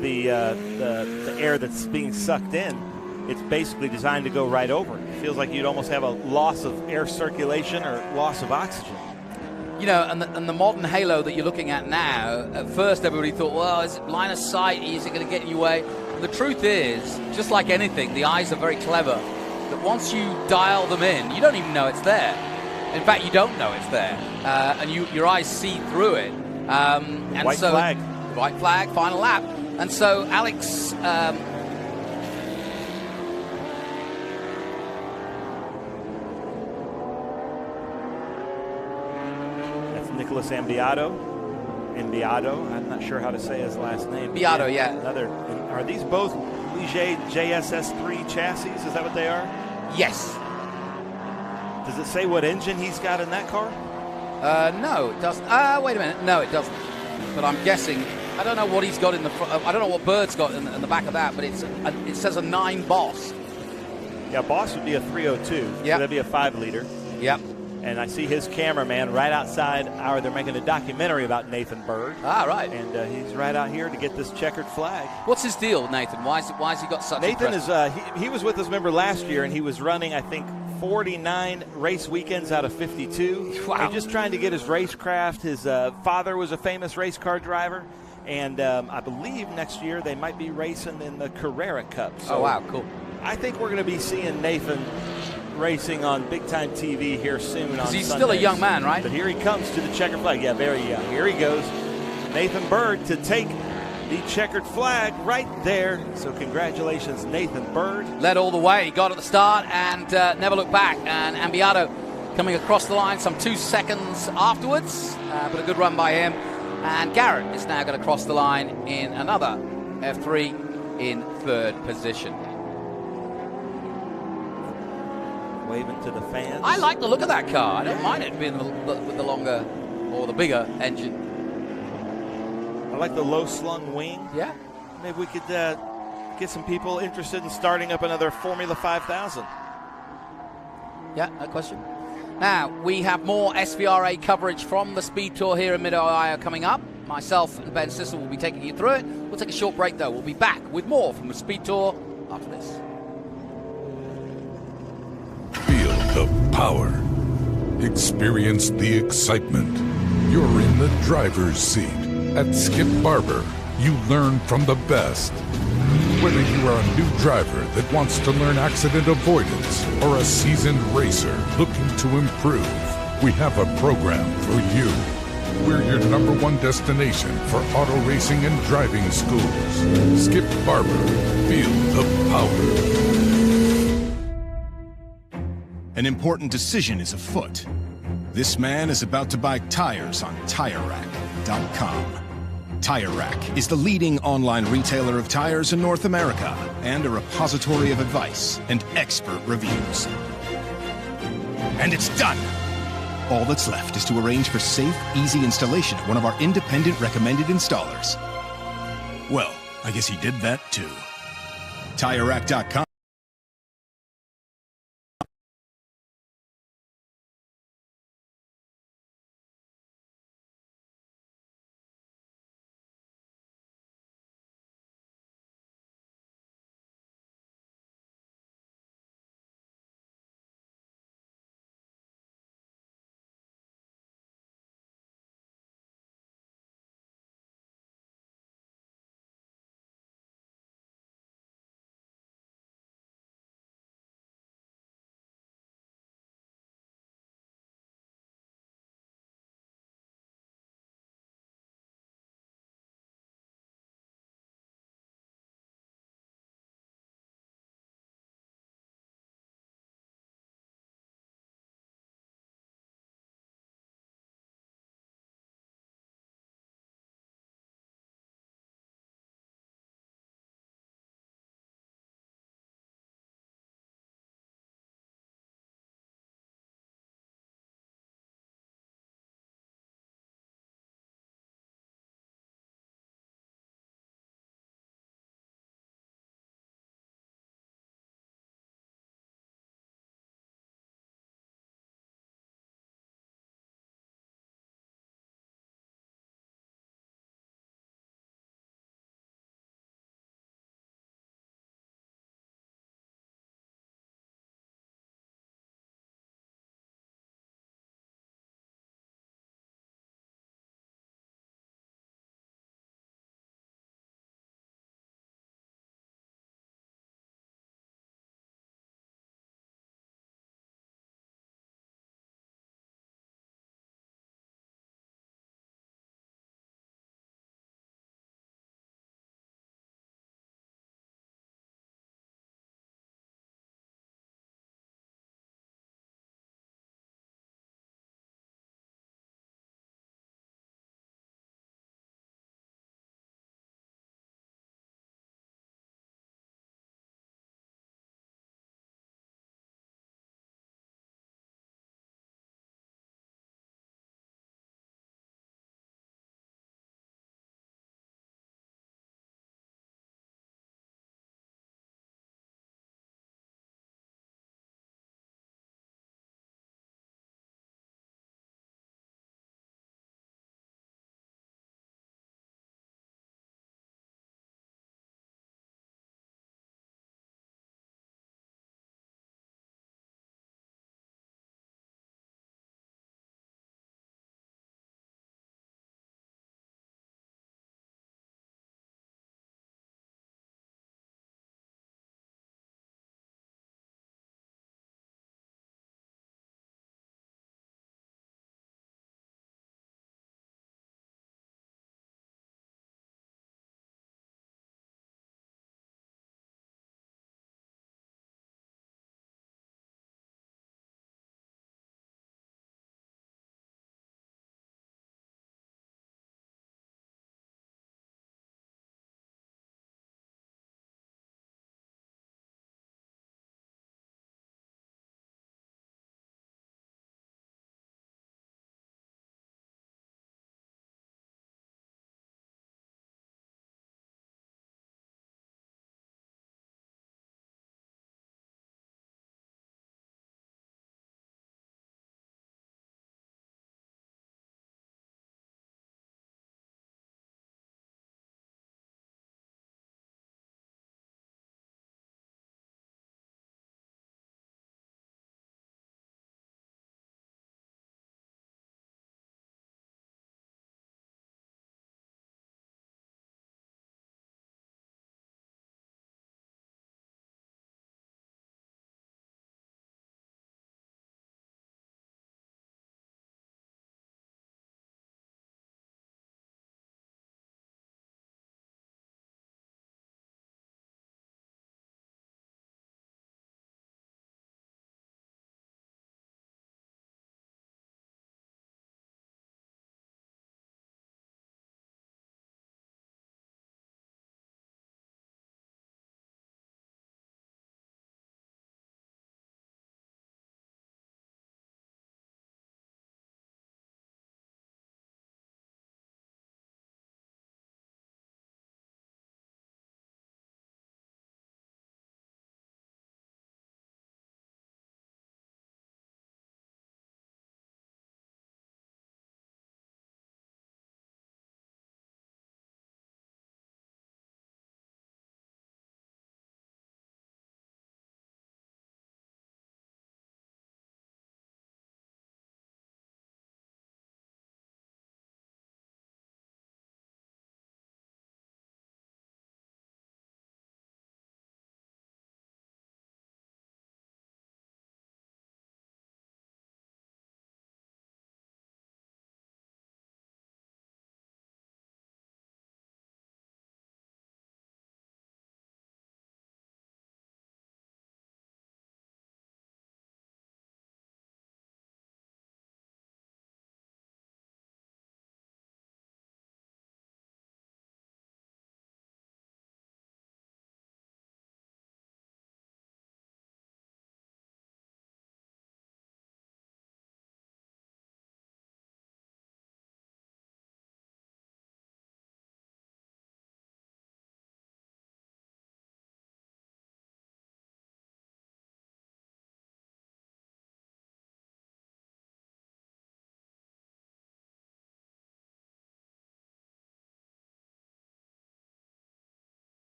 the air that's being sucked in, it's basically designed to go right over it. It feels like you'd almost have a loss of air circulation or loss of oxygen. You know, and the modern halo that you're looking at now, at first everybody thought, well, is it line of sight? Is it going to get in your way? And the truth is, just like anything, the eyes are very clever, that once you dial them in, you don't even know it's there. In fact, you don't know it's there. And your eyes see through it. And White flag. White flag, final lap. And so Alex... Nicholas Ambiado, I'm not sure how to say his last name. Beato, yeah. Are these both Ligier JSS3 chassis. Is that what they are? Yes. Does it say what engine he's got in that car? No, it doesn't. Wait a minute. No, it doesn't. But I'm guessing. I don't know what he's got in the front. I don't know what Bird's got in the back of that, but it says a 9 Boss. Yeah, Boss would be a 302. Yeah. So that'd be a 5-liter. Yep. And I see his cameraman right outside. They're making a documentary about Nathan Bird. Ah, right. And he's right out here to get this checkered flag. What's his deal, Nathan? Why has he got such? Nathan is he was with us, remember, last year, and he was running, I think, 49 race weekends out of 52. Wow. And just trying to get his racecraft. His father was a famous race car driver. And I believe next year they might be racing in the Carrera Cup. So oh, wow, cool. I think we're going to be seeing Nathan racing on big-time TV here soon on He's Sundays. still a young man, right? But here he comes to the checkered flag. Yeah, very young. Here he goes. Nathan Bird to take the checkered flag right there. So congratulations, Nathan Bird. Led all the way. Got at the start and never looked back. And Ambiato coming across the line some 2 seconds afterwards. But a good run by him. And Garrett is now going to cross the line in another F3 in 3rd position. Waving to the fans. I like the look of that car. I don't mind it being with the longer or the bigger engine. I like the low-slung wing. Yeah. Maybe we could get some people interested in starting up another Formula 5000. Yeah, no question. Now, we have more SVRA coverage from the Speed Tour here in Mid-Ohio coming up. Myself and Ben Sissel will be taking you through it. We'll take a short break, though. We'll be back with more from the Speed Tour after this. Feel the power. Experience the excitement. You're in the driver's seat. At Skip Barber, you learn from the best. Whether you are a new driver that wants to learn accident avoidance or a seasoned racer looking to improve, we have a program for you. We're your #1 destination for auto racing and driving schools. Skip Barber. Feel the power. An important decision is afoot. This man is about to buy tires on TireRack.com. Tire Rack is the leading online retailer of tires in North America and a repository of advice and expert reviews. And it's done! All that's left is to arrange for safe, easy installation at one of our independent recommended installers. Well, I guess he did that too. TireRack.com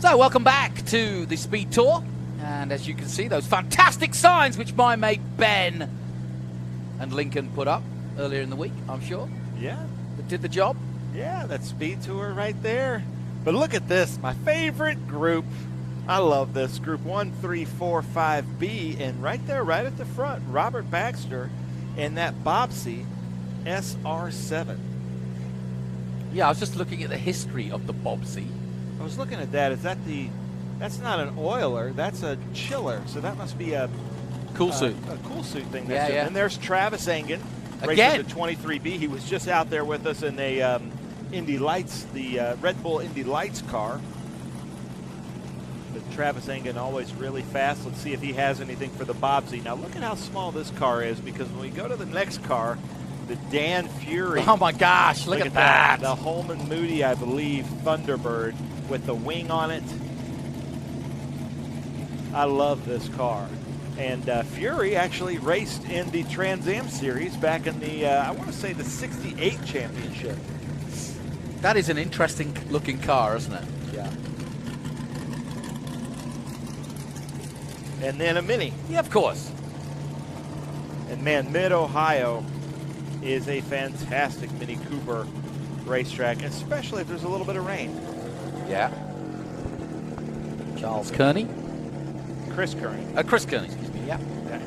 So, welcome back to the Speed Tour. And as you can see, those fantastic signs which my mate Ben and Lincoln put up earlier in the week, I'm sure. Yeah. That did the job. Yeah, that Speed Tour right there. But look at this, my favorite group. I love this. Group 1345B, and right there, right at the front, Robert Baxter and that Bobsey SR7. Yeah, I was just looking at the history of the Bobsey. I was looking at that. That's not an oiler, that's a chiller. So that must be a cool suit. A cool suit thing. Yeah, yeah. And there's Travis Engen, again, racing the 23B. He was just out there with us in a Indy Lights, the Red Bull Indy Lights car. But Travis Engen always really fast. Let's see if he has anything for the Bobsey. Now look at how small this car is, because when we go to the next car, the Dan Fury. Oh my gosh, look at that. The Holman Moody, I believe, Thunderbird with the wing on it. I love this car. And Fury actually raced in the Trans Am Series back in the, I want to say the 68 championship. That is an interesting looking car, isn't it? Yeah. And then a Mini. Yeah, of course. And man, Mid-Ohio is a fantastic Mini Cooper racetrack, especially if there's a little bit of rain. Yeah. Charles Kearney. Chris Kearney. Chris Kearney, excuse me, yeah.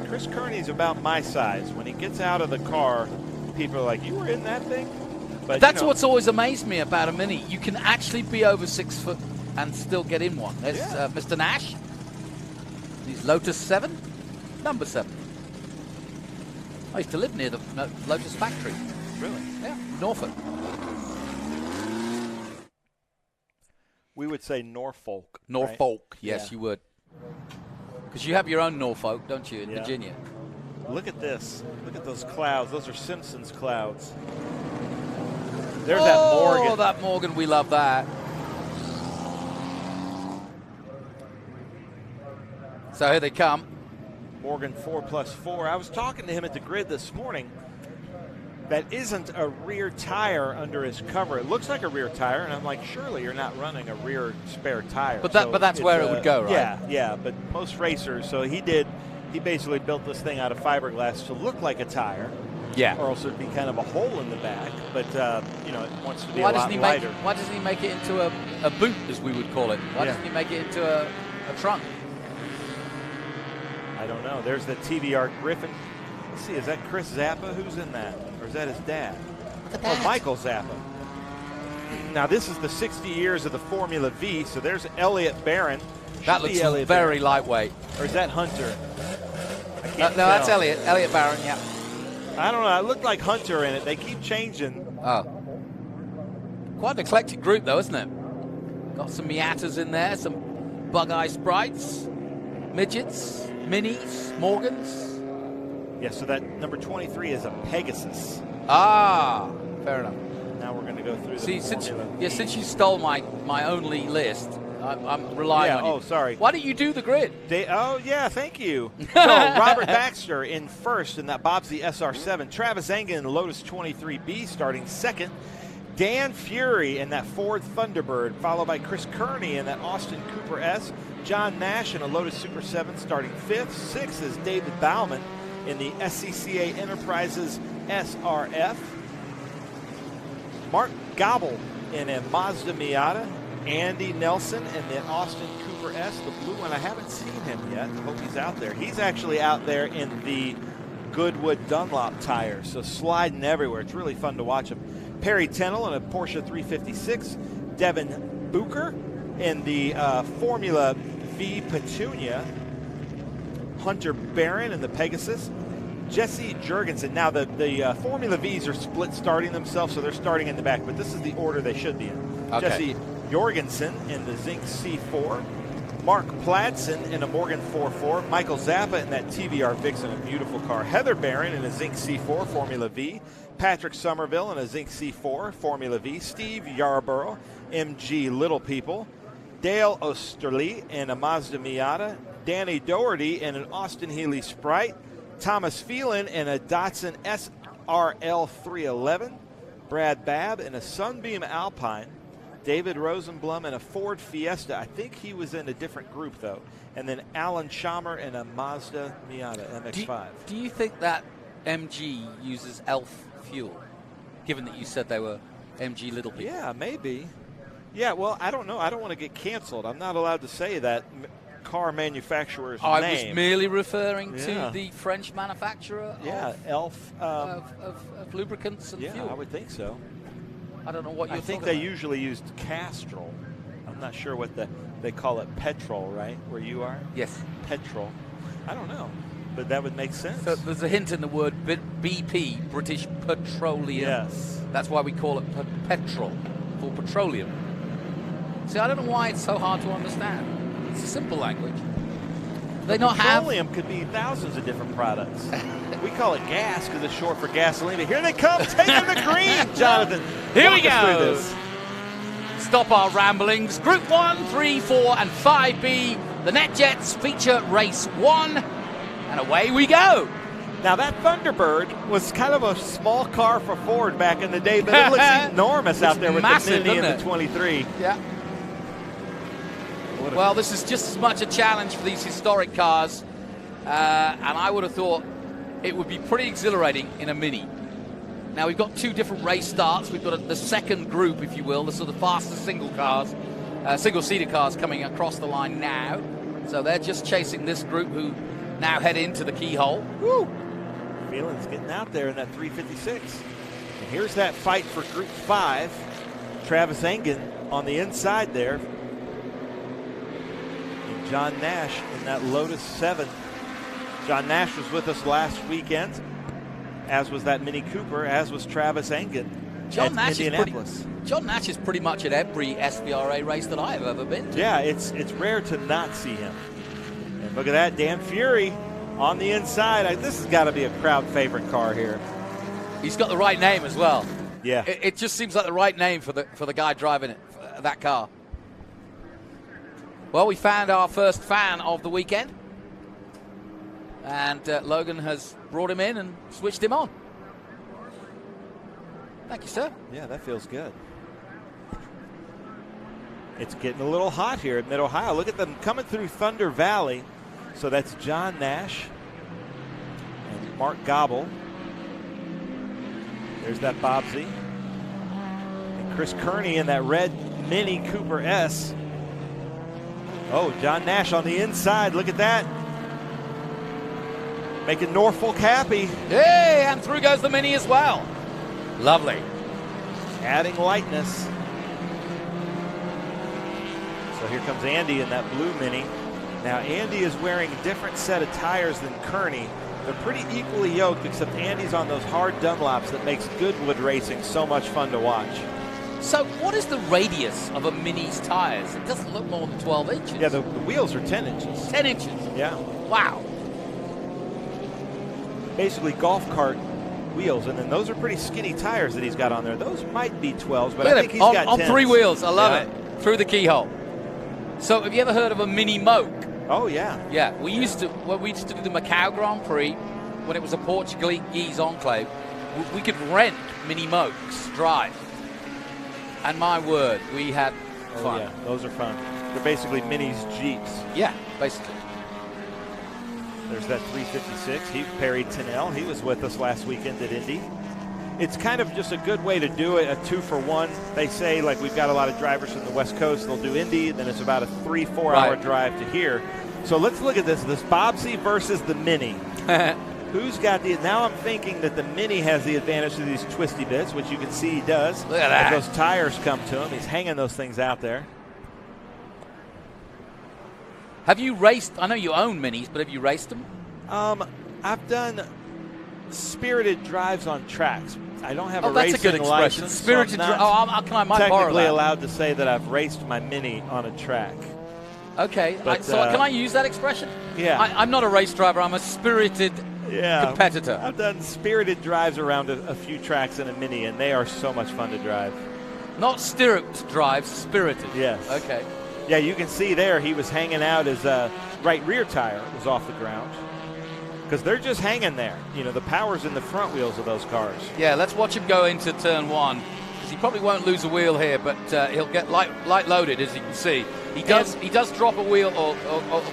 Chris Kearney's about my size. When he gets out of the car, people are like, you were in that thing? But that's what's always amazed me about a Mini. You can actually be over 6 foot and still get in one. There's Mr. Nash. He's Lotus 7, number 7. I used to live near the Lotus factory. Really? Yeah, Norfolk. We would say Norfolk. Norfolk, right? yes, you would. Because you have your own Norfolk, don't you, in Virginia? Look at this. Look at those clouds. Those are Simpsons clouds. There's that Morgan. Oh, that Morgan. We love that. So here they come. Morgan 4+4. I was talking to him at the grid this morning. That isn't a rear tire under his cover. It looks like a rear tire, and I'm like, surely you're not running a rear spare tire. But that's where it would go, right? Yeah. But most racers, so he basically built this thing out of fiberglass to look like a tire. Yeah. Or else it'd be kind of a hole in the back. But it wants to be a lot lighter. Why doesn't he make it into a boot, as we would call it? Why doesn't he make it into a trunk? I don't know. There's the TVR Griffin. Let's see, is that Chris Zappa? Who's in that? Or is that his dad? Oh, Michael Zappa. Now, this is the 60 years of the Formula V, so there's Elliott Barron. That looks very lightweight. Or is that Hunter? No, that's Elliott. Elliott Barron, yeah. I don't know. It looked like Hunter in it. They keep changing. Oh. Quite an eclectic group, though, isn't it? Got some Miatas in there, some Bug-Eye Sprites, Midgets, Minis, Morgans. Yeah, so that number 23 is a Pegasus. Ah, fair enough. Now we're going to go through the Formula V. Since you stole my only list, I'm relying on you. Oh, sorry. Why don't you do the grid? Thank you. So Robert Baxter in first in that Bobsey SR7. Travis Engen in the Lotus 23B starting second. Dan Fury in that Ford Thunderbird, followed by Chris Kearney in that Austin Cooper S. John Nash in a Lotus Super 7 starting fifth. Sixth is David Bauman in the SCCA Enterprises SRF. Mark Gobble in a Mazda Miata. Andy Nelson in the Austin Cooper S, the blue one. I haven't seen him yet. I hope he's out there. He's actually out there in the Goodwood Dunlop tires, so sliding everywhere. It's really fun to watch him. Perry Tennell in a Porsche 356. Devin Booker in the Formula V Petunia. Hunter Barron in the Pegasus. Jesse Jurgensen. Now, the Formula Vs are split starting themselves, so they're starting in the back, but this is the order they should be in. Okay. Jesse Jorgensen in the Zinc C4. Mark Pladsen in a Morgan 4.4. Michael Zappa in that TVR Vixen, a beautiful car. Heather Barron in a Zinc C4 Formula V. Patrick Somerville in a Zinc C4 Formula V. Steve Yarborough, MG Little People. Dale Osterly in a Mazda Miata. Danny Doherty in an Austin Healey Sprite. Thomas Phelan in a Datsun SRL 311. Brad Babb in a Sunbeam Alpine. David Rosenblum in a Ford Fiesta. I think he was in a different group, though. And then Alan Chalmer in a Mazda Miata MX-5. Do you think that MG uses ELF fuel, given that you said they were MG little people? Yeah, maybe. Yeah, well, I don't know. I don't want to get canceled. I'm not allowed to say that car manufacturer's name. I was merely referring to the French manufacturer ELF of lubricants and fuel. I would think so. I don't know what you're I think talking they about. usually used Castrol. I'm not sure what they call it, petrol, right? Where you are? Yes. Petrol. I don't know, but that would make sense. So there's a hint in the word BP, British Petroleum. Yes. That's why we call it petrol, for petroleum. See, I don't know why it's so hard to understand. It's a simple language. They not have... Petroleum could be thousands of different products. We call it gas because it's short for gasoline. But here they come, taking the green, Jonathan. Here we Walk us through go. this. Stop our ramblings. Group 1, 3, 4, and 5B. The NetJets feature race 1. And away we go. Now, that Thunderbird was kind of a small car for Ford back in the day, but it looks enormous out there with massive, the Mini and doesn't the it? 23. Yeah. Well, this is just as much a challenge for these historic cars, and I would have thought it would be pretty exhilarating in a Mini. Now, we've got 2 different race starts. We've got the second group, if you will, the sort of fastest single-seater cars coming across the line now. So they're just chasing this group who now head into the keyhole. Woo! Feeling's getting out there in that 356. And here's that fight for Group 5. Travis Engen on the inside there. John Nash in that Lotus 7. John Nash was with us last weekend, as was that Mini Cooper, as was Travis Engen John at Indianapolis. John Nash is pretty much at every SVRA race that I have ever been to. Yeah, it's rare to not see him. And look at that, Dan Fury on the inside. This has got to be a crowd favorite car here. He's got the right name as well. Yeah. It just seems like the right name for the guy driving it, that car. Well, we found our first fan of the weekend, and Logan has brought him in and switched him on. Thank you, sir. Yeah, that feels good. It's getting a little hot here at Mid-Ohio. Look at them coming through Thunder Valley. So that's John Nash and Mark Gobble. There's that Bobsy. And Chris Kearney in that red Mini Cooper S. Oh, John Nash on the inside. Look at that. Making Norfolk happy. Hey, and through goes the Mini as well. Lovely. Adding lightness. So here comes Andy in that blue Mini. Now, Andy is wearing a different set of tires than Kearney. They're pretty equally yoked, except Andy's on those hard Dunlops that makes Goodwood racing so much fun to watch. So what is the radius of a Mini's tires? It doesn't look more than 12 inches. Yeah, the wheels are 10 inches. 10 inches? Yeah. Wow. Basically golf cart wheels, and then those are pretty skinny tires that he's got on there. Those might be 12s, but Look I at think him he's got on 10s. 3 wheels. I love it. Through the keyhole. So have you ever heard of a Mini Moke? Oh, yeah. Yeah, we used to do the Macau Grand Prix when it was a Portuguese enclave. We could rent Mini Mokes to drive. And my word, we had fun. Oh, yeah, those are fun. They're basically Minis Jeeps. Yeah, basically. There's that 356. Perry Tennell. He was with us last weekend at Indy. It's kind of just a good way to do it, a 2-for-1. They say, like, we've got a lot of drivers from the West Coast. They'll do Indy, then it's about a 3-4 hour drive to here. So let's look at this Bobsy versus the Mini. Who's got the... Now I'm thinking that the Mini has the advantage of these twisty bits, which you can see he does. Look at that. As those tires come to him. He's hanging those things out there. Have you raced... I know you own Minis, but have you raced them? I've done spirited drives on tracks. I don't have a that's racing a good expression. license. Spirited so I might borrow technically that. allowed to say that I've raced my Mini on a track. Okay, But, so can I use that expression? Yeah. I'm not a race driver. I'm a spirited competitor. I've done spirited drives around a few tracks in a Mini, and they are so much fun to drive. Not stirruped drives, spirited. Yes. Okay. Yeah, you can see there he was hanging out. His right rear tire was off the ground because they're just hanging there. You know, the power's in the front wheels of those cars. Yeah, let's watch him go into turn 1. He probably won't lose a wheel here, but he'll get light loaded, as you can see. He does drop a wheel or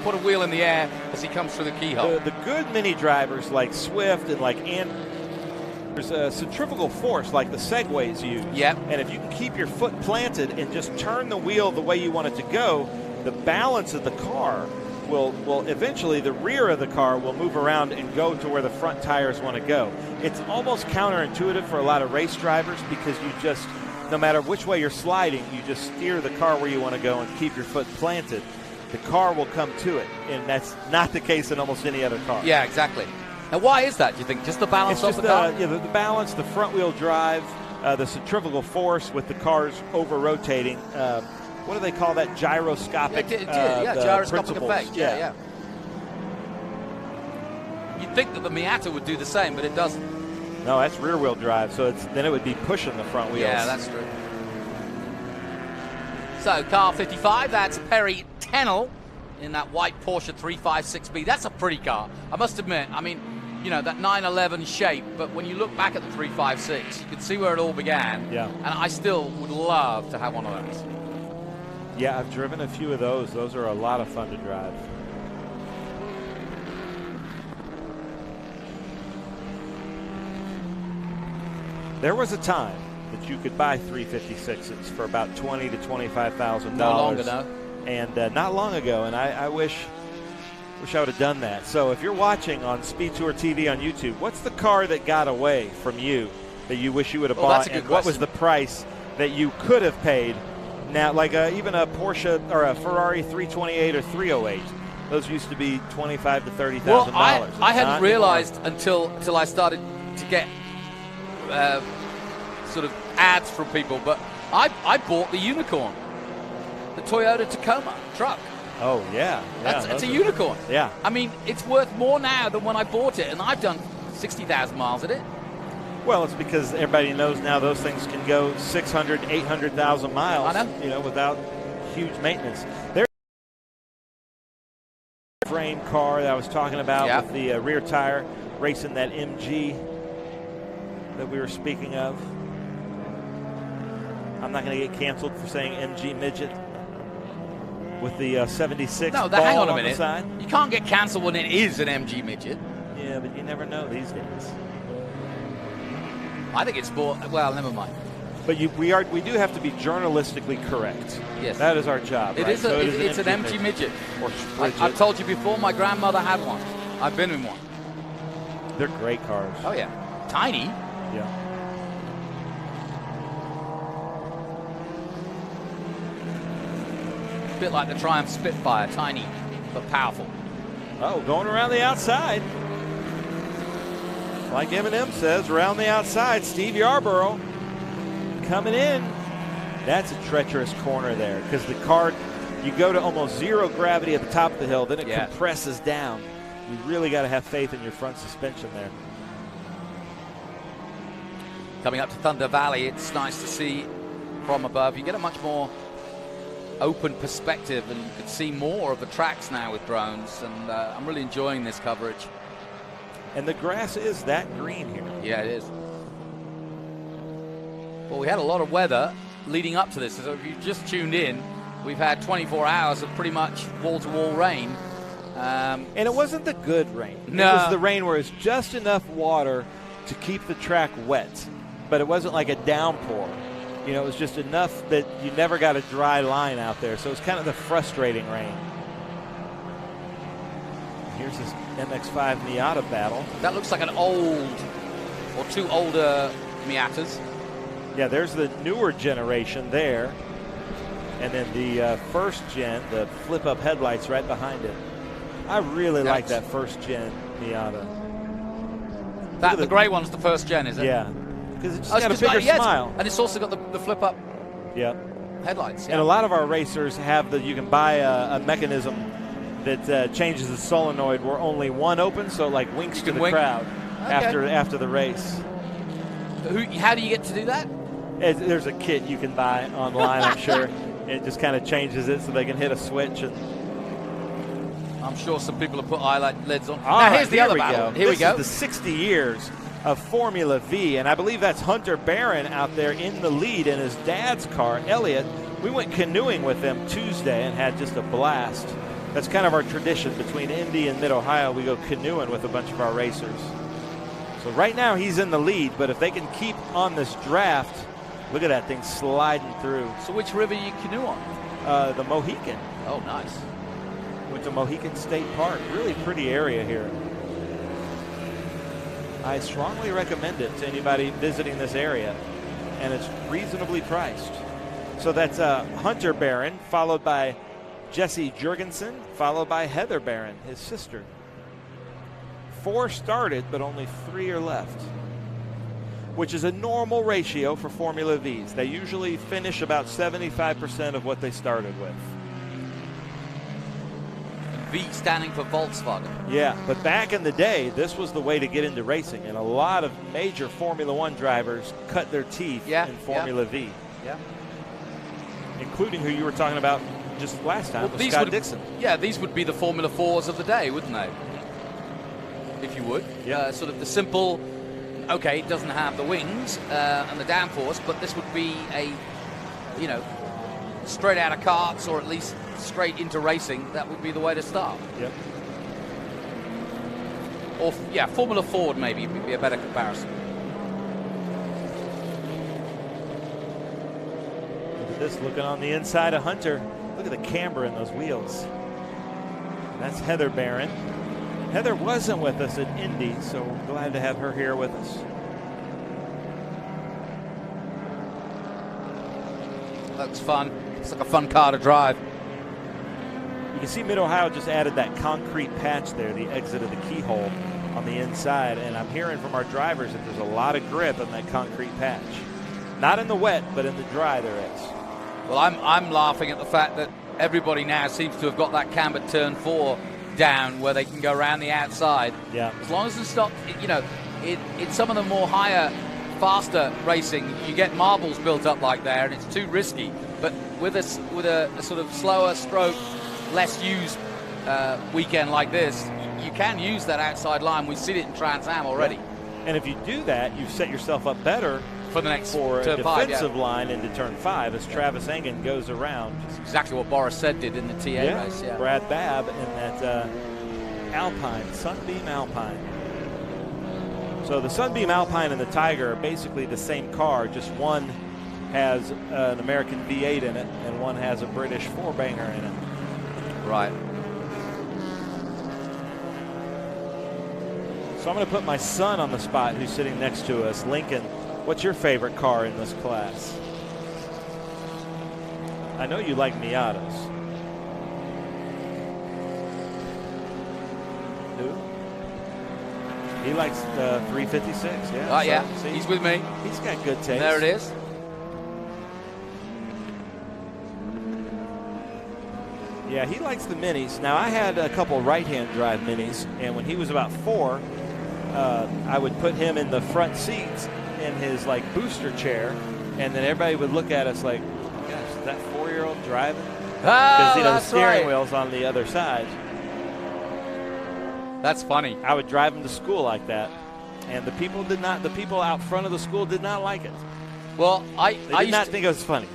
put a wheel in the air as he comes through the keyhole. The good mini drivers like Swift and like there's a centrifugal force like the Segways use. Yep. And if you can keep your foot planted and just turn the wheel the way you want it to go, the balance of the car will eventually, the rear of the car will move around and go to where the front tires want to go. It's almost counterintuitive for a lot of race drivers because you just, no matter which way you're sliding, you just steer the car where you want to go and keep your foot planted. The car will come to it, and that's not the case in almost any other car. Yeah, exactly. Now, why is that, do you think? Just the balance of the car? Yeah, the balance, the front-wheel drive, the centrifugal force with the cars over-rotating. What do they call that? Gyroscopic gyroscopic effect. Yeah. You'd think that the Miata would do the same, but it doesn't. No, that's rear-wheel drive, so then it would be pushing the front wheels. Yeah, that's true. So, car 55, that's Perry Tennell in that white Porsche 356B. That's a pretty car, I must admit. I mean, you know, that 911 shape, but when you look back at the 356, you can see where it all began. Yeah. And I still would love to have one of those. Yeah, I've driven a few of those. Those are a lot of fun to drive. There was a time that you could buy 356s for about $20,000 to $25,000. No longer, no. And not long ago, and I wish I would have done that. So if you're watching on SpeedTour TV on YouTube, what's the car that got away from you that you wish you would have bought? And what was the price that you could have paid? Now, like even a Porsche or a Ferrari 328 or 308, those used to be $25,000 to $30,000. Well, I hadn't realized until I started to get sort of ads from people, but I bought the Unicorn, the Toyota Tacoma truck. Oh, yeah. It's a unicorn. Yeah. I mean, it's worth more now than when I bought it, and I've done 60,000 miles in it. Well, it's because everybody knows now those things can go 600, 800,000 miles, without huge maintenance. There's a frame car that I was talking about with the rear tire racing that MG that we were speaking of. I'm not going to get canceled for saying MG midget. With the 76 No, ball hang on a the minute. side. You can't get cancelled when it is an MG midget. Yeah, but you never know these days. I think it's more. Well, never mind. But we do have to be journalistically correct. Yes, that is our job. It right? is. It's an MG midget. Or I've told you before. My grandmother had one. I've been in one. They're great cars. Oh yeah, tiny. Yeah. A bit like the Triumph Spitfire, tiny but powerful. Oh, going around the outside. Like Eminem says, around the outside, Steve Yarborough coming in. That's a treacherous corner there because the car, you go to almost zero gravity at the top of the hill, then it compresses down. You really got to have faith in your front suspension there. Coming up to Thunder Valley, it's nice to see from above. You get a much more open perspective and you can see more of the tracks now with drones, and I'm really enjoying this coverage. And the grass is that green here. Yeah, it is. Well, we had a lot of weather leading up to this. So if you just tuned in, we've had 24 hours of pretty much wall-to-wall rain. And it wasn't the good rain. No. It was the rain where it's just enough water to keep the track wet, but it wasn't like a downpour. You know, it was just enough that you never got a dry line out there. So it's kind of the frustrating rain. Here's this MX-5 Miata battle. That looks like an old, or two older Miatas. Yeah, there's the newer generation there. And then the first gen, the flip-up headlights right behind it. I really like that first gen Miata. The gray one's the first gen, is it? Yeah. Because it's just got a bigger smile. And it's also got the flip-up headlights. Yeah. And a lot of our racers have you can buy a mechanism that changes the solenoid where only one opens, so it like winks to the crowd after the race. How do you get to do that? There's a kit you can buy online, I'm sure. It just kind of changes it so they can hit a switch. And I'm sure some people have put highlight lids on. Now, here's the other battle. Here we go. This is the 60 years of Formula V, and I believe that's Hunter Barron out there in the lead in his dad's car, Elliott. We went canoeing with them Tuesday and had just a blast. That's kind of our tradition between Indy and Mid-Ohio. We go canoeing with a bunch of our racers. So right now he's in the lead, but if they can keep on this draft, look at that thing sliding through. So which river you canoe on? The Mohican. Oh, nice. Went to Mohican State Park. Really pretty area here. I strongly recommend it to anybody visiting this area, and it's reasonably priced. So that's Hunter Barron, followed by Jesse Jurgensen, followed by Heather Barron, his sister. 4 started, but only 3 are left, which is a normal ratio for Formula Vs. They usually finish about 75% of what they started with. V standing for Volkswagen. Yeah, but back in the day, this was the way to get into racing, and a lot of major Formula One drivers cut their teeth in Formula V. Yeah. Including who you were talking about just last time, Well, Scott Dixon. Yeah, these would be the Formula 4s of the day, wouldn't they? If you would. Yeah. Sort of the simple, okay, it doesn't have the wings and the downforce, but this would be a, you know, straight out of karts or at least straight into racing. That would be the way to start. Yep. Or, yeah, Formula Ford maybe would be a better comparison. Look at this, looking on the inside of Hunter. Look at the camber in those wheels. And that's Heather Barron. Heather wasn't with us at Indy, so we're glad to have her here with us. Looks fun. It's like a fun car to drive. You can see Mid-Ohio just added that concrete patch there, the exit of the keyhole on the inside, and I'm hearing from our drivers that there's a lot of grip on that concrete patch. Not in the wet, but in the dry there is. Well, I'm laughing at the fact that everybody now seems to have got that camber turn 4 down where they can go around the outside. Yeah. As long as it's not, you know, in some of the more higher, faster racing, you get marbles built up like there, and it's too risky. But with a sort of slower stroke, less used weekend like this, you can use that outside line. We've seen it in Trans Am already. Yeah. And if you do that, you've set yourself up better for the next for a turn 5, defensive line into turn 5 as Travis Engen goes around. That's exactly what Boris said did in the TA race. Yeah. Brad Babb in that Alpine, Sunbeam Alpine. So the Sunbeam Alpine and the Tiger are basically the same car, just one has an American V8 in it and one has a British 4-banger in it. Right. So I'm going to put my son on the spot who's sitting next to us. Lincoln, what's your favorite car in this class? I know you like Miatas. Who? He likes 356, yeah. Oh, yeah. See? He's with me. He's got good taste. There it is. Yeah, he likes the minis. Now, I had a couple right-hand drive minis, and when he was about 4, I would put him in the front seats in his, like, booster chair, and then everybody would look at us like, gosh, is that 4-year-old driving? Because, you know, the steering wheel's on the other side. That's funny. I would drive him to school like that, and the people out front of the school did not like it. Well, they did not think it was funny.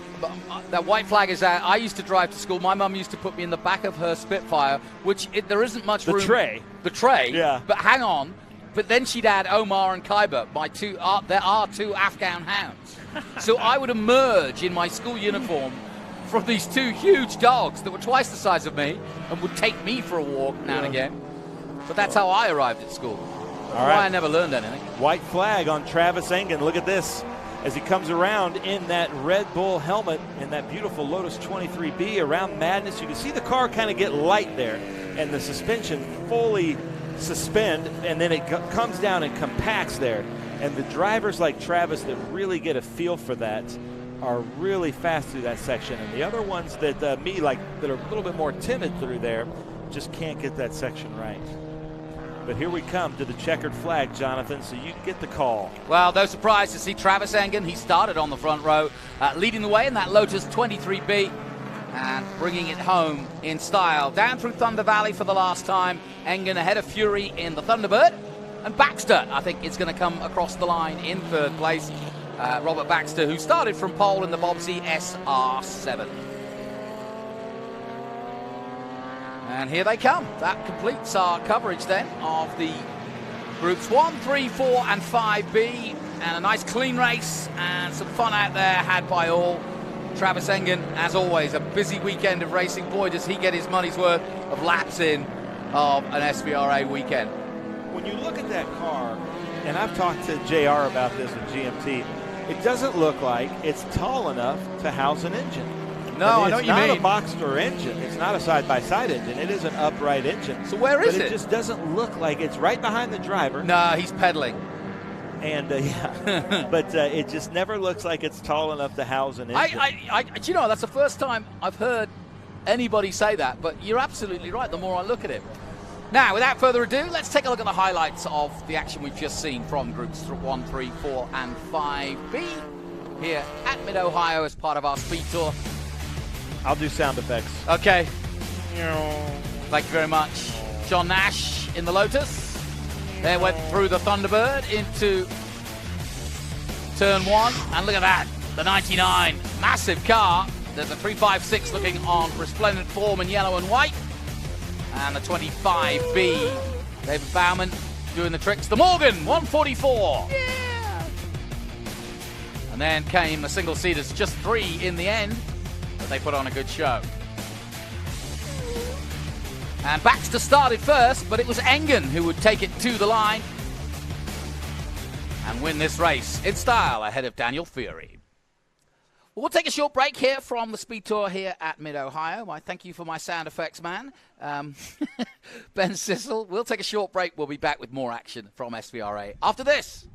That white flag is out. I used to drive to school. My mum used to put me in the back of her Spitfire, which there isn't much room. The tray. Yeah. But hang on. But then she'd add Omar and Khyber, there are 2 Afghan hounds. So I would emerge in my school uniform from these 2 huge dogs that were twice the size of me and would take me for a walk now and again. But that's how I arrived at school. All right. Why I never learned anything. White flag on Travis Engen. Look at this. As he comes around in that Red Bull helmet in that beautiful Lotus 23B around Madness. You can see the car kind of get light there and the suspension fully suspend, and then it comes down and compacts there. And the drivers like Travis that really get a feel for that are really fast through that section. And the other ones that that are a little bit more timid through there just can't get that section right. But here we come to the checkered flag, Jonathan, so you get the call. Well, no surprise to see Travis Engen. He started on the front row, leading the way in that Lotus 23B and bringing it home in style. Down through Thunder Valley for the last time. Engen ahead of Fury in the Thunderbird. And Baxter, I think, is going to come across the line in third place. Robert Baxter, who started from pole in the Bobsy SR7. And here they come. That completes our coverage then of the groups 1, 3, 4, and 5B. And a nice clean race and some fun out there had by all. Travis Engen, as always, a busy weekend of racing. Boy, does he get his money's worth of laps in of an SVRA weekend. When you look at that car, and I've talked to JR about this at GMT, it doesn't look like it's tall enough to house an engine. No, I know what you mean. It's not a box door engine. It's not a side-by-side engine. It is an upright engine. So where is it? It just doesn't look like it's right behind the driver. No, he's pedaling. And, yeah, but it just never looks like it's tall enough to house an engine. Do you know, that's the first time I've heard anybody say that, but you're absolutely right the more I look at it. Now, without further ado, let's take a look at the highlights of the action we've just seen from groups 1, 3, 4, and 5B here at Mid-Ohio as part of our Speed Tour. I'll do sound effects. Okay. Thank you very much. John Nash in the Lotus. They went through the Thunderbird into turn 1. And look at that, the 99. Massive car. There's a 356 looking on resplendent form in yellow and white. And the 25B. David Bauman doing the tricks. The Morgan 144. Yeah. And then came the single seaters, just 3 in the end. But they put on a good show. And Baxter started first, but it was Engen who would take it to the line and win this race in style ahead of Daniel Fury. Well, we'll take a short break here from the Speed Tour here at Mid-Ohio. I thank you for my sound effects man, Ben Sissel. We'll take a short break. We'll be back with more action from SVRA after this.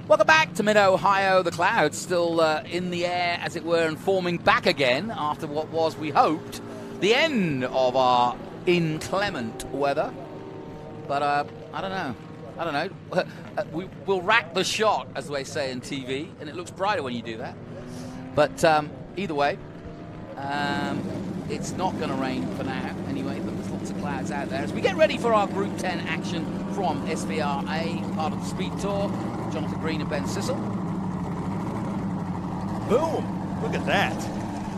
Welcome back to Mid-Ohio. The clouds still in the air, as it were, and forming back again after what was, we hoped, the end of our inclement weather. But I don't know. I don't know. We'll rack the shot, as they say in TV, and it looks brighter when you do that. But either way, it's not going to rain for now anyway, but there's lots of clouds out there. As we get ready for our Group 10 action from SVRA, part of the Speed Tour, Jonathan Green and Ben Sissel. Boom! Look at that.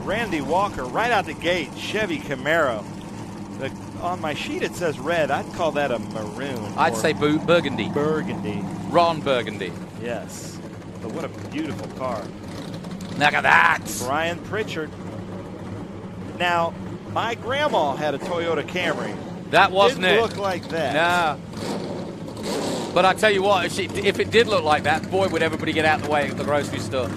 Randy Walker right out the gate, Chevy Camaro. On my sheet it says red. I'd call that a maroon. I'd say burgundy. Burgundy. Ron Burgundy. Yes. But what a beautiful car. Look at that. Brian Pritchard. Now, my grandma had a Toyota Camry. That wasn't Didn't it. look like that. Nah. But I tell you what, if it did look like that, boy, would everybody get out of the way at the grocery store.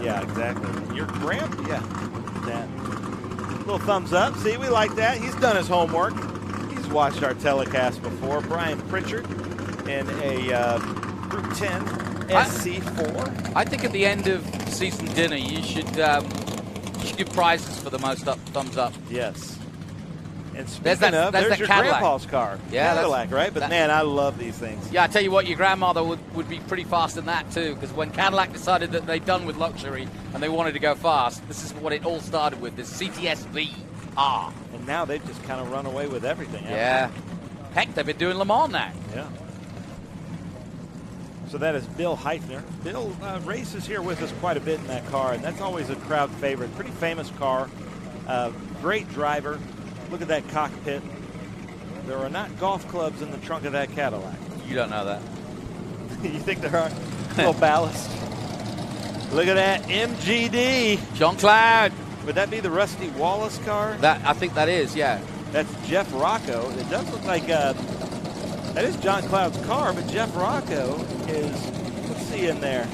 Yeah, exactly. Your grandpa, yeah. That. Little thumbs up. See, we like that. He's done his homework. He's watched our telecast before. Brian Pritchard in a Group 10 SC4. I think at the end of season dinner, you should give prizes for the most thumbs up. Yes. And speaking of, there's your Cadillac. grandpa's car. Yeah, Cadillac, right? But man, I love these things. Yeah, I tell you what, your grandmother would be pretty fast in that too, because when Cadillac decided that they'd done with luxury and they wanted to go fast, this is what it all started with, this CTS VR. And now they've just kind of run away with everything. Yeah. Heck, they've been doing Le Mans now. Yeah. So that is Bill Heifner. Bill races here with us quite a bit in that car, and that's always a crowd favorite. Pretty famous car. Great driver. Look at that cockpit. There are not golf clubs in the trunk of that Cadillac. You don't know that. You think there are? A little ballast. Look at that MGD. John Cloud. Would that be the Rusty Wallace car? I think that is, yeah. That's Jeff Rocco. It does look like that is John Cloud's car, but Jeff Rocco is, let's see in there.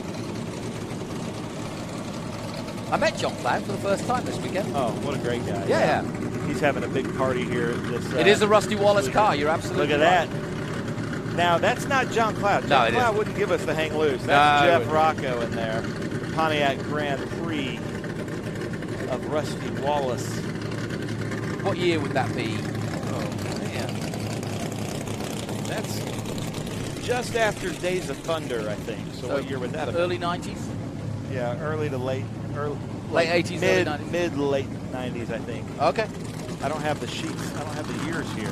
I met John Cloud for the first time this weekend. Oh, what a great guy. Yeah. He's having a big party here. It is a Rusty Wallace car. You're absolutely right. Look at that. Now, that's not John Cloud. John Cloud wouldn't give us the hang loose. That's Jeff Rocco in there. Pontiac Grand Prix of Rusty Wallace. What year would that be? Oh, man. That's just after Days of Thunder, I think. So what year would that have been? Early 90s? Yeah, early to late. Late 80s, early 90s? Mid-late 90s, I think. Okay. I don't have the sheets. I don't have the years here.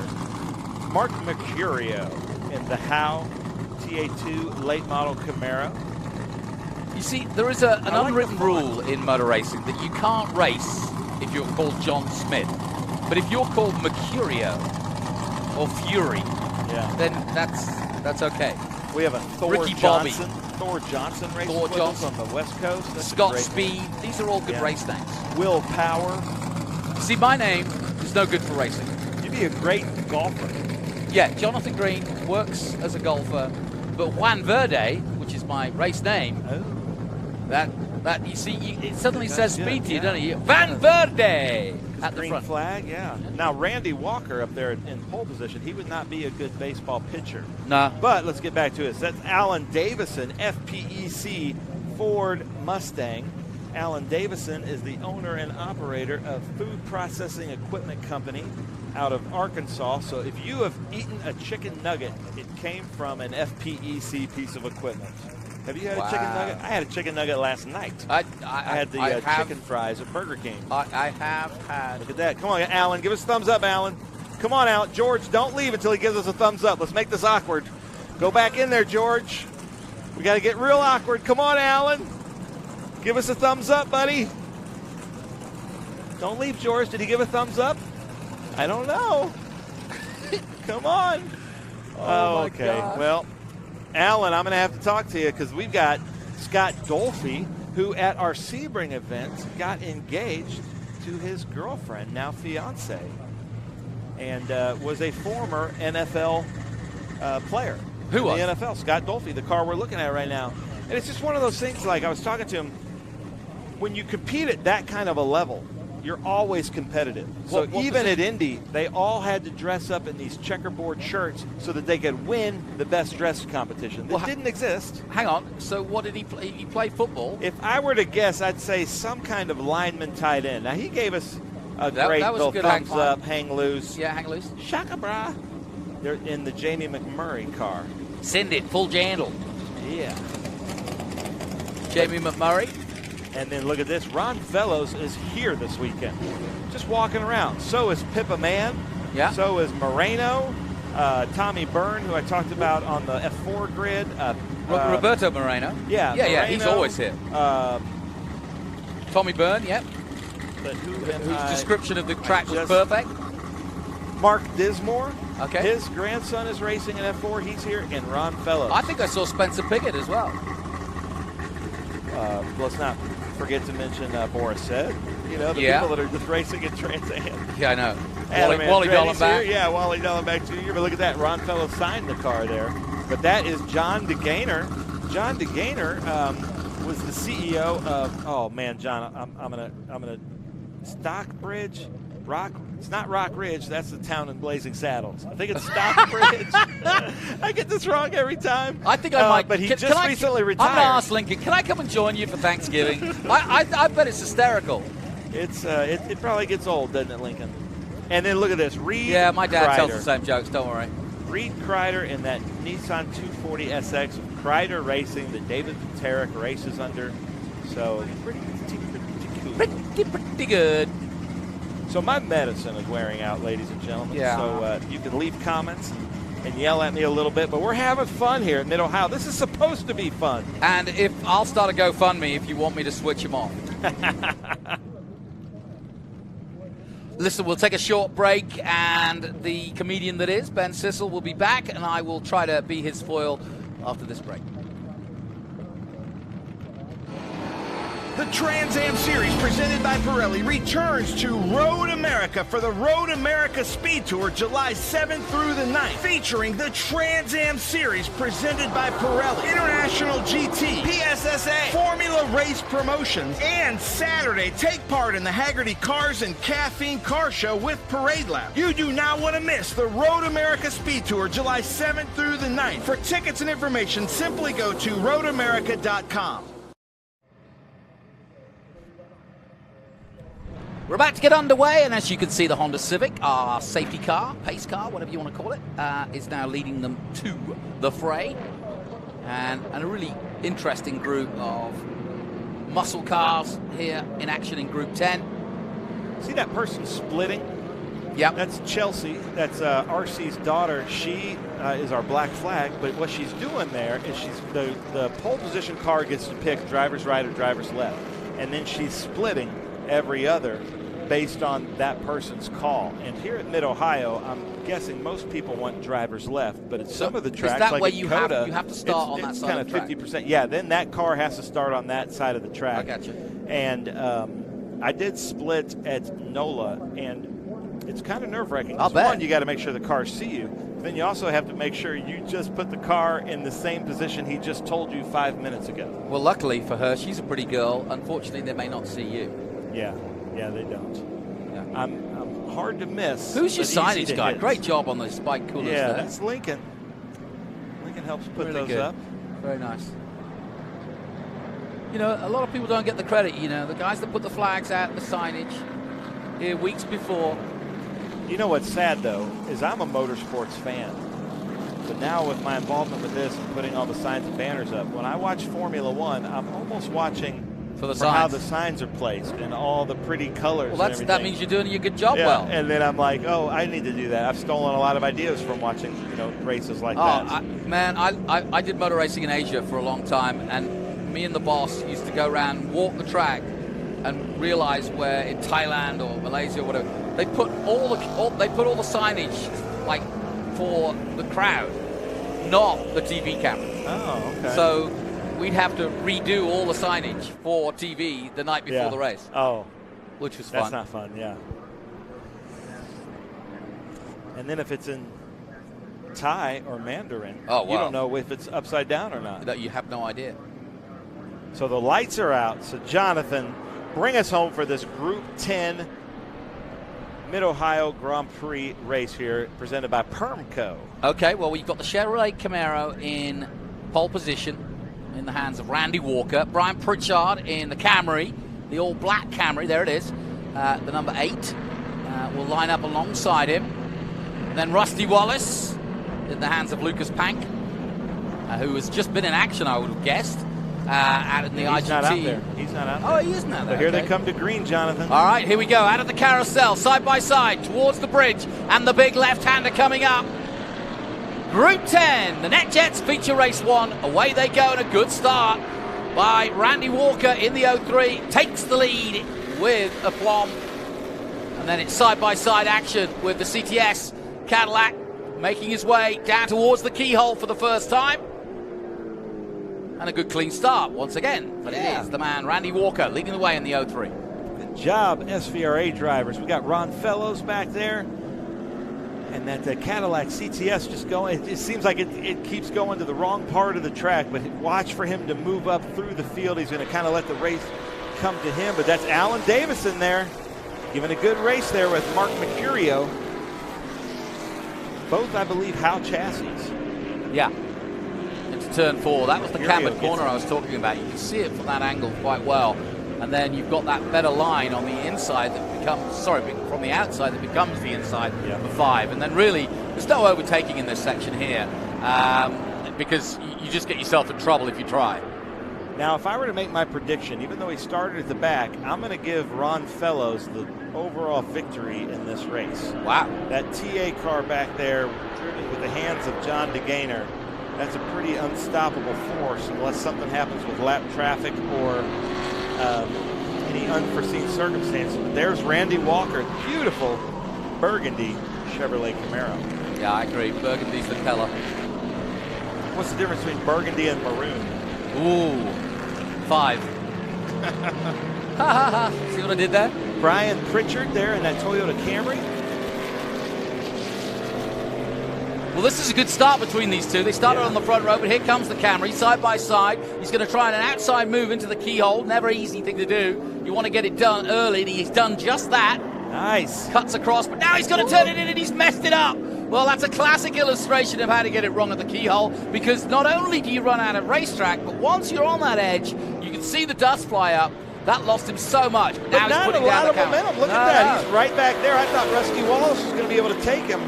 Mark Mercurio in the Howe TA2 late model Camaro. You see, there is an unwritten rule in motor racing that you can't race if you're called John Smith. But if you're called Mercurio or Fury, then that's okay. We have a Thor Ricky Johnson. Bobby. Thor Johnson racing Thor with Johnson. us on the West Coast. That's Scott Speed. These are all good race names. Will Power. See, my name is no good for racing. You'd be a great golfer. Yeah, Jonathan Green works as a golfer, but Juan Verde, which is my race name, that you see, it suddenly says speed to you, doesn't it? Van Verde at the Green front. flag, yeah. Now, Randy Walker up there in pole position, he would not be a good baseball pitcher. Nah. But let's get back to it. That's Alan Davison, FPEC Ford Mustang. Alan Davison is the owner and operator of Food Processing Equipment Company out of Arkansas. So if you have eaten a chicken nugget, it came from an FPEC piece of equipment. Have you had a chicken nugget? I had a chicken nugget last night. I had the chicken fries at Burger King. I have had. Look at that. Come on, Alan. Give us a thumbs up, Alan. Come on, Alan. George, don't leave until he gives us a thumbs up. Let's make this awkward. Go back in there, George. We got to get real awkward. Come on, Alan. Give us a thumbs up, buddy. Don't leave, George. Did he give a thumbs up? I don't know. Come on. Oh, my okay. gosh. Well, Alan, I'm going to have to talk to you because we've got Scott Dolphy, who at our Sebring event got engaged to his girlfriend, now fiance, and was a former NFL player. Who in was? the NFL? Scott Dolphy, the car we're looking at right now. And it's just one of those things, like I was talking to him, when you compete at that kind of a level, you're always competitive. So even at Indy, they all had to dress up in these checkerboard shirts so that they could win the best dressed competition. That didn't exist. Hang on. So what did he play? He played football? If I were to guess, I'd say some kind of lineman tight end. Now, he gave us a That great was a little good thumbs hang up, hang loose. Yeah, hang loose. Shaka bra. They're in the Jamie McMurray car. Send it, full jandle. Yeah. Jamie McMurray. And then look at this. Ron Fellows is here this weekend. Just walking around. So is Pippa Mann. Yeah. So is Moreno. Tommy Byrne, who I talked about on the F4 grid. Roberto Moreno. Yeah. Yeah, he's always here. Tommy Byrne, yep. But whose description of the track was perfect. Mark Dismore. Okay. His grandson is racing in F4. He's here. And Ron Fellows. I think I saw Spencer Pickett as well. Let's not forget to mention Boris said. You know, the people that are just racing in Trans Am. Yeah, I know. Wally Dallenbach. Yeah, Wally Dallenbach Jr. But look at that. Ron Fellows signed the car there. But that is John DeGaynor. John DeGaynor was the CEO of, oh man, John, I'm gonna Stockbridge, Rock. It's not Rock Ridge. That's the town in Blazing Saddles. I think it's Stockbridge. I get this wrong every time. I think I might. But he just recently retired. I'm going to ask Lincoln, can I come and join you for Thanksgiving? I bet it's hysterical. It probably gets old, doesn't it, Lincoln? And then look at this. Reed Yeah, my dad Kreider. tells the same jokes. Don't worry. Reed Kreider in that Nissan 240 SX. Kreider Racing that David Paterick races under. So pretty cool. Pretty good. So my medicine is wearing out, ladies and gentlemen. Yeah. So you can leave comments. and yell at me a little bit, but we're having fun here in Mid-Ohio. This is supposed to be fun. And I'll start a GoFundMe if you want me to switch him off. Listen, we'll take a short break, and the comedian that is, Ben Sissel, will be back, and I will try to be his foil after this break. The Trans Am Series presented by Pirelli returns to Road America for the Road America Speed Tour July 7th through the 9th, featuring the Trans Am Series presented by Pirelli, International GT, PSSA, Formula Race Promotions, and Saturday, take part in the Haggerty Cars and Caffeine Car Show with Parade Lab. You do not want to miss the Road America Speed Tour July 7th through the 9th. For tickets and information, simply go to roadamerica.com. We're about to get underway, and as you can see, the Honda Civic, our safety car, pace car, whatever you want to call it, is now leading them to the fray. And a really interesting group of muscle cars here in action in Group 10. See that person splitting? Yeah. That's Chelsea. That's RC's daughter. She is our black flag, but what she's doing there is the pole position car gets to pick driver's right or driver's left, and then she's splitting every other based on that person's call. And here at Mid-Ohio, I'm guessing most people want driver's left, but at some of the tracks, that like way at you Coda, have to start on that side of the track. It's kind of 50%. Yeah, then that car has to start on that side of the track. I got you. And I did split at NOLA, and it's kind of nerve-wracking. I'll bet. One, you got to make sure the cars see you. Then you also have to make sure you just put the car in the same position he just told you 5 minutes ago. Well, luckily for her, she's a pretty girl. Unfortunately, they may not see you. Yeah, they don't. Yeah. I'm hard to miss. Who's your signage guy? Hit. Great job on those spike coolers Yeah, there. that's Lincoln. Lincoln helps put Really those good. up. Very nice. You know, a lot of people don't get the credit, you know. The guys that put the flags out, the signage, here weeks before. You know what's sad, though, is I'm a motorsports fan. But now with my involvement with this and putting all the signs and banners up, when I watch Formula One, I'm almost watching for how the signs are placed and all the pretty colors. Well, that means you're doing a good job. Yeah, well. And then I'm like, oh, I need to do that. I've stolen a lot of ideas from watching, races like that. I did motor racing in Asia for a long time, and me and the boss used to go around and walk the track and realize where in Thailand or Malaysia or whatever they put all the signage like for the crowd, not the TV camera. Oh, okay. So we'd have to redo all the signage for TV the night before the race. Oh. Which was fun. That's not fun, yeah. And then if it's in Thai or Mandarin, you don't know if it's upside down or not. You have no idea. So the lights are out. So Jonathan, bring us home for this Group 10 Mid-Ohio Grand Prix race here presented by PERMCO. Okay, well, we've got the Chevrolet Camaro in pole position in the hands of Randy Walker. Brian Pritchard in the Camry, the all-black Camry, there it is, the number 8, will line up alongside him. And then Rusty Wallace in the hands of Lucas Pank, who has just been in action, I would have guessed, out in the IGT. He's not out there. He's not out there. Oh, he is now there. But here they come to green, Jonathan. All right, here we go. Out of the carousel, side by side, towards the bridge, and the big left-hander coming up. Group 10, the NetJets feature race 1. Away they go, and a good start by Randy Walker in the 03. Takes the lead with aplomb. And then it's side-by-side action with the CTS Cadillac making his way down towards the keyhole for the first time. And a good clean start once again. But it is the man, Randy Walker, leading the way in the 03. Good job, SVRA drivers. We got Ron Fellows back there. And that Cadillac CTS just going, it seems like it keeps going to the wrong part of the track, but watch for him to move up through the field. He's going to kind of let the race come to him, but that's Alan Davison there, giving a good race there with Mark Mercurio. Both, I believe, Howe chassis. Yeah. Into turn 4. That was the cambered corner I was talking about. You can see it from that angle quite well. And then you've got that better line on the inside that becomes, from the outside that becomes the inside for 5. And then really, there's no overtaking in this section here because you just get yourself in trouble if you try. Now, if I were to make my prediction, even though he started at the back, I'm going to give Ron Fellows overall victory in this race. Wow. That TA car back there, driven with the hands of John DeGainer, that's a pretty unstoppable force unless something happens with lap traffic or any unforeseen circumstances. But there's Randy Walker, beautiful burgundy Chevrolet Camaro. Yeah, I agree. Burgundy's the color. What's the difference between burgundy and maroon? Ooh, 5. See what I did there? Brian Pritchard there in that Toyota Camry. Well, this is a good start between these two. They started on the front row, but here comes the Camry, side by side. He's going to try an outside move into the keyhole. Never an easy thing to do. You want to get it done early, and he's done just that. Nice. Cuts across, but now he's going to turn it in, and he's messed it up. Well, that's a classic illustration of how to get it wrong at the keyhole, because not only do you run out of racetrack, but once you're on that edge, you can see the dust fly up. That lost him so much. But now not he's putting a lot down of the camera. momentum. Look at that. He's right back there. I thought Rusty Wallace was going to be able to take him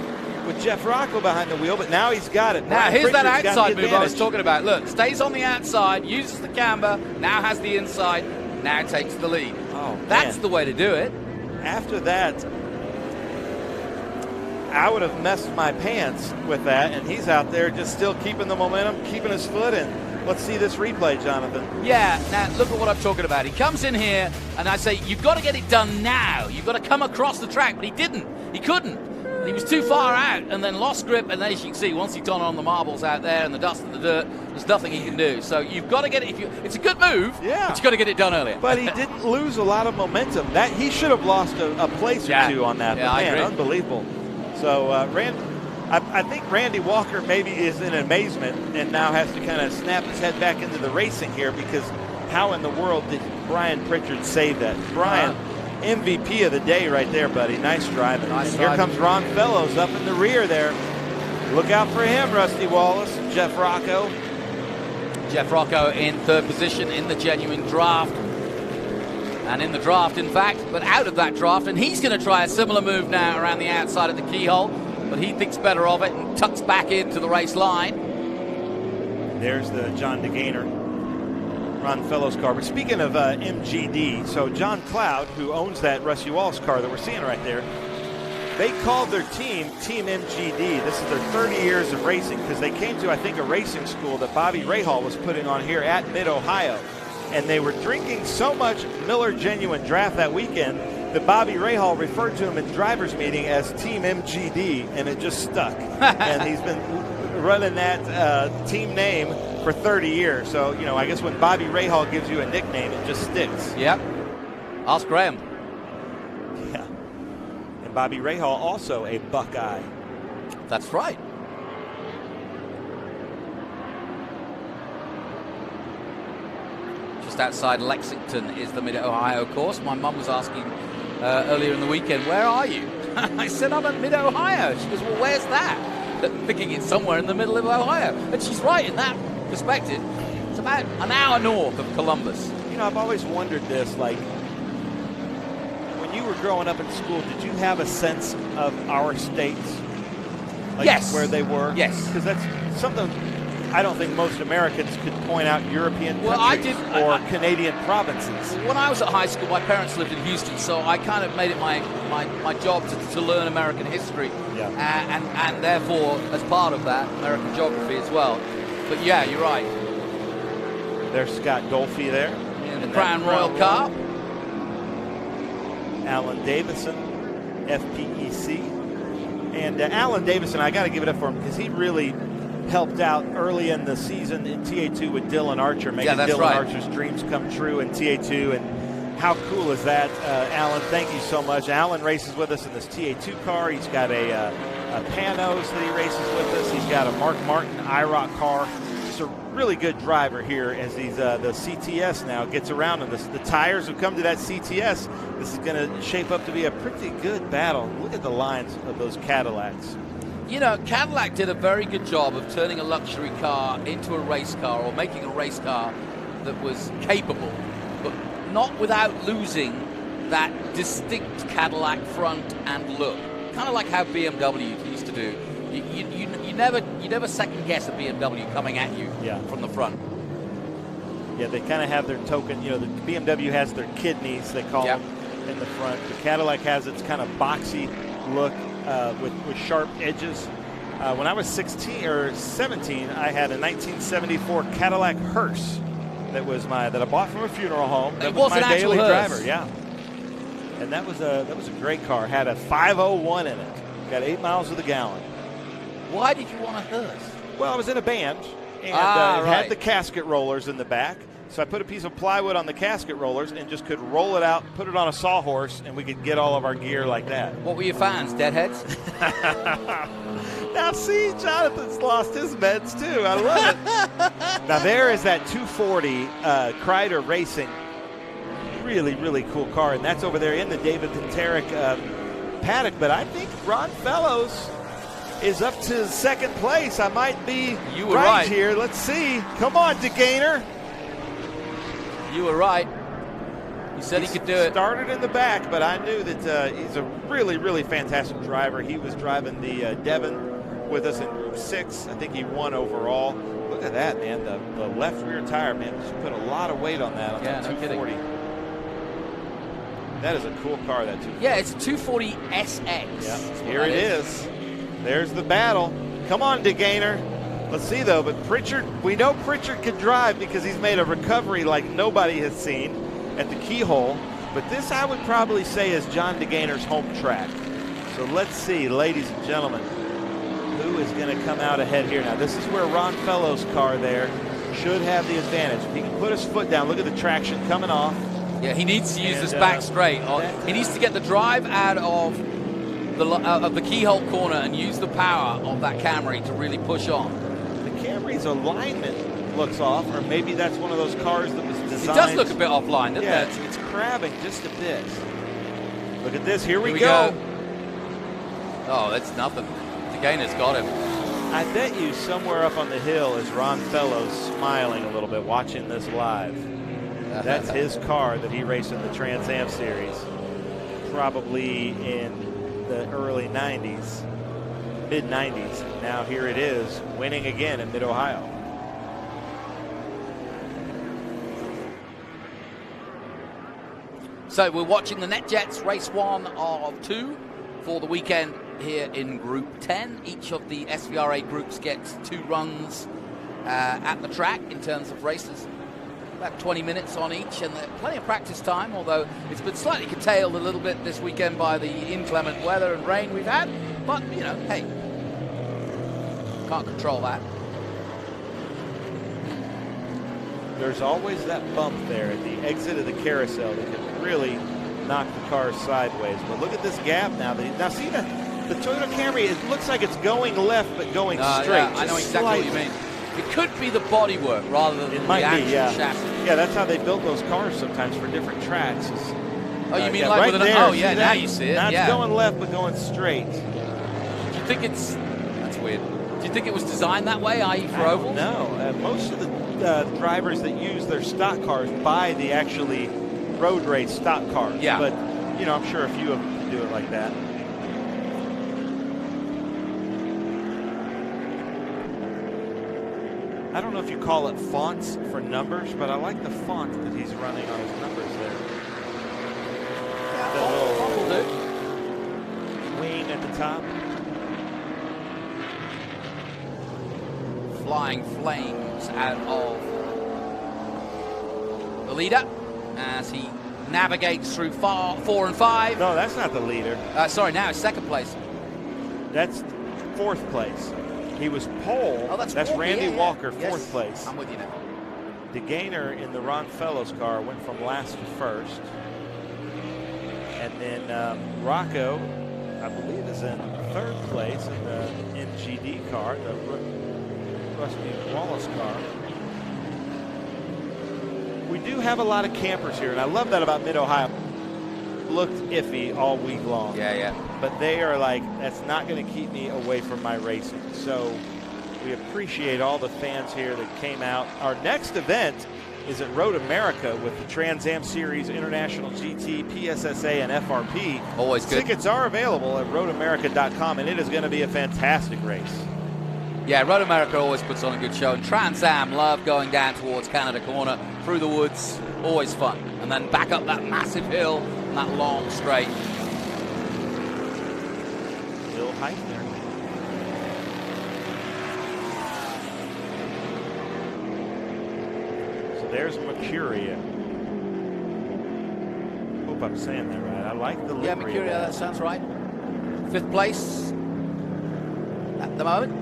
with Jeff Rocco behind the wheel, but now he's got it. Now, Brian here's that Pritchard's got outside the move I was advantage. talking about. Look, stays on the outside, uses the camber, now has the inside, now takes the lead. Oh, that's man. the way to do it. After that, I would have messed my pants with that, and he's out there just still keeping the momentum, keeping his foot in. Let's see this replay, Jonathan. Yeah, now look at what I'm talking about. He comes in here, and I say, you've got to get it done now. You've got to come across the track, but he didn't. He couldn't. He was too far out and then lost grip, and then as you can see, once he's gone on the marbles out there and the dust and the dirt, there's nothing he can do. So you've got to get it. It's a good move, yeah, but you've got to get it done earlier. But he didn't lose a lot of momentum. That he should have lost a place or two on that. Yeah, but I man, agree. unbelievable. So I think Randy Walker maybe is in amazement and now has to kind of snap his head back into the racing here, because how in the world did Brian Pritchard save that? Brian, MVP of the day right there, buddy. Nice driving. Nice and here driving. comes Ron Fellows up in the rear there. Look out for him, Rusty Wallace, Jeff Rocco. Jeff Rocco in third position in the genuine draft. And in the draft, in fact, but out of that draft. And he's going to try a similar move now around the outside of the keyhole. But he thinks better of it and tucks back into the race line. There's the John DeGainer, Ron Fellows car. But speaking of MGD, so John Cloud, who owns that Rusty Wallace car that we're seeing right there, they called their team Team MGD. This is their 30 years of racing, because they came to, I think, a racing school that Bobby Rahal was putting on here at Mid-Ohio. And they were drinking so much Miller Genuine Draft that weekend that Bobby Rahal referred to him in driver's meeting as Team MGD, and it just stuck. And he's been running that team name for 30 years. So, you know, I guess when Bobby Rahal gives you a nickname, it just sticks. Yep. Ask Graham. Yeah. And Bobby Rahal also a Buckeye. That's right. Just outside Lexington is the Mid-Ohio course. My mum was asking earlier in the weekend, where are you? I said, I'm at Mid-Ohio. She goes, well, where's that? Thinking it's somewhere in the middle of Ohio. And she's right in that perspective. It's about an hour north of Columbus. You know, I've always wondered this, like, when you were growing up in school, did you have a sense of our states? Like yes. Where they were? Yes. Because that's something I don't think most Americans could point out European Well, I countries did, or Canadian provinces. When I was at high school, my parents lived in Houston, so I kind of made it my job to learn American history. Yeah. And therefore, as part of that, American geography as well. But yeah, you're right. There's Scott Dolphy there. In the Crown Royal car. Alan Davison, FPEC. And Alan Davison, I got to give it up for him because he really helped out early in the season in TA2 with Dylan Archer, making Dylan Archer's dreams come true in TA2. And how cool is that, Alan? Thank you so much. Alan races with us in this TA2 car. He's got a Panos that he races with us. He's got a Mark Martin IROC car. Just a really good driver here as he's the CTS now gets around. And the tires have come to that CTS. This is going to shape up to be a pretty good battle. Look at the lines of those Cadillacs. You know, Cadillac did a very good job of turning a luxury car into a race car, or making a race car that was capable, but not without losing that distinct Cadillac front and look. Kind of like how BMW used to do. You never second guess a BMW coming at you from the front. Yeah, they kind of have their token. You know, the BMW has their kidneys, they call them. in the front. The Cadillac has its kind of boxy look with sharp edges. When I was 16 or 17, I had a 1974 Cadillac hearse that I bought from a funeral home. That was my daily driver. Yeah, and that was a great car. Had a 501 in it. Got 8 miles to the gallon. Why did you want a hearse? Well, I was in a band, and it had the casket rollers in the back. So I put a piece of plywood on the casket rollers and just could roll it out, put it on a sawhorse, and we could get all of our gear like that. What were your fans, Deadheads? Now, see, Jonathan's lost his meds, too. I love it. Now, there is that 240 Kreider Racing. Really, really cool car, and that's over there in the David Pinteric paddock. But I think Ron Fellows is up to second place. I might be right here. Let's see. Come on, DeGainer. You were right. He said he could do it. Started in the back, but I knew that he's a really, really fantastic driver. He was driving the Devon with us in Group 6. I think he won overall. Look at that, man. The left rear tire, man. Just put a lot of weight on that, on that 240. That is a cool car, that 240. Yeah, it's a 240 SX. Yeah, here it is. There's the battle. Come on, DeGainer. Let's see, though, but Pritchard, we know Pritchard can drive because he's made a recovery like nobody has seen at the keyhole. But this, I would probably say, is John DeGainer's home track. So let's see, ladies and gentlemen, who is going to come out ahead here. Now, this is where Ron Fellows' car there should have the advantage. If he can put his foot down, look at the traction coming off. Yeah, he needs to use this back straight. He needs to get the drive out of the keyhole corner and use the power of that Camry to really push on. Camry's alignment looks off, or maybe that's one of those cars that was designed. It does look a bit offline, doesn't it? It's crabbing just a bit. Look at this. Here we go. Oh, that's nothing. DeGainer's got him. I bet you somewhere up on the hill is Ron Fellows smiling a little bit watching this live. That's his car that he raced in the Trans Am Series, probably in the early 90s. Mid-90s. Now here it is, winning again in Mid-Ohio. So we're watching the NetJets race 1 of 2 for the weekend here in Group 10. Each of the SVRA groups gets 2 runs at the track in terms of races. About 20 minutes on each, and plenty of practice time, although it's been slightly curtailed a little bit this weekend by the inclement weather and rain we've had. But, you know, hey, can't control that. There's always that bump there at the exit of the carousel that can really knock the car sideways. But look at this gap now. Now see the Toyota Camry, it looks like it's going left but going straight. Yeah, I know exactly what you mean. It could be the bodywork rather than the actual chassis. Yeah, that's how they build those cars sometimes for different tracks. Oh, you mean like right with an... there, Oh, yeah, now you see it. Not going left but going straight. Do you think it's... That's weird. Do you think it was designed that way, i.e. for ovals? No. Most of the drivers that use their stock cars buy the actually road race stock cars. Yeah. But, you know, I'm sure a few of them can do it like that. I don't know if you call it fonts for numbers, but I like the font that he's running on his numbers there. The little wing at the top. Flying flames out of the leader as he navigates through 4 and 5. No, that's not the leader. Sorry, now it's second place. That's 4th place. He was pole. Oh, that's Randy Walker, 4th yes. place. I'm with you now. DeGainer in the Ron Fellows car went from last to first. And then Rocco, I believe, is in 3rd place in the MGD car, the Rusty Wallace car. We do have a lot of campers here, and I love that about Mid-Ohio. Looked iffy all week long. Yeah. But they are like, that's not going to keep me away from my racing. So we appreciate all the fans here that came out. Our next event is at Road America with the Trans Am Series International GT, PSSA, and FRP. Always good. Tickets are available at roadamerica.com, and it is going to be a fantastic race. Yeah, Road America always puts on a good show. And Trans Am love going down towards Canada Corner, through the woods. Always fun. And then back up that massive hill, that long straight. Bill Heifner. So there's Mercurio. Hope I'm saying that right. I like the Yeah, livery. Mercurio, that sounds right. 5th place at the moment.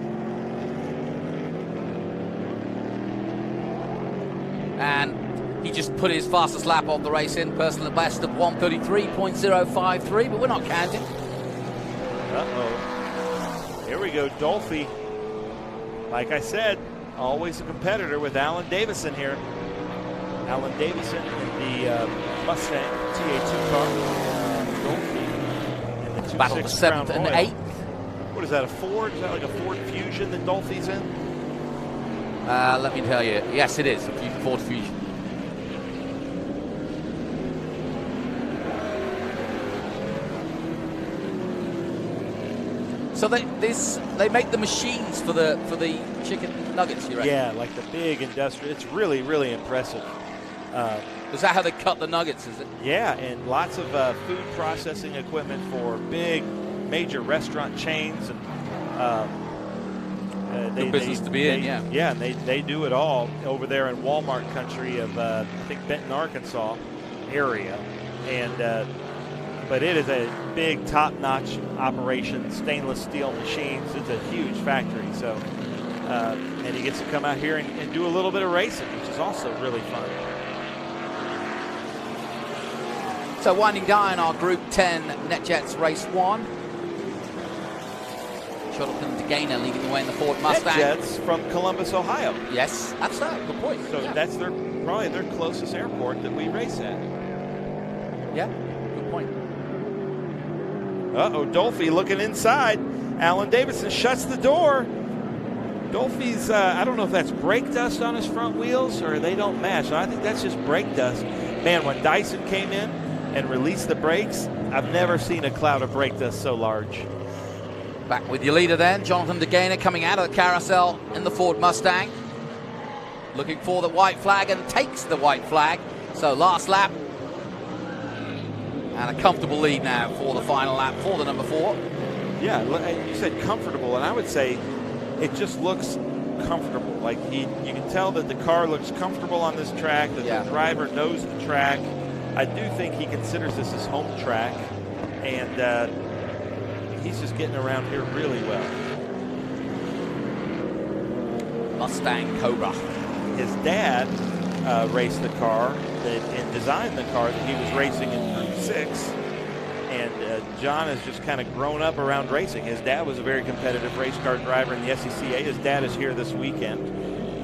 And he just put his fastest lap of the race in, personal best of 1:33.053, but we're not counting. Uh-oh. Here we go, Dolphy. Like I said, always a competitor with Alan Davison here. Alan Davison in the Mustang TA2 car. Dolphy in the Battle for 7th and 8th. What is that, a Ford? Is that like a Ford Fusion that Dolphy's in? Let me tell you. Yes, it is. A Ford Fusion. So they make the machines for the chicken nuggets, you reckon? Yeah, like the big industrial. It's really, really impressive. Is that how they cut the nuggets, is it? Yeah, and lots of food processing equipment for big, major restaurant chains. And Good business to be in, yeah. Yeah, and they do it all over there in Walmart country of, I think, Benton, Arkansas area. And but it is a big, top-notch operation, stainless steel machines. It's a huge factory. So, and he gets to come out here and do a little bit of racing, which is also really fun. So winding down our Group 10 NetJets Race 1. Jonathan DeGainer leading the way in the Ford Mustang. NetJets from Columbus, Ohio. Yes, that's that. Good point. So yeah. that's probably their closest airport that we race at. Yeah, good point. Uh-oh, Dolphy looking inside. Alan Davison shuts the door. Dolphy's, I don't know if that's brake dust on his front wheels or they don't match. I think that's just brake dust. Man, when Dyson came in and released the brakes, I've never seen a cloud of brake dust so large. Back with your leader then, Jonathan DeGainer coming out of the carousel in the Ford Mustang. Looking for the white flag and takes the white flag. So last lap. And a comfortable lead now for the final lap for the number 4. Yeah, you said comfortable, and I would say it just looks comfortable. Like you can tell that the car looks comfortable on this track, that the driver knows the track. I do think he considers this his home track, and he's just getting around here really well. Mustang Cobra. His dad raced the car and designed the car that he was racing in Group 6. And John has just kind of grown up around racing. His dad was a very competitive race car driver in the SCCA. His dad is here this weekend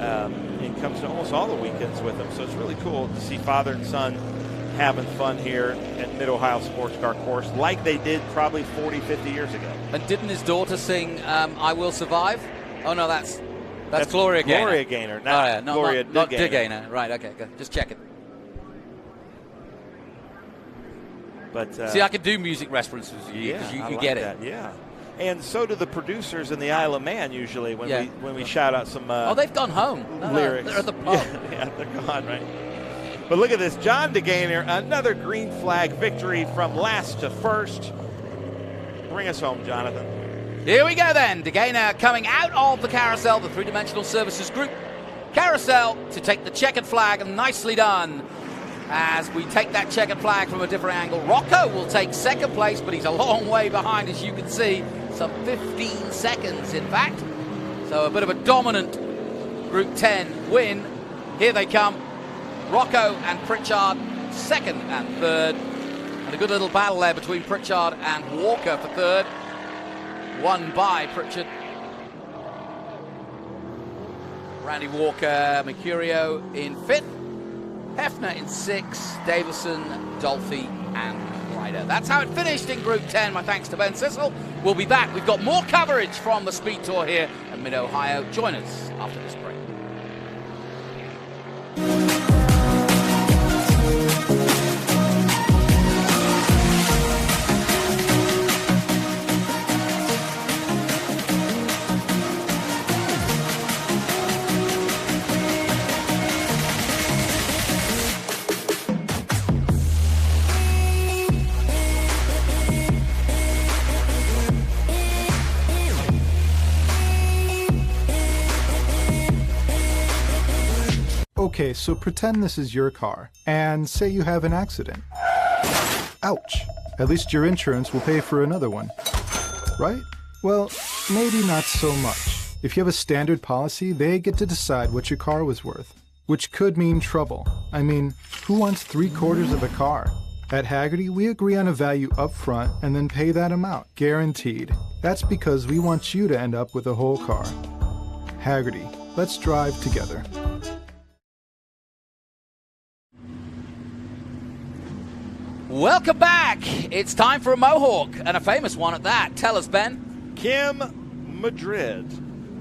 and comes to almost all the weekends with him. So it's really cool to see father and son having fun here at Mid-Ohio Sports Car Course like they did probably 40, 50 years ago. And didn't his daughter sing I Will Survive? Oh, no, that's Gloria Gaynor. Gloria Gaynor, not Gloria not DeGainer. Right, okay, good. Just checking. But see, I can do music references because you can get it. Yeah, and so do the producers in the Isle of Man usually when we shout out some. They've gone home. Lyrics. They're at the pub. Yeah, they're gone, right? But look at this, John DeGainer, another green flag victory from last to first. Bring us home, Jonathan. Here we go then. DeGainer coming out of the carousel, the three-dimensional services group carousel to take the checkered flag, and nicely done. As we take that checkered flag from a different angle, Rocco will take second place, but he's a long way behind, as you can see, some 15 seconds, in fact. So a bit of a dominant Group 10 win. Here they come. Rocco and Pritchard, second and third. And a good little battle there between Pritchard and Walker for third. Won by Pritchard. Randy Walker, Mercurio in fifth. Hefner in sixth. Davison, Dolphy, and Ryder. That's how it finished in Group 10. My thanks to Ben Sissel. We'll be back. We've got more coverage from the Speed Tour here at Mid-Ohio. Join us after this break. Okay, so pretend this is your car, and say you have an accident. Ouch. At least your insurance will pay for another one. Right? Well, maybe not so much. If you have a standard policy, they get to decide what your car was worth, which could mean trouble. I mean, who wants 3/4 of a car? At Hagerty, we agree on a value up front and then pay that amount, guaranteed. That's because we want you to end up with a whole car. Hagerty, let's drive together. Welcome back. It's time for a Mohawk, and a famous one at that. Tell us, Ben. Kim Madrid,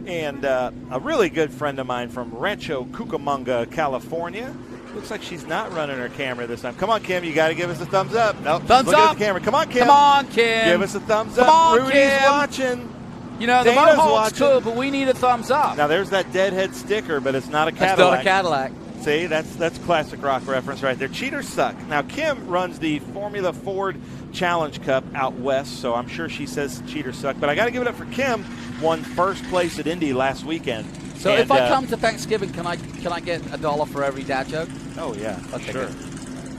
and a really good friend of mine from Rancho Cucamonga, California. Looks like she's not running her camera this time. Come on, Kim, you got to give us a thumbs up. Nope. Thumbs Look up. at the camera. Come on, Kim. Come on, Kim. Give us a thumbs Come up. on, Rudy's Kim. watching. You know, the Dana's Mohawk's watching. cool, but we need a thumbs up. Now, there's that deadhead sticker, but it's not a Cadillac. It's not a Cadillac. See, that's classic rock reference right there. Cheaters suck. Now, Kim runs the Formula Ford Challenge Cup out west, so I'm sure she says cheaters suck. But I got to give it up for Kim. Won first place at Indy last weekend. So and, if I come to Thanksgiving, can I get $1 for every dad joke? Oh, yeah, Okay, sure. good.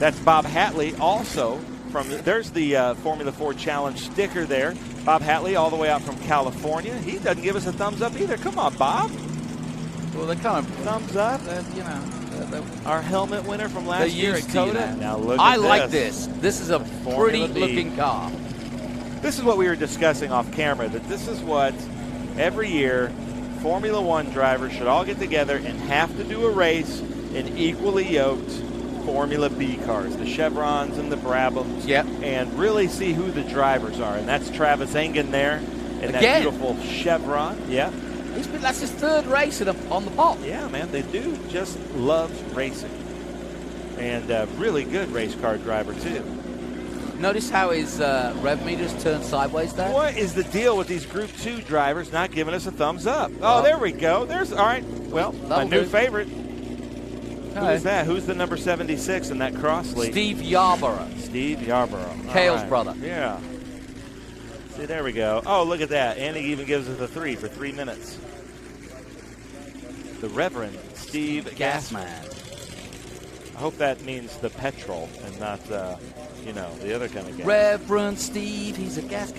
That's Bob Hatley also from – there's the Formula Ford Challenge sticker there. Bob Hatley all the way out from California. He doesn't give us a thumbs up either. Come on, Bob. Well, they're kind of thumbs up. You know, our helmet winner from last year at COTA. Now look I at like this. This is a Formula pretty B. looking car. This is what we were discussing off camera, that this is what every year Formula One drivers should all get together and have to do a race in equally yoked Formula B cars, the Chevrons and the Brabhams, and really see who the drivers are. And that's Travis Engen there in that beautiful Chevron. Yeah. That's his third race on the pole. Yeah, man, they do just love racing. And really good race car driver, too. Notice how his rev meters turn sideways there? What is the deal with these Group 2 drivers not giving us a thumbs up? Oh, there we go. All right. Well, my new favorite. Who is that? Who's the number 76 in that cross lead? Steve Yarborough. Steve Yarborough. Kale's brother. Yeah. See, there we go. Oh, look at that. And he even gives us a 3 for 3 minutes. The Reverend Steve Gassman. I hope that means the petrol and not, the other kind of gas. Reverend Steve, he's a gas.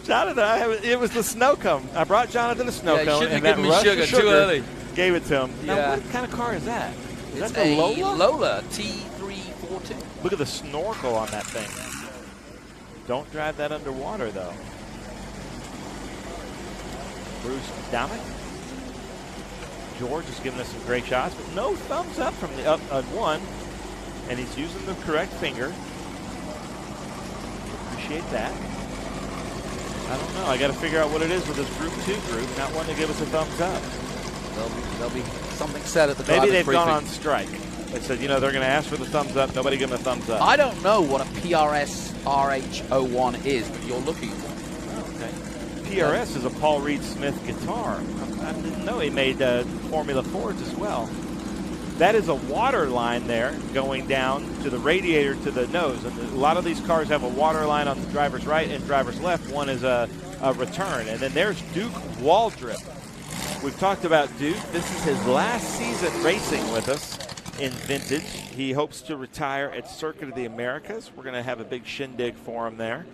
Jonathan, it was the snow cone. I brought Jonathan a snow cone, shouldn't and have that given me rush sugar of too early. Gave it to him. Yeah. Now, what kind of car is that? Is It's that the a Lola? Lola T342. Look at the snorkel on that thing. Don't drive that underwater, though. Bruce Domick. George is giving us some great shots, but no thumbs up from the up one. And he's using the correct finger. Appreciate that. I don't know. I got to figure out what it is with this Group 2 group, not one to give us a thumbs up. There'll be something said at the Maybe they've briefing. gone on strike. They said, they're going to ask for the thumbs up. Nobody give them a thumbs up. I don't know what a PRS RH01 is that you're looking for. Okay. PRS is a Paul Reed Smith guitar. I didn't know he made Formula Fords as well. That is a water line there going down to the radiator to the nose. And a lot of these cars have a water line on the driver's right and driver's left. One is a return. And then there's Duke Waldrop. We've talked about Duke. This is his last season racing with us in vintage. He hopes to retire at Circuit of the Americas. We're going to have a big shindig for him there.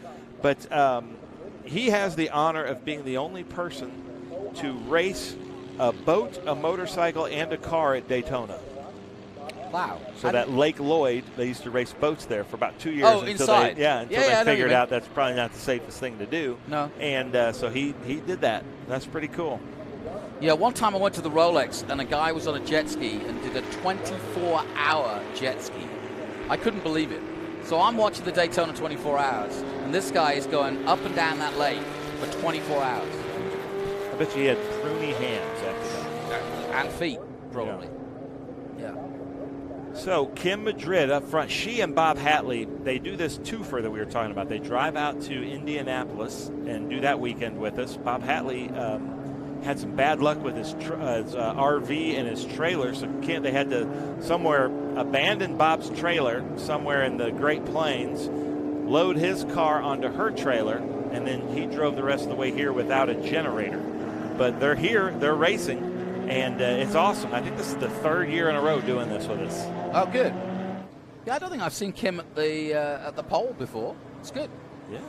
But he has the honor of being the only person to race a boat, a motorcycle, and a car at Daytona. Wow. So that Lake Lloyd, they used to race boats there for about 2 years. Oh, until inside. They I figured out that's probably not the safest thing to do. No. And so he did that. That's pretty cool. Yeah, one time I went to the Rolex and a guy was on a jet ski and did a 24-hour jet ski. I couldn't believe it. So I'm watching the Daytona 24 hours, and this guy is going up and down that lake for 24 hours. I bet you he had pruny hands after that. And feet, probably. Yeah. So Kim Madrid up front, she and Bob Hatley, they do this twofer that we were talking about. They drive out to Indianapolis and do that weekend with us. Bob Hatley had some bad luck with his RV and his trailer, so they had to abandon Bob's trailer somewhere in the Great Plains, load his car onto her trailer, and then he drove the rest of the way here without a generator. but they're here, they're racing, and it's awesome. I think this is the 3rd year in a row doing this with us. Oh, good. Yeah, I don't think I've seen Kim at the pole before. It's good. Yeah.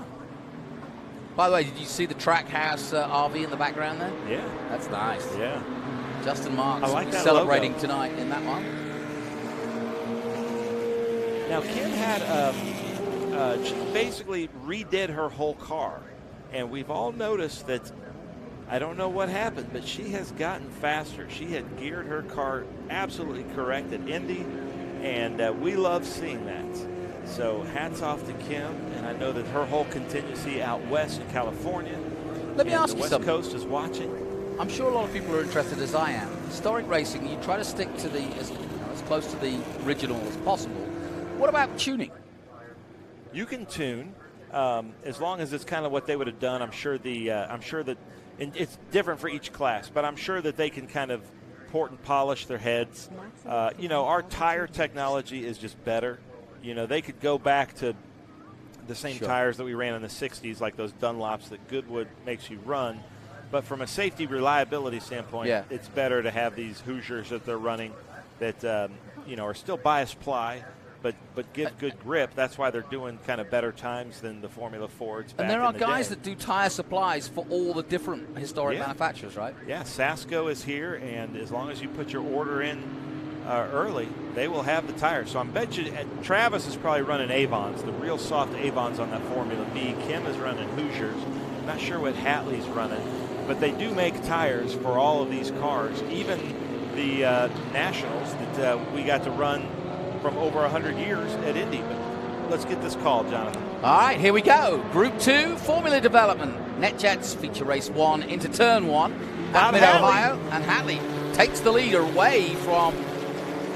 By the way, did you see the Trackhouse RV in the background there? Yeah. That's nice. Yeah. Justin Marks I like that celebrating logo tonight in that one. Now, Kim had she basically redid her whole car, and we've all noticed that. I don't know what happened, but she has gotten faster. She had geared her car absolutely correct at Indy, and we love seeing that. So hats off to Kim, and I know that her whole contingency out west in California. Let me ask the you West something. Coast is watching. I'm sure a lot of people are interested, as I am. Historic racing, you try to stick to as close to the original as possible. What about tuning? You can tune as long as it's kind of what they would have done. I'm sure that and it's different for each class, but I'm sure that they can kind of port and polish their heads. Our tire technology is just better. They could go back to the same tires that we ran in the 60s, like those Dunlops that Goodwood makes you run. But from a safety reliability standpoint, it's better to have these Hoosiers that they're running that, are still bias ply, but give good grip. That's why they're doing kind of better times than the Formula Fords back And there are in the guys day. that do tire supplies for all the different historic manufacturers, right? Yeah, Sasco is here, and as long as you put your order in early, they will have the tires. So I bet you Travis is probably running Avons, the real soft Avons on that Formula B. Kim is running Hoosiers. I'm not sure what Hatley's running, but they do make tires for all of these cars, even the Nationals that we got to run from over 100 years at Indy. But let's get this call, Jonathan. All right, here we go. Group 2, Formula Development. NetJets feature race 1 into turn 1 at Mid-Ohio. And Hatley takes the lead away from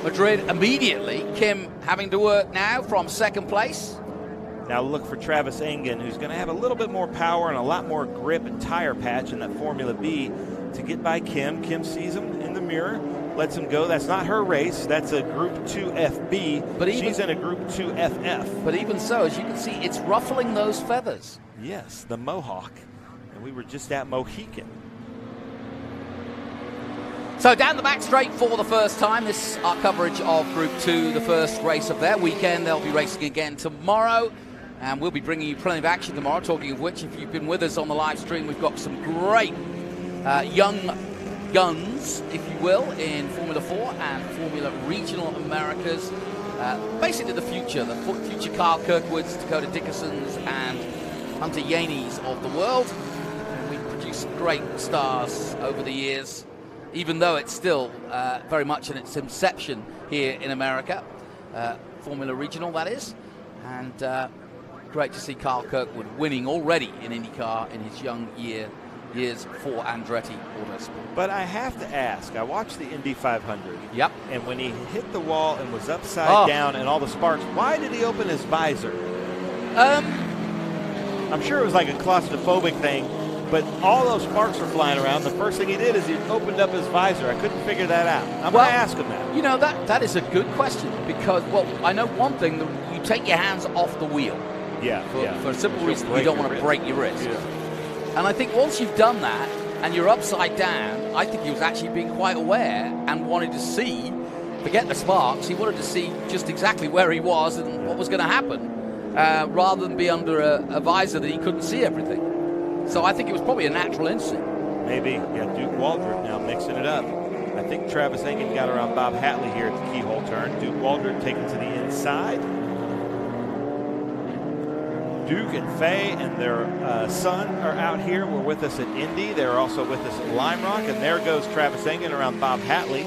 Madrid immediately. Kim having to work now from 2nd place. Now look for Travis Engen, who's going to have a little bit more power and a lot more grip and tire patch in that Formula B to get by Kim. Kim sees him in the mirror, lets him go. That's not her race. That's a Group 2 FB. But she's in a Group 2 FF. But even so, as you can see, it's ruffling those feathers. Yes, the Mohawk. And we were just at Mohican. So down the back straight for the first time. This is our coverage of Group 2, the first race of their weekend. They'll be racing again tomorrow. And we'll be bringing you plenty of action tomorrow. Talking of which, if you've been with us on the live stream, we've got some great young guns, if you will, in Formula 4 and Formula Regional Americas. Basically the future Carl Kirkwoods, Dakota Dickersons, and Hunter Yaneys of the world. And we've produced great stars over the years, even though it's still very much in its inception here in America. Formula Regional, that is. And great to see Carl Kirkwood winning already in IndyCar in his young years for Andretti Autosport. But I have to ask, I watched the Indy 500. Yep. And when he hit the wall and was upside down and all the sparks, why did he open his visor? I'm sure it was like a claustrophobic thing, but all those sparks were flying around. The first thing he did is he opened up his visor. I couldn't figure that out. I'm going to ask him that. That is a good question because, I know one thing, you take your hands off the wheel. For a simple reason, you don't want to break your wrist. Yeah. And I think once you've done that and you're upside down, I think he was actually being quite aware and wanted to see, forget the sparks, he wanted to see just exactly where he was and what was going to happen, rather than be under a visor that he couldn't see everything. So I think it was probably a natural instinct. Maybe. Yeah, Duke Waldrop now mixing it up. I think Travis Engen got around Bob Hatley here at the keyhole turn. Duke Waldrop taken to the inside. Duke and Faye and their son are out here. We're with us at Indy. They're also with us at Lime Rock. And there goes Travis Engen around Bob Hatley.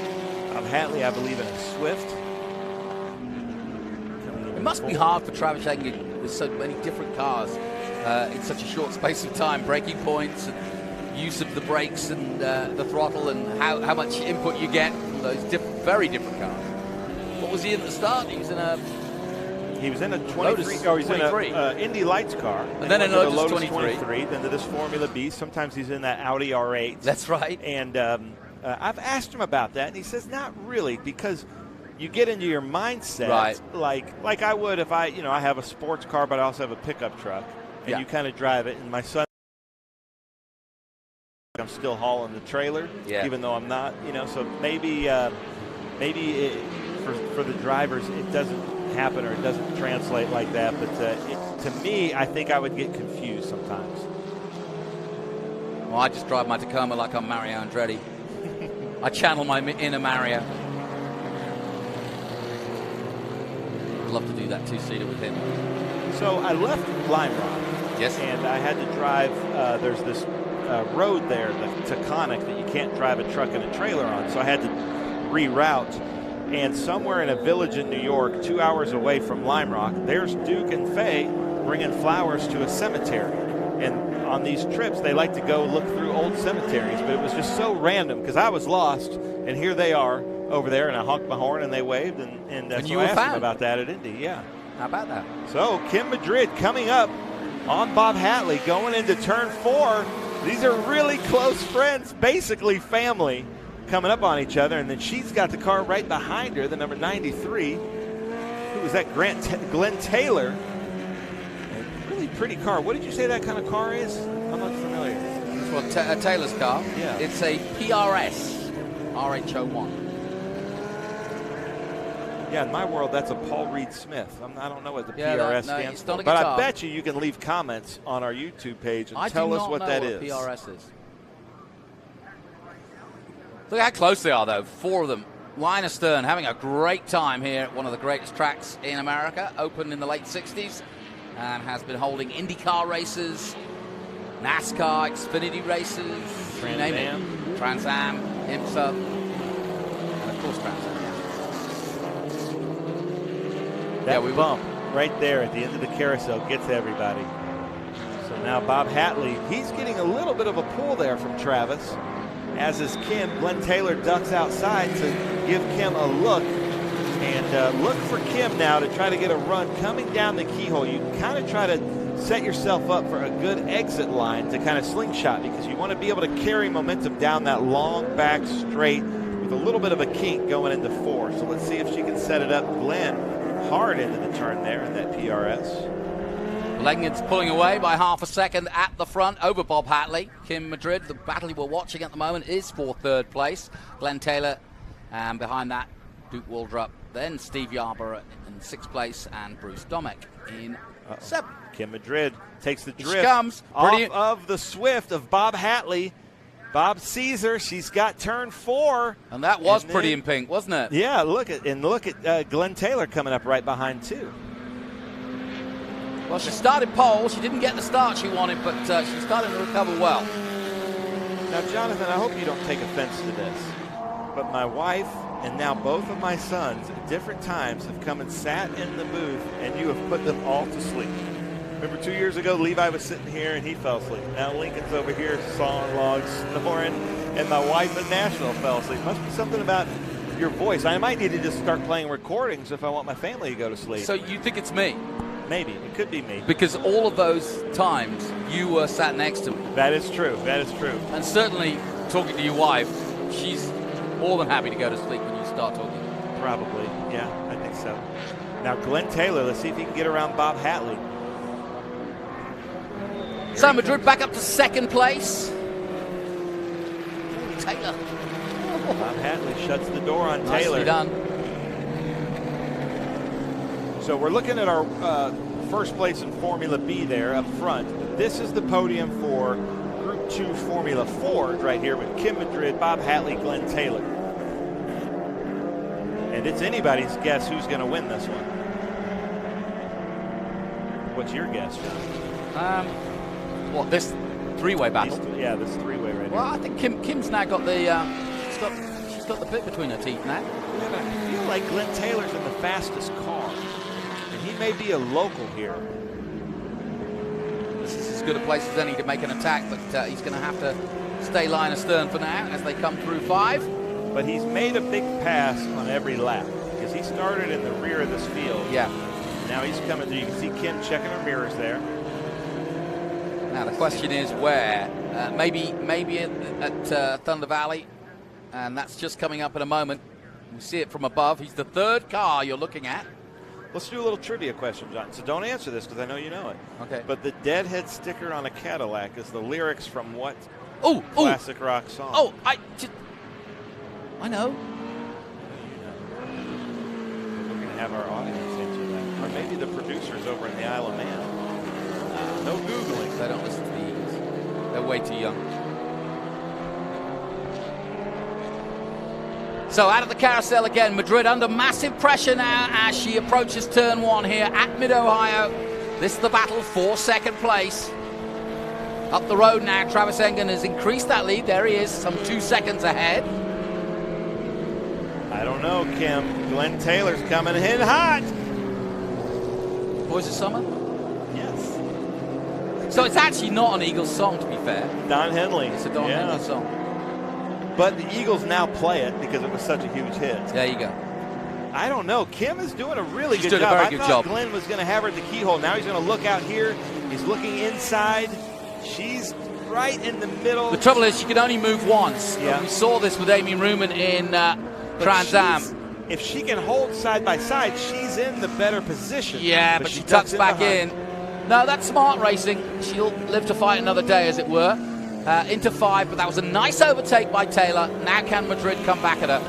Bob Hatley, I believe, in a Swift. It must be hard for Travis Engen with so many different cars in such a short space of time. Braking points and use of the brakes and the throttle and how much input you get from those very different cars. What was he in at the start? He was in a 23, Lotus or he's 23. in a Indy Lights car. And then in a Lotus 23. Then to this Formula B. Sometimes he's in that Audi R8. That's right. And I've asked him about that, and he says not really, because you get into your mindset, like I would if I have a sports car, but I also have a pickup truck, and you kind of drive it. And my son, I'm still hauling the trailer, even though I'm not. So maybe for the drivers it doesn't happen or it doesn't translate like that. But to me, I think I would get confused sometimes. Well, I just drive my Tacoma like I'm Mario Andretti. I channel my inner Mario. I'd love to do that two-seater with him. So I left Lime Rock. Yes. And I had to drive, there's this road there, the Taconic, that you can't drive a truck and a trailer on. So I had to reroute. And somewhere in a village in New York, 2 hours away from Lime Rock, there's Duke and Faye bringing flowers to a cemetery. And on these trips, they like to go look through old cemeteries. But it was just so random because I was lost. And here they are over there. And I honked my horn and they waved. And you so were I asked them found about that at Indy. Yeah. How about that? So Kim Madrid coming up on Bob Hatley going into turn 4. These are really close friends, basically family, coming up on each other. And then she's got the car right behind her, the number 93. Who was that? Glenn Taylor. A really pretty car. What did you say that kind of car is? I'm not familiar. It's Taylor's car. Yeah. It's a PRS RHO1. Yeah, in my world, that's a Paul Reed Smith. I don't know what the PRS stands for. But I bet you can leave comments on our YouTube page and tell us what that is. PRS is. Look how close they are, though. 4 of them. Line astern, having a great time here at one of the greatest tracks in America. Opened in the late 60s and has been holding IndyCar races, NASCAR, Xfinity races, Trans name Am. it. Trans Am, IMSA, and of course Trans Am. That bump right there at the end of the carousel gets everybody. So now Bob Hatley, he's getting a little bit of a pull there from Travis, as is Kim. Glenn Taylor ducks outside to give Kim a look. And look for Kim now to try to get a run coming down the keyhole. You kind of try to set yourself up for a good exit line to kind of slingshot, because you want to be able to carry momentum down that long back straight with a little bit of a kink going into 4. So let's see if she can set it up. Glenn hard into the turn there in that PRS. Langen's pulling away by half a second at the front over Bob Hatley. Kim Madrid, the battle we're watching at the moment, is for 3rd place. Glenn Taylor, and behind that, Duke Waldrop. Then Steve Yarborough in 6th place, and Bruce Domek in 7th. Kim Madrid takes the drift She comes. off of the Swift of Bob Hatley. Bob sees her. She's got turn 4. And that was pretty in pink, wasn't it? Yeah, look at Glenn Taylor coming up right behind, too. Well, she started pole. She didn't get the start she wanted, but she's starting to recover well. Now, Jonathan, I hope you don't take offense to this, but my wife and now both of my sons at different times have come and sat in the booth, and you have put them all to sleep. Remember 2 years ago, Levi was sitting here and he fell asleep. Now Lincoln's over here sawing logs, snoring, and my wife in Nashville fell asleep. Must be something about your voice. I might need to just start playing recordings if I want my family to go to sleep. So you think it's me? Maybe. It could be me. Because all of those times you were sat next to me. That is true. That is true. And certainly talking to your wife, she's more than happy to go to sleep when you start talking. Probably. Yeah, I think so. Now Glenn Taylor, let's see if he can get around Bob Hatley. Sam Madrid back up to 2nd place. Taylor. Bob Hatley shuts the door on Nicely Taylor. done. So we're looking at our 1st place in Formula B there up front. This is the podium for Group 2 Formula 4 right here with Kim Madrid, Bob Hatley, Glenn Taylor. And it's anybody's guess who's going to win this one. What's your guess, John? What, this 3-way battle? Yeah, this 3-way right Well, here. I think Kim's now got the she's got the bit between her teeth now. Yeah, but I feel like Glenn Taylor's in the fastest car, and he may be a local here. This is as good a place as any to make an attack, but he's going to have to stay line astern for now as they come through 5. But he's made a big pass on every lap because he started in the rear of this field. Yeah. Now he's coming through. You can see Kim checking her mirrors there. Now the question is where? Maybe at Thunder Valley, and that's just coming up in a moment. We see it from above. He's the 3rd car you're looking at. Let's do a little trivia question, John. So don't answer this because I know you know it. Okay. But the deadhead sticker on a Cadillac is the lyrics from what Oh, classic rock song. Oh, I know. We're going to have our audience answer that. Or maybe the producers over in the Isle of Man. No Googling. They don't listen to the Eagles. They're way too young. So out of the carousel again, Madrid under massive pressure now as she approaches turn 1 here at Mid-Ohio. This is the battle for second place. Up the road now, Travis Engen has increased that lead. There he is, some 2 seconds ahead. I don't know, Kim. Glenn Taylor's coming in hot. Boys of Summer? Yes. So it's actually not an Eagles song, to be fair. Don Henley. It's a Don Henley song. But the Eagles now play it because it was such a huge hit. There you go. I don't know. Kim is doing a really She's good doing job. a very I good thought job. Glenn was going to have her at the keyhole. Now he's going to look out here. He's looking inside. She's right in the middle. The trouble is she can only move once. Yeah. We saw this with Amy Ruman in Trans Am. If she can hold side by side, she's in the better position. Yeah, but she tucks back in. No, that's smart racing. She'll live to fight another day, as it were. Into 5, but that was a nice overtake by Taylor. Now can Madrid come back at her,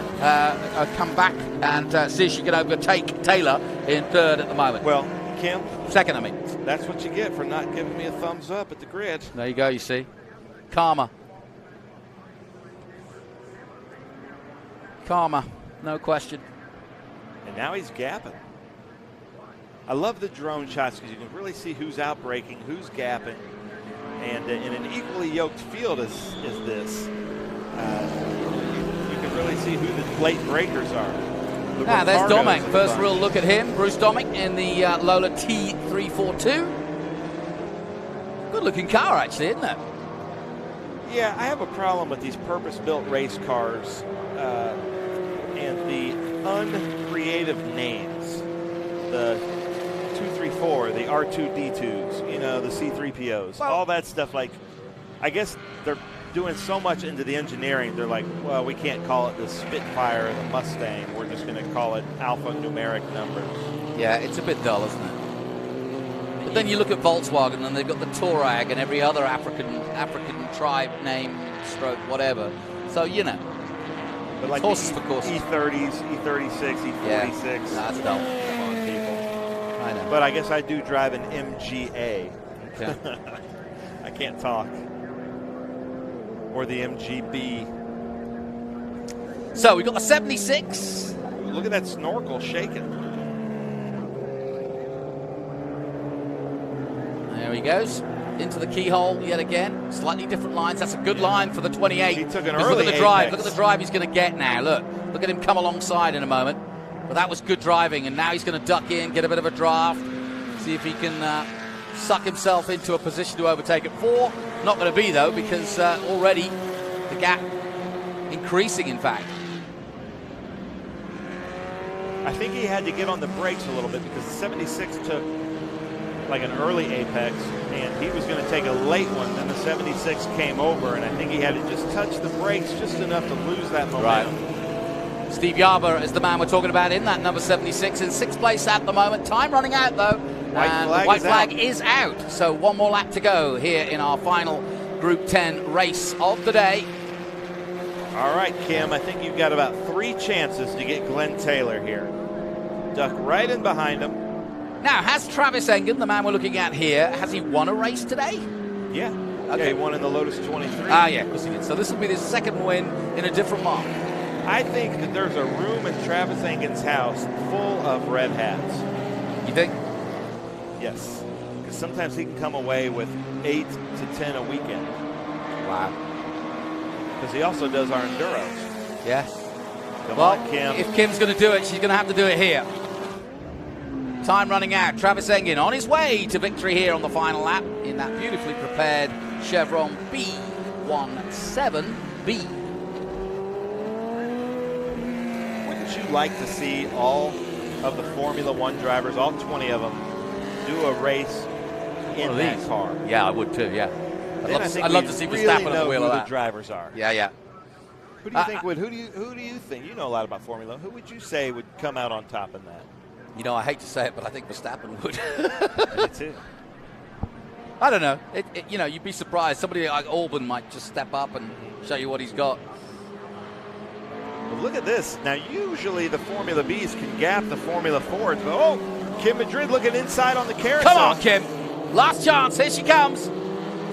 come back and see if she can overtake Taylor in 3rd at the moment. Well, Kim. 2nd, I mean. That's what you get for not giving me a thumbs up at the grid. There you go, you see. Karma. Karma, no question. And now he's gapping. I love the drone shots because you can really see who's outbraking, who's gapping. And in an equally yoked field as this, you can really see who the late breakers are. Now, there's Domek. First real look at him. Bruce Domek in the Lola T342. Good-looking car, actually, isn't it? Yeah, I have a problem with these purpose-built race cars and the uncreative names. The 234, the R2D2s, you know, the C3POs, all that stuff. Like, I guess they're doing so much into the engineering. They're like, well, we can't call it the Spitfire or the Mustang. We're just going to call it alphanumeric numbers. Yeah, it's a bit dull, isn't it? But then you look at Volkswagen and they've got the Touareg and every other African tribe name, stroke, whatever. So, you know, but like horses for courses. E30s, E36, E46. Yeah, that's dull. Come on, people. I know. But I guess I do drive an MGA. Okay. I can't talk. Or the MGB. So we've got the 76. Look at that snorkel shaking. There he goes. Into the keyhole yet again. Slightly different lines. That's a good line for the 28. He took an Look early at the drive. apex. Look at the drive he's going to get now. Look at him come alongside in a moment. But that was good driving. And now he's going to duck in, get a bit of a draft. See if he can suck himself into a position to overtake at 4. Not going to be, though, because already the gap increasing, in fact. I think he had to get on the brakes a little bit because the 76 took like an early apex and he was going to take a late one. Then the 76 came over and I think he had to just touch the brakes just enough to lose that momentum. Right. Steve Yarber is the man we're talking about in that number 76 in 6th place at the moment. Time running out, though. White flag is out. So one more lap to go here in our final Group 10 race of the day. All right, Kim, I think you've got about 3 chances to get Glenn Taylor here. Duck right in behind him. Now, has Travis Engen, the man we're looking at here, has he won a race today? Yeah. Okay. Yeah, he won in the Lotus 23. Ah, yeah, of course he did. So this will be his 2nd win in a different mark. I think that there's a room in Travis Engen's house full of red hats. You think? Yes. Because sometimes he can come away with 8 to 10 a weekend. Wow. Because he also does our enduros. Yeah. Come well, on, Kim. If Kim's going to do it, she's going to have to do it here. Time running out. Travis Engen on his way to victory here on the final lap in that beautifully prepared Chevron B17B. Wouldn't you like to see all of the Formula One drivers, all 20 of them, do a race in that car? Yeah, I would too, yeah. I'd love to see really Verstappen on the know wheel who of the that. drivers are. Yeah. Who do you think would? Who do you think? You know a lot about Formula. Who would you say would come out on top in that? You know, I hate to say it, but I think Verstappen would. Me too. I don't know. You'd be surprised. Somebody like Albon might just step up and show you what he's got. Well, look at this. Now, usually the Formula Bs can gap the Formula Fords, but Kim Madrid looking inside on the carousel. Come on, Kim. Last chance. Here she comes.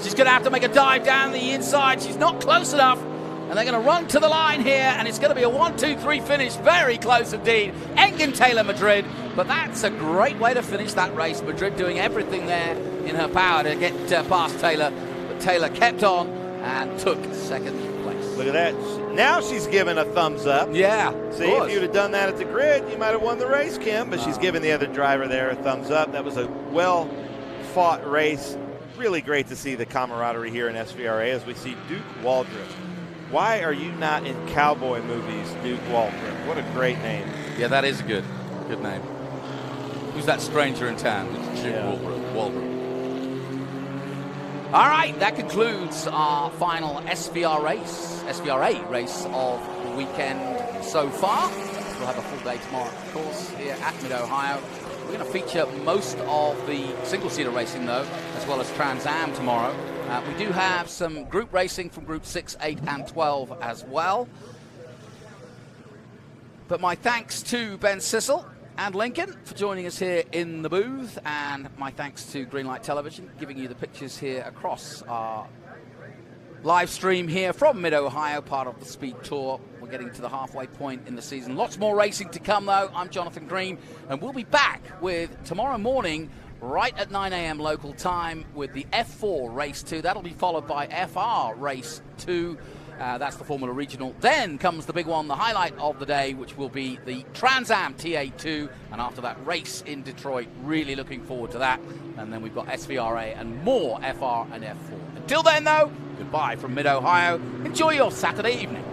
She's going to have to make a dive down the inside. She's not close enough. And they're going to run to the line here, and it's going to be a 1-2-3 finish. Very close indeed. Engen Taylor Madrid. But that's a great way to finish that race. Madrid doing everything there in her power to get past Taylor. But Taylor kept on and took second place. Look at that. Now she's giving a thumbs up. Yeah. See, if you'd have done that at the grid, you might have won the race, Kim. But she's giving the other driver there a thumbs up. That was a well-fought race. Really great to see the camaraderie here in SVRA as we see Duke Waldrop. Why are you not in cowboy movies, Duke Waldrop? What a great name. Yeah, that is a good name. Who's that stranger in town? It's Duke Waldrop. All right, that concludes our final SVRA race of the weekend so far. We'll have a full day tomorrow, of course, here at Mid-Ohio. We're going to feature most of the single-seater racing, though, as well as Trans Am tomorrow. We do have some group racing from Group 6, 8, and 12 as well. But my thanks to Ben Sissel and Lincoln for joining us here in the booth, and my thanks to Greenlight Television, giving you the pictures here across our live stream here from Mid-Ohio, part of the Speed Tour. We're getting to the halfway point in the season. Lots more racing to come, though. I'm Jonathan Green, and we'll be back with tomorrow morning right at 9 a.m. local time with the F4 Race 2. That'll be followed by FR Race 2. That's the Formula Regional. Then comes the big one, the highlight of the day, which will be the Trans Am TA2. And after that race in Detroit, really looking forward to that. And then we've got SVRA and more FR and F4. Until then, though, goodbye from Mid-Ohio. Enjoy your Saturday evening.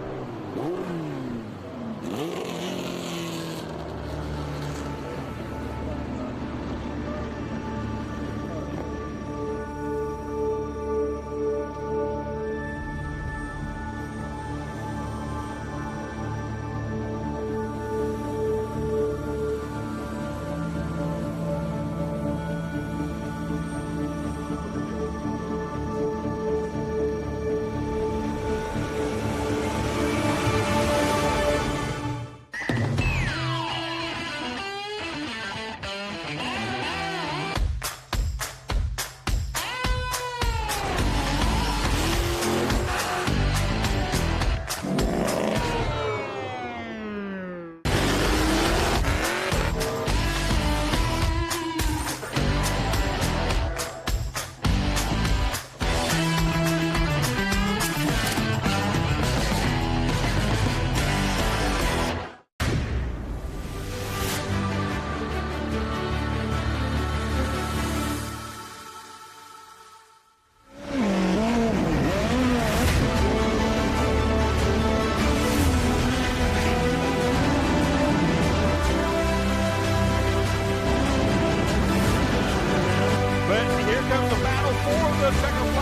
But here comes the battle for the second